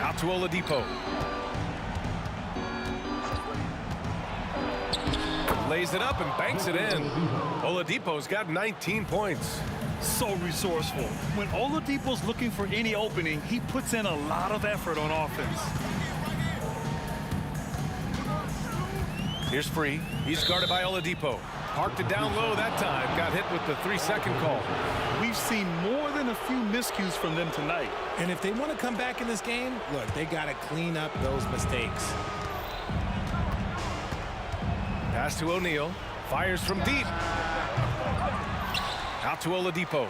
Out to Oladipo. Lays it up and banks it in. Oladipo's got 19 points. So resourceful. When Oladipo's looking for any opening, he puts in a lot of effort on offense. Here's Free. He's guarded by Oladipo. Parked it down low that time. Got hit with the 3-second call. We've seen more than a few miscues from them tonight. And if they want to come back in this game, look, they got to clean up those mistakes. Pass to O'Neal. Fires from deep. Out to Oladipo.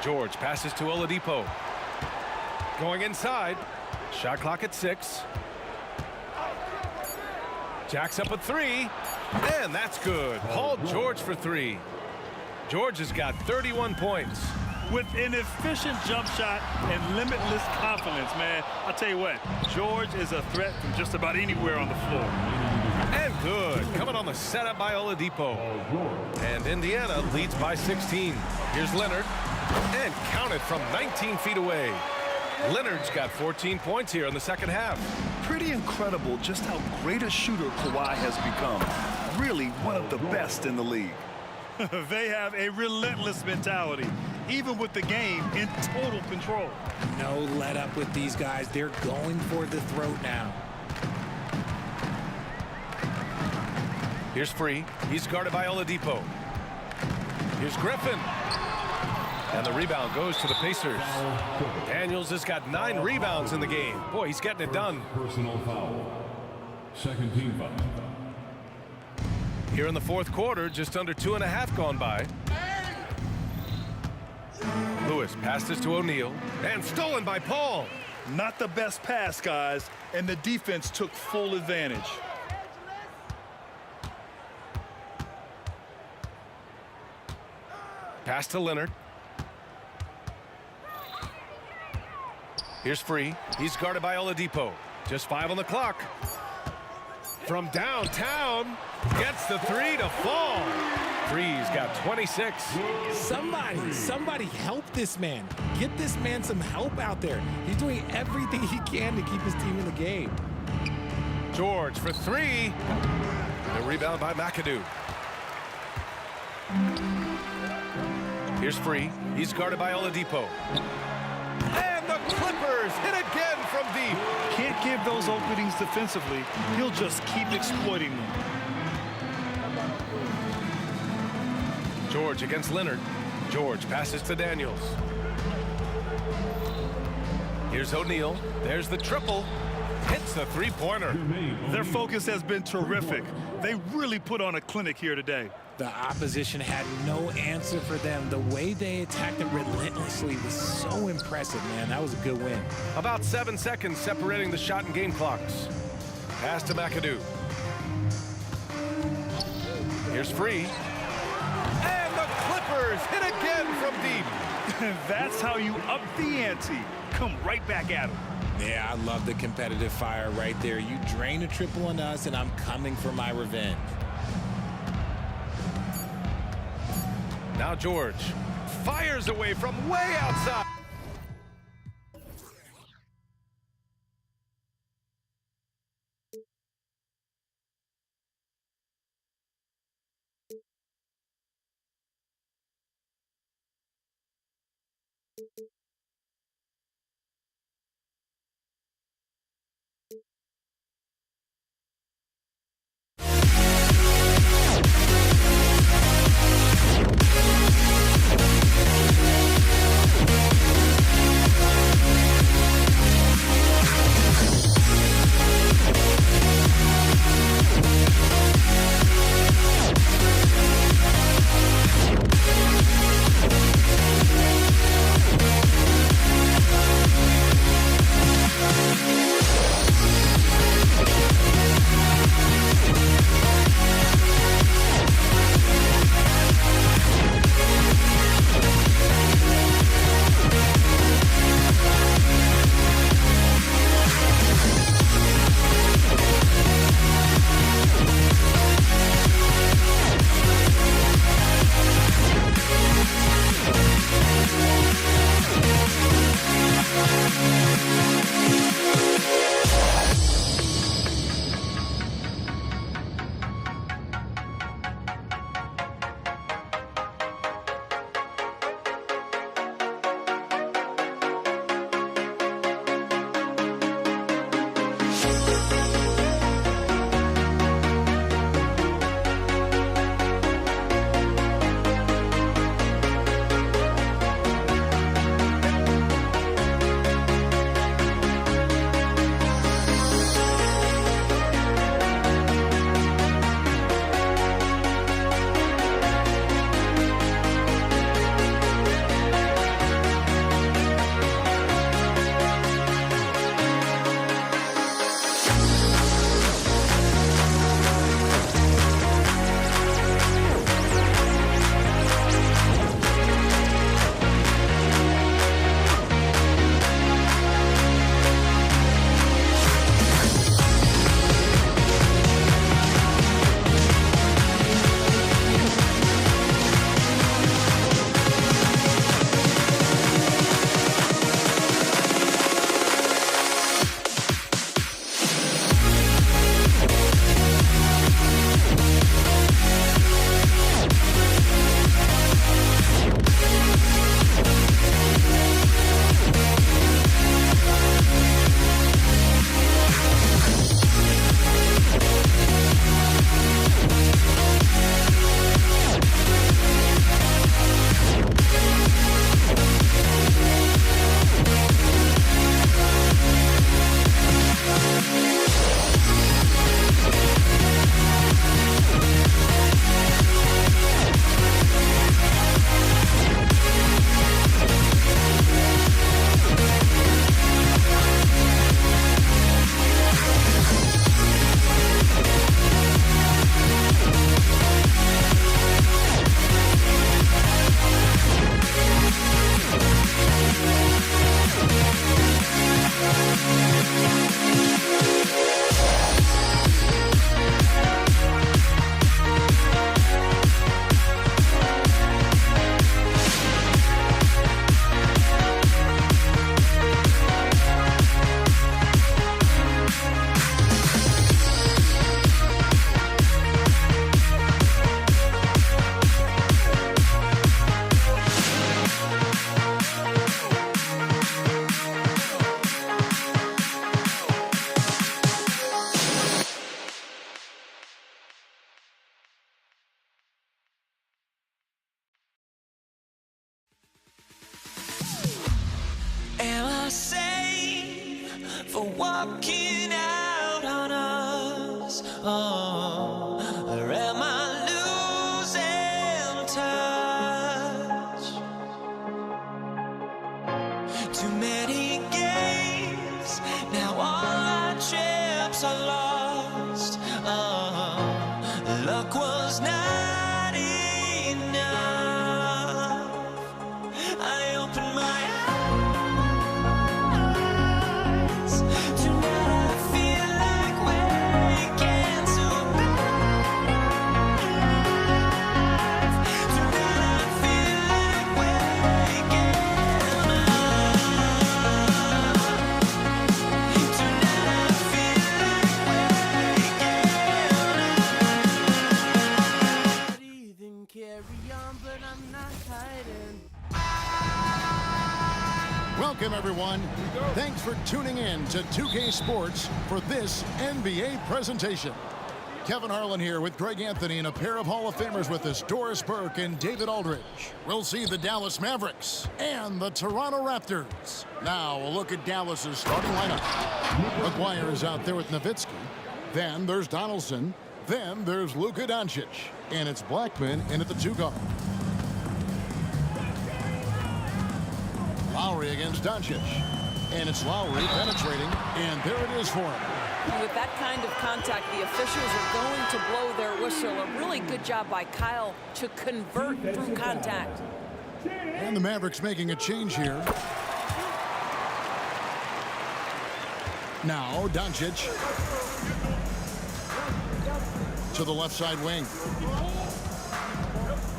George passes to Oladipo. Going inside. Shot clock at 6. Jacks up a 3. And that's good. Paul George for 3. George has got 31 points. With an efficient jump shot and limitless confidence, man. I'll tell you what, George is a threat from just about anywhere on the floor. And good. Coming on the setup by Oladipo. And Indiana leads by 16. Here's Leonard. And counted from 19 feet away. Leonard's got 14 points here in the second half. Pretty incredible just how great a shooter Kawhi has become. Really one of the best in the league. They have a relentless mentality, even with the game in total control. No let up with these guys. They're going for the throat now. Here's Free. He's guarded by Oladipo. Here's Griffin. And the rebound goes to the Pacers. Daniels has got 9 rebounds in the game. Boy, he's getting it done. Personal foul. Second team foul. Here in the fourth quarter, just under 2.5 gone by. Lewis passes to O'Neal and stolen by Paul. Not the best pass, guys, and the defense took full advantage. Pass to Leonard. Here's Free. He's guarded by Oladipo. Just 5 on the clock. From downtown, gets the 3 to fall. Free's got 26. Somebody help this man. Get this man some help out there. He's doing everything he can to keep his team in the game. George for 3. The rebound by McAdoo. Here's Free. He's guarded by Oladipo. And the Clippers hit again from deep. Can't give those openings defensively. He'll just keep exploiting them. George against Leonard. George passes to Daniels. Here's O'Neal. There's the triple. Hits the three-pointer. Their focus has been terrific. They really put on a clinic here today. The opposition had no answer for them. The way they attacked them relentlessly was so impressive, man. That was a good win. About 7 seconds separating the shot and game clocks. Pass to McAdoo. Here's Free. And the Clippers hit again from deep. That's how you up the ante. Come right back at them. Yeah, I love the competitive fire right there. You drain a triple on us, and I'm coming for my revenge. Now George fires away from way outside. walking out on us? Oh, or am I losing touch? Too many games, now all our chips are lost. Oh, luck was not enough. I opened my eyes. Tonight I feel like waking to life. Tonight I feel like waking up. Tonight I feel like waking up. Breathe and carry on, but I'm not hiding. Welcome, everyone. Thanks for tuning in to 2K Sports for this NBA presentation. Kevin Harlan here with Greg Anthony and a pair of Hall of Famers with us, Doris Burke and David Aldridge. We'll see the Dallas Mavericks and the Toronto Raptors. Now, a look at Dallas's starting lineup. McGuire is out there with Nowitzki. Then there's Donaldson. Then there's Luka Doncic. And it's Blackman in at the 2 guard. Lowry against Doncic. And it's Lowry penetrating. And there it is for him. With that kind of contact, the officials are going to blow their whistle. A really good job by Kyle to convert through contact. And the Mavericks making a change here. Now, Doncic to the left side wing.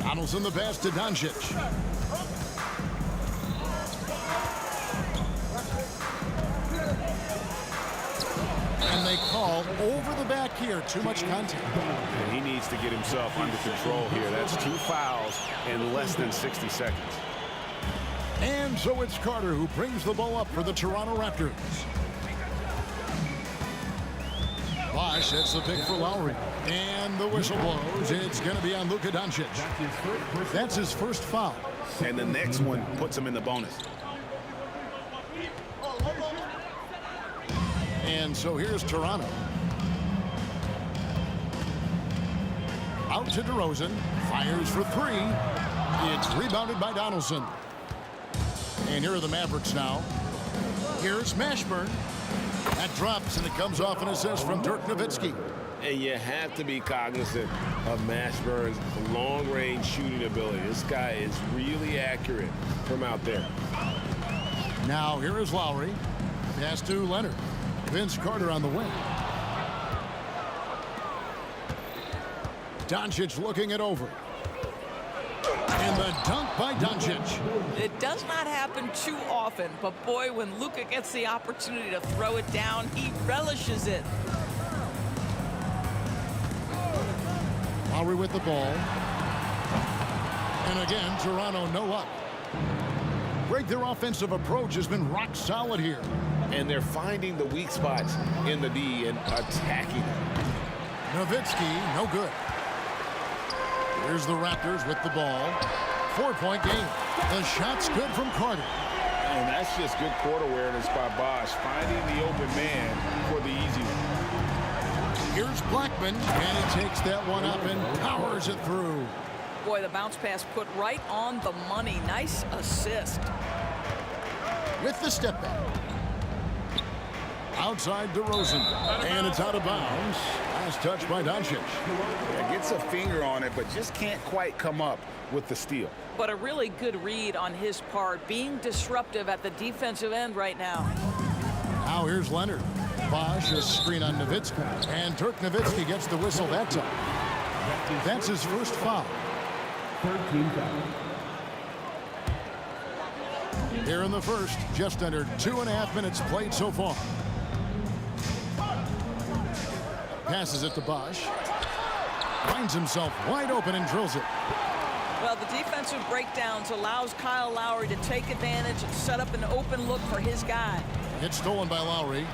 Donaldson the pass to Doncic. And they call over the back here. Too much contact. And he needs to get himself under control here. That's 2 fouls in less than 60 seconds. And so it's Carter who brings the ball up for the Toronto Raptors. Bosh hits the pick for Lowry. And the whistle blows. It's going to be on Luka Doncic. That's his first foul. And the next one puts him in the bonus. And so here's Toronto. Out to DeRozan. Fires for 3. It's rebounded by Donaldson. And here are the Mavericks now. Here's Mashburn. That drops, and it comes off an assist from Dirk Nowitzki. And you have to be cognizant of Mashburn's long-range shooting ability. This guy is really accurate from out there. Now here is Lowry. Pass to Leonard. Vince Carter on the wing. Doncic looking it over. And the dunk by Doncic. It does not happen too often, but boy, when Luka gets the opportunity to throw it down, he relishes it. Lowry with the ball. And again, Toronto no luck. Greg, their offensive approach has been rock solid here. And they're finding the weak spots in the D and attacking them. Nowitzki, no good. Here's the Raptors with the ball. 4-point game. The shot's good from Carter. And that's just good court awareness by Bosh, finding the open man for the easy one. Here's Blackman, and he takes that one up and powers it through. Boy, the bounce pass put right on the money. Nice assist. With the step back. Outside DeRozan, and it's out of bounds. Last touch by Doncic. Yeah, gets a finger on it, but just can't quite come up with the steal. But a really good read on his part, being disruptive at the defensive end right now. Now here's Leonard. Bosh, a screen on Nowitzki, and Dirk Nowitzki gets the whistle that time. That's his first foul. 13 foul. Here in the first, just under 2.5 minutes played so far. Passes it to Bosh. Finds himself wide open and drills it. Well, the defensive breakdowns allows Kyle Lowry to take advantage and set up an open look for his guy. It's stolen by Lowry.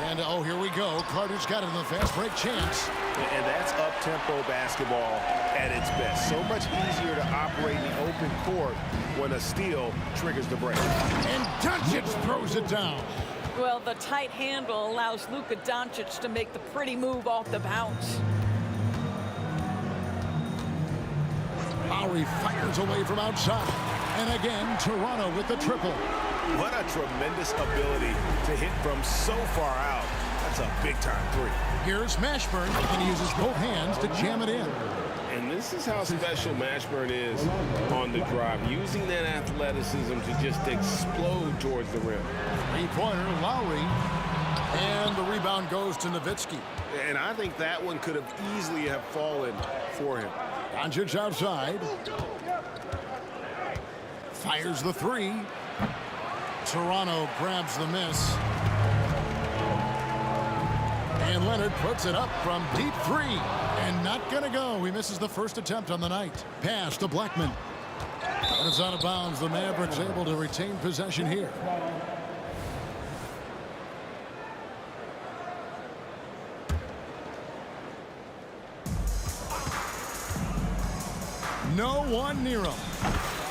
And, oh, here we go. Carter's got it in the fast break chance. And that's up-tempo basketball at its best. So much easier to operate in the open court when a steal triggers the break. And Doncic throws it down. Well, the tight handle allows Luka Doncic to make the pretty move off the bounce. Lowry fires away from outside. And again, Toronto with the triple. What a tremendous ability to hit from so far out. That's a big-time three. Here's Mashburn, and he uses both hands to jam it in. And this is how special Mashburn is on the drive, using that athleticism to just explode towards the rim. Three-pointer, Lowry. And the rebound goes to Nowitzki. And I think that one could have easily have fallen for him. Doncic outside. Fires the three. Toronto grabs the miss. And Leonard puts it up from deep three. And not going to go. He misses the first attempt on the night. Pass to Blackman. And it's out of bounds. The Mavericks able to retain possession here. No one near him.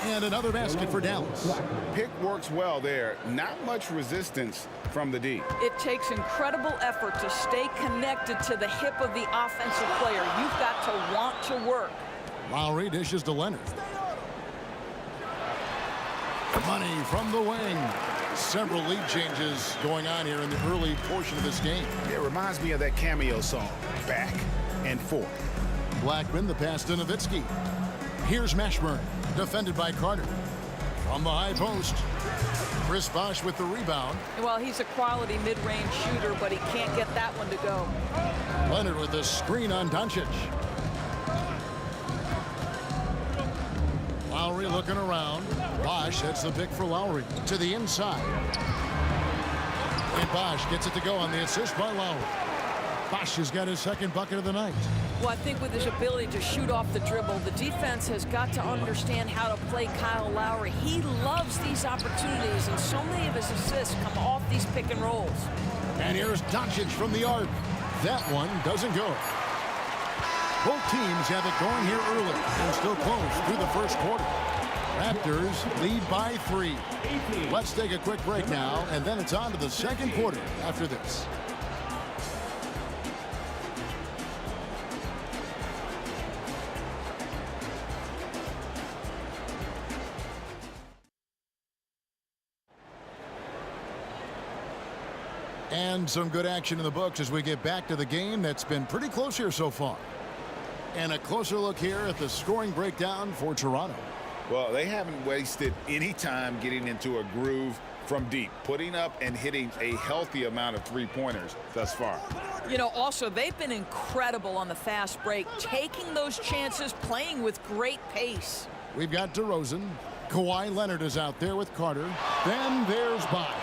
And another basket for Dallas. Pick works well there. Not much resistance from the D. It takes incredible effort to stay connected to the hip of the offensive player. You've got to want to work. Lowry dishes to Leonard. Money from the wing. Several lead changes going on here in the early portion of this game. It reminds me of that cameo song, Back and Forth. Blackman, the pass to Nowitzki. Here's Mashburn, defended by Carter. From the high post, Chris Bosh with the rebound. Well, he's a quality mid-range shooter, but he can't get that one to go. Leonard with the screen on Doncic. Lowry looking around. Bosh hits the pick for Lowry to the inside. And Bosh gets it to go on the assist by Lowry. Bosh has got his second bucket of the night. Well, I think with his ability to shoot off the dribble, the defense has got to understand how to play Kyle Lowry. He loves these opportunities, and so many of his assists come off these pick and rolls. And here's Doncic from the arc. That one doesn't go. Both teams have it going here early and still close through the first quarter. Raptors lead by 3. Let's take a quick break now, and then it's on to the second quarter after this. And some good action in the books as we get back to the game that's been pretty close here so far. And a closer look here at the scoring breakdown for Toronto. Well, they haven't wasted any time getting into a groove from deep, putting up and hitting a healthy amount of three-pointers thus far. You know, also, they've been incredible on the fast break, taking those chances, playing with great pace. We've got DeRozan. Kawhi Leonard is out there with Carter. Then there's Bosh.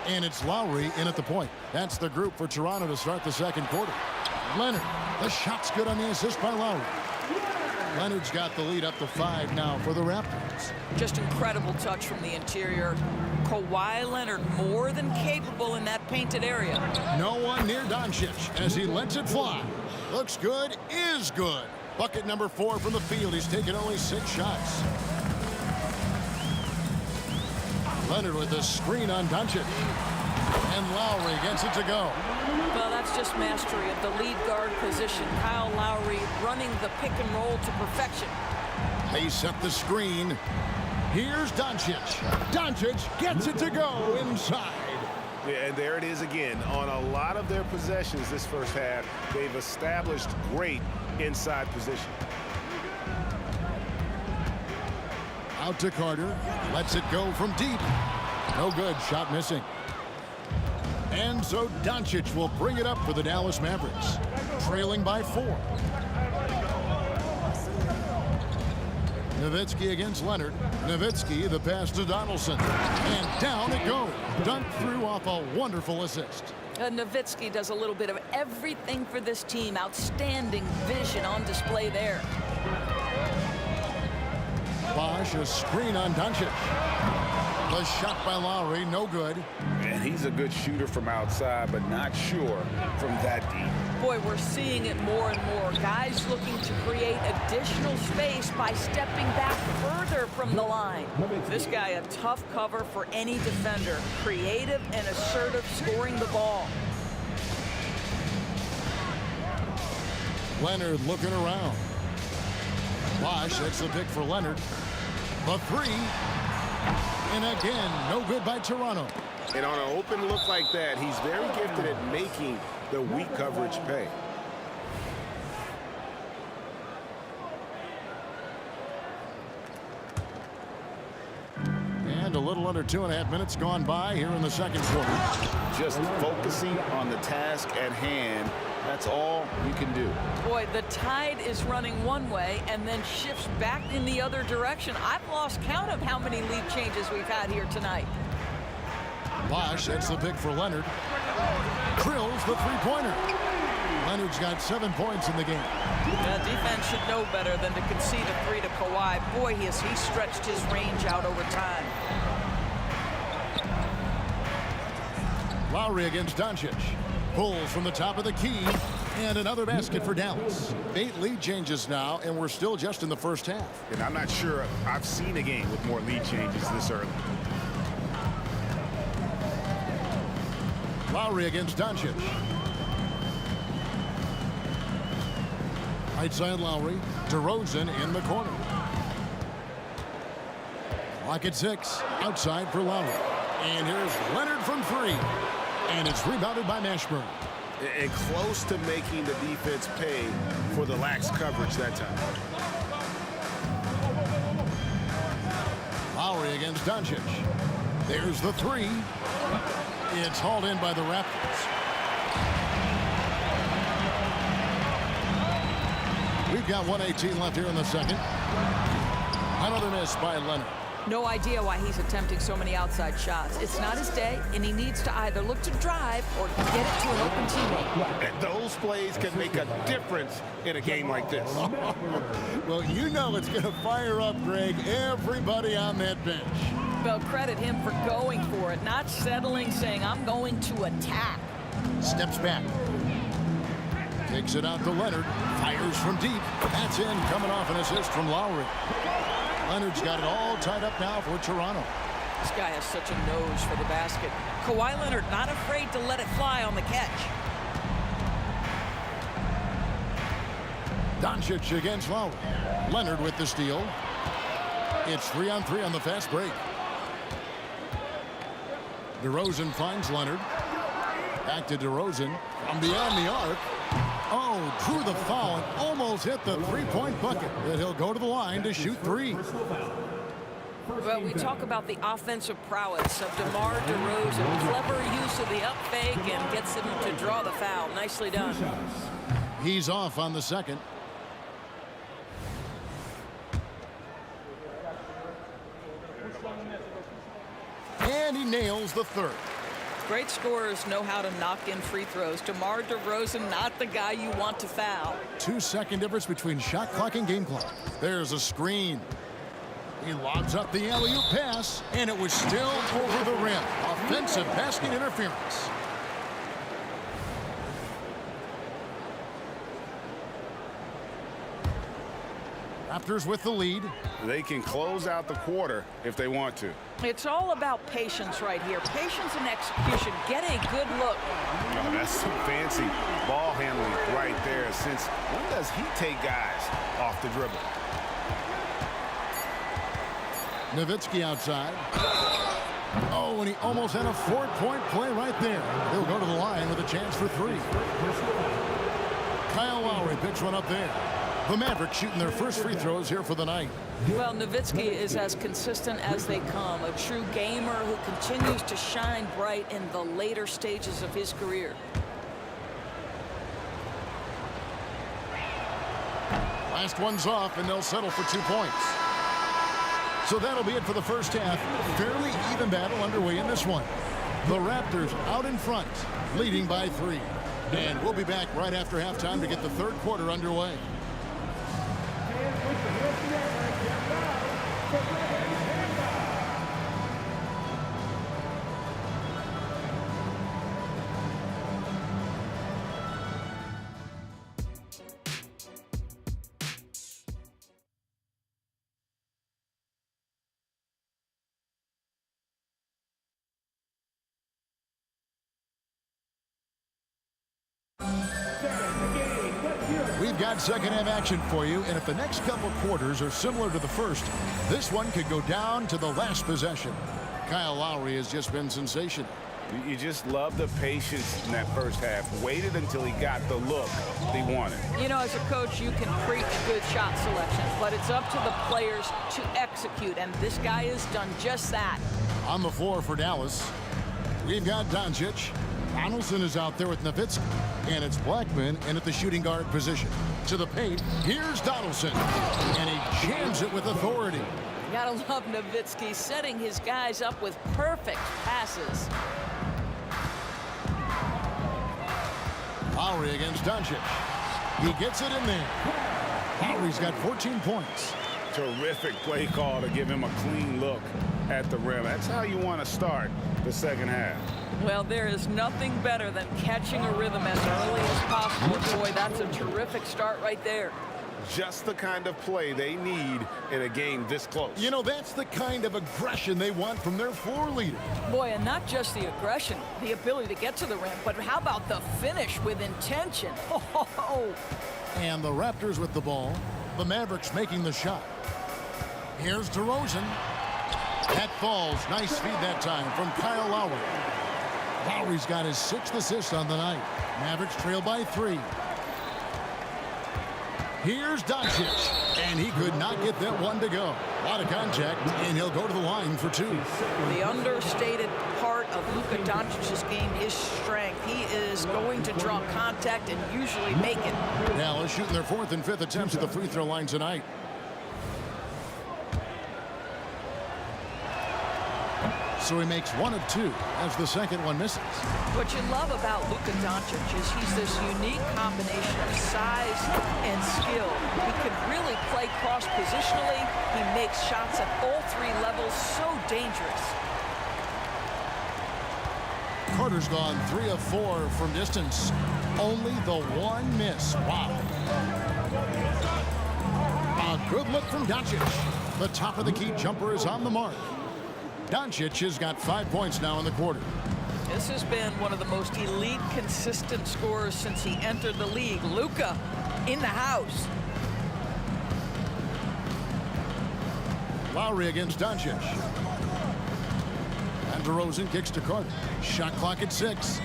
And it's Lowry in at the point. That's the group for Toronto to start the second quarter. Leonard, the shot's good on the assist by Lowry. Leonard's got the lead up to 5 now for the Raptors. Just incredible touch from the interior. Kawhi Leonard more than capable in that painted area. No one near Doncic as he lets it fly. Looks good, is good. Bucket number 4 from the field. He's taken only 6 shots. Leonard with the screen on Doncic. And Lowry gets it to go. Well, that's just mastery of the lead guard position. Kyle Lowry running the pick and roll to perfection. They set the screen. Here's Doncic. Doncic gets it to go inside. Yeah, and there it is again. On a lot of their possessions this first half, they've established great inside position. Out to Carter. Lets it go from deep. No good. Shot missing. And so Doncic will bring it up for the Dallas Mavericks. Trailing by 4. Nowitzki against Leonard. Nowitzki, the pass to Donaldson. And down it goes. Dunked through off a wonderful assist. Nowitzki does a little bit of everything for this team. Outstanding vision on display there. Bosh, a screen on Doncic. The shot by Lowry, no good. And he's a good shooter from outside, but not sure from that deep. Boy, we're seeing it more and more. Guys looking to create additional space by stepping back further from the line. This guy a tough cover for any defender. Creative and assertive scoring the ball. Leonard looking around. Bosch hits the pick for Leonard. The three. And again, no good by Toronto. And on an open look like that, he's very gifted at making the weak coverage pay. And a little under 2.5 minutes gone by here in the second quarter. Just focusing on the task at hand. That's all you can do. Boy, the tide is running one way and then shifts back in the other direction. I've lost count of how many lead changes we've had here tonight. Bosch hits the pick for Leonard. Drills the three-pointer. Leonard's got 7 points in the game. The defense should know better than to concede a three to Kawhi. Boy, he stretched his range out over time. Lowry against Doncic. Pulls from the top of the key. And another basket for Dallas. 8 lead changes now, and we're still just in the first half. And I'm not sure I've seen a game with more lead changes this early. Lowry against Doncic. Right side Lowry. DeRozan in the corner. Clock at 6. Outside for Lowry. And here's Leonard from 3. And it's rebounded by Mashburn. And close to making the defense pay for the lax coverage that time. Lowry against Doncic. There's the 3. It's hauled in by the Raptors. We've got 1:18 left here in the second. Another miss by Leonard. No idea why he's attempting so many outside shots. It's not his day, and he needs to either look to drive or get it to an open teammate. And those plays can make a difference in a game like this. Well, you know it's going to fire up, Greg, everybody on that bench. Well, credit him for going for it, not settling, saying, I'm going to attack. Steps back. Takes it out to Leonard. Fires from deep. That's in, coming off an assist from Lowry. Leonard's got it all tied up now for Toronto. This guy has such a nose for the basket. Kawhi Leonard not afraid to let it fly on the catch. Doncic against Lowry. Leonard with the steal. It's 3-on-3 on the fast break. DeRozan finds Leonard. Back to DeRozan from beyond the arc. Oh, drew the foul and almost hit the three-point bucket. But he'll go to the line to shoot 3. Well, we talk about the offensive prowess of DeMar DeRozan. Clever use of the up fake and gets him to draw the foul. Nicely done. He's off on the second. And he nails the third. Great scorers know how to knock in free throws. DeMar DeRozan, not the guy you want to foul. 2-second difference between shot clock and game clock. There's a screen. He lobs up the alley-oop pass, and it was still over the rim. Offensive basket interference. Raptors with the lead. They can close out the quarter if they want to. It's all about patience right here. Patience and execution. Get a good look. Oh, that's some fancy ball handling right there. Since when does he take guys off the dribble? Nowitzki outside. Oh, and he almost had a 4-point play right there. He'll go to the line with a chance for 3. Kyle Lowry picks one up there. The Mavericks shooting their first free throws here for the night. Well, Nowitzki is as consistent as they come. A true gamer who continues to shine bright in the later stages of his career. Last one's off, and they'll settle for 2 points. So that'll be it for the first half. Fairly even battle underway in this one. The Raptors out in front, leading by 3. And we'll be back right after halftime to get the third quarter underway. We've got second half action for you, and if the next couple quarters are similar to the first, this one could go down to the last possession. Kyle Lowry has just been sensational. You just love the patience in that first half. Waited until he got the look he wanted. You know, as a coach, you can preach good shot selection, but it's up to the players to execute, and this guy has done just that. On the floor for Dallas, we've got Doncic. Donaldson is out there with Nowitzki, and it's Blackman in at the shooting guard position. To the paint, here's Donaldson, and he jams it with authority. You gotta love Nowitzki setting his guys up with perfect passes. Lowry against Doncic. He gets it in there. Lowry's got 14 points. Terrific play call to give him a clean look at the rim. That's how you want to start the second half. Well, there is nothing better than catching a rhythm as early as possible. Boy, that's a terrific start right there. Just the kind of play they need in a game this close. You know, that's the kind of aggression they want from their floor leader. Boy, and not just the aggression, the ability to get to the rim, but how about the finish with intention? Oh. And the Raptors with the ball. The Mavericks making the shot. Here's DeRozan. That falls. Nice feed that time from Kyle Lowry. Lowry's got his 6th assist on the night. Mavericks trail by 3. Here's Doncic, and he could not get that one to go. A lot of contact, and he'll go to the line for 2. The understated part of Luka Doncic's game is strength. He is going to draw contact and usually make it. Dallas shooting their 4th and 5th attempts at the free throw line tonight. So he makes 1 of 2 as the second one misses. What you love about Luka Doncic is he's this unique combination of size and skill. He can really play cross-positionally. He makes shots at all 3 levels, so dangerous. Carter's gone 3 of 4 from distance. Only the 1 miss. Wow. A good look from Doncic. The top of the key jumper is on the mark. Doncic has got 5 points now in the quarter. This has been one of the most elite, consistent scorers since he entered the league. Luka in the house. Lowry against Doncic. And DeRozan kicks to Carter. Shot clock at 6.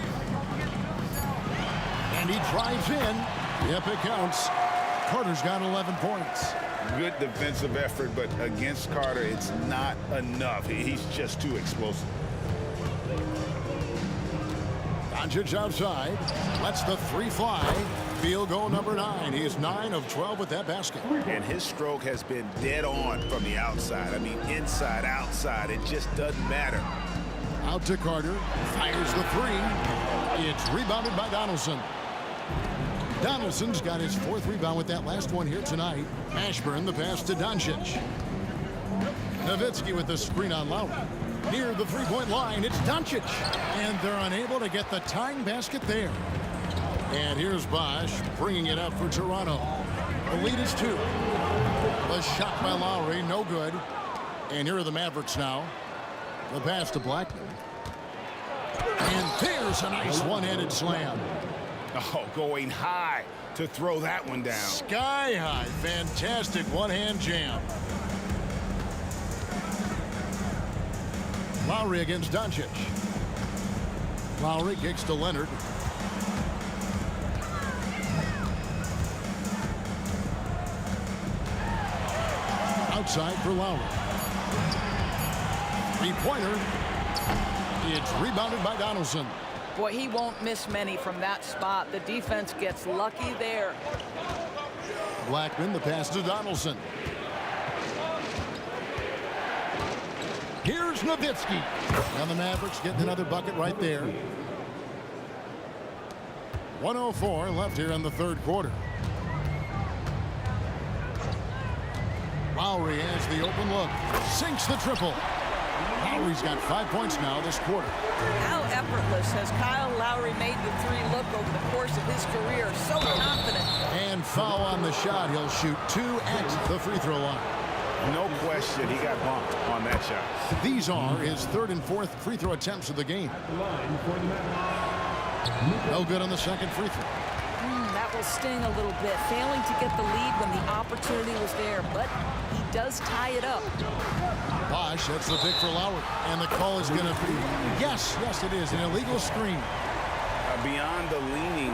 And he drives in. Yep, it counts. Carter's got 11 points. Good defensive effort, but against Carter, it's not enough. He's just too explosive. Doncic outside. Lets the 3 fly. Field goal number 9. He is 9 of 12 with that basket. And his stroke has been dead on from the outside. I mean, inside, outside. It just doesn't matter. Out to Carter. Fires the 3. It's rebounded by Donaldson. Donaldson's got his 4th rebound with that last one here tonight. Ashburn the pass to Doncic. Nowitzki with the screen on Lowry. Near the 3-point line, it's Doncic. And they're unable to get the tying basket there. And here's Bosch bringing it up for Toronto. The lead is 2. The shot by Lowry, no good. And here are the Mavericks now. The pass to Blackman. And there's a nice one-handed slam. Oh, going high to throw that one down. Sky high. Fantastic one-hand jam. Lowry against Doncic. Lowry kicks to Leonard. Outside for Lowry. 3-pointer. It's rebounded by Donaldson. Boy, he won't miss many from that spot. The defense gets lucky there. Blackman, the pass to Donaldson. Here's Nowitzki. And the Mavericks getting another bucket right there. 1:04 left here in the 3rd quarter. Lowry has the open look. Sinks the triple. Lowry's got 5 points now this quarter. How effortless has Kyle Lowry made the 3 look over the course of his career? So confident. And foul on the shot. He'll shoot 2 at the free throw line. No question, he got bumped on that shot. These are his 3rd and 4th free throw attempts of the game. No good on the 2nd free throw. That will sting a little bit. Failing to get the lead when the opportunity was there, but he does tie it up. Bosch, that's the pick for Lowry. And the call is going to be, yes, it is, an illegal screen. Beyond the leaning,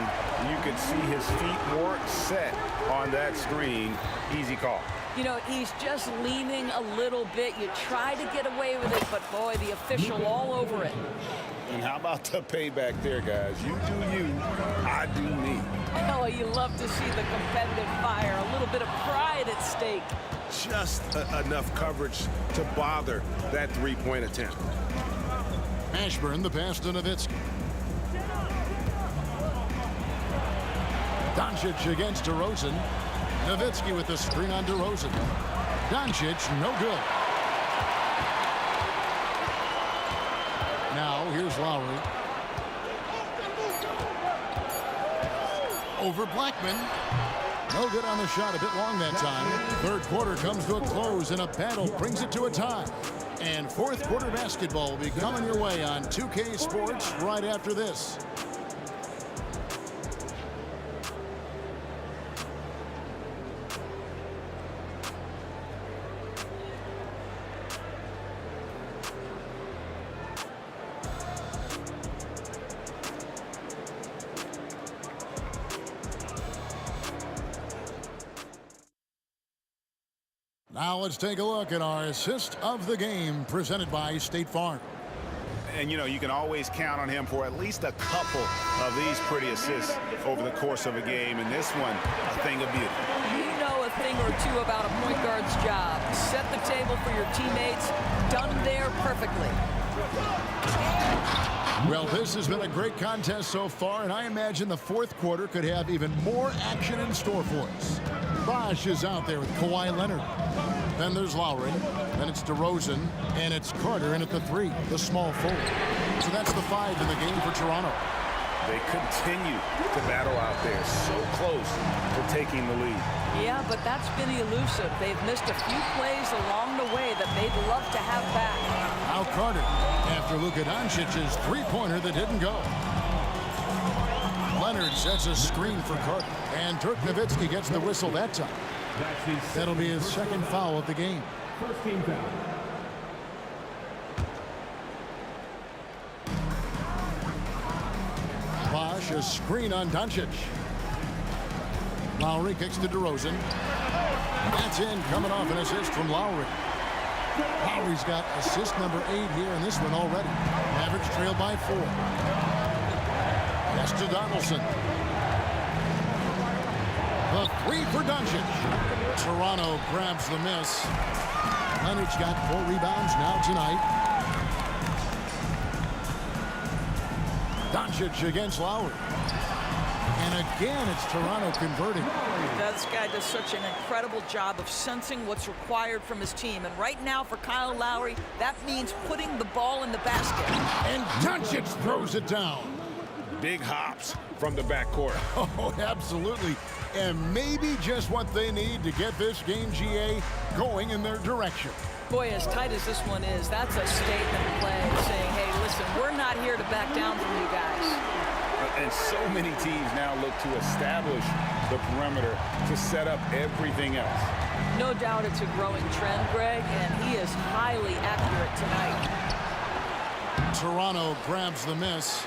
you could see his feet weren't set on that screen. Easy call. You know, he's just leaning a little bit. You try to get away with it, but boy, the official all over it. And how about the payback there, guys? You do you, I do me. Oh, you love to see the competitive fire. A little bit of pride at stake. Just enough coverage to bother that three-point attempt. Ashburn, the pass to Nowitzki. Doncic against DeRozan. Nowitzki with the screen on DeRozan. Doncic, no good. Now, here's Lowry. Over Blackman. No good on the shot, a bit long that time. Third quarter comes to a close, and a battle brings it to a tie. And fourth quarter basketball will be coming your way on 2K Sports right after this. Now let's take a look at our assist of the game presented by State Farm. And, you know, you can always count on him for at least a couple of these pretty assists over the course of a game. And this one, a thing of beauty. You know a thing or two about a point guard's job. Set the table for your teammates. Done there perfectly. Well, this has been a great contest so far, and I imagine the fourth quarter could have even more action in store for us. Bosch is out there with Kawhi Leonard. Then there's Lowry. Then it's DeRozan. And it's Carter in at the 3, the small forward. So that's the 5 in the game for Toronto. They continue to battle out there, so close to taking the lead. Yeah, but that's been elusive. They've missed a few plays along the way that they'd love to have back. Now Carter, after Luka Doncic's three-pointer that didn't go. Leonard sets a screen for Carter, and Dirk Nowitzki gets the whistle that time. That'll be his second foul of the game. First team foul. Bosch, a screen on Doncic. Lowry kicks to DeRozan. That's in, coming off an assist from Lowry. Lowry's got assist number 8 here in this one already. Mavericks trail by 4. Pass to Donaldson. The 3 for Doncic. Toronto grabs the miss. Leonard's got 4 rebounds now tonight. Doncic against Lowry. And again, it's Toronto converting. This guy does such an incredible job of sensing what's required from his team. And right now for Kyle Lowry, that means putting the ball in the basket. And Doncic throws it down. Big hops from the backcourt. Oh, absolutely. And maybe just what they need to get this game, GA, going in their direction. Boy, as tight as this one is, that's a statement play saying, hey, listen, we're not here to back down from you guys. And so many teams now look to establish the perimeter to set up everything else. No doubt it's a growing trend, Greg, and he is highly accurate tonight. Toronto grabs the miss.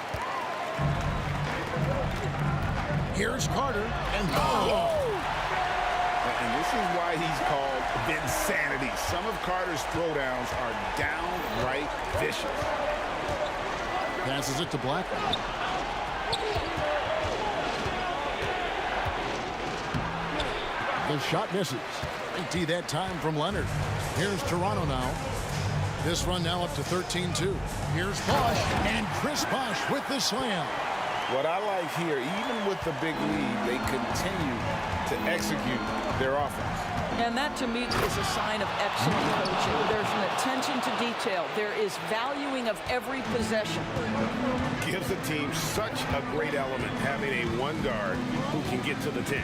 Here's Carter, and And this is why he's called Vinsanity. Some of Carter's throwdowns are downright vicious. Passes it to Blackman. The shot misses. Big T that time from Leonard. Here's Toronto now. This run now up to 13-2. Here's Bosch, and Chris Bosch with the slam. What I like here, even with the big lead, they continue to execute their offense. And that, to me, is a sign of excellent coaching. There's an attention to detail. There is valuing of every possession. Gives the team such a great element having a one guard who can get to the 10.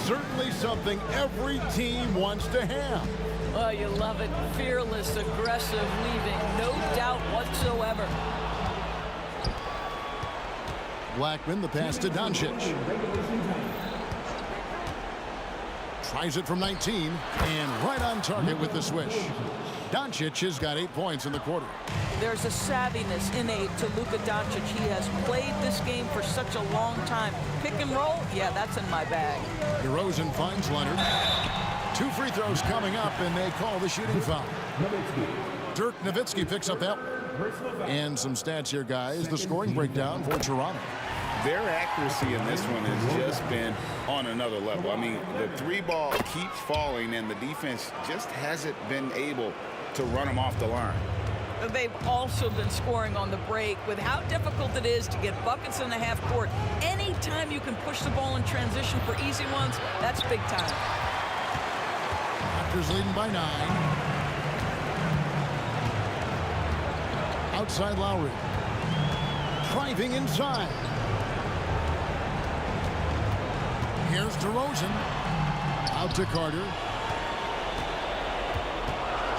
Certainly something every team wants to have. Oh, you love it. Fearless, aggressive, leaving. No doubt whatsoever. Blackman, the pass to Doncic. Tries it from 19, and right on target with the swish. Doncic has got 8 points in the quarter. There's a savviness innate to Luka Doncic. He has played this game for such a long time. Pick and roll, yeah, that's in my bag. DeRozan finds Leonard. 2 free throws coming up, and they call the shooting foul. Dirk Nowitzki picks up that one. And some stats here, guys. The scoring breakdown for Toronto. Their accuracy in this one has just been on another level. I mean, the 3 ball keeps falling, and the defense just hasn't been able to run them off the line. They've also been scoring on the break. With how difficult it is to get buckets in the half court, anytime you can push the ball in transition for easy ones, that's big time. Raptors leading by 9. Outside Lowry. Driving inside. Here's DeRozan. Out to Carter.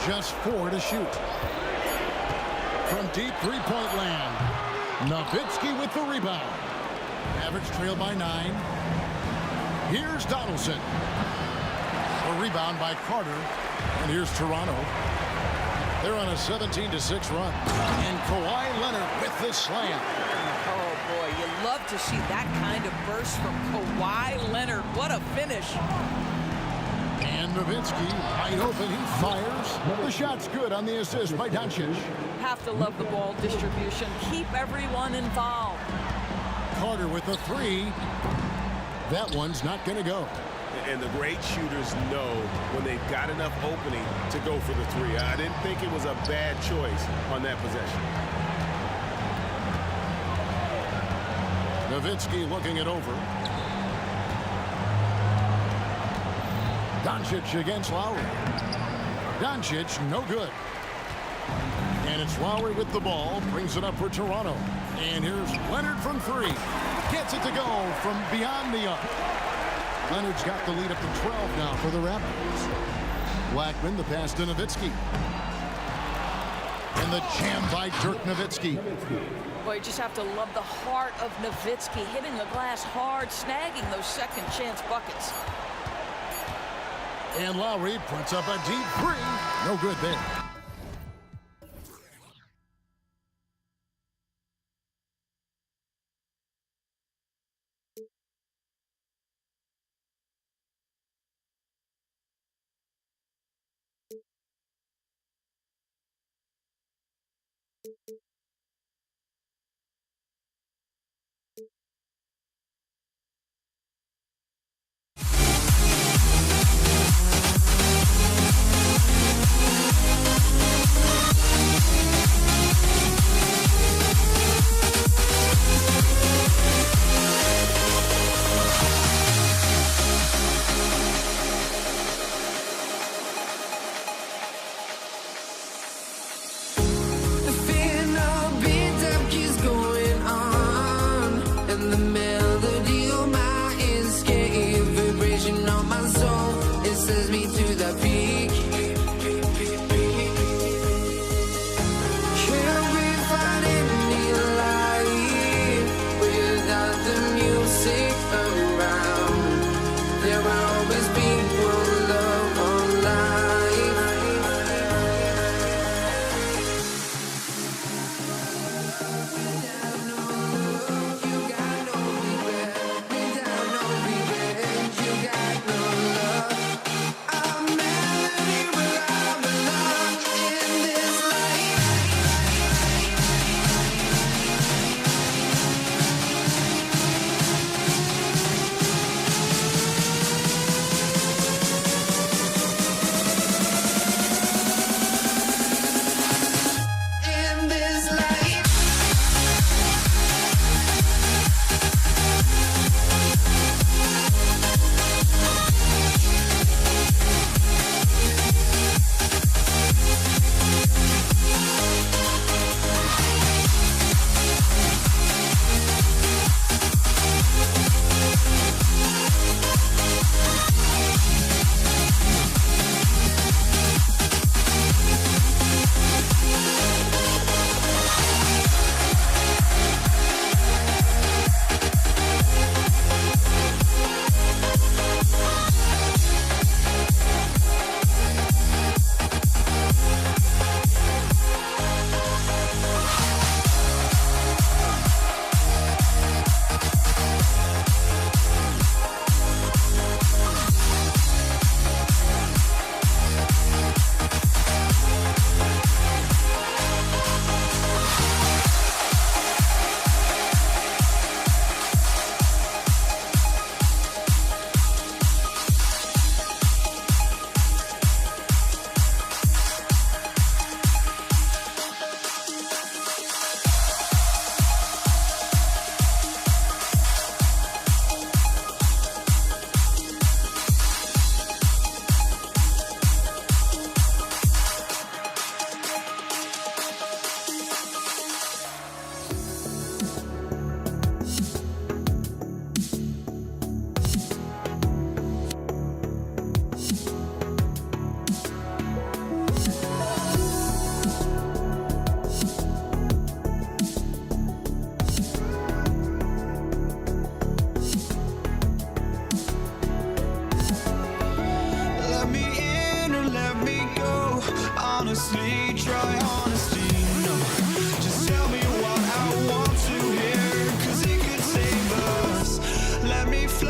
Just 4 to shoot. From deep three-point land. Nowitzki with the rebound. Mavericks trail by 9. Here's Donaldson. A rebound by Carter. And here's Toronto. They're on a 17-6 run. And Kawhi Leonard with the slam. Oh, boy, you love to see that kind of burst from Kawhi Leonard. What a finish. And Nowitzki wide open. He fires. The shot's good on the assist by Doncic. Have to love the ball distribution. Keep everyone involved. Carter with the 3. That one's not going to go. And the great shooters know when they've got enough opening to go for the 3. I didn't think it was a bad choice on that possession. Nowitzki looking it over. Doncic against Lowry. Doncic, no good. And it's Lowry with the ball. Brings it up for Toronto. And here's Leonard from 3. Gets it to go from beyond the arc. Leonard's got the lead up to 12 now for the Raptors. Blackman, the pass to Nowitzki. And the jam by Dirk Nowitzki. Boy, you just have to love the heart of Nowitzki, hitting the glass hard, snagging those second chance buckets. And Lowry puts up a deep 3. No good there. Fear no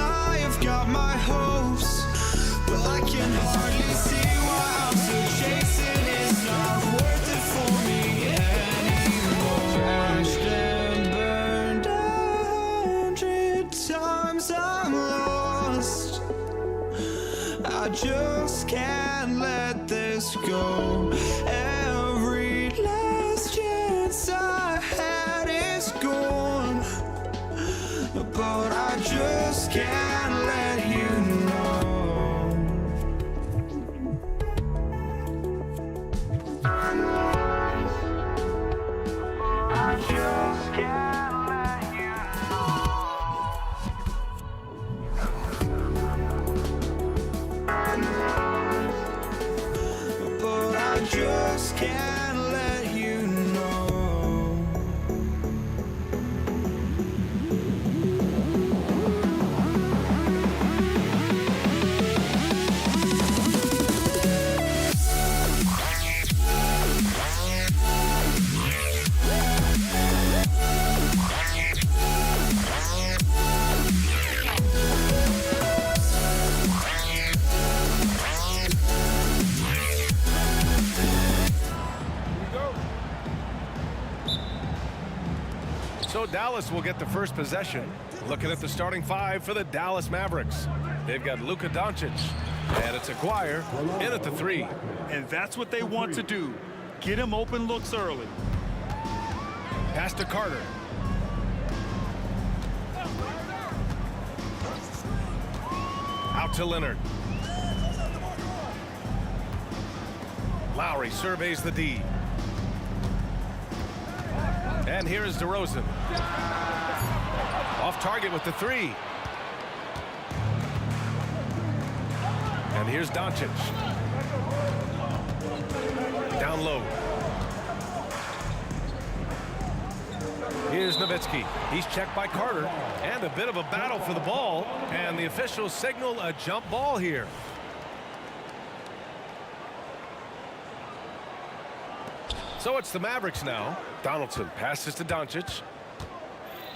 I've got my hopes, but I can hardly see why I'm still chasing. It's not worth it for me anymore. Crashed and burned 100 times, I'm lost. I just can't let this go. Every last chance I had is gone, but I just can't let you know. I just can't let you know. But I just can't let you know. So Dallas will get the first possession. Looking at the starting five for the Dallas Mavericks. They've got Luka Doncic, and it's Aguirre in at the 3. And that's what they want to do. Get him open looks early. Pass to Carter. Out to Leonard. Lowry surveys the D. And here is DeRozan. Off target with the 3. And here's Doncic. Down low. Here's Nowitzki. He's checked by Carter. And a bit of a battle for the ball. And the officials signal a jump ball here. So it's the Mavericks now. Donaldson passes to Doncic.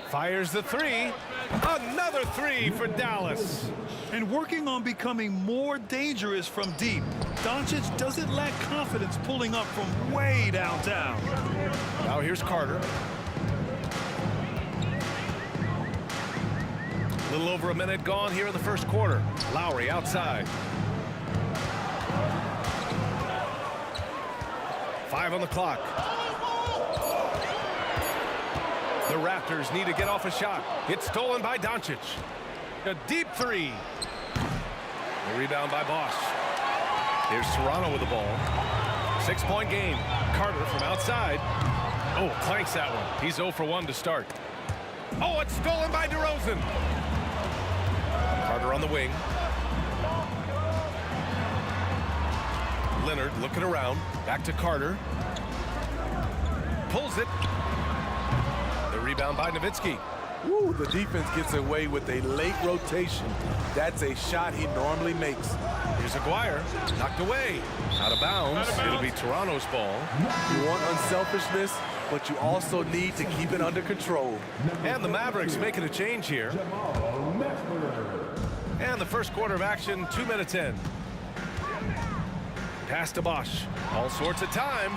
Fires the 3. Another 3 for Dallas. And working on becoming more dangerous from deep. Doncic doesn't lack confidence pulling up from way downtown. Now here's Carter. A little over a minute gone here in the first quarter. Lowry outside. 5 on the clock. The Raptors need to get off a shot. It's stolen by Doncic. A deep 3. The rebound by Bosch. Here's Toronto with the ball. 6-point game. Carter from outside. Oh, clanks that one. He's 0 for 1 to start. Oh, it's stolen by DeRozan. Carter on the wing. Leonard looking around. Back to Carter. Pulls it. The rebound by Nowitzki. Woo, the defense gets away with a late rotation. That's a shot he normally makes. Here's Aguirre. Knocked away. Out of bounds. It'll be Toronto's ball. You want unselfishness, but you also need to keep it under control. And the Mavericks making a change here. And the first quarter of action, 2 minutes in. Pass to Bosch. All sorts of time.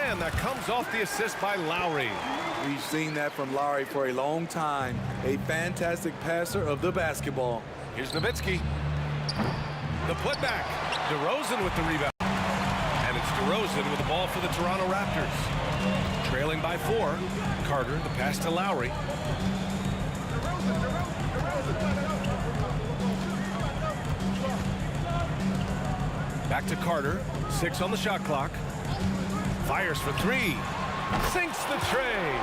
And that comes off the assist by Lowry. We've seen that from Lowry for a long time. A fantastic passer of the basketball. Here's Nowitzki. The putback. DeRozan with the rebound. And it's DeRozan with the ball for the Toronto Raptors. Trailing by 4. Carter, the pass to Lowry. Back to Carter. 6 on the shot clock. Fires for 3. Sinks the tray.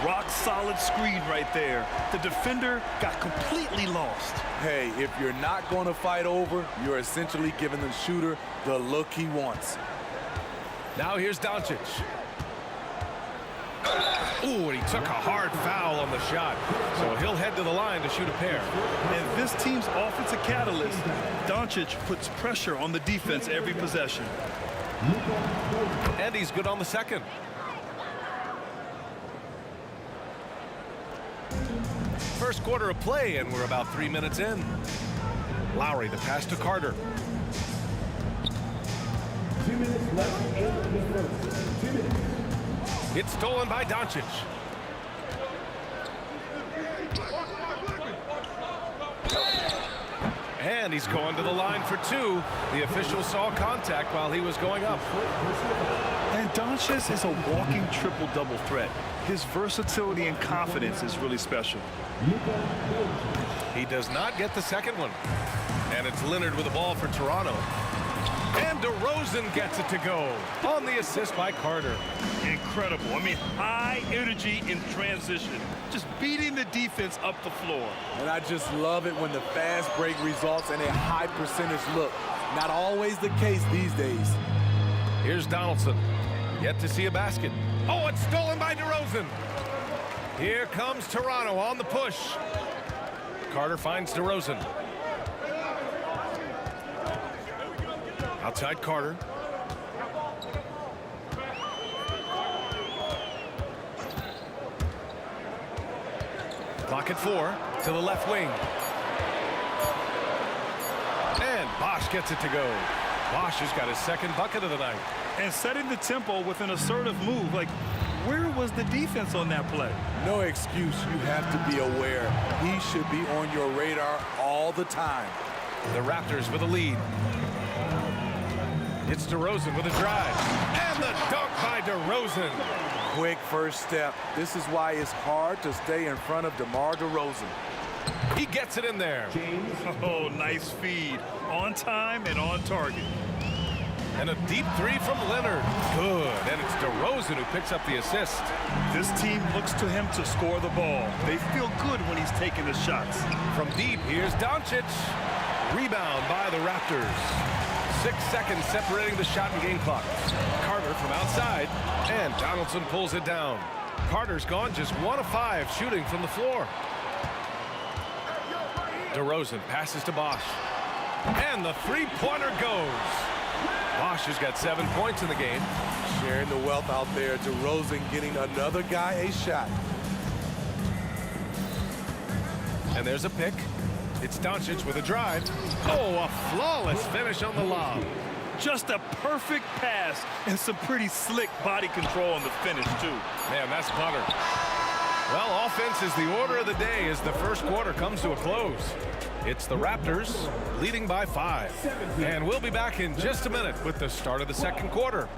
Rock solid screen right there. The defender got completely lost. Hey, if you're not going to fight over, you're essentially giving the shooter the look he wants. Now here's Doncic. Ooh, and he took a hard foul on the shot. So he'll head to the line to shoot a pair. And this team's offensive catalyst, Doncic puts pressure on the defense every possession. And he's good on the second. first quarter of play, and we're about 3 minutes in. Lowry, the pass to Carter. 2 minutes left in the first. 2 minutes. It's stolen by Doncic. And he's going to the line for two. The official saw contact while he was going up. And Doncic is a walking triple-double threat. His versatility and confidence is really special. He does not get the second one. And it's Leonard with the ball for Toronto. And DeRozan gets it to go on the assist by Carter. Incredible. I mean, high energy in transition. Just beating the defense up the floor. And I just love it when the fast break results in a high percentage look. Not always the case these days. Here's Donaldson. Yet to see a basket. Oh, it's stolen by DeRozan. Here comes Toronto on the push. Carter finds DeRozan. Outside Carter. Clock at 4 to the left wing. And Bosh gets it to go. Bosh has got his second bucket of the night. And setting the tempo with an assertive move. Like, where was the defense on that play? No excuse. You have to be aware. He should be on your radar all the time. The Raptors with a lead. It's DeRozan with a drive. And the dunk by DeRozan. Quick first step. This is why it's hard to stay in front of DeMar DeRozan. He gets it in there. Oh, nice feed. On time and on target. And a deep three from Leonard. Good. And it's DeRozan who picks up the assist. This team looks to him to score the ball. They feel good when he's taking the shots. From deep, here's Doncic. Rebound by the Raptors. 6 seconds separating the shot and game clock. Carter from outside, and Donaldson pulls it down. Carter's gone just 1 of 5 shooting from the floor. DeRozan passes to Bosh. And the three-pointer goes. Bosh has got 7 points in the game. Sharing the wealth out there. DeRozan getting another guy a shot. And there's a pick. It's Doncic with a drive. Oh, a flawless finish on the lob. Just a perfect pass and some pretty slick body control on the finish, too. Man, that's butter. Well, offense is the order of the day as the first quarter comes to a close. It's the Raptors leading by 5. And we'll be back in just a minute with the start of the second quarter.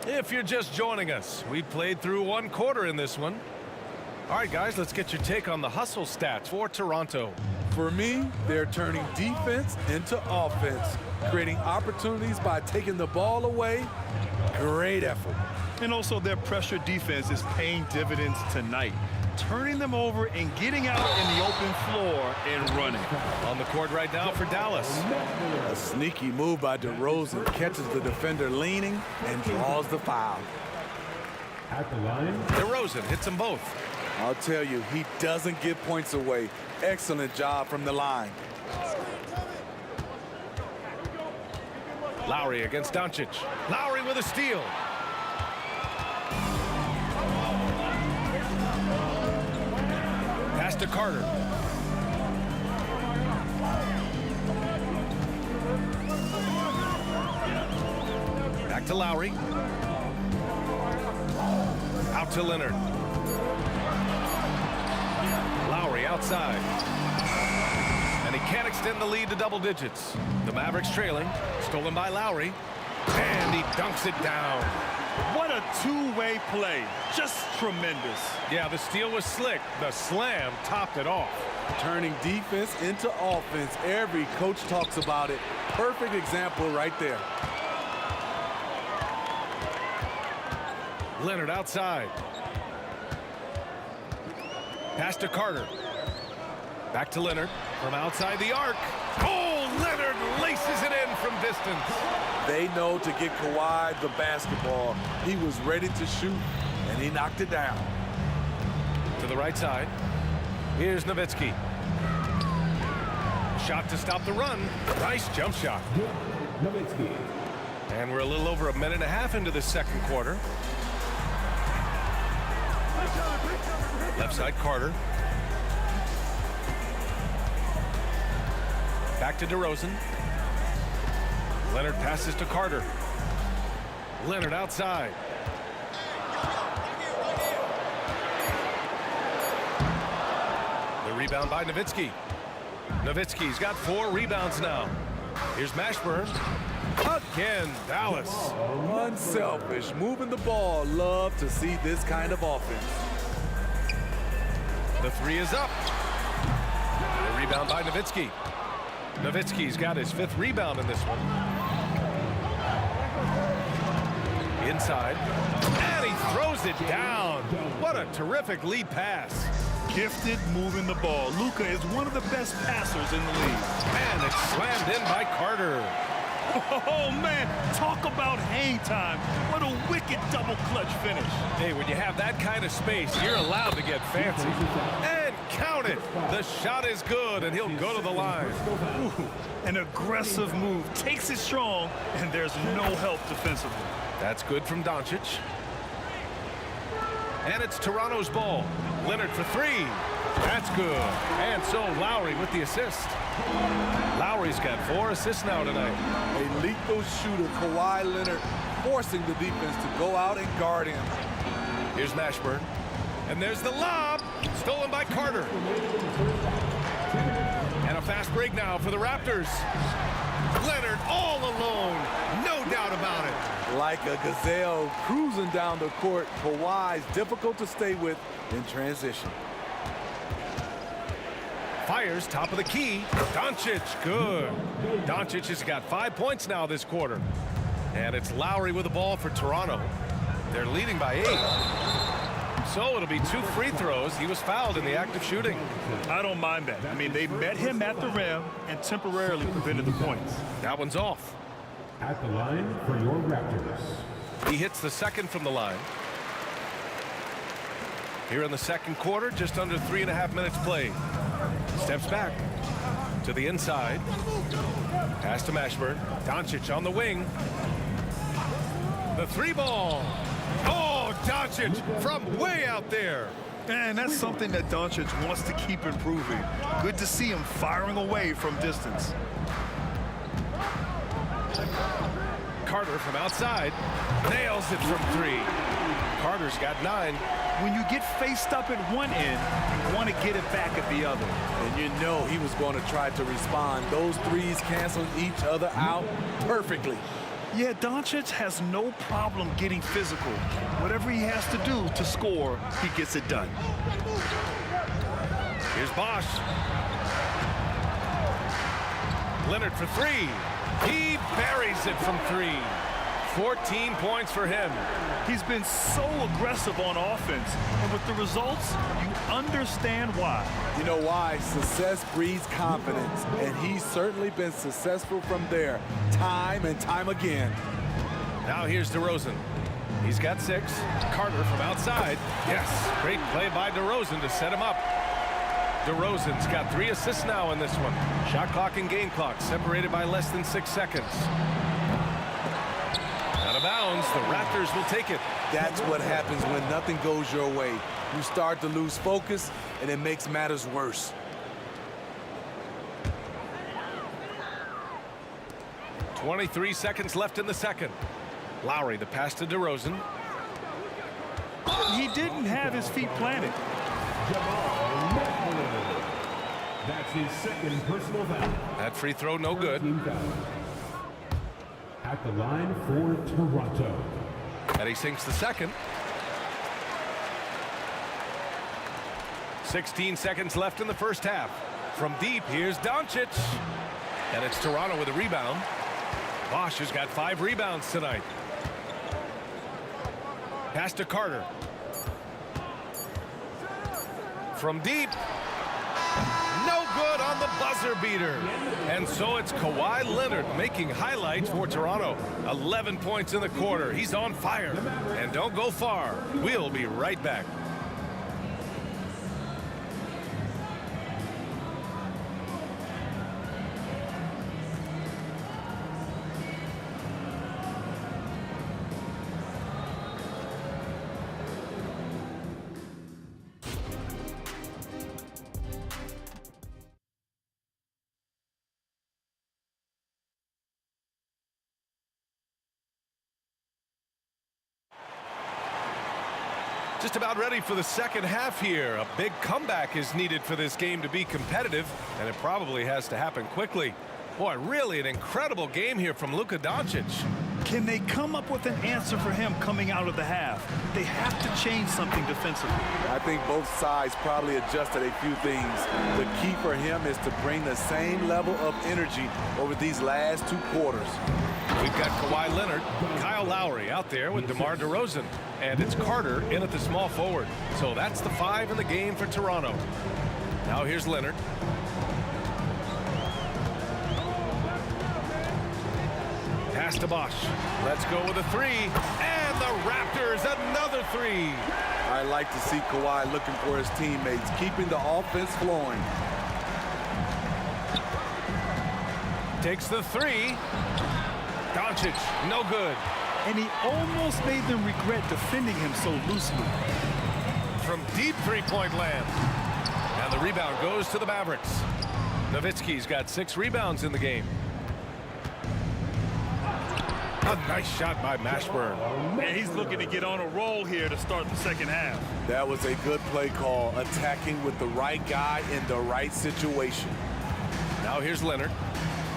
If you're just joining us, we played through 1 quarter in this one. All right, guys, let's get your take on the hustle stats for Toronto. For me, they're turning defense into offense, creating opportunities by taking the ball away. Great effort. And also their pressure defense is paying dividends tonight, turning them over and getting out in the open floor and running. On the court right now for Dallas. A sneaky move by DeRozan, catches the defender leaning and draws the foul. At the line. DeRozan hits them both. I'll tell you, he doesn't give points away. Excellent job from the line. Lowry against Doncic. Lowry with a steal. Pass to Carter. Back to Lowry. Out to Leonard. Lowry outside. And he can't extend the lead to double digits. The Mavericks trailing. Stolen by Lowry. And he dunks it down. What a two-way play. Just tremendous. Yeah, the steal was slick. The slam topped it off. Turning defense into offense. Every coach talks about it. Perfect example right there. Leonard outside. Pass to Carter. Back to Leonard from outside the arc. Oh, Leonard laces it in from distance. They know to get Kawhi the basketball. He was ready to shoot, and he knocked it down. To the right side. Here's Nowitzki. Shot to stop the run. Nice jump shot. And we're a little over a minute and a half into the second quarter. Left side, Carter. Back to DeRozan. Leonard passes to Carter. Leonard outside. The rebound by Nowitzki. Nowitzki's got 4 rebounds now. Here's Mashburn. Again, Dallas. Unselfish, moving the ball. Love to see this kind of offense. The 3 is up. The rebound by Nowitzki. Nowitzki's got his 5th rebound in this one. Inside. And he throws it down. What a terrific lead pass. Gifted moving the ball. Luka is one of the best passers in the league. And it's slammed in by Carter. Oh, man, talk about hang time. What a wicked double clutch finish. Hey, when you have that kind of space, you're allowed to get fancy. And count it. The shot is good, and he'll go to the line. Ooh, an aggressive move. Takes it strong, and there's no help defensively. That's good from Doncic. And it's Toronto's ball. Leonard for 3. That's good. And so Lowry with the assist. Lowry's got 4 assists now tonight. A lethal shooter, Kawhi Leonard, forcing the defense to go out and guard him. Here's Mashburn. And there's the lob. Stolen by Carter. And a fast break now for the Raptors. Leonard all alone. No doubt about it. Like a gazelle cruising down the court, Kawhi's difficult to stay with in transition. Fires top of the key. Doncic, good. Doncic has got 5 points now this quarter. And it's Lowry with the ball for Toronto. They're leading by 8. So it'll be 2 free throws. He was fouled in the act of shooting. I don't mind that. I mean, they met him at the rim and temporarily prevented the points. That one's off. At the line for your Raptors. He hits the second from the line. Here in the second quarter, just under 3.5 minutes played. Steps back to the inside. Pass to Mashburn. Doncic on the wing. The 3 ball. Oh, Doncic from way out there. And that's something that Doncic wants to keep improving. Good to see him firing away from distance. Carter from outside. Nails it from 3. Carter's got 9. When you get faced up at one end, you want to get it back at the other. And you know he was going to try to respond. Those 3s canceled each other out perfectly. Yeah, Doncic has no problem getting physical. Whatever he has to do to score, he gets it done. Here's Bosch. Leonard for 3. He buries it from 3. 14 points for him. He's been so aggressive on offense, and with the results, you understand why. You know why? Success breeds confidence, and he's certainly been successful from there, time and time again. Now here's DeRozan. He's got 6. Carter from outside. Yes, great play by DeRozan to set him up. DeRozan's got 3 assists now in this one. Shot clock and game clock separated by less than 6 seconds. Out of bounds, the Raptors will take it. That's what happens when nothing goes your way. You start to lose focus, and it makes matters worse. .23 seconds left in the second. Lowry, the pass to DeRozan. He didn't have his feet planted. That's his 2nd personal foul. That free throw no good. At the line for Toronto. And he sinks the second. 16 seconds left in the first half. From deep, here's Doncic. And it's Toronto with a rebound. Bosch has got 5 rebounds tonight. Pass to Carter. From deep. No good on the buzzer beater. And so it's Kawhi Leonard making highlights for Toronto. 11 points in the quarter. He's on fire. And don't go far. We'll be right back. Just about ready for the second half here. A big comeback is needed for this game to be competitive, and it probably has to happen quickly. Boy, really an incredible game here from Luka Doncic. Can they come up with an answer for him coming out of the half? They have to change something defensively. I think both sides probably adjusted a few things. The key for him is to bring the same level of energy over these last 2 quarters. We've got Kawhi Leonard, Kyle Lowry out there with DeMar DeRozan, and it's Carter in at the small forward. So that's the 5 in the game for Toronto. Now here's Leonard. Pass to Bosch. Let's go with a 3. And the Raptors, another 3. I like to see Kawhi looking for his teammates, keeping the offense flowing. Takes the 3. Doncic, no good. And he almost made them regret defending him so loosely. From deep three-point land. And the rebound goes to the Mavericks. Nowitzki's got 6 rebounds in the game. A nice shot by Mashburn. And he's looking to get on a roll here to start the second half. That was a good play call, attacking with the right guy in the right situation. Now here's Leonard.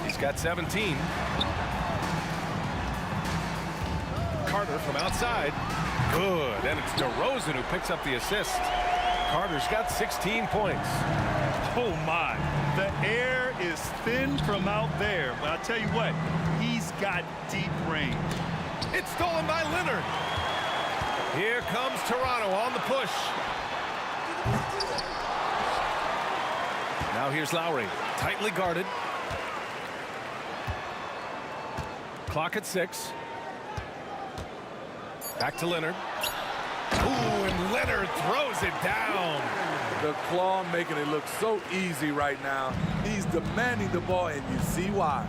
He's got 17. Carter from outside. Good. And it's DeRozan who picks up the assist. Carter's got 16 points. Oh, my. The air is thin from out there. But I'll tell you what, he's got deep range. It's stolen by Leonard. Here comes Toronto on the push. Now here's Lowry. Tightly guarded. Clock at 6. Back to Leonard. Ooh, and Leonard throws it down. The claw making it look so easy right now. He's demanding the ball, and you see why.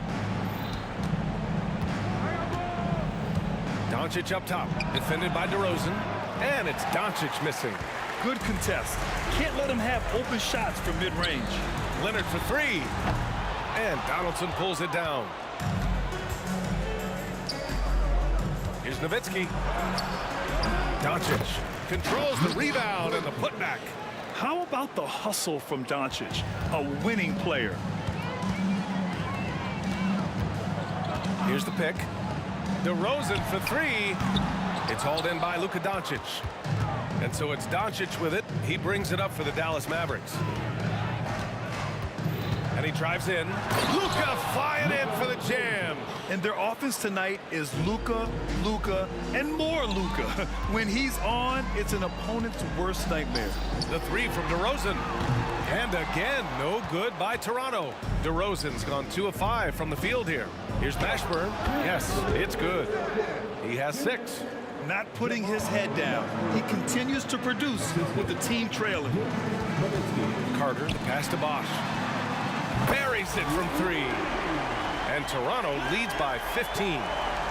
Doncic up top, defended by DeRozan, and it's Doncic missing. Good contest. Can't let him have open shots from mid-range. Leonard for 3, and Donaldson pulls it down. Here's Nowitzki. Doncic controls the rebound and the putback. How about the hustle from Doncic, a winning player? Here's the pick. DeRozan for 3. It's hauled in by Luka Doncic. And so it's Doncic with it. He brings it up for the Dallas Mavericks. And he drives in. Luka flying in for the jam. And their offense tonight is Luka, Luka, and more Luka. When he's on, it's an opponent's worst nightmare. The 3 from DeRozan. And again, no good by Toronto. DeRozan's gone 2 of 5 from the field here. Here's Mashburn. Yes, it's good. He has 6. Not putting his head down. He continues to produce with the team trailing. Carter, the pass to Bosch. Buries it from 3. And Toronto leads by 15.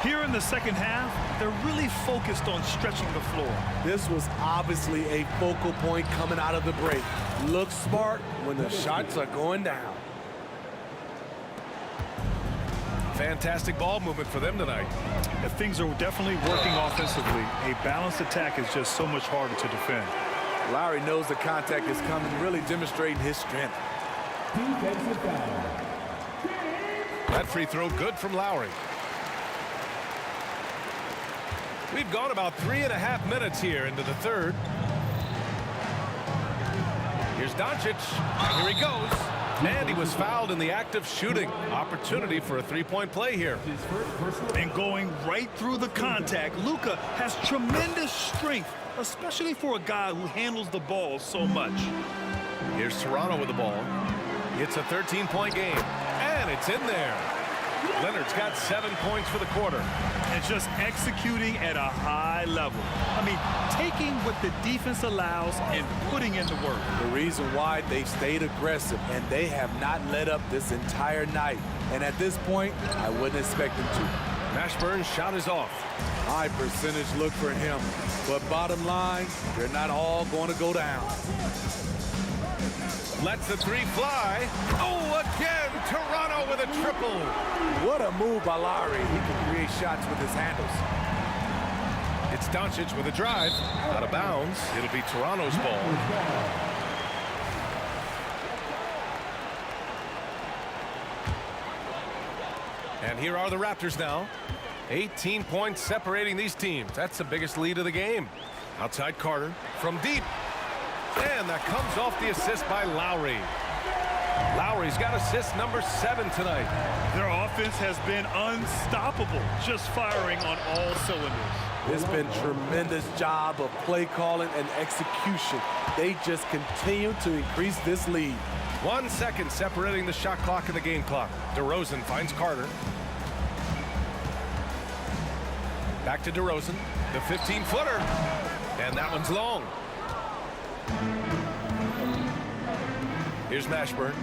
Here in the second half, they're really focused on stretching the floor. This was obviously a focal point coming out of the break. Look smart when the shots are going down. Fantastic ball movement for them tonight. And things are definitely working offensively. A balanced attack is just so much harder to defend. Lowry knows the contact is coming, really demonstrating his strength. That free throw good from Lowry. We've gone about 3.5 minutes here into the third. Here's Doncic. Here he goes. And he was fouled in the act of shooting. Opportunity for a 3-point play here. And going right through the contact, Luka has tremendous strength, especially for a guy who handles the ball so much. Here's Toronto with the ball. It's a 13-point game, and it's in there. Leonard's got 7 points for the quarter. And just executing at a high level. I mean, taking what the defense allows and putting in the work. The reason why they stayed aggressive, and they have not let up this entire night. And at this point, I wouldn't expect them to. Mashburn's shot is off. High percentage look for him. But bottom line, they're not all going to go down. Lets the 3 fly. Oh, again, Toronto with a triple. What a move by Lowry. He can create shots with his handles. It's Doncic with a drive. Out of bounds. It'll be Toronto's ball. And here are the Raptors now. 18 points separating these teams. That's the biggest lead of the game. Outside Carter from deep. And that comes off the assist by Lowry. Lowry's got assist number 7 tonight. Their offense has been unstoppable, just firing on all cylinders. It's been a tremendous job of play calling and execution. They just continue to increase this lead. 1 second separating the shot clock and the game clock. DeRozan finds Carter. Back to DeRozan, the 15-footer. And that one's long. Here's Mashburn.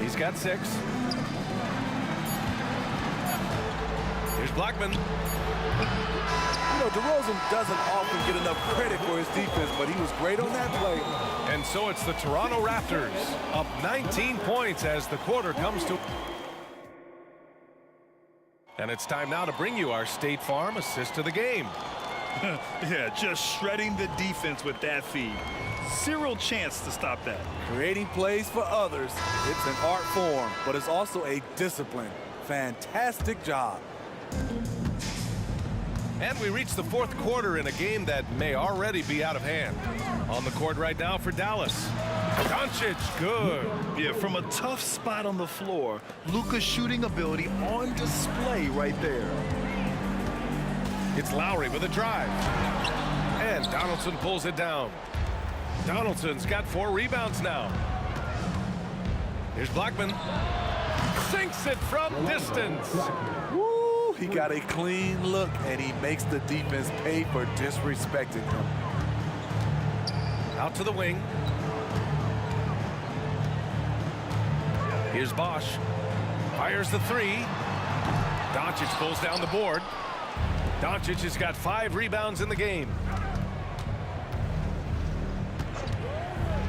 He's got 6. Here's Blackman. You know, DeRozan doesn't often get enough credit for his defense, but he was great on that play. And so it's the Toronto Raptors up 19 points as the quarter comes to. And it's time now to bring you our State Farm assist of the game. Yeah, just shredding the defense with that feed. Zero chance to stop that. Creating plays for others, it's an art form, but it's also a discipline. Fantastic job. And we reach the 4th quarter in a game that may already be out of hand. On the court right now for Dallas. Doncic, good. Yeah, from a tough spot on the floor, Luka's shooting ability on display right there. It's Lowry with a drive. And Donaldson pulls it down. Donaldson's got 4 rebounds now. Here's Blackman. Sinks it from distance. Woo, he got a clean look, and he makes the defense pay for disrespecting him. Out to the wing. Here's Bosch. Fires the 3. Doncic pulls down the board. Doncic has got 5 rebounds in the game.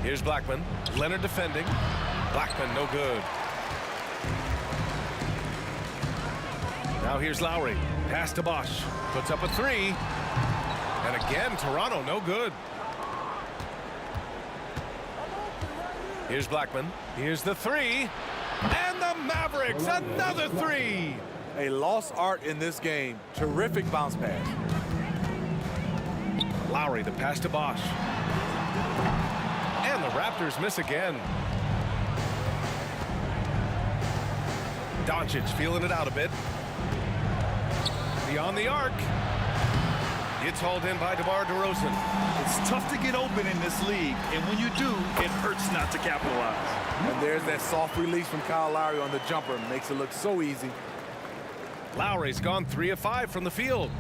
Here's Blackman. Leonard defending. Blackman no good. Now here's Lowry. Pass to Bosch. Puts up a 3. And again, Toronto no good. Here's Blackman. Here's the 3. And the Mavericks, another 3. A lost art in this game. Terrific bounce pass. Lowry, the pass to Bosch. And the Raptors miss again. Doncic feeling it out a bit. Beyond the arc. It's hauled in by DeMar DeRozan. It's tough to get open in this league, and when you do, it hurts not to capitalize. And there's that soft release from Kyle Lowry on the jumper. Makes it look so easy. Lowry's gone 3 of 5 from the field.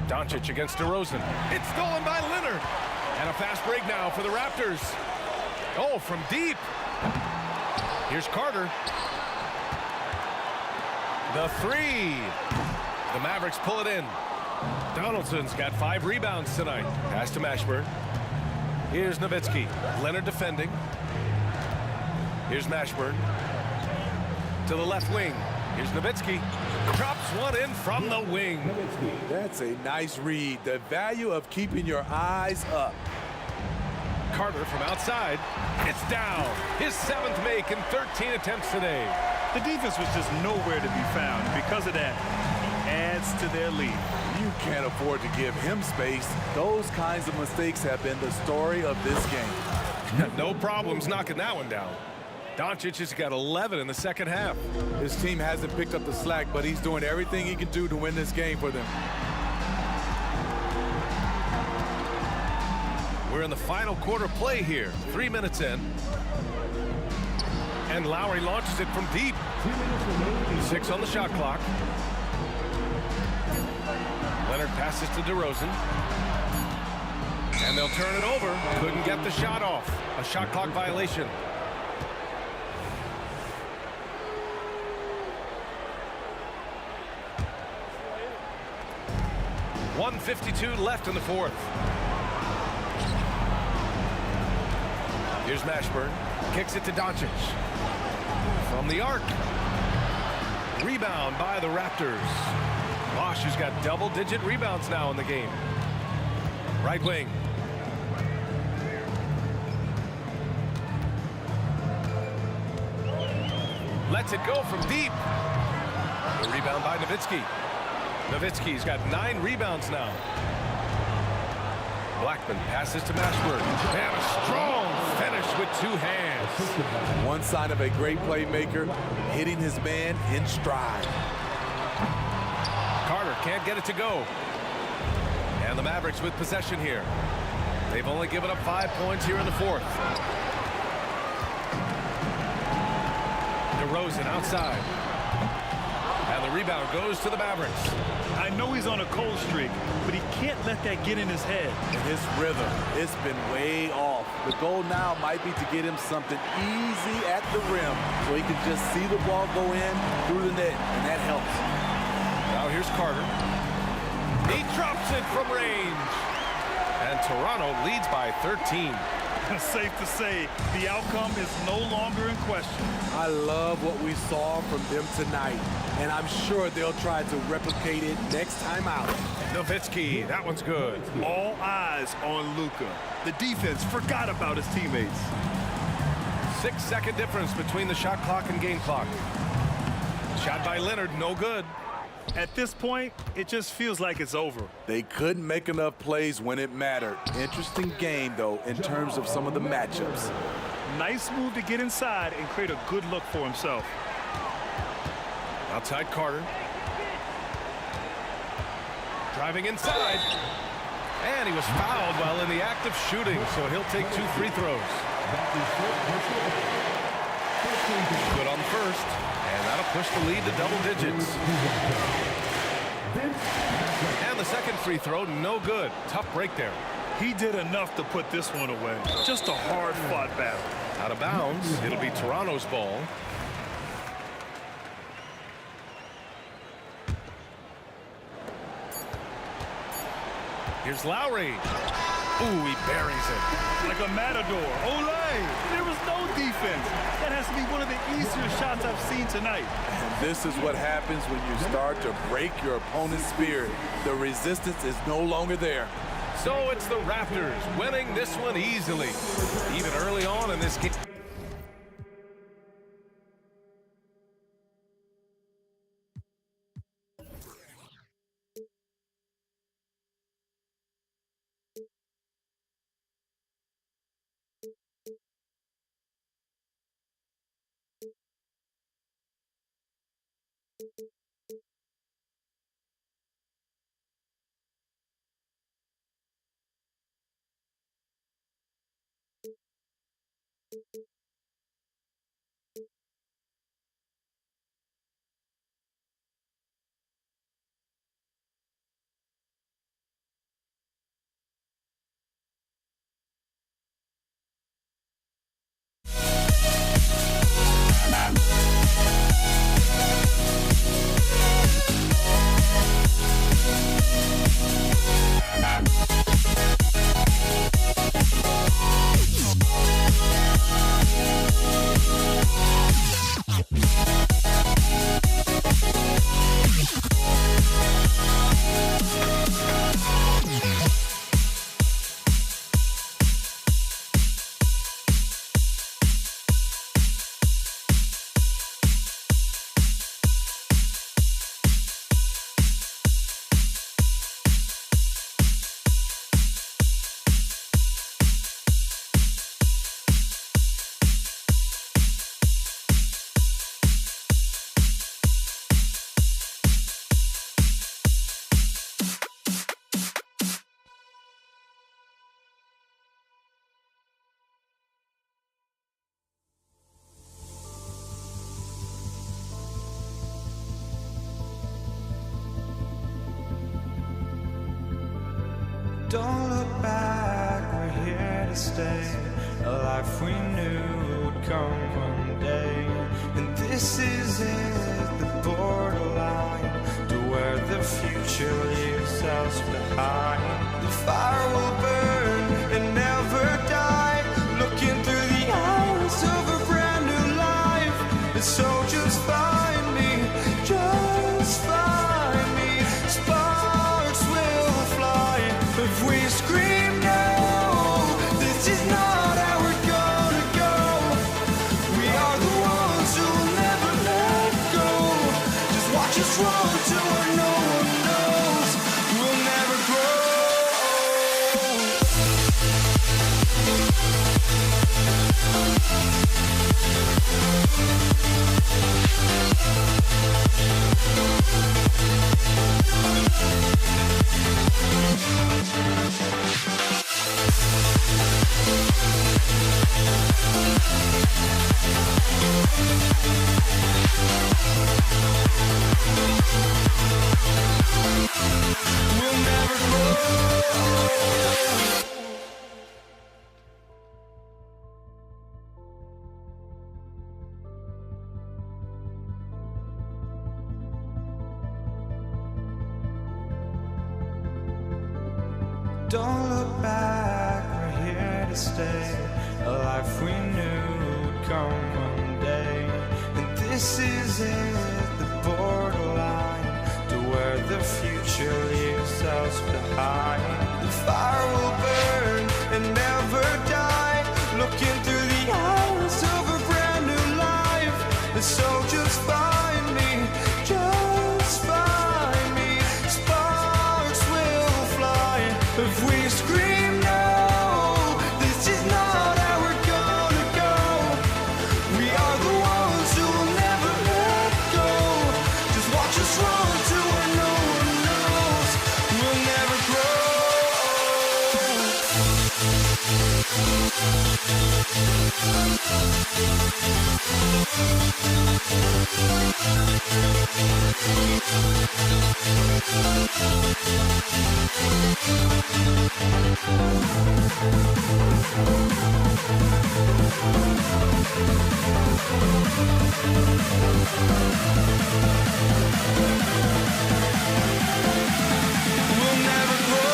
Doncic against DeRozan. It's stolen by Leonard. And a fast break now for the Raptors. Oh, from deep. Here's Carter. The 3. The Mavericks pull it in. Donaldson's got 5 rebounds tonight. Pass to Mashburn. Here's Nowitzki. Leonard defending. Here's Mashburn. To the left wing. Here's Nowitzki. Drops one in from the wing. That's a nice read. The value of keeping your eyes up. Carter from outside. It's down. His 7th make in 13 attempts today. The defense was just nowhere to be found. Because of that, adds to their lead. You can't afford to give him space. Those kinds of mistakes have been the story of this game. No problems knocking that one down. Doncic has got 11 in the second half. His team hasn't picked up the slack, but he's doing everything he can do to win this game for them. We're in the final quarter play here. 3 minutes in. And Lowry launches it from deep. 6 on the shot clock. Leonard passes to DeRozan. And they'll turn it over. Couldn't get the shot off. A shot clock violation. .152 left in the 4th. Here's Mashburn. Kicks it to Doncic. From the arc. Rebound by the Raptors. Bosch has got double-digit rebounds now in the game. Right wing. Lets it go from deep. The rebound by Nowitzki. Nowitzki's got 9 rebounds now. Blackman passes to Mashburn. And a strong finish with 2 hands. One sign of a great playmaker, hitting his man in stride. Carter can't get it to go. And the Mavericks with possession here. They've only given up 5 points here in the 4th. DeRozan outside. And the rebound goes to the Mavericks. I know he's on a cold streak, but he can't let that get in his head. And his rhythm, it's been way off. The goal now might be to get him something easy at the rim so he can just see the ball go in through the net, and that helps. Now here's Carter. He drops it from range. And Toronto leads by 13. Safe to say, the outcome is no longer in question. I love what we saw from them tonight, and I'm sure they'll try to replicate it next time out. Nowitzki, that one's good. All eyes on Luka. The defense forgot about his teammates. 6-second difference between the shot clock and game clock. Shot by Leonard, no good. At this point, it just feels like it's over. They couldn't make enough plays when it mattered. Interesting game, though, in terms of some of the matchups. Nice move to get inside and create a good look for himself. Outside Carter. Driving inside. And he was fouled while in the act of shooting, so he'll take 2 free throws. Good on the first. And that'll push the lead to double digits. And the second free throw, no good. Tough break there. He did enough to put this one away. Just a hard-fought battle. Out of bounds. It'll be Toronto's ball. Here's Lowry. Ooh, he buries it. Like a matador. Olay! There was no defense. That has to be one of the easier shots I've seen tonight. And this is what happens when you start to break your opponent's spirit. The resistance is no longer there. So it's the Raptors winning this one easily, even early on in this game. Don't look back, we're here to stay. A life we knew would come one day. And this is it, the borderline to where the future leaves us behind. The fire will burn and never die, looking through the eyes of a brand new life. And so just find me, just find me. to where no one knows. We'll never grow. We'll never grow. Don't look back, we're here to stay. A life we knew would come one day. And this is it, the borderline to where the future leaves us behind. The fire will burn and never die, looking through the eyes of a brand new life. And so just find me, just find me. Sparks will fly if we scream no. This is not how we're gonna go. We are the ones who will never let go. Just watch us run to where no one knows. We'll never grow. We'll never grow. We'll never grow.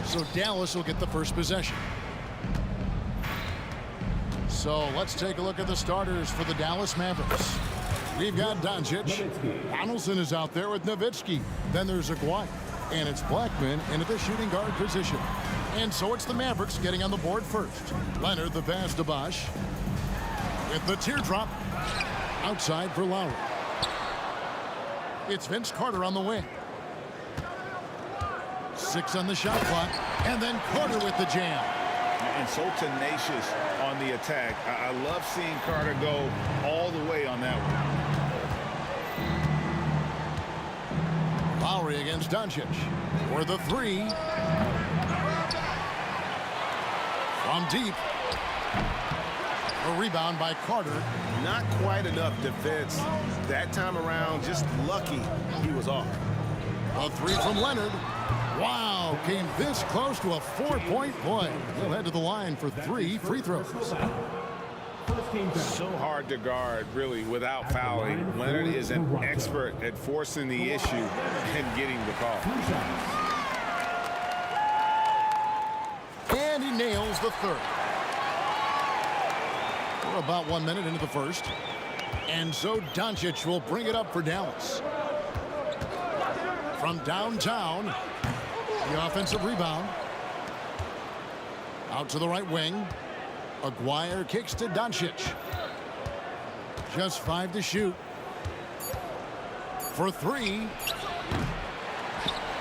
So Dallas will get the first possession. So let's take a look at the starters for the Dallas Mavericks. We've got Doncic. Donaldson is out there with Nowitzki. Then there's Aguirre. And it's Blackman into the shooting guard position. And so it's the Mavericks getting on the board first. Leonard, the pass to Bosh. With the teardrop. Outside for Lowry. It's Vince Carter on the wing. 6 on the shot clock. And then Carter with the jam. And so tenacious on the attack. I love seeing Carter go all the way on that one. Lowry against Doncic for the 3. From deep. A rebound by Carter. Not quite enough defense that time around. Just lucky he was off. A 3 from Leonard. Wow, came this close to a 4-point play. He'll head to the line for 3 free throws. So hard to guard, really, without fouling. Leonard is an expert at forcing the issue and getting the call. And he nails the 3rd. We're about 1 minute into the first. And so Doncic will bring it up for Dallas. From downtown, the offensive rebound. Out to the right wing. Aguirre kicks to Doncic. Just 5 to shoot. For 3.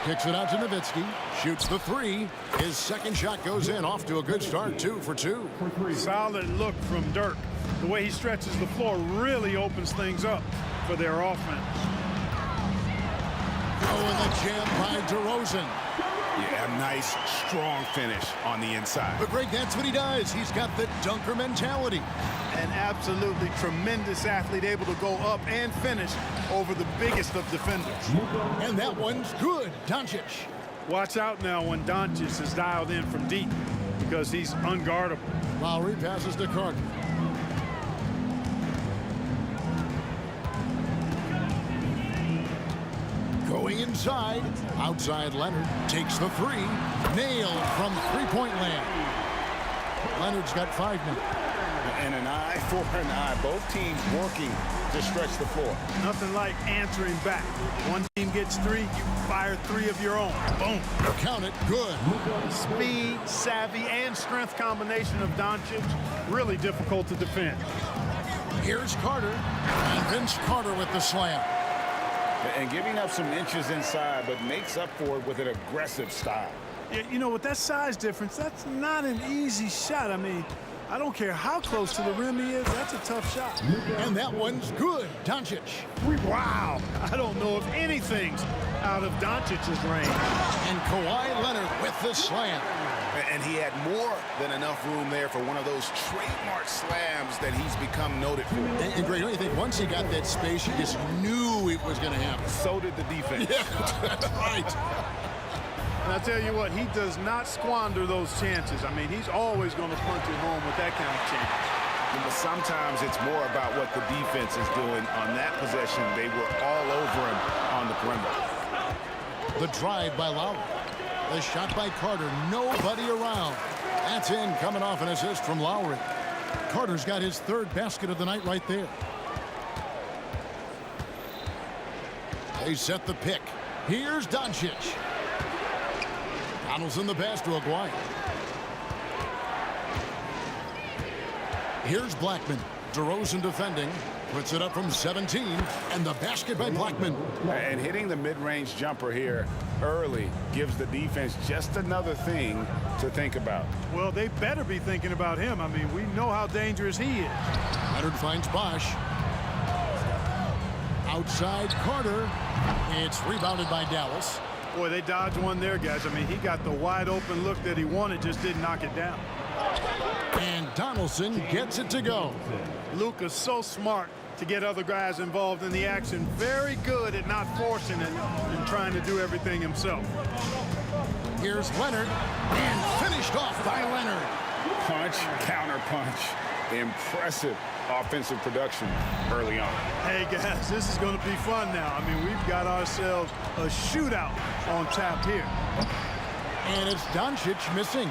Kicks it out to Nowitzki. Shoots the 3. His second shot goes in. Off to a good start. 2 for 2. Solid look from Dirk. The way he stretches the floor really opens things up for their offense. Oh, and the jam by DeRozan. Yeah, a nice, strong finish on the inside. But Greg, that's what he does. He's got the dunker mentality. An absolutely tremendous athlete, able to go up and finish over the biggest of defenders. And that one's good. Doncic. Watch out now when Doncic is dialed in from deep because he's unguardable. Lowry passes to Carter. Going inside. Outside Leonard takes the three. Nailed from three-point land. Leonard's got 5 now. And an eye for an eye. Both teams working to stretch the floor. Nothing like answering back. One team gets 3, you fire 3 of your own. Boom. Count it. Good. Speed, savvy, and strength combination of Doncic. Really difficult to defend. Here's Carter. And Vince Carter with the slam. And giving up some inches inside, but makes up for it with an aggressive style. Yeah, you know, with that size difference, that's not an easy shot. I mean, I don't care how close to the rim he is, that's a tough shot. And that one's good. Doncic. Wow. I don't know if anything's out of Doncic's range. And Kawhi Leonard with the slam. And he had more than enough room there for one of those trademark slams that he's become noted for. And Greg, don't you think once he got that space, you just knew it was going to happen? So did the defense. Yeah, right. And I'll tell you what, he does not squander those chances. I mean, he's always going to punch it home with that kind of chance. But sometimes it's more about what the defense is doing. On that possession, they were all over him on the perimeter. The drive by Lowry. The shot by Carter. Nobody around. That's in, coming off an assist from Lowry. Carter's got his 3rd basket of the night right there. They set the pick. Here's Doncic. Donaldson the pass to Aguirre. Here's Blackman. DeRozan defending. Puts it up from 17. And the basket by Blackman. And hitting the mid-range jumper here early gives the defense just another thing to think about. Well, they better be thinking about him. I mean, we know how dangerous he is. Leonard finds Bosch. Outside Carter. It's rebounded by Dallas. Boy, they dodged one there, guys. I mean, he got the wide open look that he wanted, just didn't knock it down. And Donaldson gets it to go. Luka's so smart to get other guys involved in the action. Very good at not forcing it and trying to do everything himself. Here's Leonard, and finished off by Leonard. Punch, counter punch. Impressive offensive production early on. Hey, guys, this is going to be fun now. I mean, we've got ourselves a shootout on tap here. And it's Doncic missing.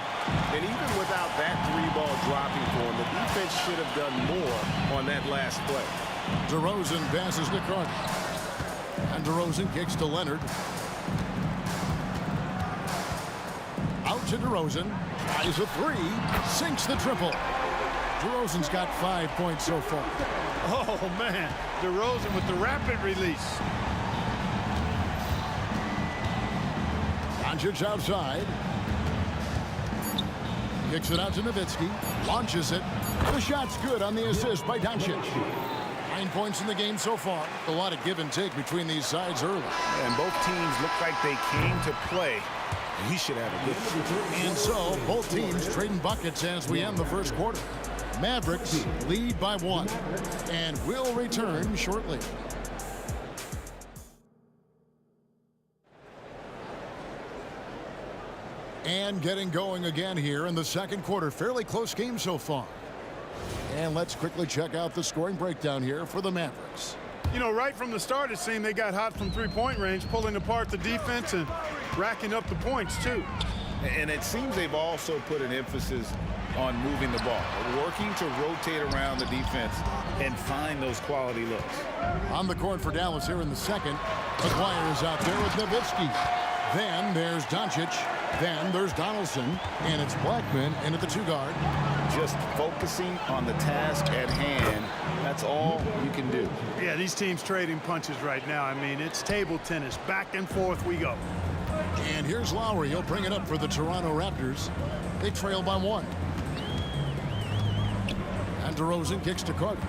And even without that 3-ball dropping for him, the defense should have done more on that last play. DeRozan passes to Carter. And DeRozan kicks to Leonard. Out to DeRozan. Tries a 3. Sinks the triple. DeRozan's got 5 points so far. Oh, man. DeRozan with the rapid release. Doncic outside. Kicks it out to Nowitzki. Launches it. The shot's good on the assist by Doncic. 9 points in the game so far. A lot of give and take between these sides early. And both teams look like they came to play. We should have a good one. And so, both teams trading buckets as we end the first quarter. Mavericks lead by 1. And will return shortly. And getting going again here in the second quarter. Fairly close game so far. And let's quickly check out the scoring breakdown here for the Mavericks. You know, right from the start, it seemed they got hot from three-point range, pulling apart the defense and racking up the points, too. And it seems they've also put an emphasis on moving the ball, working to rotate around the defense and find those quality looks. On the court for Dallas here in the second. Aguirre is out there with Nowitzki. Then there's Doncic. Then there's Donaldson. And it's Blackman in at the 2-guard. Just focusing on the task at hand. That's all you can do. Yeah, these teams trading punches right now. I mean, it's table tennis. Back and forth we go. And here's Lowry. He'll bring it up for the Toronto Raptors. They trail by 1. And DeRozan kicks to Carter.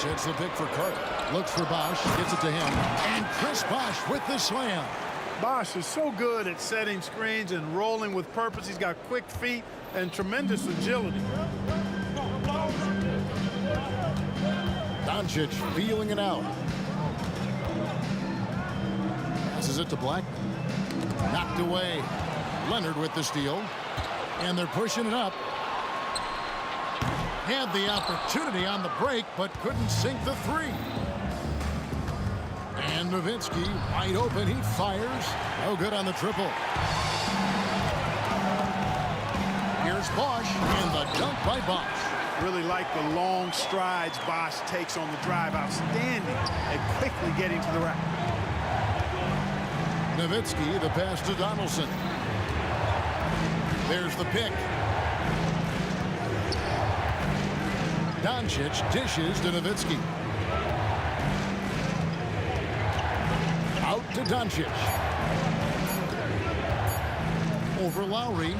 sets the pick for Carter. Looks for Bosch, gets it to him, and Chris Bosch with the slam. Bosch is so good at setting screens and rolling with purpose. He's got quick feet and tremendous agility. Doncic feeling it out. Passes it to Blackman. Knocked away. Leonard with the steal. And they're pushing it up. Had the opportunity on the break, but couldn't sink the three. And Nowitzki wide open. He fires. No good on the triple. Here's Bosch, and the dunk by Bosch. Really like the long strides Bosch takes on the drive. Outstanding at quickly getting to the rack. Nowitzki, the pass to Donaldson. There's the pick. Doncic dishes to Nowitzki. Out to Doncic. Over Lowry.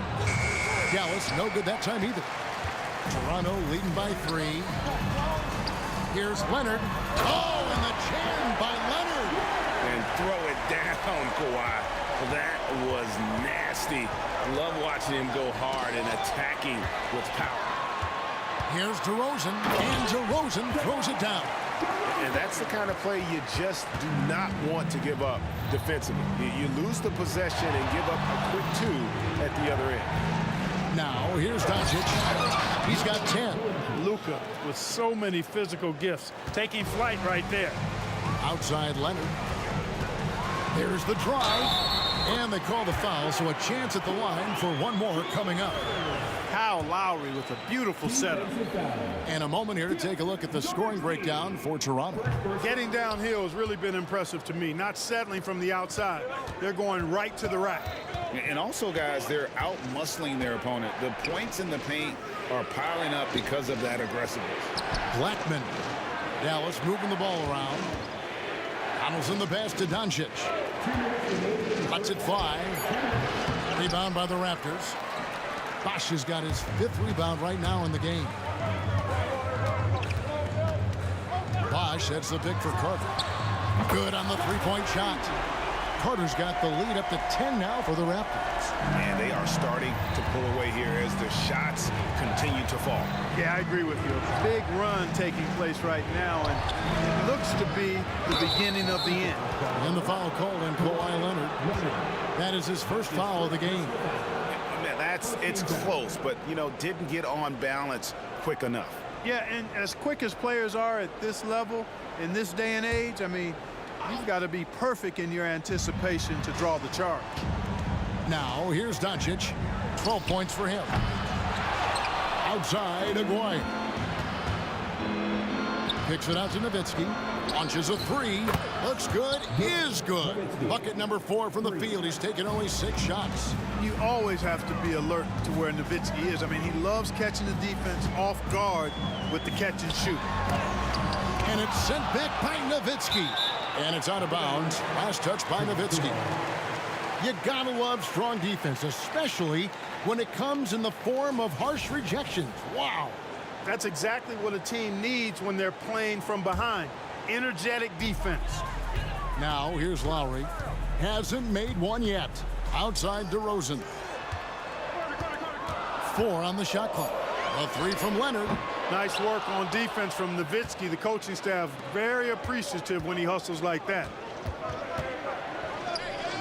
Dallas, no good that time either. Toronto leading by 3. Here's Leonard. Oh, and the jam by Leonard. And throw it down, Kawhi. That was nasty. I love watching him go hard and attacking with power. Here's DeRozan, and DeRozan throws it down. And that's the kind of play you just do not want to give up defensively. You lose the possession and give up a quick 2 at the other end. Now, here's Doncic. He's got 10. Luka with so many physical gifts. Taking flight right there. Outside Leonard. There's the drive. And they call the foul, so a chance at the line for one more coming up. Kyle Lowry with a beautiful setup. And a moment here to take a look at the scoring breakdown for Toronto. Getting downhill has really been impressive to me. Not settling from the outside. They're going right to the rack. And also, guys, they're out-muscling their opponent. The points in the paint are piling up because of that aggressiveness. Blackman. Dallas moving the ball around. Donaldson the pass to Doncic. Lets it fly. Rebound by the Raptors. Bosch has got his 5th rebound right now in the game. Bosch sets the pick for Carter. Good on the three-point shot. Carter's got the lead up to 10 now for the Raptors. And they are starting to pull away here as the shots continue to fall. Yeah, I agree with you. A big run taking place right now, and it looks to be the beginning of the end. And the foul called on Kawhi Leonard. That is his first foul of the game. It's close, but, you know, didn't get on balance quick enough. Yeah, and as quick as players are at this level, in this day and age, I mean, you've got to be perfect in your anticipation to draw the charge. Now, here's Doncic. 12 points for him. Outside, Aguirre. Kicks it out to Nowitzki. Launches a 3. Looks good. Is good. Bucket number 4 from the field. He's taken only 6 shots. You always have to be alert to where Nowitzki is. I mean, he loves catching the defense off guard with the catch and shoot. And it's sent back by Nowitzki. And it's out of bounds. Last touch by Nowitzki. You gotta love strong defense, especially when it comes in the form of harsh rejections. Wow. That's exactly what a team needs when they're playing from behind. Energetic defense. Now, here's Lowry. Hasn't made one yet. Outside DeRozan. 4 on the shot clock. A 3 from Leonard. Nice work on defense from Nowitzki. The coaching staff very appreciative when he hustles like that.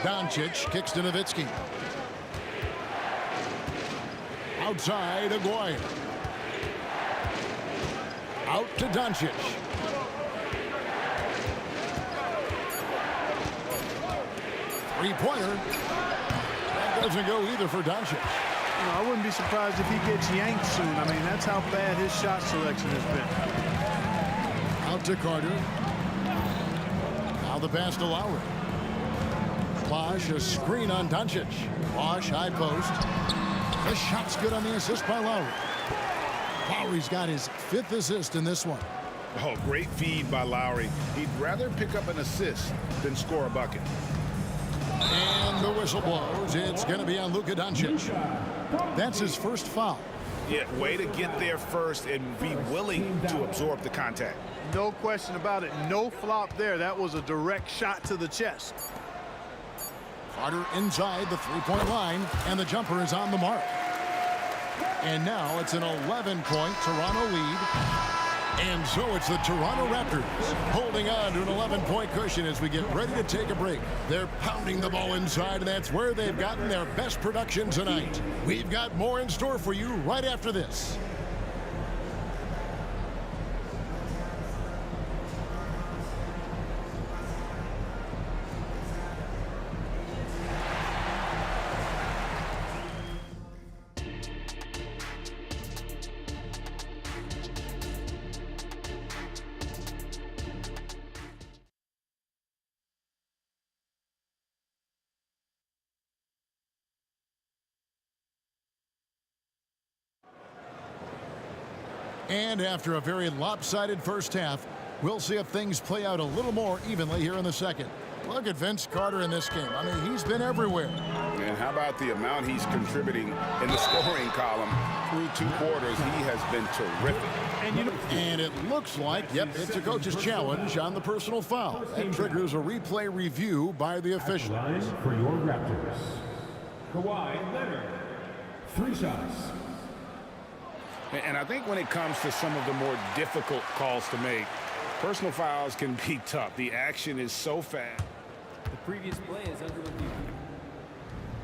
Doncic kicks to Nowitzki. Outside, Aguirre. Out to Doncic. Three-pointer. That doesn't go either for Doncic. You know, I wouldn't be surprised if he gets yanked soon. I mean, that's how bad his shot selection has been. Out to Carter. Now the pass to Lowry. Bosch, a screen on Doncic. Bosch, high post. The shot's good on the assist by Lowry. Lowry's got his 5th assist in this one. Oh, great feed by Lowry. He'd rather pick up an assist than score a bucket. And the whistle blows. It's going to be on Luka Doncic. That's his first foul. Yeah, way to get there first and be willing to absorb the contact. No question about it. No flop there. That was a direct shot to the chest. Carter inside the three-point line, and the jumper is on the mark. And now it's an 11-point Toronto lead. And so it's the Toronto Raptors holding on to an 11-point cushion as we get ready to take a break. They're pounding the ball inside, and that's where they've gotten their best production tonight. We've got more in store for you right after this. And after a very lopsided first half, we'll see if things play out a little more evenly here in the second. Look at Vince Carter in this game. I mean, he's been everywhere. And how about the amount he's contributing in the scoring column through 2 quarters? He has been terrific. And it looks like, yep, it's a coach's challenge on the personal foul. That triggers a replay review by the official. Line for your Raptors. Kawhi Leonard. 3 shots. And I think when it comes to some of the more difficult calls to make, personal fouls can be tough. The action is so fast. The previous play is under review.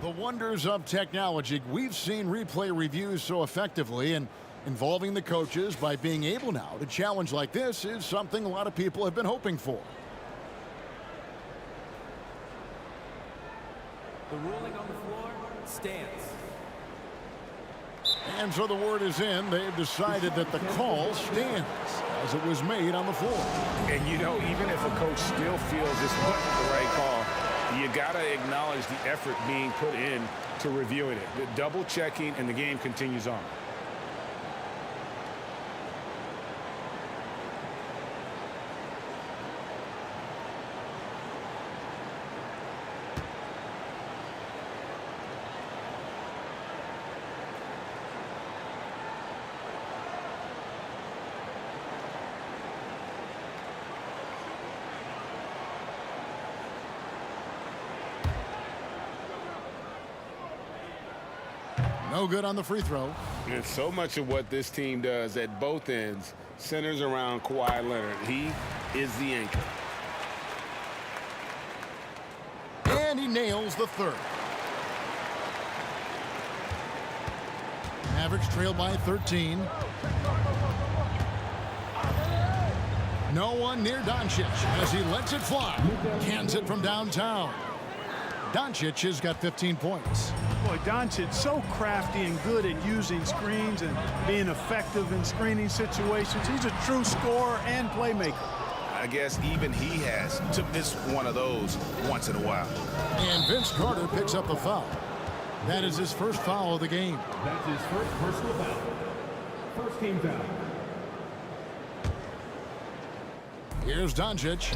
The wonders of technology. We've seen replay reviews so effectively, and involving the coaches by being able now to challenge like this is something a lot of people have been hoping for. The ruling on the floor stands. And so the word is in. They've decided that the call stands as it was made on the floor. And, you know, even if a coach still feels this wasn't the right call, you got to acknowledge the effort being put in to reviewing it. The double checking, and the game continues on. No good on the free throw. And so much of what this team does at both ends centers around Kawhi Leonard. He is the anchor. And he nails the third. Mavericks trail by 13. No one near Doncic as he lets it fly. Cans it from downtown. Doncic has got 15 points. Boy, Doncic so crafty and good at using screens and being effective in screening situations. He's a true scorer and playmaker. I guess even he has to miss one of those once in a while. And Vince Carter picks up the foul. That is his first foul of the game. That's his first personal foul. First team foul. Here's Doncic.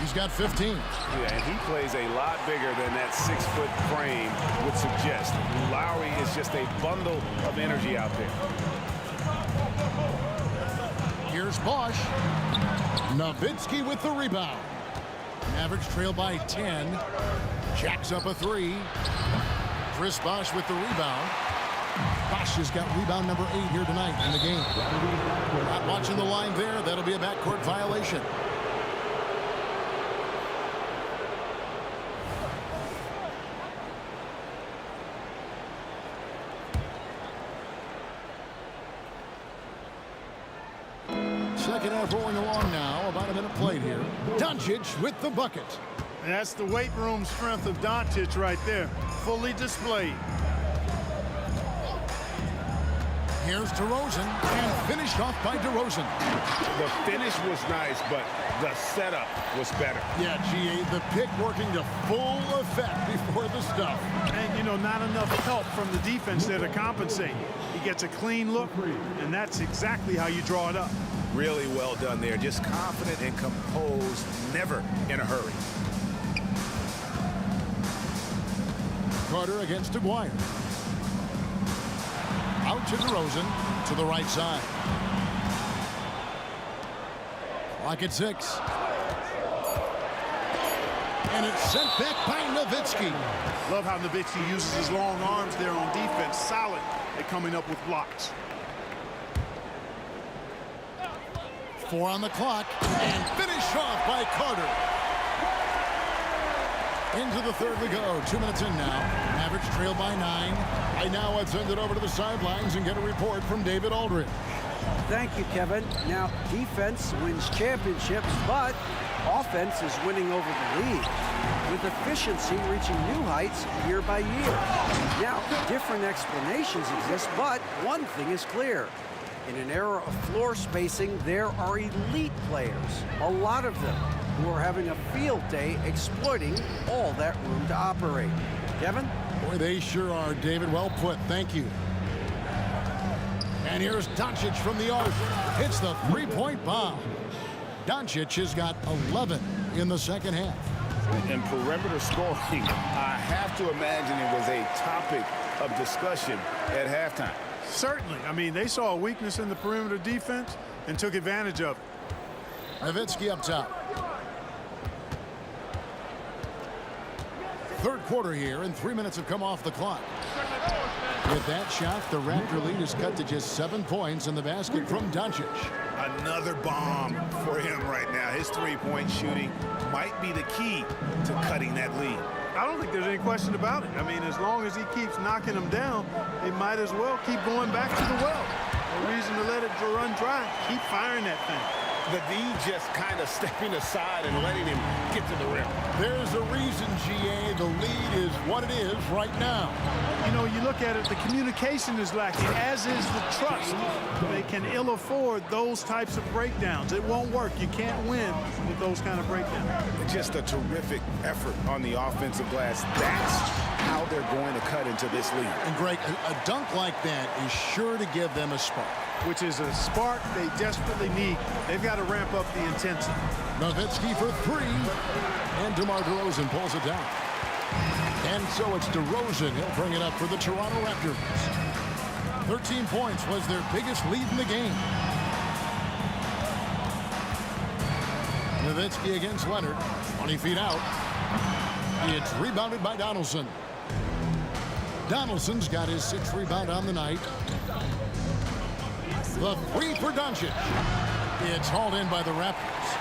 He's got 15. Yeah, and he plays a lot bigger than that 6-foot frame would suggest. Lowry is just a bundle of energy out there. Here's Bosch. Nowitzki with the rebound. Mavericks trail by 10. Jacks up a 3. Chris Bosch with the rebound. Bosch has got rebound number 8 here tonight in the game. Not watching the line there. That'll be a backcourt violation. Second half rolling along now. About a minute played here. Doncic with the bucket. And that's the weight room strength of Doncic right there. Fully displayed. Here's DeRozan, and finished off by DeRozan. The finish was nice, but the setup was better. Yeah, GA, the pick working to full effect before the stuff. And, you know, not enough help from the defense there to compensate. He gets a clean look, and that's exactly how you draw it up. Really well done there. Just confident and composed, never in a hurry. Carter against Aguirre. Out to DeRozan to the right side. Clock at 6. And it's sent back by Nowitzki. Love how Nowitzki uses his long arms there on defense. Solid at coming up with blocks. 4 on the clock, and finish off by Carter. Into the third we go. 2 minutes in now. Mavericks trail by 9. Right now, let's send it over to the sidelines and get a report from David Aldridge. Thank you, Kevin. Now, defense wins championships, but offense is winning over the league, with efficiency reaching new heights year by year. Now, different explanations exist, but one thing is clear. In an era of floor spacing, there are elite players, a lot of them, who are having a field day exploiting all that room to operate. Kevin? Boy, they sure are, David. Well put. Thank you. And here's Doncic from the arc. Hits the three-point bomb. Doncic has got 11 in the second half. And perimeter scoring, I have to imagine it was a topic of discussion at halftime. Certainly. I mean, they saw a weakness in the perimeter defense and took advantage of it. Nowitzki up top. Third quarter here, and 3 minutes have come off the clock. With that shot, the Raptor lead is cut to just 7 points in the basket from Doncic. Another bomb for him right now. His three-point shooting might be the key to cutting that lead. I don't think there's any question about it. I mean, as long as he keeps knocking them down, they might as well keep going back to the well. No reason to let it run dry. Keep firing that thing. The D just kind of stepping aside and letting him get to the rim. There's a reason, GA. The lead is what it is right now. You know, you look at it, the communication is lacking, as is the trust. They can ill afford those types of breakdowns. It won't work. You can't win with those kind of breakdowns. Just a terrific effort on the offensive glass. That's how they're going to cut into this lead. And Greg, a dunk like that is sure to give them a spark. Which is a spark they desperately need. They've got to ramp up the intensity. Nowitzki for 3, and DeMar DeRozan pulls it down. And so it's DeRozan. He'll bring it up for the Toronto Raptors. 13 points was their biggest lead in the game. Nowitzki against Leonard. 20 feet out. It's rebounded by Donaldson. Donaldson's got his 6th rebound on the night. The 3 for Doncic. It's hauled in by the Raptors.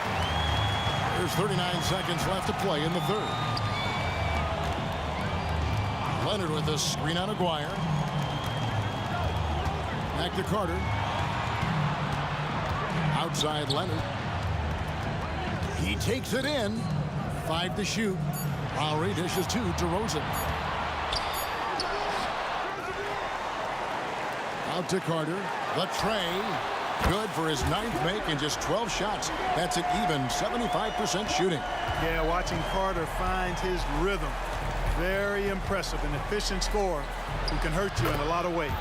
There's 39 seconds left to play in the third. Leonard with a screen on Aguirre. Back to Carter. Outside Leonard. He takes it in. 5 to shoot. Lowry dishes to DeRozan. Out to Carter. The tray. Good for his 9th make and just 12 shots. That's an even 75% shooting. Yeah, watching Carter find his rhythm. Very impressive. An efficient scorer who can hurt you in a lot of ways.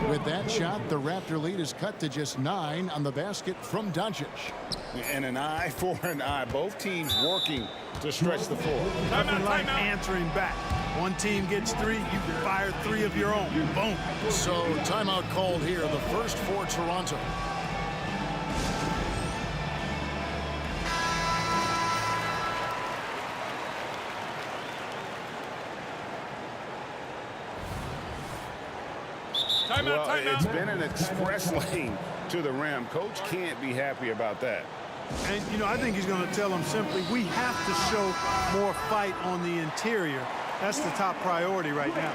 With that shot, the Raptor lead is cut to just 9 on the basket from Doncic. And an eye for an eye. Both teams working to stretch the floor. Nothing like answering back. One team gets 3, you fire 3 of your own. Boom. So timeout called here, the first for Toronto. Well, it's been an express lane to the rim. Coach can't be happy about that. And, you know, I think he's going to tell them simply, we have to show more fight on the interior. That's the top priority right now.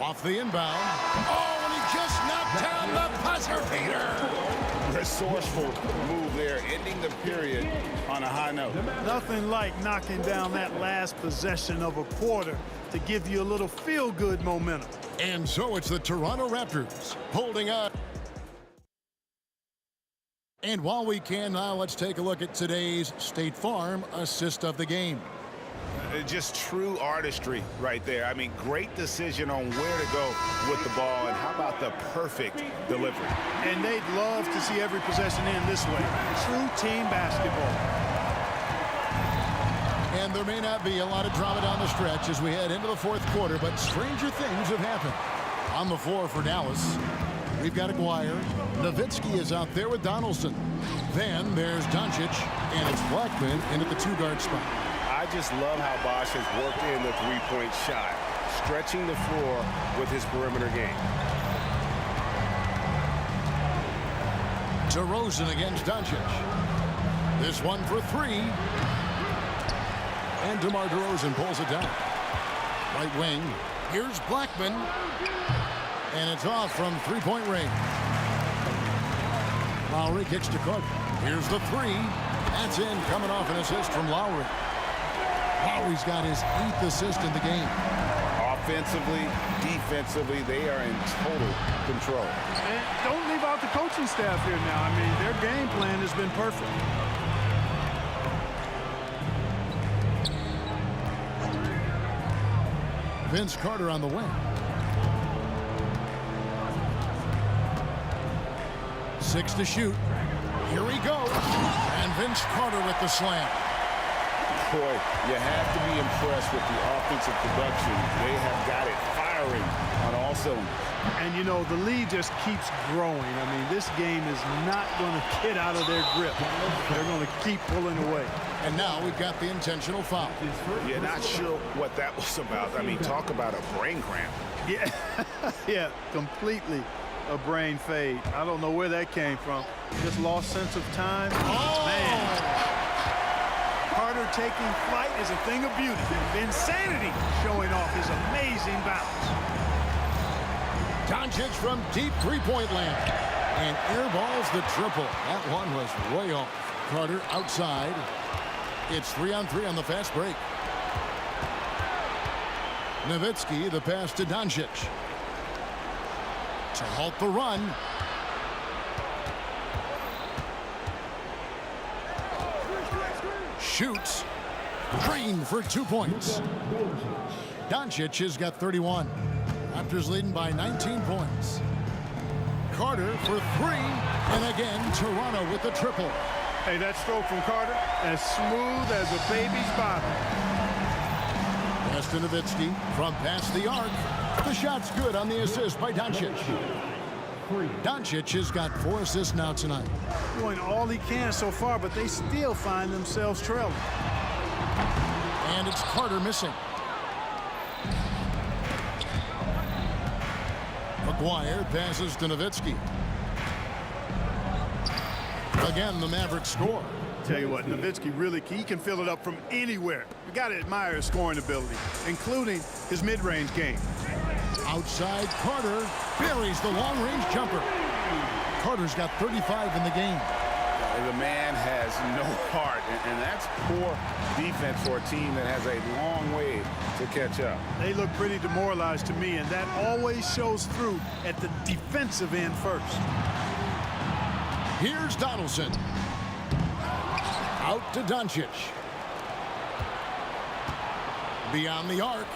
Off the inbound. Oh, and he just knocked down the buzzer beater. Resourceful move there, ending the period on a high note. Nothing like knocking down that last possession of a quarter to give you a little feel-good momentum. And so it's the Toronto Raptors holding up. And while we can now, let's take a look at today's State Farm assist of the game. Just true artistry right there. I mean, great decision on where to go with the ball, and how about the perfect delivery. And they'd love to see every possession end this way. True team basketball. And there may not be a lot of drama down the stretch as we head into the fourth quarter, but stranger things have happened. On the floor for Dallas, we've got Aguirre. Nowitzki is out there with Donaldson. Then there's Doncic, and it's Blackman in at the 2-guard spot. I just love how Bosch has worked in the three-point shot, stretching the floor with his perimeter game. DeRozan against Doncic. This one for 3. And DeMar DeRozan pulls it down. Right wing. Here's Blackman. And it's off from three-point range. Lowry kicks to Cook. Here's the 3. That's in, coming off an assist from Lowry. Lowry's got his 8th assist in the game. Offensively, defensively, they are in total control. And don't leave out the coaching staff here now. I mean, their game plan has been perfect. Vince Carter on the wing. 6 to shoot. Here he goes. And Vince Carter with the slam. Boy, you have to be impressed with the offensive production. They have got it firing on all cylinders. And, you know, the lead just keeps growing. I mean, this game is not going to get out of their grip. They're going to keep pulling away. And now we've got the intentional foul. You're not sure what that was about. I mean, talk about a brain cramp. Yeah, yeah, completely a brain fade. I don't know where that came from. Just lost sense of time. Oh! Man. Carter taking flight is a thing of beauty. Insanity showing off his amazing bounce. Doncic from deep three-point land. And airballs the triple. That one was way off. Carter outside. It's 3-on-3 on the fast break. Nowitzki, the pass to Doncic. To halt the run. Shoots. Green for 2 points. Doncic has got 31. Raptors leading by 19 points. Carter for 3. And again, Toronto with the triple. Hey, that stroke from Carter, as smooth as a baby's bottom. Pass to Nowitzki from past the arc. The shot's good on the assist by Doncic. Doncic has got 4 assists now tonight. Doing all he can so far, but they still find themselves trailing. And it's Carter missing. Aguirre passes to Nowitzki. Again, the Mavericks score. Tell you what, Nowitzki really, he can fill it up from anywhere. You got to admire his scoring ability, including his mid-range game. Outside, Carter buries the long-range jumper. Carter's got 35 in the game. The man has no heart, and that's poor defense for a team that has a long way to catch up. They look pretty demoralized to me, and that always shows through at the defensive end first. Here's Donaldson. Out to Doncic. Beyond the arc.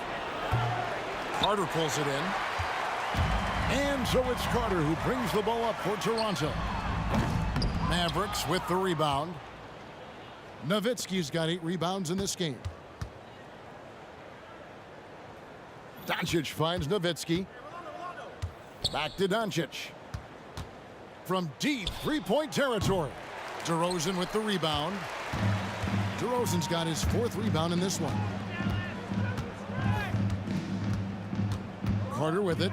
Carter pulls it in. And so it's Carter who brings the ball up for Toronto. Mavericks with the rebound. Nowitzki's got 8 rebounds in this game. Doncic finds Nowitzki. Back to Doncic. From deep three-point territory. DeRozan with the rebound. DeRozan's got his 4th rebound in this one. Carter with it.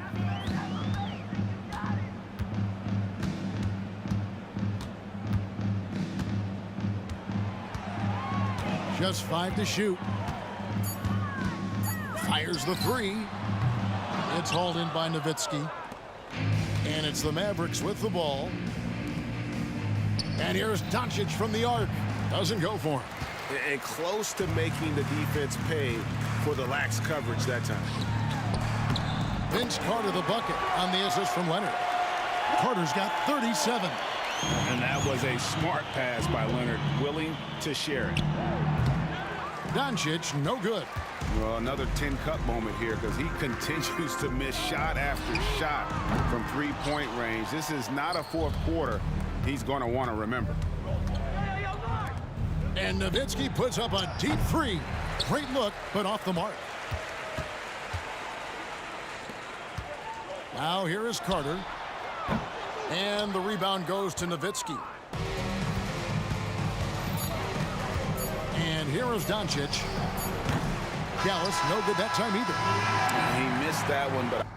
Just 5 to shoot. Fires the 3. It's hauled in by Nowitzki. And it's the Mavericks with the ball. And here's Doncic from the arc. Doesn't go for him. And close to making the defense pay for the lax coverage that time. Vince Carter the bucket on the assist from Leonard. Carter's got 37. And that was a smart pass by Leonard, willing to share it. Doncic, no good. Well, another 10-cut moment here because he continues to miss shot after shot from three-point range. This is not a 4th quarter he's going to want to remember. And Nowitzki puts up a deep 3. Great look, but off the mark. Now here is Carter. And the rebound goes to Nowitzki. And here is Doncic. Dallas, no good that time either. He missed that one, but